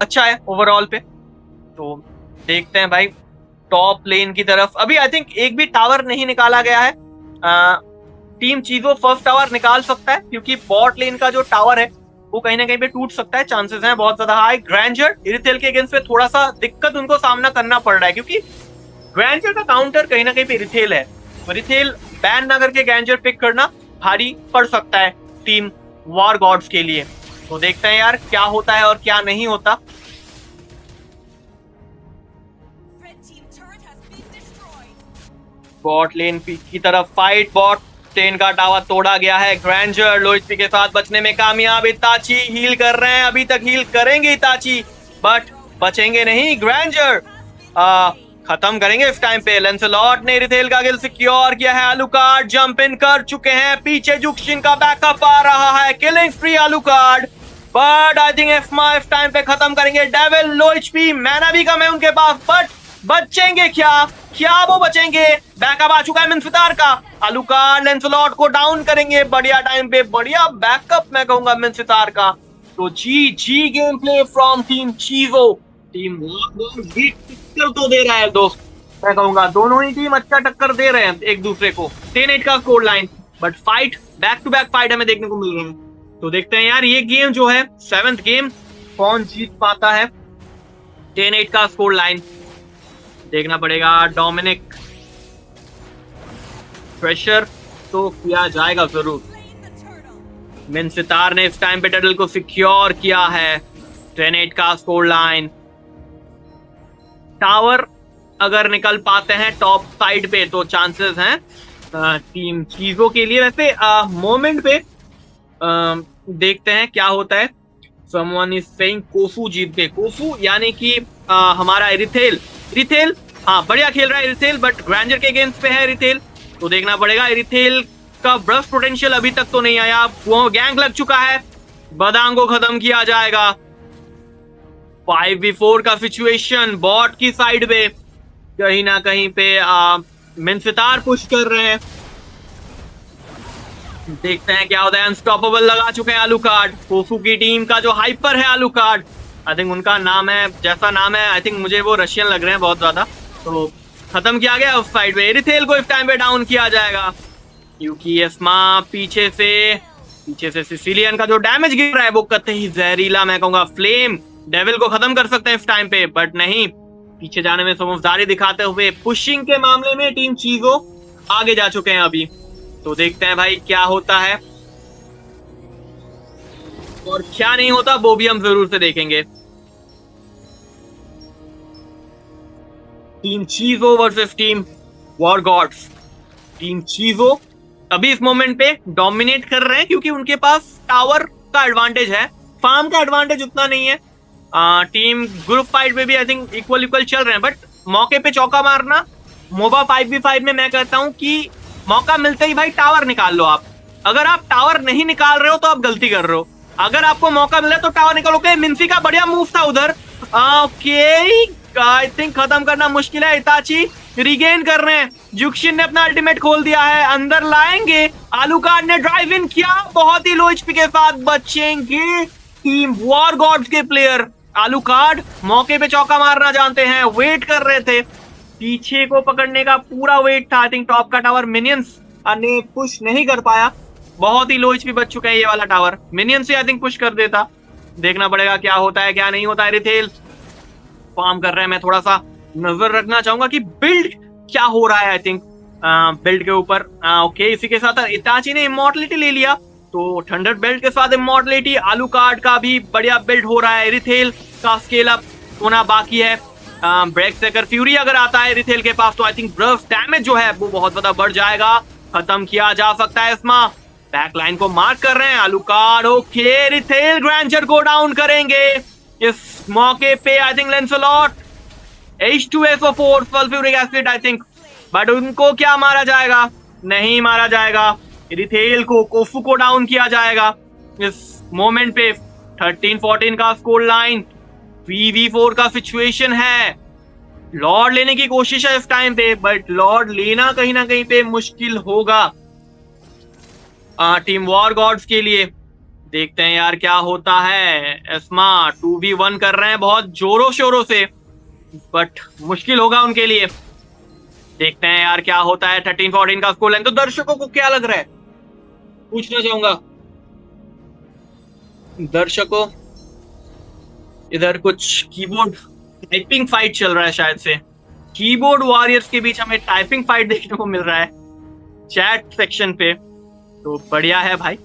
अच्छा है ओवरऑल पे। तो देखते हैं भाई टॉप लेन की तरफ। अभी आई थिंक एक भी टावर नहीं निकाला गया है। टीम चीजो फर्स्ट टावर निकाल सकता है क्योंकि बॉट लेन का जो टावर है वो कहीं ना कहीं पे टूट सकता है, चांसेस हैं बहुत ज्यादा हाई। ग्रैंजर इरिथेल के अगेंस्ट पे थोड़ा सा दिक्कत उनको सामना करना पड़ रहा है क्योंकि ग्रैंजर का काउंटर कहीं ना कहीं पे इरिथेल है। इरिथेल बैन ना करके ग्रैंजर पिक करना भारी पड़ सकता है टीम वॉर गॉड्स के लिए। तो देखते हैं यार क्या होता है और क्या नहीं होता। बॉट लेन की तरफ फाइट, बॉट लेन का टावर तोड़ा गया है। ग्रैंजर लो एचपी के साथ बचने में कामयाब। इताची हील कर रहे हैं, अभी तक हील करेंगे इताची बट बचेंगे नहीं। ग्रैंजर खत्म करेंगे इस टाइम पे। लेंसलॉट ने इरिथेल का किल सिक्योर किया है। आलूकार्ड जंप इन कर चुके हैं, पीछे जुक्शिन का बैकअप आ रहा है। Killing free Alucard but I think एफमा इस टाइम पे खत्म करेंगे। डेविल लो एचपी, मैना भी कम है उनके पास बट बचेंगे क्या वो बचेंगे। बैकअप आ चुका है मिन्सितार का। आलूकार्ड लेंसलॉट को डाउन करेंगे बढ़िया टाइम पे, बढ़िया बैकअप मैं कहूंगा मिन्सितार का। तो जी गेम प्ले फ्रॉम टीम चीजो। टीम टक्कर तो दे रहा है दोस्त, मैं कहूंगा दोनों ही टीम अच्छा टक्कर दे रहे हैं एक दूसरे को। 10-8 का scoreline but fight back to back fight हमें देखने को मिल रहा है। तो देखते हैं यार ये गेम जो है 7th गेम कौन जीत पाता है। 10-8 का स्कोर लाइन देखना पड़ेगा। डोमिनिक प्रेशर तो किया जाएगा जरूर। मिन्सितार ने इस टाइम पे टटल को सिक्योर किया है। 10-8 का स्कोर लाइन। टावर अगर निकल पाते हैं टॉप साइड पे तो चांसेस हैं टीम चीजों के लिए। वैसे मोमेंट पे देखते हैं क्या होता है। समवन इज सेइंग कोफू जीत गए। कोफू यानी कि हमारा इरिथेल हाँ बढ़िया खेल रहा है इरिथेल बट ग्रैंजर के अगेंस्ट पे है इरिथेल। तो देखना पड़ेगा इरिथेल का ब्रस्ट पोटेंशियल अभी तक तो नहीं आया। वो गैंग लग चुका है, बदांग को खत्म किया जाएगा। 5v4 का सिचुएशन बॉट की साइड पे कहीं ना कहीं पे मिन्सितार पुश कर रहे हैं। देखते हैं क्या होता है। अनस्टॉपेबल लगा चुके हैं आलूकार्ड। कोफू की टीम का जो हाइपर है आलूकार्ड, आई थिंक उनका नाम है जैसा नाम है, आई थिंक मुझे वो रशियन लग रहे हैं बहुत ज्यादा। तो खत्म किया गया उस साइड पे। इरिथेल को इस टाइम पे डाउन किया जाएगा क्योंकि एस्मा पीछे से सिसिलियन का जो डैमेज गिर रहा है वो कतई जहरीला मैं कहूंगा फ्लेम डेविल को खत्म कर सकते हैं इस टाइम पे बट नहीं, पीछे जाने में समझदारी दिखाते हुए पुशिंग के मामले में टीम चीजो आगे जा चुके हैं अभी। तो देखते हैं भाई क्या होता है और क्या नहीं होता वो भी हम जरूर से देखेंगे। टीम चीजो versus team war Gods. Team चीजो अभी इस मोमेंट पे डोमिनेट कर रहे हैं क्योंकि उनके पास टावर का एडवांटेज है, फार्म का एडवांटेज उतना नहीं है। टीम ग्रुप फाइट में भी आई थिंक इक्वल चल रहे हैं बट मौके पे चौका मारना मोबा 5v5 में मैं कहता हूं कि मौका मिलते ही भाई टावर निकाल लो आप। अगर आप टावर नहीं निकाल रहे हो तो आप गलती कर रहे हो। अगर आपको मौका मिले तो टावर निकालोगे। मिन्सी का बढ़िया मूव था उधर। ओके आई थिंक खत्म करना मुश्किल है। इताची रिगेन कर रहे हैं। जुक्शिन ने अपना अल्टीमेट खोल दिया है, अंदर लाएंगे। आलूकार्ड ने ड्राइव इन किया, बहुत ही लो एचपी के साथ बचेंगे टीम वॉर गॉड्स के प्लेयर। आलूकार्ड मौके पे चौका मारना जानते हैं, वेट कर रहे थे, पीछे को पकड़ने का पूरा वेट था। आई थिंक टॉप का टावर मिनियंस ने पुश नहीं कर पाया, बहुत ही लो एचपी बच चुका है ये वाला टावर। मिनियन से आई थिंक पुश कर देता। देखना पड़ेगा क्या होता है क्या नहीं होता है। इरिथेल फार्म कर रहे हैं, मैं थोड़ा सा नजर रखना चाहूंगा कि बिल्ड क्या हो रहा है। आई थिंक बिल्ड के ऊपर ओके इसी के साथ इताची ने इमॉर्टलिटी ले लिया तो थंडर बेल्ट के साथ इमॉर्टलिटी। आलूकार्ड का भी बढ़िया बिल्ड हो रहा है। इरिथेल का स्केल अप होना बाकी है। ब्रेक सेकर फ्यूरी अगर आता है इरिथेल के पास तो आई थिंक ब्रफ डैमेज जो है वो बहुत ज्यादा बढ़ जाएगा, खत्म किया जा सकता है। इसमा बैक लाइन को मार्क कर रहे हैं आलूकार्ड। ओके इरिथेल ग्रैंजर को डाउन करेंगे इस मौके पे। I think Lancelot H2SO4 sulphuric acid I think, but उनको क्या मारा जाएगा, नहीं मारा जाएगा। इरिथेल को कोफू को डाउन किया जाएगा इस मोमेंट पे। 13-14 का स्कोर लाइन, 3v4 का सिचुएशन है। लॉर्ड लेने की कोशिश है इस टाइम पे बट लॉर्ड लेना कहीं ना कहीं पे मुश्किल होगा टीम वॉर गॉड्स के लिए। देखते हैं यार क्या होता है। एस्मा 2v1 कर रहे हैं बहुत जोरों शोरों से। बट मुश्किल होगा उनके लिए। देखते हैं यार क्या होता है। 13-14 का स्कोर लाइन। तो दर्शकों को क्या लग रहा है, पूछना चाहूंगा दर्शकों। इधर कुछ कीबोर्ड टाइपिंग फाइट चल रहा है शायद से। कीबोर्ड वॉरियर्स के बीच हमें टाइपिंग फाइट देखने को मिल रहा है चैट सेक्शन पे। तो बढ़िया है भाई,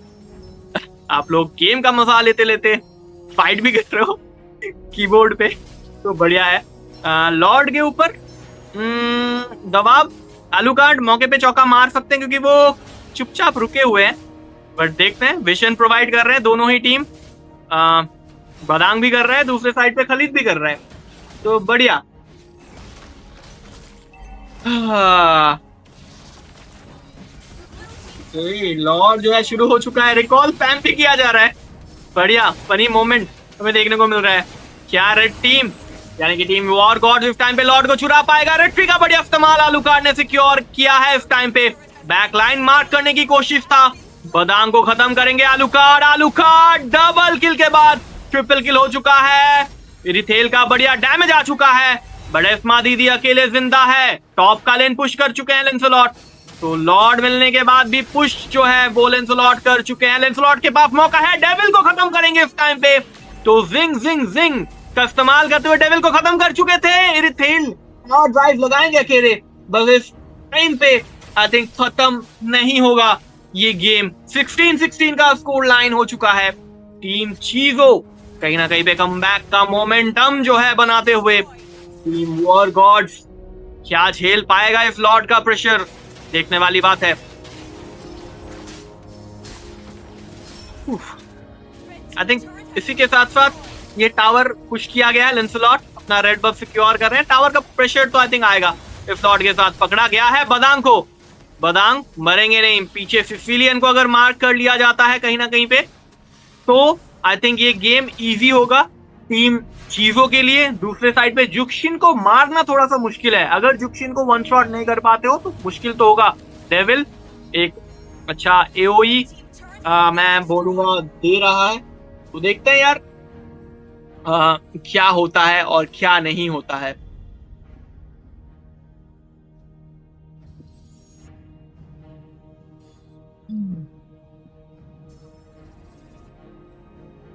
आप लोग गेम का मजा लेते लेते फाइट भी कर रहे हो कीबोर्ड पे, तो बढ़िया है। लॉर्ड के ऊपर दबाव। आलूकार्ड मौके पे चौका मार सकते हैं क्योंकि वो चुपचाप रुके हुए हैं, बट देखते हैं। विजन प्रोवाइड कर रहे हैं दोनों ही टीम। बदांग भी कर रहा है, दूसरे साइड पे खलीद भी कर रहा है, तो बढ़िया। लॉर्ड जो है शुरू हो चुका है, रिकॉल स्पैम भी किया जा रहा है। बढ़िया फनी मोमेंट हमें देखने को मिल रहा है। क्या रेड टीम यानी कि टीम वॉर गॉड इस टाइम पे लॉर्ड को चुरा पाएगा? रेट्री का बढ़िया इस्तेमाल आलूकार्ड ने सिक्योर किया है इस टाइम पे। बैक लाइन मार्क करने की कोशिश था, बदांग को खत्म करेंगे आलूकार्ड। आलूकार्ड डबल किल के बाद ट्रिपल किल हो चुका है। इरिथेल का बढ़िया डैमेज आ चुका है, बड़े स्मा दीदी अकेले जिंदा है। टॉप का लेन पुश कर चुके हैं लेंसलॉट, तो लॉर्ड मिलने के बाद भी पुश जो है वो लेंसलॉट कर चुके हैं। लेंसलॉट के पास मौका है, डेविल को खत्म करेंगे इस टाइम पे। तो जिंग जिंग जिंग का इस्तेमाल करते हुए डेविल को खत्म कर चुके थे। इरिथेल और ड्राइव लगाएंगे अकेले, बस इस टाइम पे आई थिंक खत्म नहीं होगा ये गेम। 16-16 का स्कोर लाइन हो चुका है। टीम चीजो कहीं ना कहीं पे कमबैक का मोमेंटम जो है बनाते हुए, टीम वॉर गॉड्स क्या झेल पाएगा इस लॉर्ड का प्रेशर, देखने वाली बात है। आई थिंक इसी के साथ साथ ये टावर पुश किया गया है। लेंसलॉट अपना रेड बफ सिक्योर कर रहे हैं। टावर का प्रेशर तो आई थिंक आएगा इस लॉर्ड के साथ। पकड़ा गया है बदांग को, बदांग मरेंगे नहीं। पीछे सिसिलियन को अगर मार्क कर लिया जाता है कहीं ना कहीं पे, तो आई थिंक ये गेम इजी होगा टीम चीजों के लिए। दूसरे साइड पे जुक्शिन को मारना थोड़ा सा मुश्किल है, अगर जुक्शिन को वन शॉट नहीं कर पाते हो तो मुश्किल तो होगा। डेविल एक अच्छा एओई मैं बोलूंगा दे रहा है, तो देखते हैं यार क्या होता है और क्या नहीं होता है।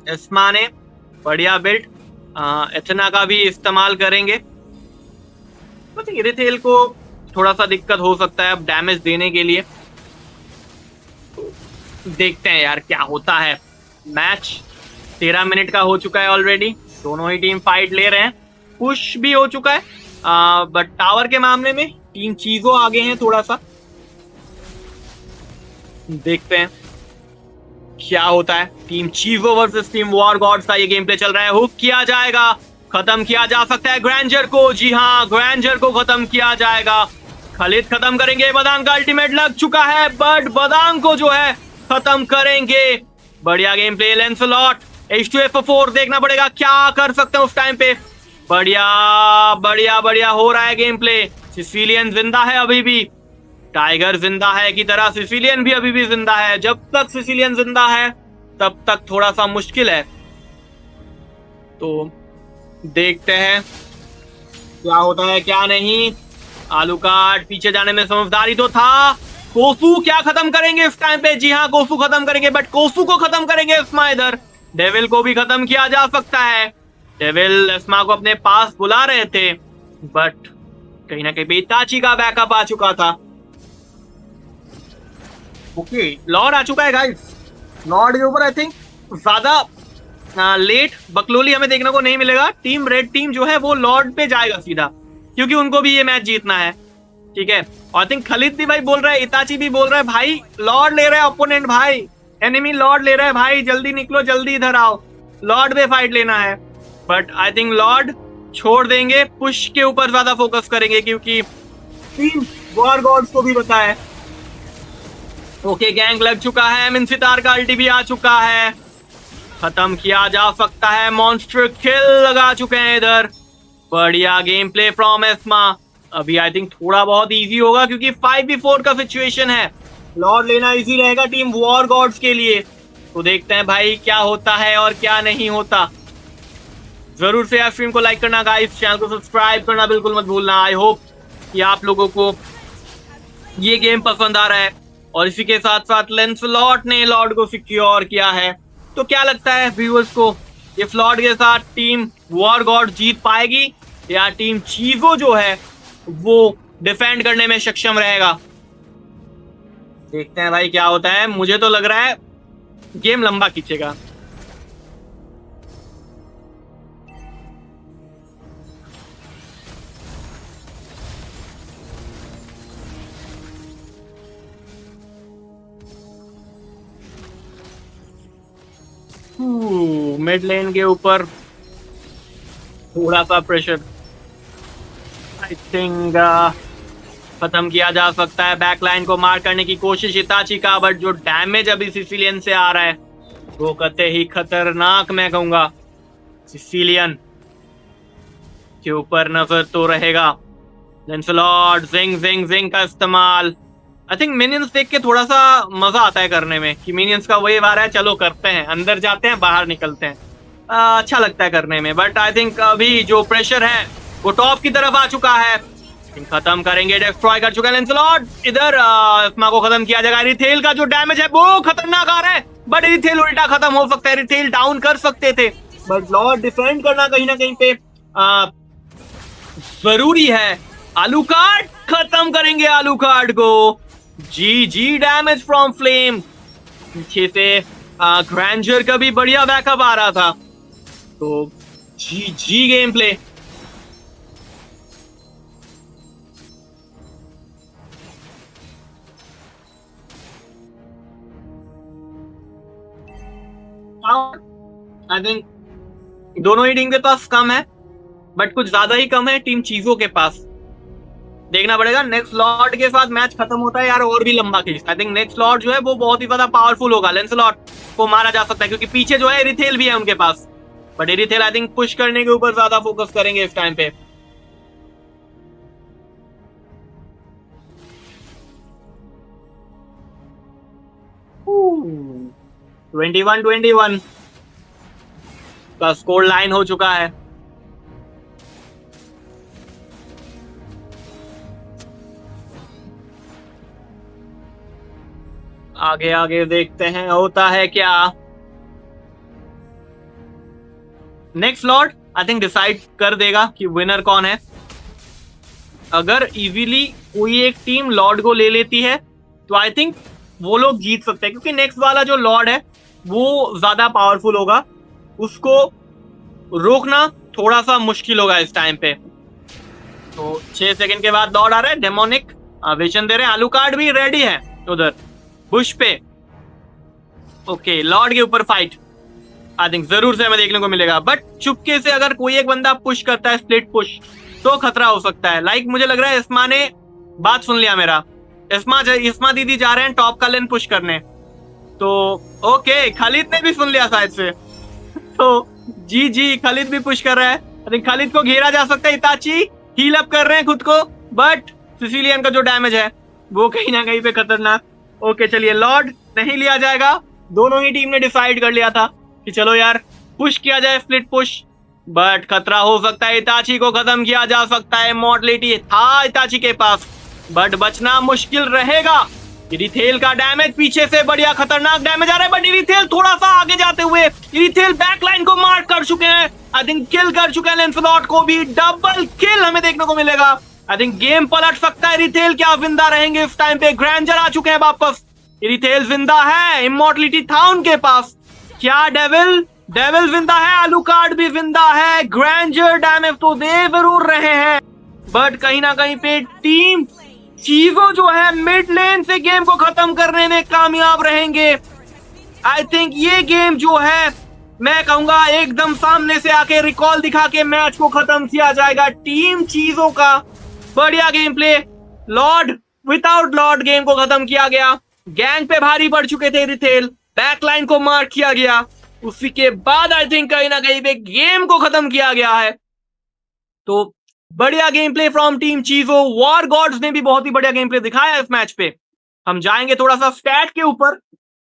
एस्मा ने बढ़िया बिल्ड, एथना का भी इस्तेमाल करेंगे। तो इरिथेल को थोड़ा सा दिक्कत हो सकता है अब डैमेज देने के लिए। देखते हैं यार क्या होता है। मैच 13 मिनट का हो चुका है ऑलरेडी, दोनों ही टीम फाइट ले रहे हैं। पुश भी हो चुका है, बट टावर के मामले में टीम चीजों आगे हैं थोड़ा सा। देखते हैं क्या होता है। टीम चीजो वर्सेस टीम वॉर गॉड्स का ये गेम प्ले चल रहा है। हुक किया जाएगा, खत्म किया जा सकता है ग्रैंजर को। जी हाँ, ग्रैंजर को खत्म किया जाएगा। खलीद खत्म करेंगे, बदांग का अल्टीमेट लग चुका है, बट बदांग को जो है खत्म करेंगे। बढ़िया गेम प्ले। लेंसलॉट H2F4 देखना पड़ेगा क्या कर सकते हैं उस टाइम पे। बढ़िया बढ़िया बढ़िया हो रहा है गेम प्ले। सिसिलियन जिंदा है अभी भी, टाइगर जिंदा है की तरह सिसिलियन भी अभी भी जिंदा है। जब तक सिसिलियन जिंदा है तब तक थोड़ा सा मुश्किल है, तो देखते हैं क्या होता है क्या नहीं। आलूकार्ड पीछे जाने में समझदारी तो था। कोसू क्या खत्म करेंगे इस टाइम पे? जी हाँ, कोसू खत्म करेंगे, बट कोसू को खत्म करेंगे एस्मा। इधर डेविल को भी खत्म किया जा सकता है। डेविल एस्मा को अपने पास बुला रहे थे, बट कहीं ना कहीं इताची का बैकअप आ चुका था। ओके, लॉर्ड आ चुका है गाइस। लॉर्ड के ऊपर आई थिंक ज्यादा लेट बकलोली हमें देखने को नहीं मिलेगा। टीम रेड टीम जो है वो लॉर्ड पे जाएगा सीधा, क्योंकि उनको भी ये मैच जीतना है। ठीक है, और आई थिंक खलीद भी भाई बोल रहा है, इताची भी बोल रहा है, भाई लॉर्ड ले रहा है ओपोनेंट, भाई एनिमी लॉर्ड ले रहा है, भाई जल्दी निकलो, जल्दी इधर आओ, लॉर्ड पे फाइट लेना है। बट आई थिंक लॉर्ड छोड़ देंगे, पुश के ऊपर ज्यादा फोकस करेंगे, क्योंकि टीम वॉर गॉड्स को भी पता है। ओके, गैंग लग चुका है, मिनसितार का अल्टी भी आ चुका है, खत्म किया जा सकता है। मॉन्स्टर किल लगा चुके हैं इधर। बढ़िया गेम प्ले फ्रॉम एस्मा। अभी आई थिंक थोड़ा बहुत इजी होगा, क्योंकि 5v4 का सिचुएशन है। लॉर्ड लेना इजी रहेगा टीम वॉर गॉड्स के लिए। तो देखते हैं भाई क्या होता है और क्या नहीं होता। जरूर से यार स्ट्रीम को लाइक करना गाइस, चैनल को सब्सक्राइब करना बिल्कुल मत भूलना। आई होप कि आप लोगों को ये गेम पसंद आ रहा है। और इसी के साथ साथ लेंसलॉट ने लॉर्ड को सिक्योर किया है। तो क्या लगता है व्यूअर्स को, ये फ्लॉट के साथ टीम वॉर गॉड जीत पाएगी या टीम चीजो जो है वो डिफेंड करने में सक्षम रहेगा? देखते हैं भाई क्या होता है। मुझे तो लग रहा है गेम लंबा खींचेगा। मिड लेन के ऊपर थोड़ा सा प्रेशर आई थिंक खत्म किया जा सकता है। बैक लाइन को मार करने की कोशिश इताची का, बट जो डैमेज अभी सिसिलियन से आ रहा है वो कतई ही खतरनाक मैं कहूंगा। सिसिलियन के ऊपर नजर तो रहेगा। लेंसलॉट जिंग जिंग जिंग का इस्तेमाल। आई थिंक मिनियंस देख के थोड़ा सा मजा आता है करने में कि मिनियंस का वही वार है, चलो करते हैं, अंदर जाते हैं बाहर निकलते हैं। अच्छा लगता है करने में। बट आई थिंक अभी जो प्रेशर है वो टॉप की तरफ आ चुका है। खत्म करेंगे, डिस्ट्रॉय कर चुका है लेंसलॉट। इधर इस्मा को खत्म किया जाएगा। रिथेल का जो डैमेज है वो खतरनाक आ रहा है, बट रिथेल उल्टा खत्म हो सकता है। रिथेल डाउन कर सकते थे, बट लॉर्ड डिफेंड करना कहीं ना कहीं पे जरूरी है। आलू कार्ड खत्म करेंगे आलू कार्ड को। जी डैमेज फ्रॉम फ्लेम। पीछे से ग्रैंजर का भी बढ़िया बैकअप आ रहा था। तो जी गेम प्ले। आई थिंक दोनों ही टीम के पास कम है, बट कुछ ज्यादा ही कम है टीम चीजों के पास। देखना पड़ेगा नेक्स्ट लॉर्ड के साथ मैच खत्म होता है यार और भी लंबा खींचता है। आई थिंक नेक्स्ट लॉर्ड जो है वो बहुत ही ज्यादा पावरफुल होगा। लेंसलॉट को मारा जा सकता है क्योंकि पीछे जो है एरिथेल भी है उनके पास, बट एरिथेल आई थिंक पुश करने के ऊपर ज्यादा फोकस करेंगे इस टाइम पे। Ooh, 21-21 का स्कोर लाइन हो चुका है। आगे आगे देखते हैं होता है क्या। Next Lord I think decide कर देगा कि विनर कौन है। अगर इजीली कोई एक टीम लॉर्ड को ले लेती है तो आई थिंक वो लोग जीत सकते हैं, क्योंकि नेक्स्ट वाला जो लॉर्ड है वो ज्यादा पावरफुल होगा। उसको रोकना थोड़ा सा मुश्किल होगा इस टाइम पे। तो 6 सेकंड के बाद लॉर्ड आ रहा है। डेमोनिक विजन दे रहे हैं। आलू कार्ड भी रेडी है उधर बुश पे। ओके लॉर्ड के ऊपर फाइट आई थिंक जरूर से हमें देखने को मिलेगा, बट चुपके से अगर कोई एक बंदा पुश करता है स्प्लिट पुश तो खतरा हो सकता है। लाइक मुझे लग रहा है इस्मा ने बात सुन लिया मेरा। इस्मा दीदी जा रहे हैं टॉप का लेन पुश करने। तो ओके खालिद ने भी सुन लिया शायद से। तो जी खालिद भी पुश कर रहा है। आई थिंक खालिद को घेरा जा सकता है। इताची हील अप कर रहे हैं खुद को, बट सिसिलियन का जो डैमेज है वो कहीं ना कहीं पे खतरनाक। ओके चलिए लॉर्ड नहीं लिया जाएगा। दोनों ही टीम ने डिसाइड कर लिया था कि चलो यार पुश किया जाए स्प्लिट पुश, बट खतरा हो सकता है। इताची को खत्म किया जा सकता है। मॉडलिटी था इताची के पास, बट बचना मुश्किल रहेगा। इरिथेल का डैमेज पीछे से बढ़िया खतरनाक डैमेज आ रहा है, बट इरिथेल थोड़ा सा आगे जाते हुए इरिथेल बैकलाइन को मार्क कर चुके हैं। आई थिंक किल कर चुके हैं। लेंसलॉट को भी डबल किल हमें देखने को मिलेगा। आई थिंक गेम पलट सकता है। इरिथेल क्या जिंदा रहेंगे इस टाइम पे? ग्रैंजर आ चुके हैं वापस। इरिथेल जिंदा है। इमॉर्टलिटी था उनके पास। क्या डेविल जिंदा है। आलू कार्ड भी जिंदा है। ग्रैंजर डैमेज तो दे जरूर रहे हैं, बट कहीं ना कहीं पे टीम चीजों जो है मिड लेन से गेम को खत्म करने में कामयाब रहेंगे। आई थिंक ये गेम जो है मैं कहूंगा एकदम सामने से आके रिकॉल दिखा के मैच को खत्म किया जाएगा। टीम चीजों का बढ़िया game play. Lord without Lord game को खत्म किया गया। गैंग पे भारी पड़ चुके थे रिथेल, बैकलाइन को मार्क किया गया। उसी के बाद आई थिंक कहीं ना कहीं पे गेम को खत्म किया गया है। तो बढ़िया गेम प्ले फ्रॉम टीम चीजो। वॉर गॉड्स ने भी बहुत ही बढ़िया गेम प्ले दिखाया इस मैच पे। हम जाएंगे थोड़ा सा स्टैट के ऊपर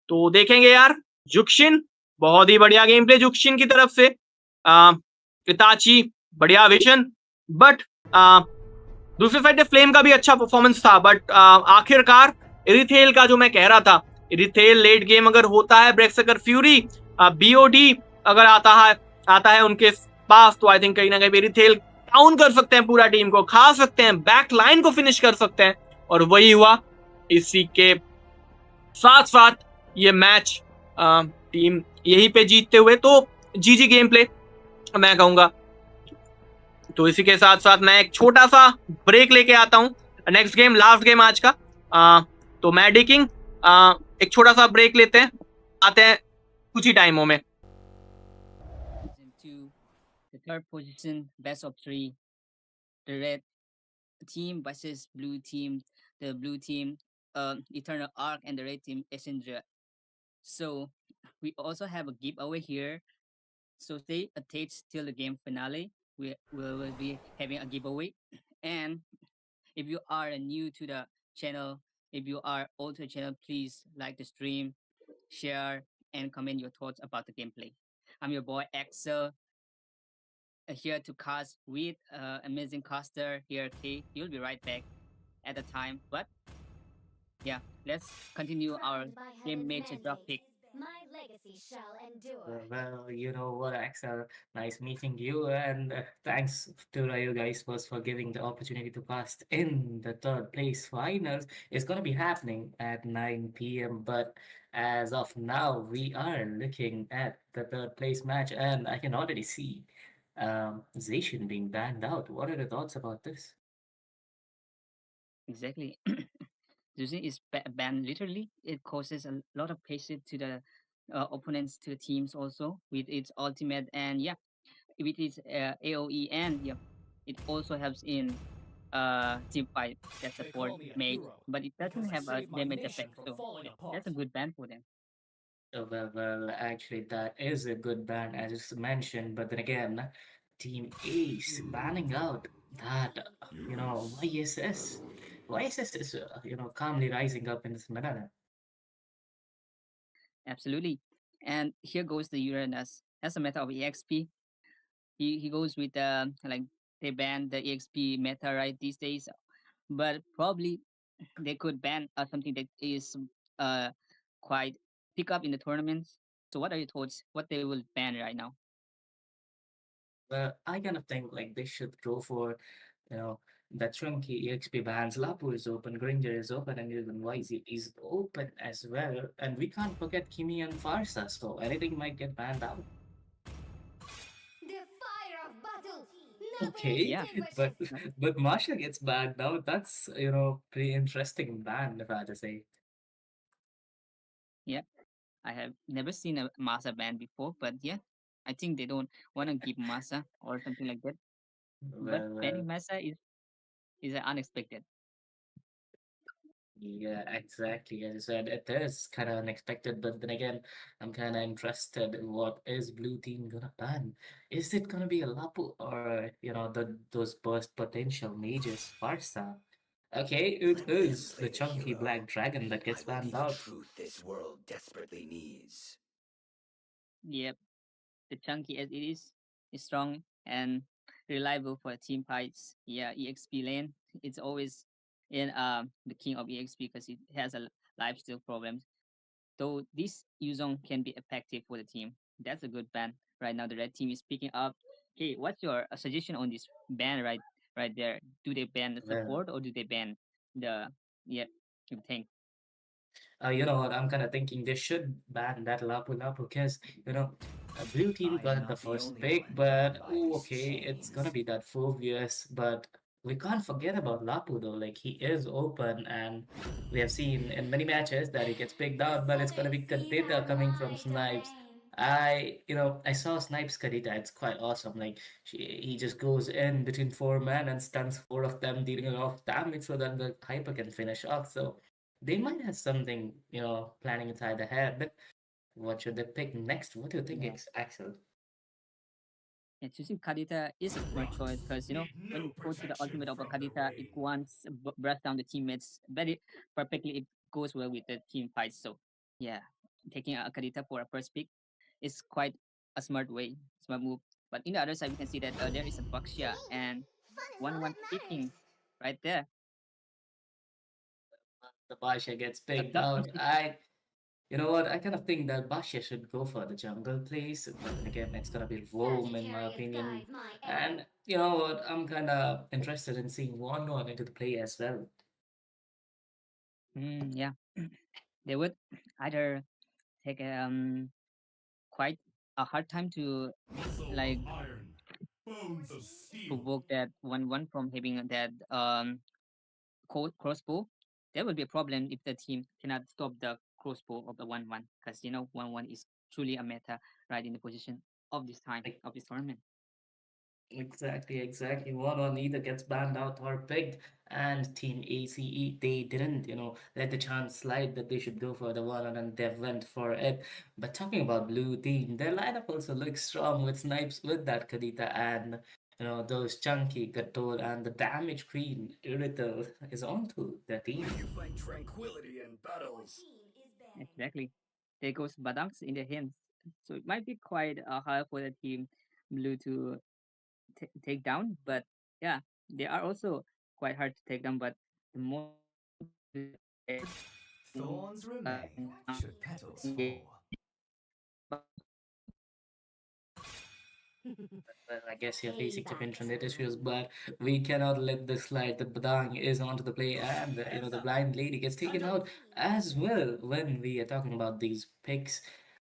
तो देखेंगे यार जुक्शिन बहुत ही बढ़िया गेम प्ले जुक्शिन की तरफ से। इताची बढ़िया विजन, बट दूसरी साइड फ्लेम का भी अच्छा परफॉर्मेंस था, बट आखिरकार इरिथेल का जो मैं कह रहा था, इरिथेल लेट गेम अगर होता है, ब्रेक्स अगर फ्यूरी बीओडी अगर आता है उनके पास, तो आई थिंक कहीं ना कहीं इरिथेल डाउन कर सकते हैं, पूरा टीम को खा सकते हैं, बैक लाइन को फिनिश कर सकते हैं, और वही हुआ। इसी के साथ साथ ये मैच टीम यहीं पे जीतते हुए, तो जीजी गेम प्ले मैं कहूंगा। तो इसी के साथ साथ मैं एक छोटा सा ब्रेक लेके आता हूँ, नेक्स्ट गेम लास्ट गेम आज का। तो मैं डिकिंग एक छोटा सा ब्रेक लेते हैं, आते हैं कुछ ही टाइमों में। Into the third position, best of three, the red team versus blue team. The blue team, Eternal Arc, and the red team, Essendra. So we also have a giveaway here. So stay attached till the game finale. We will be having a giveaway. And if you are new to the channel, if you are old to the channel, please like the stream, share, and comment your thoughts about the gameplay. I'm your boy Axel, here to cast with amazing caster here, K. He'll be right back at the time. But yeah, let's continue our Crowned by game heaven's major drop mandate, pick. my legacy shall endure. Well, you know what, Axel? Nice meeting you, and thanks to Rayuga Esports for giving the opportunity to cast in the third place finals. It's gonna be happening at 9 p.m. But as of now, we are looking at the third place match, and I can already see Zacian being banned out. What are the thoughts about this? Exactly. Using is banned literally. It causes a lot of pressure to the opponents, to the teams also with its ultimate, and yeah, with its AOE, and yeah, it also helps in team fight that support mage, but it doesn't have a damage effect. So yeah, that's a good ban for them. Well, actually, that is a good ban, as it's mentioned. But then again, Team Ace banning out that, YSS. YSS is, calmly rising up in this meta. Absolutely. And here goes the Uranus. As a meta of EXP, he goes with like they ban the EXP meta right these days, but probably they could ban something that is uh quite pick up in the tournaments. So what are your thoughts? What they will ban right now? Well, I kind of think like they should go for, you know, the chunky EXP bans. Lapu is open, Granger is open, and even YZ is open as well. And we can't forget Kimi and Farsa, so anything might get banned out. The fire of battle, never Okay, Yeah, but extinguishes. but Marsha gets banned now. That's pretty interesting ban, if I had to say. yeah. I have never seen a Masa ban before, but yeah, I think they don't want to give Masa or something like that. But Well, banning Masa is unexpected. yeah, exactly. As I said, it is kind of unexpected, but then again, I'm kind of interested in what is Blue Team gonna ban. Is it gonna be a Lapu or those burst potential mages Farsa? Okay, it Let them is play the the chunky hero. black dragon that I gets will be banned the out. truth this world desperately needs. Yep, the chunky as it is strong and reliable for team fights. Yeah, EXP lane, it's always in the king of EXP because it has a lifesteal problem. Though this Yuzong can be effective for the team. That's a good ban. Right now the red team is picking up. Hey, what's your suggestion on this ban right there? Do they ban the Well, support or do they ban the yeah, you think? you know what? I'm kind of thinking they should ban that Lapu Lapu because, Blue Team I am got the not the first only pick, one bound but by oh, this okay, it's gonna chains. be that Phobius. But we can't forget about Lapu though. Like he is open, and we have seen in many matches that he gets picked The out, but it's gonna seven be seas Kadita have coming from my Snipes. domain. I saw Snipes Kadita. It's quite awesome. Like he just goes in between four men and stuns four of them, dealing a lot of damage so that the hyper can finish off. So they might have something, planning inside their head. But what should they pick next? What do you think, Yeah. Axel? Yeah, choosing Kadita is a smart choice because when you go to the ultimate of a Kadita, it once breath down the teammates very perfectly. It goes well with the team fights. So yeah, taking a Kadita for a first pick is quite a smart move But in the other side, we can see that there is a Baxia and Fun is all 1-1 that picking matters. right there. The Basha gets But picked not out. You know what? I kind of think that Basha should go for the jungle place, but then again, it's gonna be Rome in my Sagittarius opinion. guides my arrow. And you know what? I'm kind of interested in seeing one into the play as well. yeah, they would either take quite a hard time to like provoke that 1-1 from having that crossbow. There will be a problem if the team cannot stop the crossbow of the 1-1 because 1-1 is truly a meta right in the position of this time Like, of this tournament. exactly. One either gets banned out or picked, and Team ACE, they didn't, let the chance slide that they should go for the one and they went for it. But talking about blue team, their lineup also looks strong with snipes with that Kadita and those chunky Gator and the damage queen Irithel is onto their team. May you find tranquility in Your battles. team is banning. Exactly. There goes Badangs in their hands. So it might be quite hard for the team blue to take down, but yeah, they are also quite hard to take down. But the most important thing is that Thorns remain, now should petals engage fall. Well, I guess you're facing some Payback internet time. issues, but we cannot let this slide. The Badang is onto the play, and the blind lady gets taken Your out team as well. When we are talking about these picks,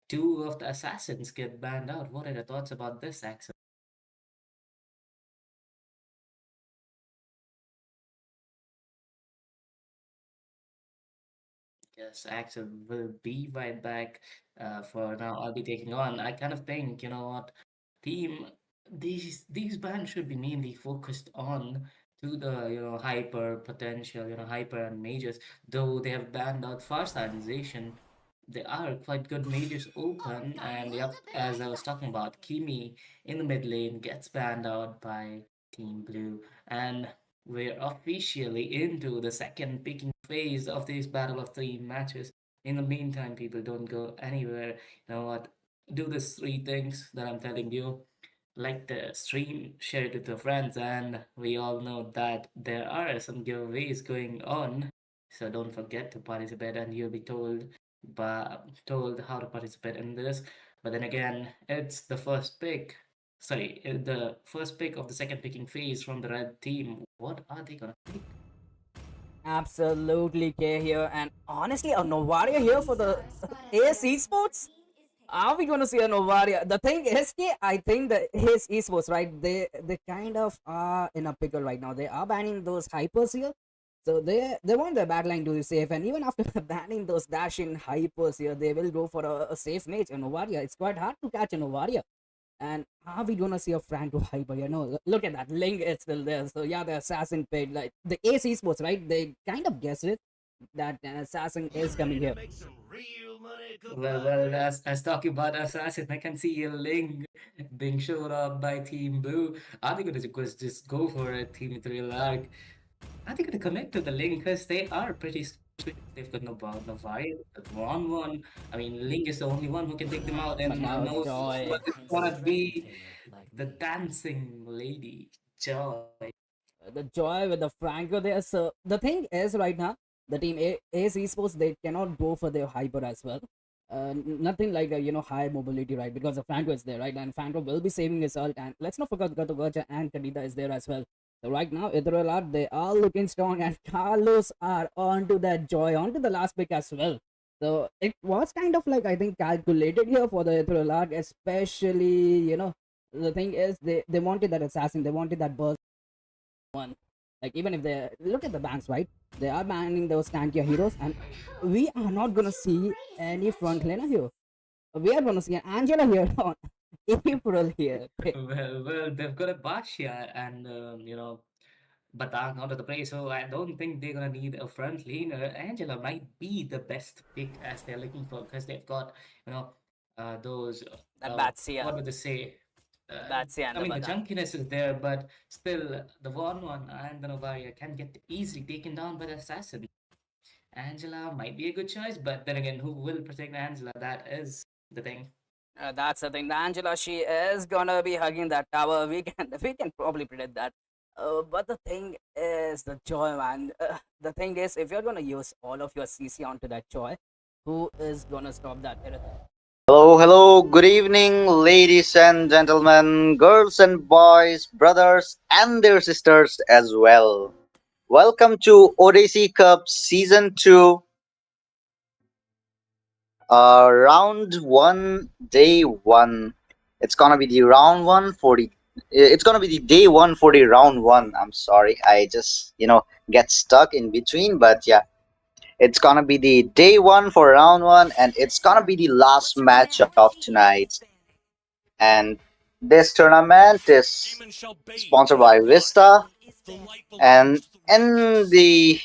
two of the assassins get banned out. What are your thoughts about this, Axel? Yes, Axel will be right back. For now, I'll be taking on. I kind of think, you know what, team, these bands should be mainly focused on to the hyper potential, hyper and mages. Though they have banned out Farsidization, they are quite good mages off open. the And road to yep, the as I next was talking about, facility. Kimi in the mid lane gets banned out by Team Blue, and we're officially into the second picking phase of this battle of three matches. In the meantime, people don't go anywhere. You know what? Do these three things that I'm telling you. Like the stream, share it with your friends, and we all know that there are some giveaways going on. So don't forget to participate, and you'll be told how to participate in this. But then again, it's the first pick. Sorry, the first pick of the second picking phase from the red team. What are they gonna pick? Absolutely, K here, and honestly, a Novaria here for the Stars spot a AS turret. Your Esports. team is Are we gonna see a Novaria? The thing is, K, I think that his esports, right? They kind of are in a pickle right now. They are banning those hypers here, so they want their backline to be safe. And even after banning those dashing hypers here, they will go for a safe mage, a Novaria. It's quite hard to catch a Novaria. And are we gonna see a Franco hyper? Look at that. Link is still there. So yeah, the assassin paid like the Ace Esports, right? They kind of guessed it that an assassin You is coming ready to here. make some real money, Well, compadre? as talking about assassin, I can see a link being shown up by Team Blue. Are they gonna just go for a Team Thrill arc? Are they gonna connect to the link? Because they are pretty stupid. They've got no fire, the wrong one. I mean, Link is the only one who can take them out, But and who now knows Joy, what it's gonna be. The dancing lady, Joy. the Joy with the Franco there. So the thing is right now, the team Ace Esports, they cannot go for their hyper as well. Nothing like a high mobility, right? Because the Franco is there, right? And Franco will be saving his ult. And let's not forget Gato Gacha and Kadita is there as well. So right now, Ethereal they are looking strong, and Carlos are onto that Joy, onto the last pick as well. So it was kind of like, I think, calculated here for the Ethereal, especially the thing is they wanted that assassin, they wanted that burst one. Like even if they look at the bans, right? They are banning those tankier heroes, and we are not gonna Too see great any frontliner selections. here. We are gonna see an Angela here on April here. Well, they've got a Basha and Batang out of the play, so I don't think they're gonna need a front laner. Angela might be the best pick as they're looking for because they've got you know those That Batsia, what would they say? the Uh, Batsia and I the mean, the Badang. junkiness is there, but still, the one and the Novaria can get easily taken down by the assassin. Angela might be a good choice, but then again, who will protect Angela? That is the thing. That's the thing. The Angela, she is gonna be hugging that tower. We can probably predict that. But the thing is, the joy, man. The thing is, if you're gonna use all of your CC onto that joy, who is gonna stop that? Hello, hello, good evening, ladies and gentlemen, girls and boys, brothers and their sisters as well. Welcome to Odyssey Cup Season 2, Round 1, Day 1. It's gonna be the round 1 for the. It's gonna be the day 1 for the round 1. I'm sorry, I just, get stuck in between, but yeah. It's gonna be the day 1 for round 1, and it's gonna be the last match of tonight. And this tournament is sponsored by Vista, and in the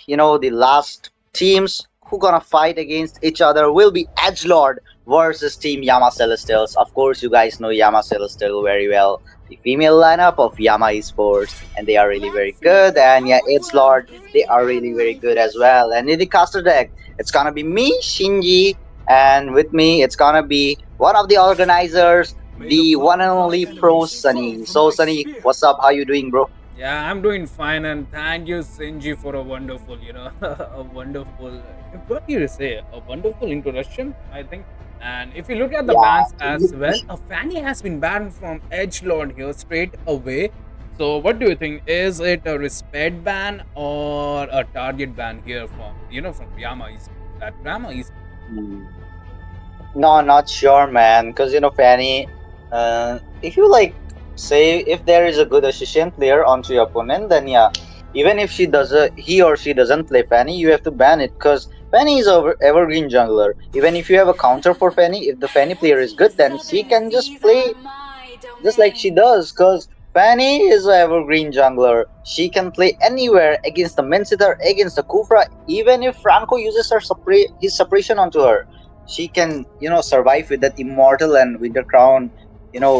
last teams who gonna fight against each other will be Edgelord versus Team Yama Celestials. Of course, you guys know Yama Celestial very well. The female lineup of Yama Esports, and they are really very good. And yeah, Edgelord, they are really very good as well. And in the caster deck, it's gonna be me, Shinji, and with me, it's gonna be one of the organizers, the one and only Pro Sunny. So Sunny, what's up? How you doing, bro? Yeah, I'm doing fine, and thank you, Sinji, for a wonderful, a wonderful, what do you say, a wonderful introduction, I think. And if you look at the bans as well, Fanny has been banned from Edgelord here straight away. So, what do you think? Is it a respect ban or a target ban here from Yama Esports? That Yama Esports. No, not sure, man. Because Fanny, if you say if there is a good assistant player onto your opponent, then yeah, even if he or she doesn't play Fanny, you have to ban it because Fanny is evergreen jungler. Even if you have a counter for Fanny, if the Fanny player is good, then she can just play just like she does. Because Fanny is an evergreen jungler. She can play anywhere against the Mencitar, against the Kufra. Even if Franco uses his suppression onto her, she can survive with that Immortal and Winter Crown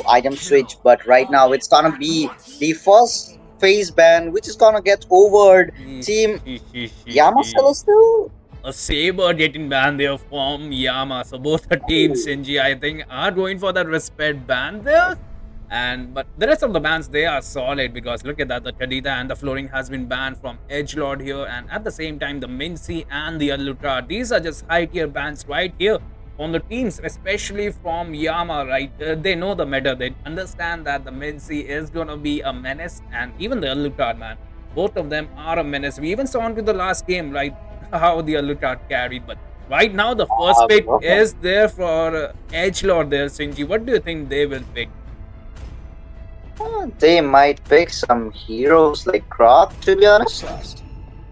item switch. But right now it's gonna be the first phase ban, which is gonna get over Team Yama Celestial. A Saber getting banned there from Yama. So both the teams, Shinji, I think, are going for that respect ban there. But the rest of the bans, they are solid because look at that, the Kadita and the Flooring has been banned from Edgelord here, and at the same time the Mincy and the Alutra, these are just high tier bans right here on the teams, especially from Yama, right? They know the meta, they understand that the Mincy is gonna be a menace, and even the Alutra, man, both of them are a menace. We even saw into the last game, right, how the Alutra carried, but right now the first pick is there for Edgelord there, Shinji. What do you think they will pick? They might pick some heroes like Croc, to be honest.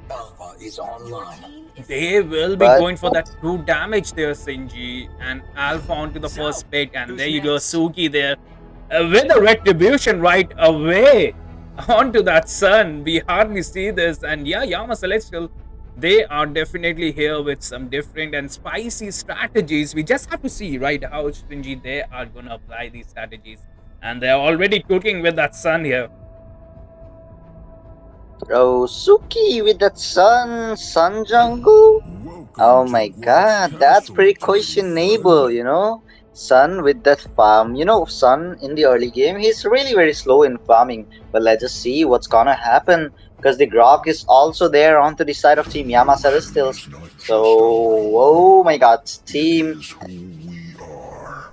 Alpha is online. They will be going for that 2 damage there, Sinji, and Alpha onto the first pick, and there you go, Suki there with a retribution right away onto that Sun. We hardly see this, and yeah, Yama Celestial, they are definitely here with some different and spicy strategies. We just have to see, right, how Shinji they are gonna apply these strategies. And they're already cooking with that Sun here. Oh, Suki with that Sun jungle? Oh my god, that's pretty questionable, Sun with that farm. Sun in the early game, he's really very slow in farming. But let's just see what's gonna happen. Because the Grok is also there onto the side of Team Yama Celestials. So, oh my god, Team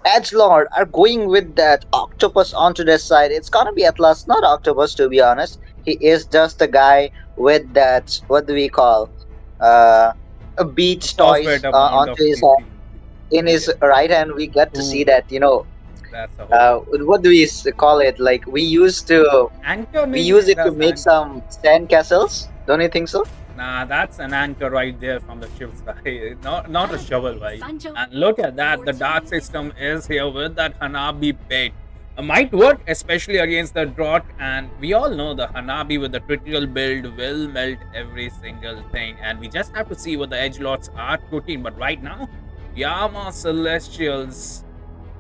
Edgelord are going with that Octopus onto their side. It's gonna be Atlas, not Octopus, to be honest. He is just a guy with that, what do we call, a beach toys onto his hand. In his right hand, we get to see that, what do we call it? Like we use it to make some sand castles. Don't you think so? Nah, that's an anchor right there from the ship's side. Not a shovel, right? And look at that, the dark system is here with that Hanabi pet. Might work, especially against the drought, and we all know the Hanabi with the critical build will melt every single thing, and we just have to see what the Edgelords are cooking. But right now, Yama Celestials,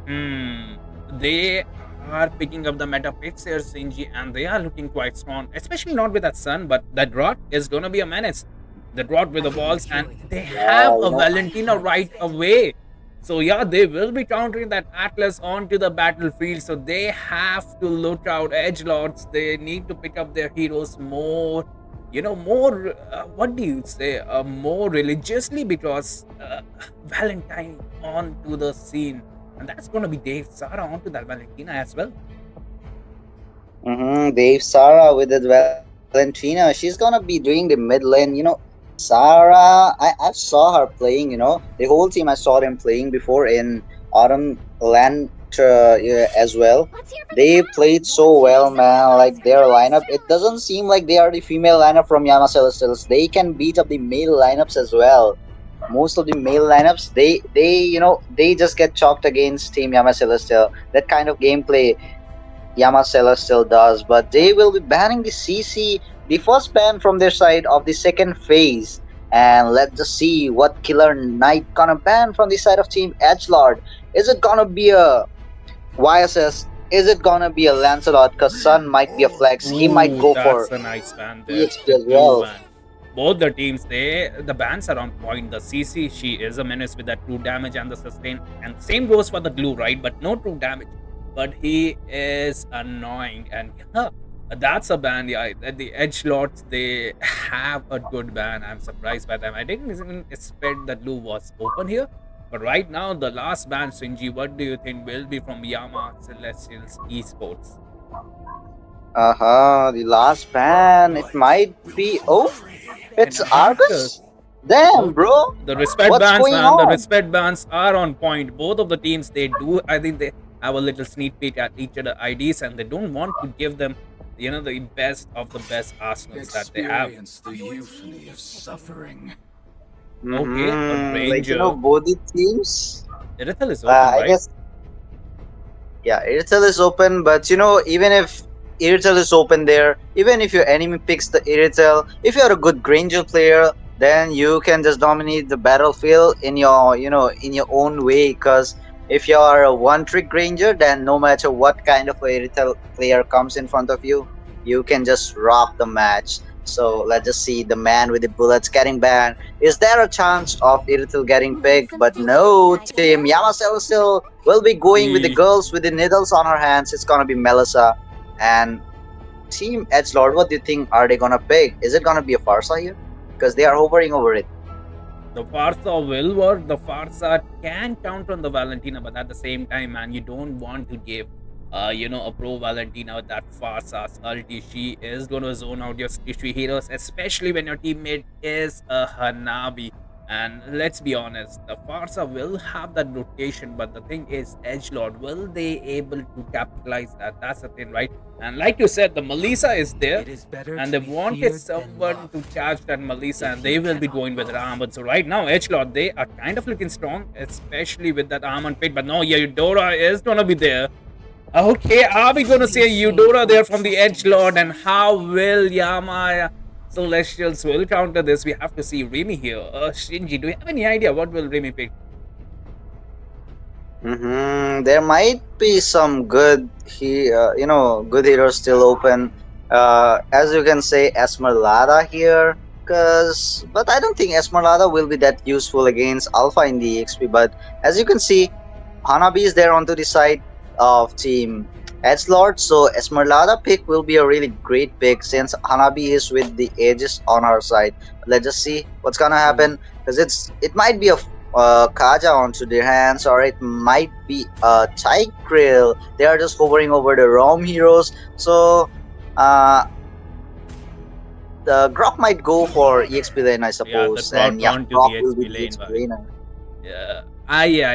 they are picking up the meta picks here, Shinji, and they are looking quite strong, especially not with that Sun, but that drought is gonna be a menace. The drought with the balls, and they have a Valentina right away. So yeah, they will be countering that Atlas onto the battlefield. So they have to look out edge lords. They need to pick up their heroes more, more. What do you say? More religiously, because Valentine onto the scene, and that's gonna be Dave Sara onto that Valentina as well. Dave Sara with it Valentina. She's gonna be doing the mid lane. Sara, I saw her playing. The whole team. I saw them playing before in Autumn Land yeah, as well. They played so well, man. Like their lineup, it doesn't seem like they are the female lineup from Yama Celestials. They can beat up the male lineups as well. Most of the male lineups, they just get chalked against Team Yama Celestial. That kind of gameplay Yamacella still does, but they will be banning the CC, the first ban from their side of the second phase. And let's just see what Killer Knight gonna ban from the side of Team Edgelord. Is it gonna be a YSS? Is it gonna be a Lancelot? Cause Sun might be a flex. He might Ooh, go for that's a nice ban there. EXP The as blue well. ban. Both the teams, the bans are on point. The CC, she is a menace with that true damage and the sustain. And same goes for the glue, right? But no true damage. But he is annoying. And yeah, that's a ban. Yeah, the edge lords, they have a good ban. I'm surprised by them. I didn't even expect that glue was open here. But right now, the last ban, Shinji, what do you think will be from Yama Celestials Esports? The last ban. It might be. Oh, And it's Arcus. Argus. Damn, Both bro. the respect What's bans, going man. The on? respect bans are on point. Both of the teams, they do. I think they have a little sneak peek at each other IDs, and they don't want to give them, the best of the best arsenals that they have. Experience the euphony of suffering. Okay, a Like ranger. both the teams. Irithel is open, I right? guess Yeah, Irithel is open, but even if Irithel is open there, even if your enemy picks the Irithel, if you're a good Granger player, then you can just dominate the battlefield in your own way. Because if you are a one-trick Granger, then no matter what kind of a Irithel player comes in front of you, you can just rock the match. So let's just see the man with the bullets getting banned. Is there a chance of Irithel getting picked? But no, Team Yamacell still will be going with the Yeesh. girls with the needles on her hands. It's gonna be Melissa and Team Edgelord. What do you think? Are they gonna pick? Is it gonna be a Farsa here? Because they are hovering over it. The Farsa will work. The Farsa can count on the Valentina, but at the same time, man, you don't want to give, a pro Valentina that Farsa's ulti. She is going to zone out your squishy heroes, especially when your teammate is a Hanabi. And let's be honest, the Farsa will have that rotation, but the thing is, Edgelord, will they able to capitalize that? That's the thing, right? And like you said, the Melissa is there, and they wanted someone to charge that Melissa, and they will be going with Raman. So right now, Edgelord, they are kind of looking strong, especially with that Raman pick. But no, yeah, Eudora is gonna be there. Okay, are we gonna see a Eudora there from the Edgelord, and how will Yama Celestials will counter this? We have to see Remy here. Shinji, do you have any idea what will Remy pick? There might be some good good heroes still open. As you can say, Esmeralda here. But I don't think Esmeralda will be that useful against Alpha in the EXP. But as you can see, Hanabi is there onto the side of Team Edgelord. So Esmeralda pick will be a really great pick since Hanabi is with the Aegis on our side. Let's just see what's gonna happen, because it might be a Kaja onto their hands, or it might be a Tigreal. They are just hovering over the Rom heroes. So the Grok might go for EXP lane, I suppose. Yeah, the And Grok yeah, onto Grok the will be XP the lane, EXP right? laner.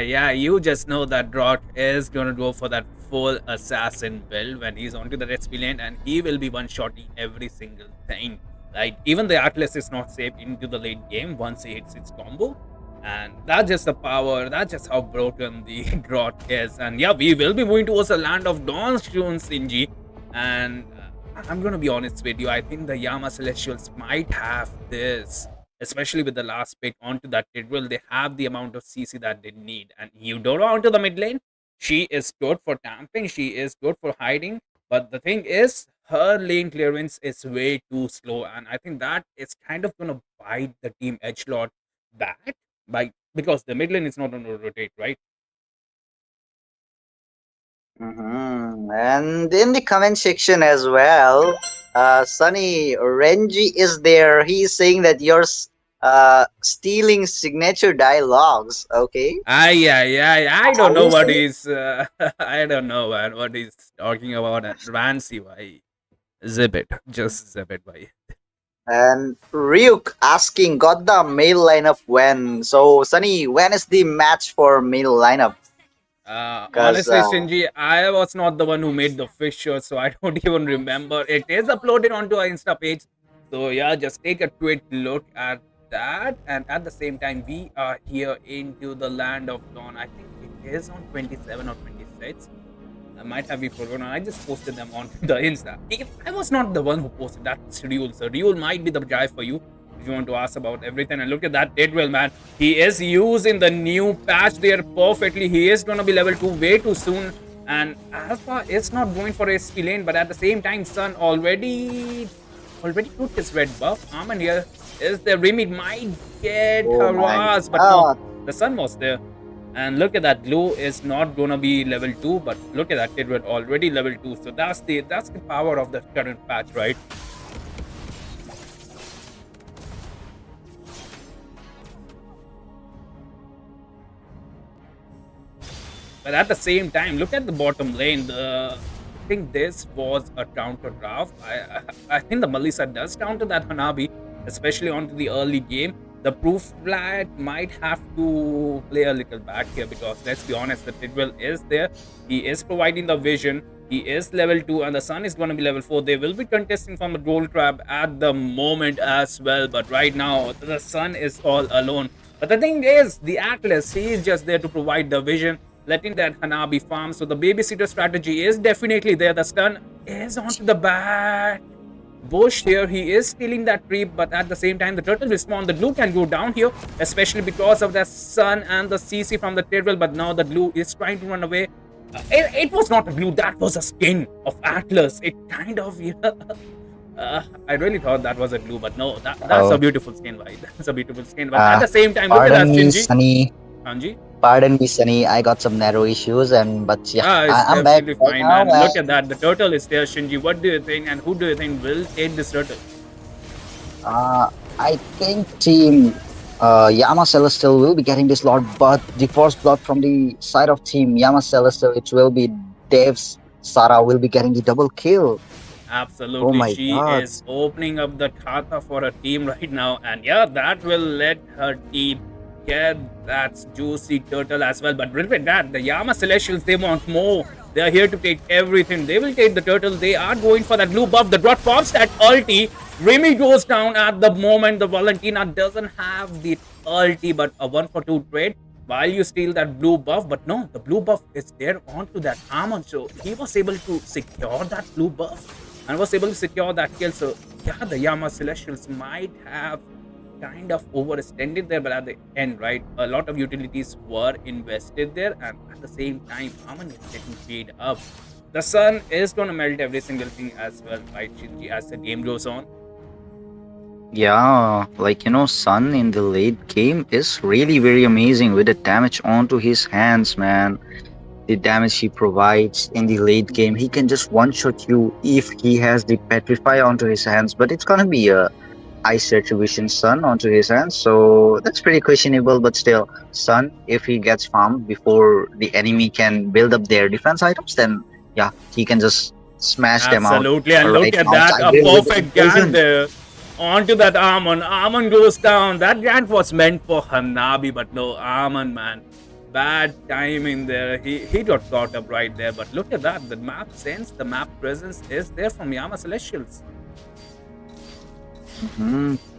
Yeah. You just know that Drot is gonna go for that full assassin build when he's onto the XP lane, and he will be one-shotting every single thing. Right? Even the Atlas is not safe into the late game once he hits its combo. And that's just the power, that's just how broken the Grot is. And yeah, we will be moving towards the land of Dawn soon, Shinji. And I'm gonna be honest with you, I think the Yama Celestials might have this, especially with the last pick onto that Tidwell. They have the amount of CC that they need. And Eudora onto the mid lane, she is good for tamping, she is good for hiding. But the thing is, her lane clearance is way too slow. And I think that is kind of gonna bite the team Edgelord back by because the mid lane is not going to rotate, right? And in the comment section as well, Sunny Renji is there. He's saying that you're stealing signature dialogues. Okay. I don't Are know you what saying? he's. I don't know, man, what he's talking about. And Rancy, why? Zip it. Just zip it, why? And Ryuk asking, got the male lineup when? So, Sunny, when is the match for male lineup? Because Honestly, Shinji, I was not the one who made the fish show, so I don't even remember. It is uploaded onto our Insta page. So yeah, just take a quick look at that. And at the same time, we are here into the land of dawn. I think it is on 27 or 26. I might have been forgotten. I just posted them on the Insta. If I was not the one who posted that, it's Ryul. So Ryul might be the guy for you if you want to ask about everything. And look at that Tidwell, man. He is using the new patch there perfectly. He is going to be level 2 way too soon. And Alpha is not going for a SP lane, but at the same time, Sun already took his red buff. Arman here is the Remit might get oh my harassed, but god. no, the Sun was there. And look at that, Blue is not gonna be level 2, but look at that, Tidwell already level 2. So that's the power of the current patch, right? But at the same time, look at the bottom lane. I think this was a counter draft. I think the Melissa does counter that Hanabi, especially onto the early game. The proof flag might have to play a little back here because let's be honest, the Tidwell is there. He is providing the vision. He is level 2 and the Sun is going to be level 4. They will be contesting from the gold trap at the moment as well. But right now, the Sun is all alone. But the thing is, the Atlas, he is just there to provide the vision, letting that Hanabi farm. So the babysitter strategy is definitely there. The stun is onto the back. Bush here, he is stealing that creep, but at the same time, the turtle respawn. The glue can go down here, especially because of the Sun and the CC from the Tidwell. But now the glue is trying to run away. It was not a glue, that was a skin of Atlas. It kind of, I really thought that was a glue, but no, that's a beautiful skin, right? That's a beautiful skin. But at the same time, look at that, Shinji. Sunny. Sanji? Pardon me, Sunny. I got some narrow issues, but yeah, It's I'm back definitely right fine, now. man. Look at that. The turtle is there, Shinji. What do you think, and who do you think will take this turtle? I think Team Yama Celestial will be getting this lot, but the first blood from the side of Team Yama Celestial, it will be Dev's Sara will be getting the double kill. Absolutely. Oh my She god. is opening up the kata for her team right now. And yeah, that will let her team get that juicy turtle as well. But with that, the Yama Celestials, they want more. They are here to take everything. They will take the turtle. They are going for that blue buff. The dot pops that ulti. Remy goes down at the moment. The Valentina doesn't have the ulti, but a 1-for-2 trade while you steal that blue buff. But no, the blue buff is there onto that armor. So he was able to secure that blue buff and was able to secure that kill. So yeah, the Yama Celestials might have kind of overextended there, but at the end, right, a lot of utilities were invested there, and at the same time, Aman is getting paid up. The Sun is going to melt every single thing as well, right, Shinji, as the game goes on. Yeah, Sun in the late game is really very amazing with the damage onto his hands, man. The damage he provides in the late game, he can just one-shot you if he has the Petrify onto his hands, but it's gonna be a Ice Retribution Sun onto his hands, so that's pretty questionable, but still, Sun, if he gets farmed before the enemy can build up their defense items, then yeah, he can just smash them out. Absolutely, and Right look at now, that, a Tiger with perfect Implosion. Gan there onto that Amon. Amon goes down. That Gan was meant for Hanabi, but no, Amon, man. Bad timing there. He got caught up right there, but look at that. The map sense, the map presence is there from Yama Celestials.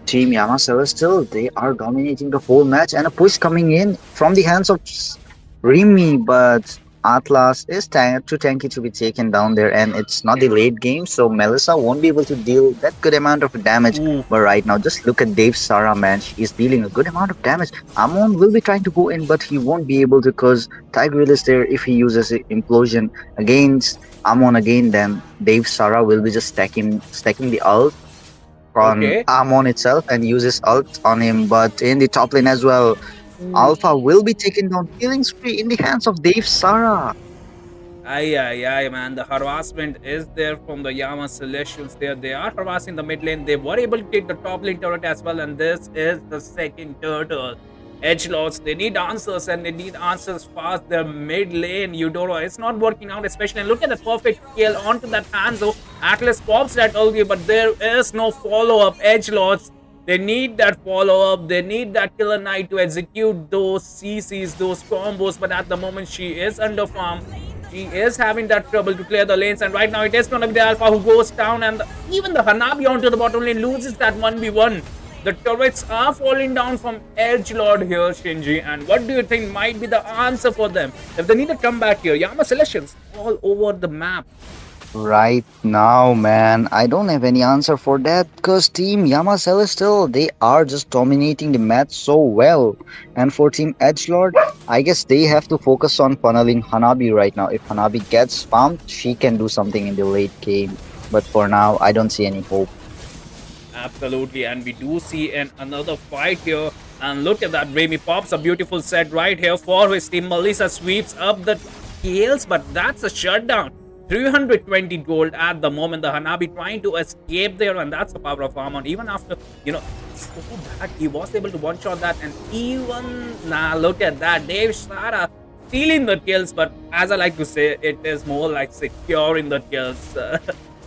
Team Yama Celestial, they are dominating the whole match, and a push coming in from the hands of Remy, but Atlas is too tanky to be taken down there, and it's not the late game, so Melissa won't be able to deal that good amount of damage. But right now, just look at Dave Sara, man. She is dealing a good amount of damage. Amon will be trying to go in, but he won't be able to because Tigrel is there. If he uses Implosion against Amon again, then Dave Sara will be just stacking the ult on Amon itself and uses ult on him. But in the top lane as well, Alpha will be taken down, killing spree in the hands of Dave Sara. Aye, man. The harassment is there from the Yama Celestials there. They are harassing the mid lane. They were able to take the top lane turret as well. And this is the second turtle. Edgelords, they need answers and they need answers fast. Their mid lane, Eudora, it's not working out, especially. And look at the perfect kill onto that Hanzo. Atlas pops that early, but there is no follow up. Edgelords, they need that follow up. They need that Killer Knight to execute those CCs, those combos. But at the moment, she is under farm. She is having that trouble to clear the lanes, and right now it is going to be the Alpha who goes down, and even the Hanabi onto the bottom lane loses that 1v1. The turrets are falling down from Edgelord here, Shinji, and what do you think might be the answer for them? If they need to come back here, Yama Celestials all over the map. Right now, man, I don't have any answer for that because Team Yama Celestial, they are just dominating the match so well. And for Team Edgelord, I guess they have to focus on funneling Hanabi right now. If Hanabi gets farmed, she can do something in the late game. But for now, I don't see any hope. Absolutely, and we do see another fight here. And look at that, Remy pops a beautiful set right here for his team. Melissa sweeps up the tails, but that's a shutdown. 320 gold at the moment. The Hanabi trying to escape there, and that's the power of Armon. Even after, so bad, he was able to one-shot that, and even, look at that. Dave Sara stealing the kills, but as I like to say, it is more like securing the kills.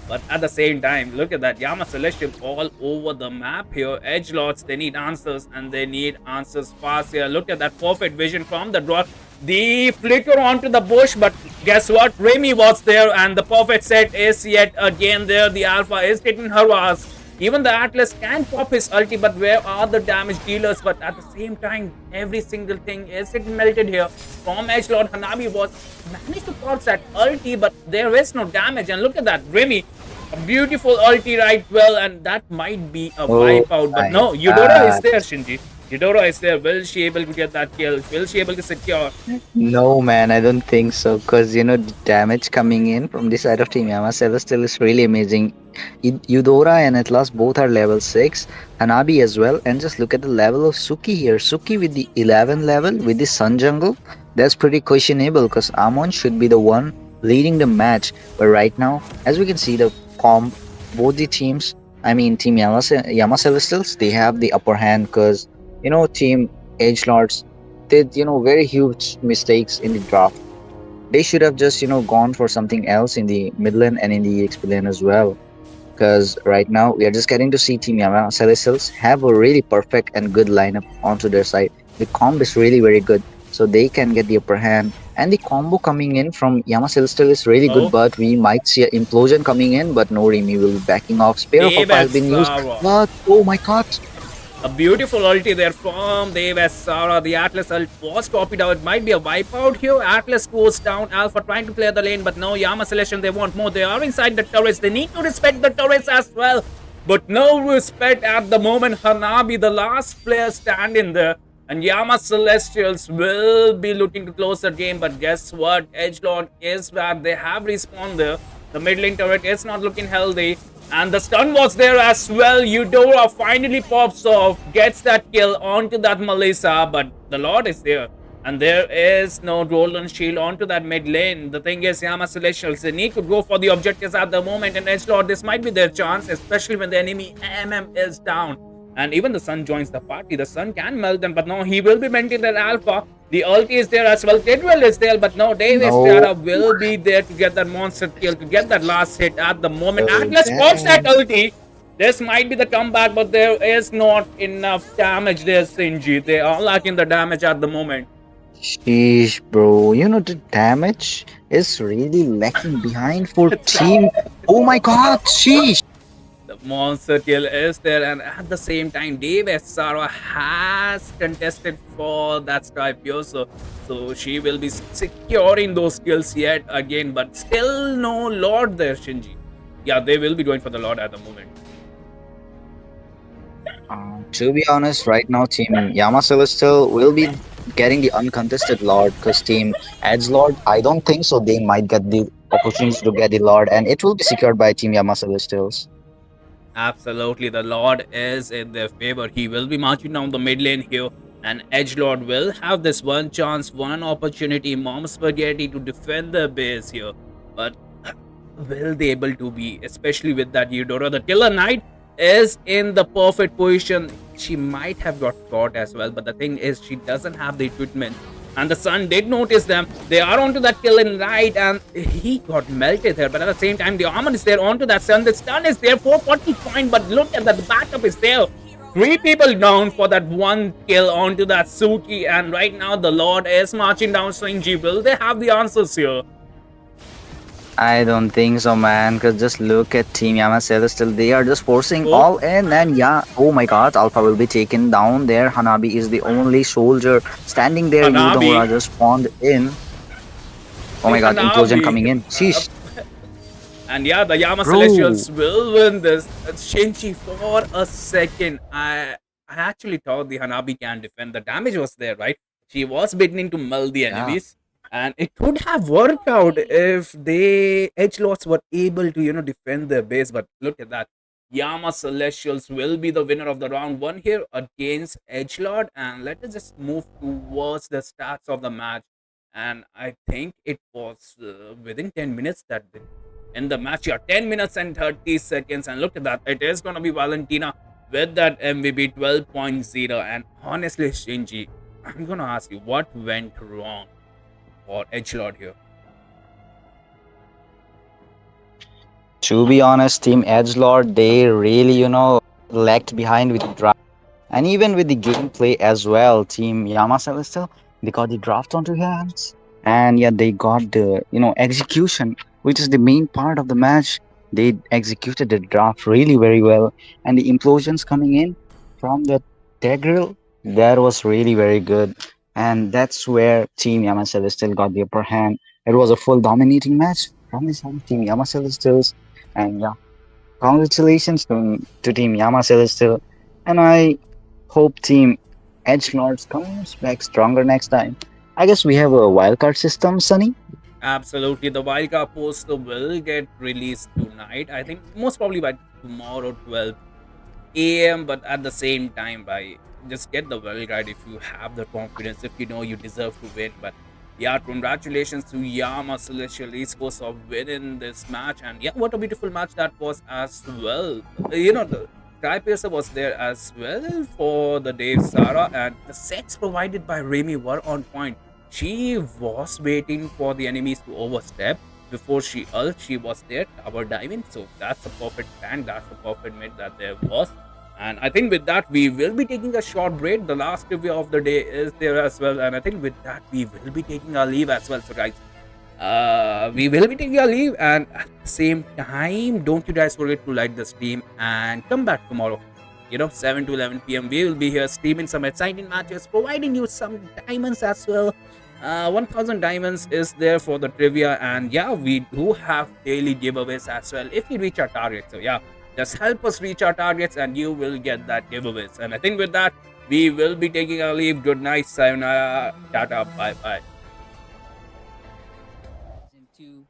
But at the same time, look at that. Yama Celestial all over the map here. Edgelords, they need answers, and they need answers fast here. Look at that perfect vision from the draw. The flicker onto the bush, but guess what? Remy was there, and the perfect set is yet again there. The Alpha is getting harassed. Even the Atlas can pop his ulti, but where are the damage dealers? But at the same time, every single thing is getting melted here. From Edgelord, Hanabi was managed to pop that ulti, but there is no damage. And look at that, Remy, a beautiful ulti right well, and that might be a wipeout. But no, Eudora is there, Shinji. Eudora is there. Will she able to get that kill? Will she able to secure? No, man, I don't think so. Because, the damage coming in from the side of Team Yama Celestial is really amazing. Eudora and Atlas both are level 6. Hanabi as well. And just look at the level of Suki here. Suki with the 11 level with the Sun Jungle. That's pretty questionable because Amon should be the one leading the match. But right now, as we can see, both the teams, I mean, Team Yama Celestials, they have the upper hand because Team Edgelords did, very huge mistakes in the draft. They should have just, gone for something else in the mid lane and in the XP lane as well. Because right now, we are just getting to see Team Yama Celestials have a really perfect and good lineup onto their side. The combo is really very good, so they can get the upper hand. And the combo coming in from Yama Celestial is really good, but we might see an implosion coming in, but no, Remy will be backing off. Spear of Alpha has been used, but oh my god. A beautiful ulti there from Dave Sara. The Atlas ult was copied out. It might be a wipeout here. Atlas goes down. Alpha trying to clear the lane, but no, Yama Celestial, they want more. They are inside the turrets. They need to respect the turrets as well. But no respect at the moment. Hanabi, the last player standing there. And Yama Celestials will be looking to close the game. But guess what? Edgelord is back. They have respawned there. The mid lane turret is not looking healthy. And the stun was there as well. Eudora finally pops off, gets that kill onto that Melissa, but the Lord is there. And there is no golden shield onto that mid lane. The thing is, Yama Celestials, they need to go for the objectives at the moment. And Edgelord, this might be their chance, especially when the enemy MM is down. And even the Sun joins the party. The Sun can melt them, but no, he will be melting that Alpha. The ulti is there as well. Tidwell is there, but no, Dave Estrada will be there to get that monster kill, to get that last hit at the moment. Atlas pops that ulti. This might be the comeback, but there is not enough damage there, Shinji. They are lacking the damage at the moment. Sheesh, bro. The damage is really lacking behind for team. Oh my god, sheesh. The monster kill is there, and at the same time, Dave Sara has contested for that Skypioso. So she will be securing those kills yet again, but still no Lord there, Shinji. Yeah, they will be going for the Lord at the moment. To be honest, right now, Team Yama Celestial will be getting the uncontested Lord because Team Edgelord, I don't think so. They might get the opportunity to get the Lord, and it will be secured by Team Yama Celestials. Absolutely, the Lord is in their favor. He will be marching down the mid lane here. And Edgelord will have this one chance, one opportunity, Mom Spaghetti to defend the base here. But will they able to be, especially with that Eudora? The Killer Knight is in the perfect position. She might have got caught as well, but the thing is, she doesn't have the equipment. And the Sun did notice them. They are onto that Killer Knight, and he got melted there. But at the same time, the armor is there onto that Sun. The stun is there, 440 point, but look at that, the backup is there. Three people down for that one kill onto that Suki, and right now the Lord is marching down Stringy. Will they have the answers here? I don't think so, man. Cause just look at Team Yama Celestial. They are just forcing Oh. all in, and yeah, oh my God, Alpha will be taken down there. Hanabi is the only soldier standing there. Hanabi. Yudora just spawned in. Oh my God, implosion coming in. Sheesh. And yeah, the Yama Bro. Celestials will win this. Shinji, for a second, I actually thought the Hanabi can defend. The damage was there, right? She was beginning to melt the enemies. And it could have worked out if they Edgelords were able to, defend their base. But look at that. Yama Celestials will be the winner of the round one here against Edgelord. And let us just move towards the stats of the match. And I think it was within 10 minutes that in the match here, 10 minutes and 30 seconds. And look at that. It is going to be Valentina with that MVP 12.0. And honestly, Shinji, I'm going to ask you, what went wrong for Edgelord here? To be honest, Team Edgelord, they really, lagged behind with the draft. And even with the gameplay as well, Team Yama Celestial, they got the draft onto hands. And yeah, they got the, execution, which is the main part of the match. They executed the draft really very well. And the implosions coming in from the Tegrill, that was really very good. And that's where Team Yama Celestial got the upper hand. It was a full dominating match from the side of Team Yama Celestials. And yeah, congratulations to Team Yama Celestial. And I hope Team Edgelords comes back stronger next time. I guess we have a wildcard system, Sunny. Absolutely. The wildcard poster will get released tonight. I think most probably by tomorrow, 12 a.m. But at the same time, by just get the wildcard if you have the confidence, if you know you deserve to win. But yeah, congratulations to Yama Celestial Esports for winning this match. And yeah, what a beautiful match that was as well. The Sky Piercer was there as well for the Dave Sara, and the sets provided by Remy were on point. She was waiting for the enemies to overstep before she ult. She was there, tower diving. So that's a perfect tank, that's a perfect mid that there was. And I think with that, we will be taking a short break. The last review of the day is there as well. And I think with that, we will be taking our leave as well. So guys, we will be taking our leave. And at the same time, don't you guys forget to like the stream and come back tomorrow. 7 to 11 p.m. We will be here streaming some exciting matches, providing you some diamonds as well. 1000 diamonds is there for the trivia. And yeah, we do have daily giveaways as well if we reach our target. So yeah, just help us reach our targets and you will get that giveaways. And I think with that, we will be taking our leave. Good night, sayonara, tata, bye bye. Into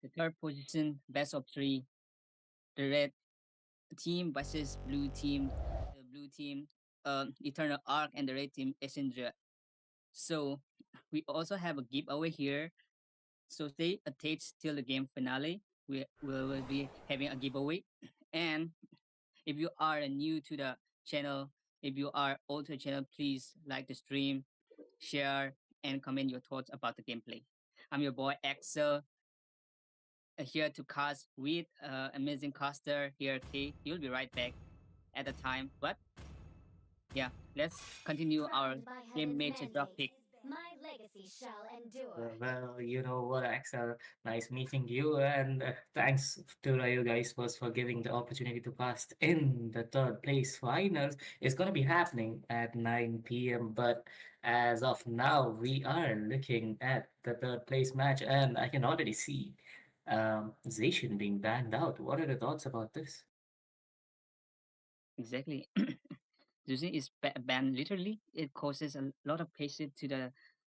the third position, best of three, the red team versus blue team. The blue team, Eternal Arc, and the red team, Essendra. So we also have a giveaway here. So stay attached till the game finale. We will be having a giveaway. And if you are new to the channel, if you are old to the channel, please like the stream, share, and comment your thoughts about the gameplay. I'm your boy Axel, here to cast with amazing caster here, K. He'll be right back at the time. But yeah, let's continue our game match drop pick. Well, you know what, Axel? Nice meeting you, and thanks to Rayuga Esports for giving the opportunity to cast in the third place finals. It's gonna be happening at 9 p.m. But as of now, we are looking at the third place match, and I can already see Zacian being banned out. What are the thoughts about this? Exactly. Using is banned literally. It causes a lot of pressure to the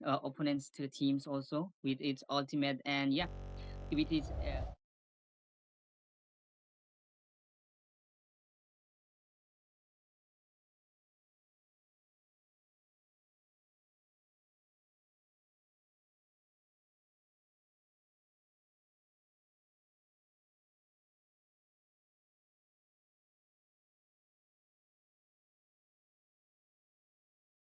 opponents, to the teams also with its ultimate. And yeah, with its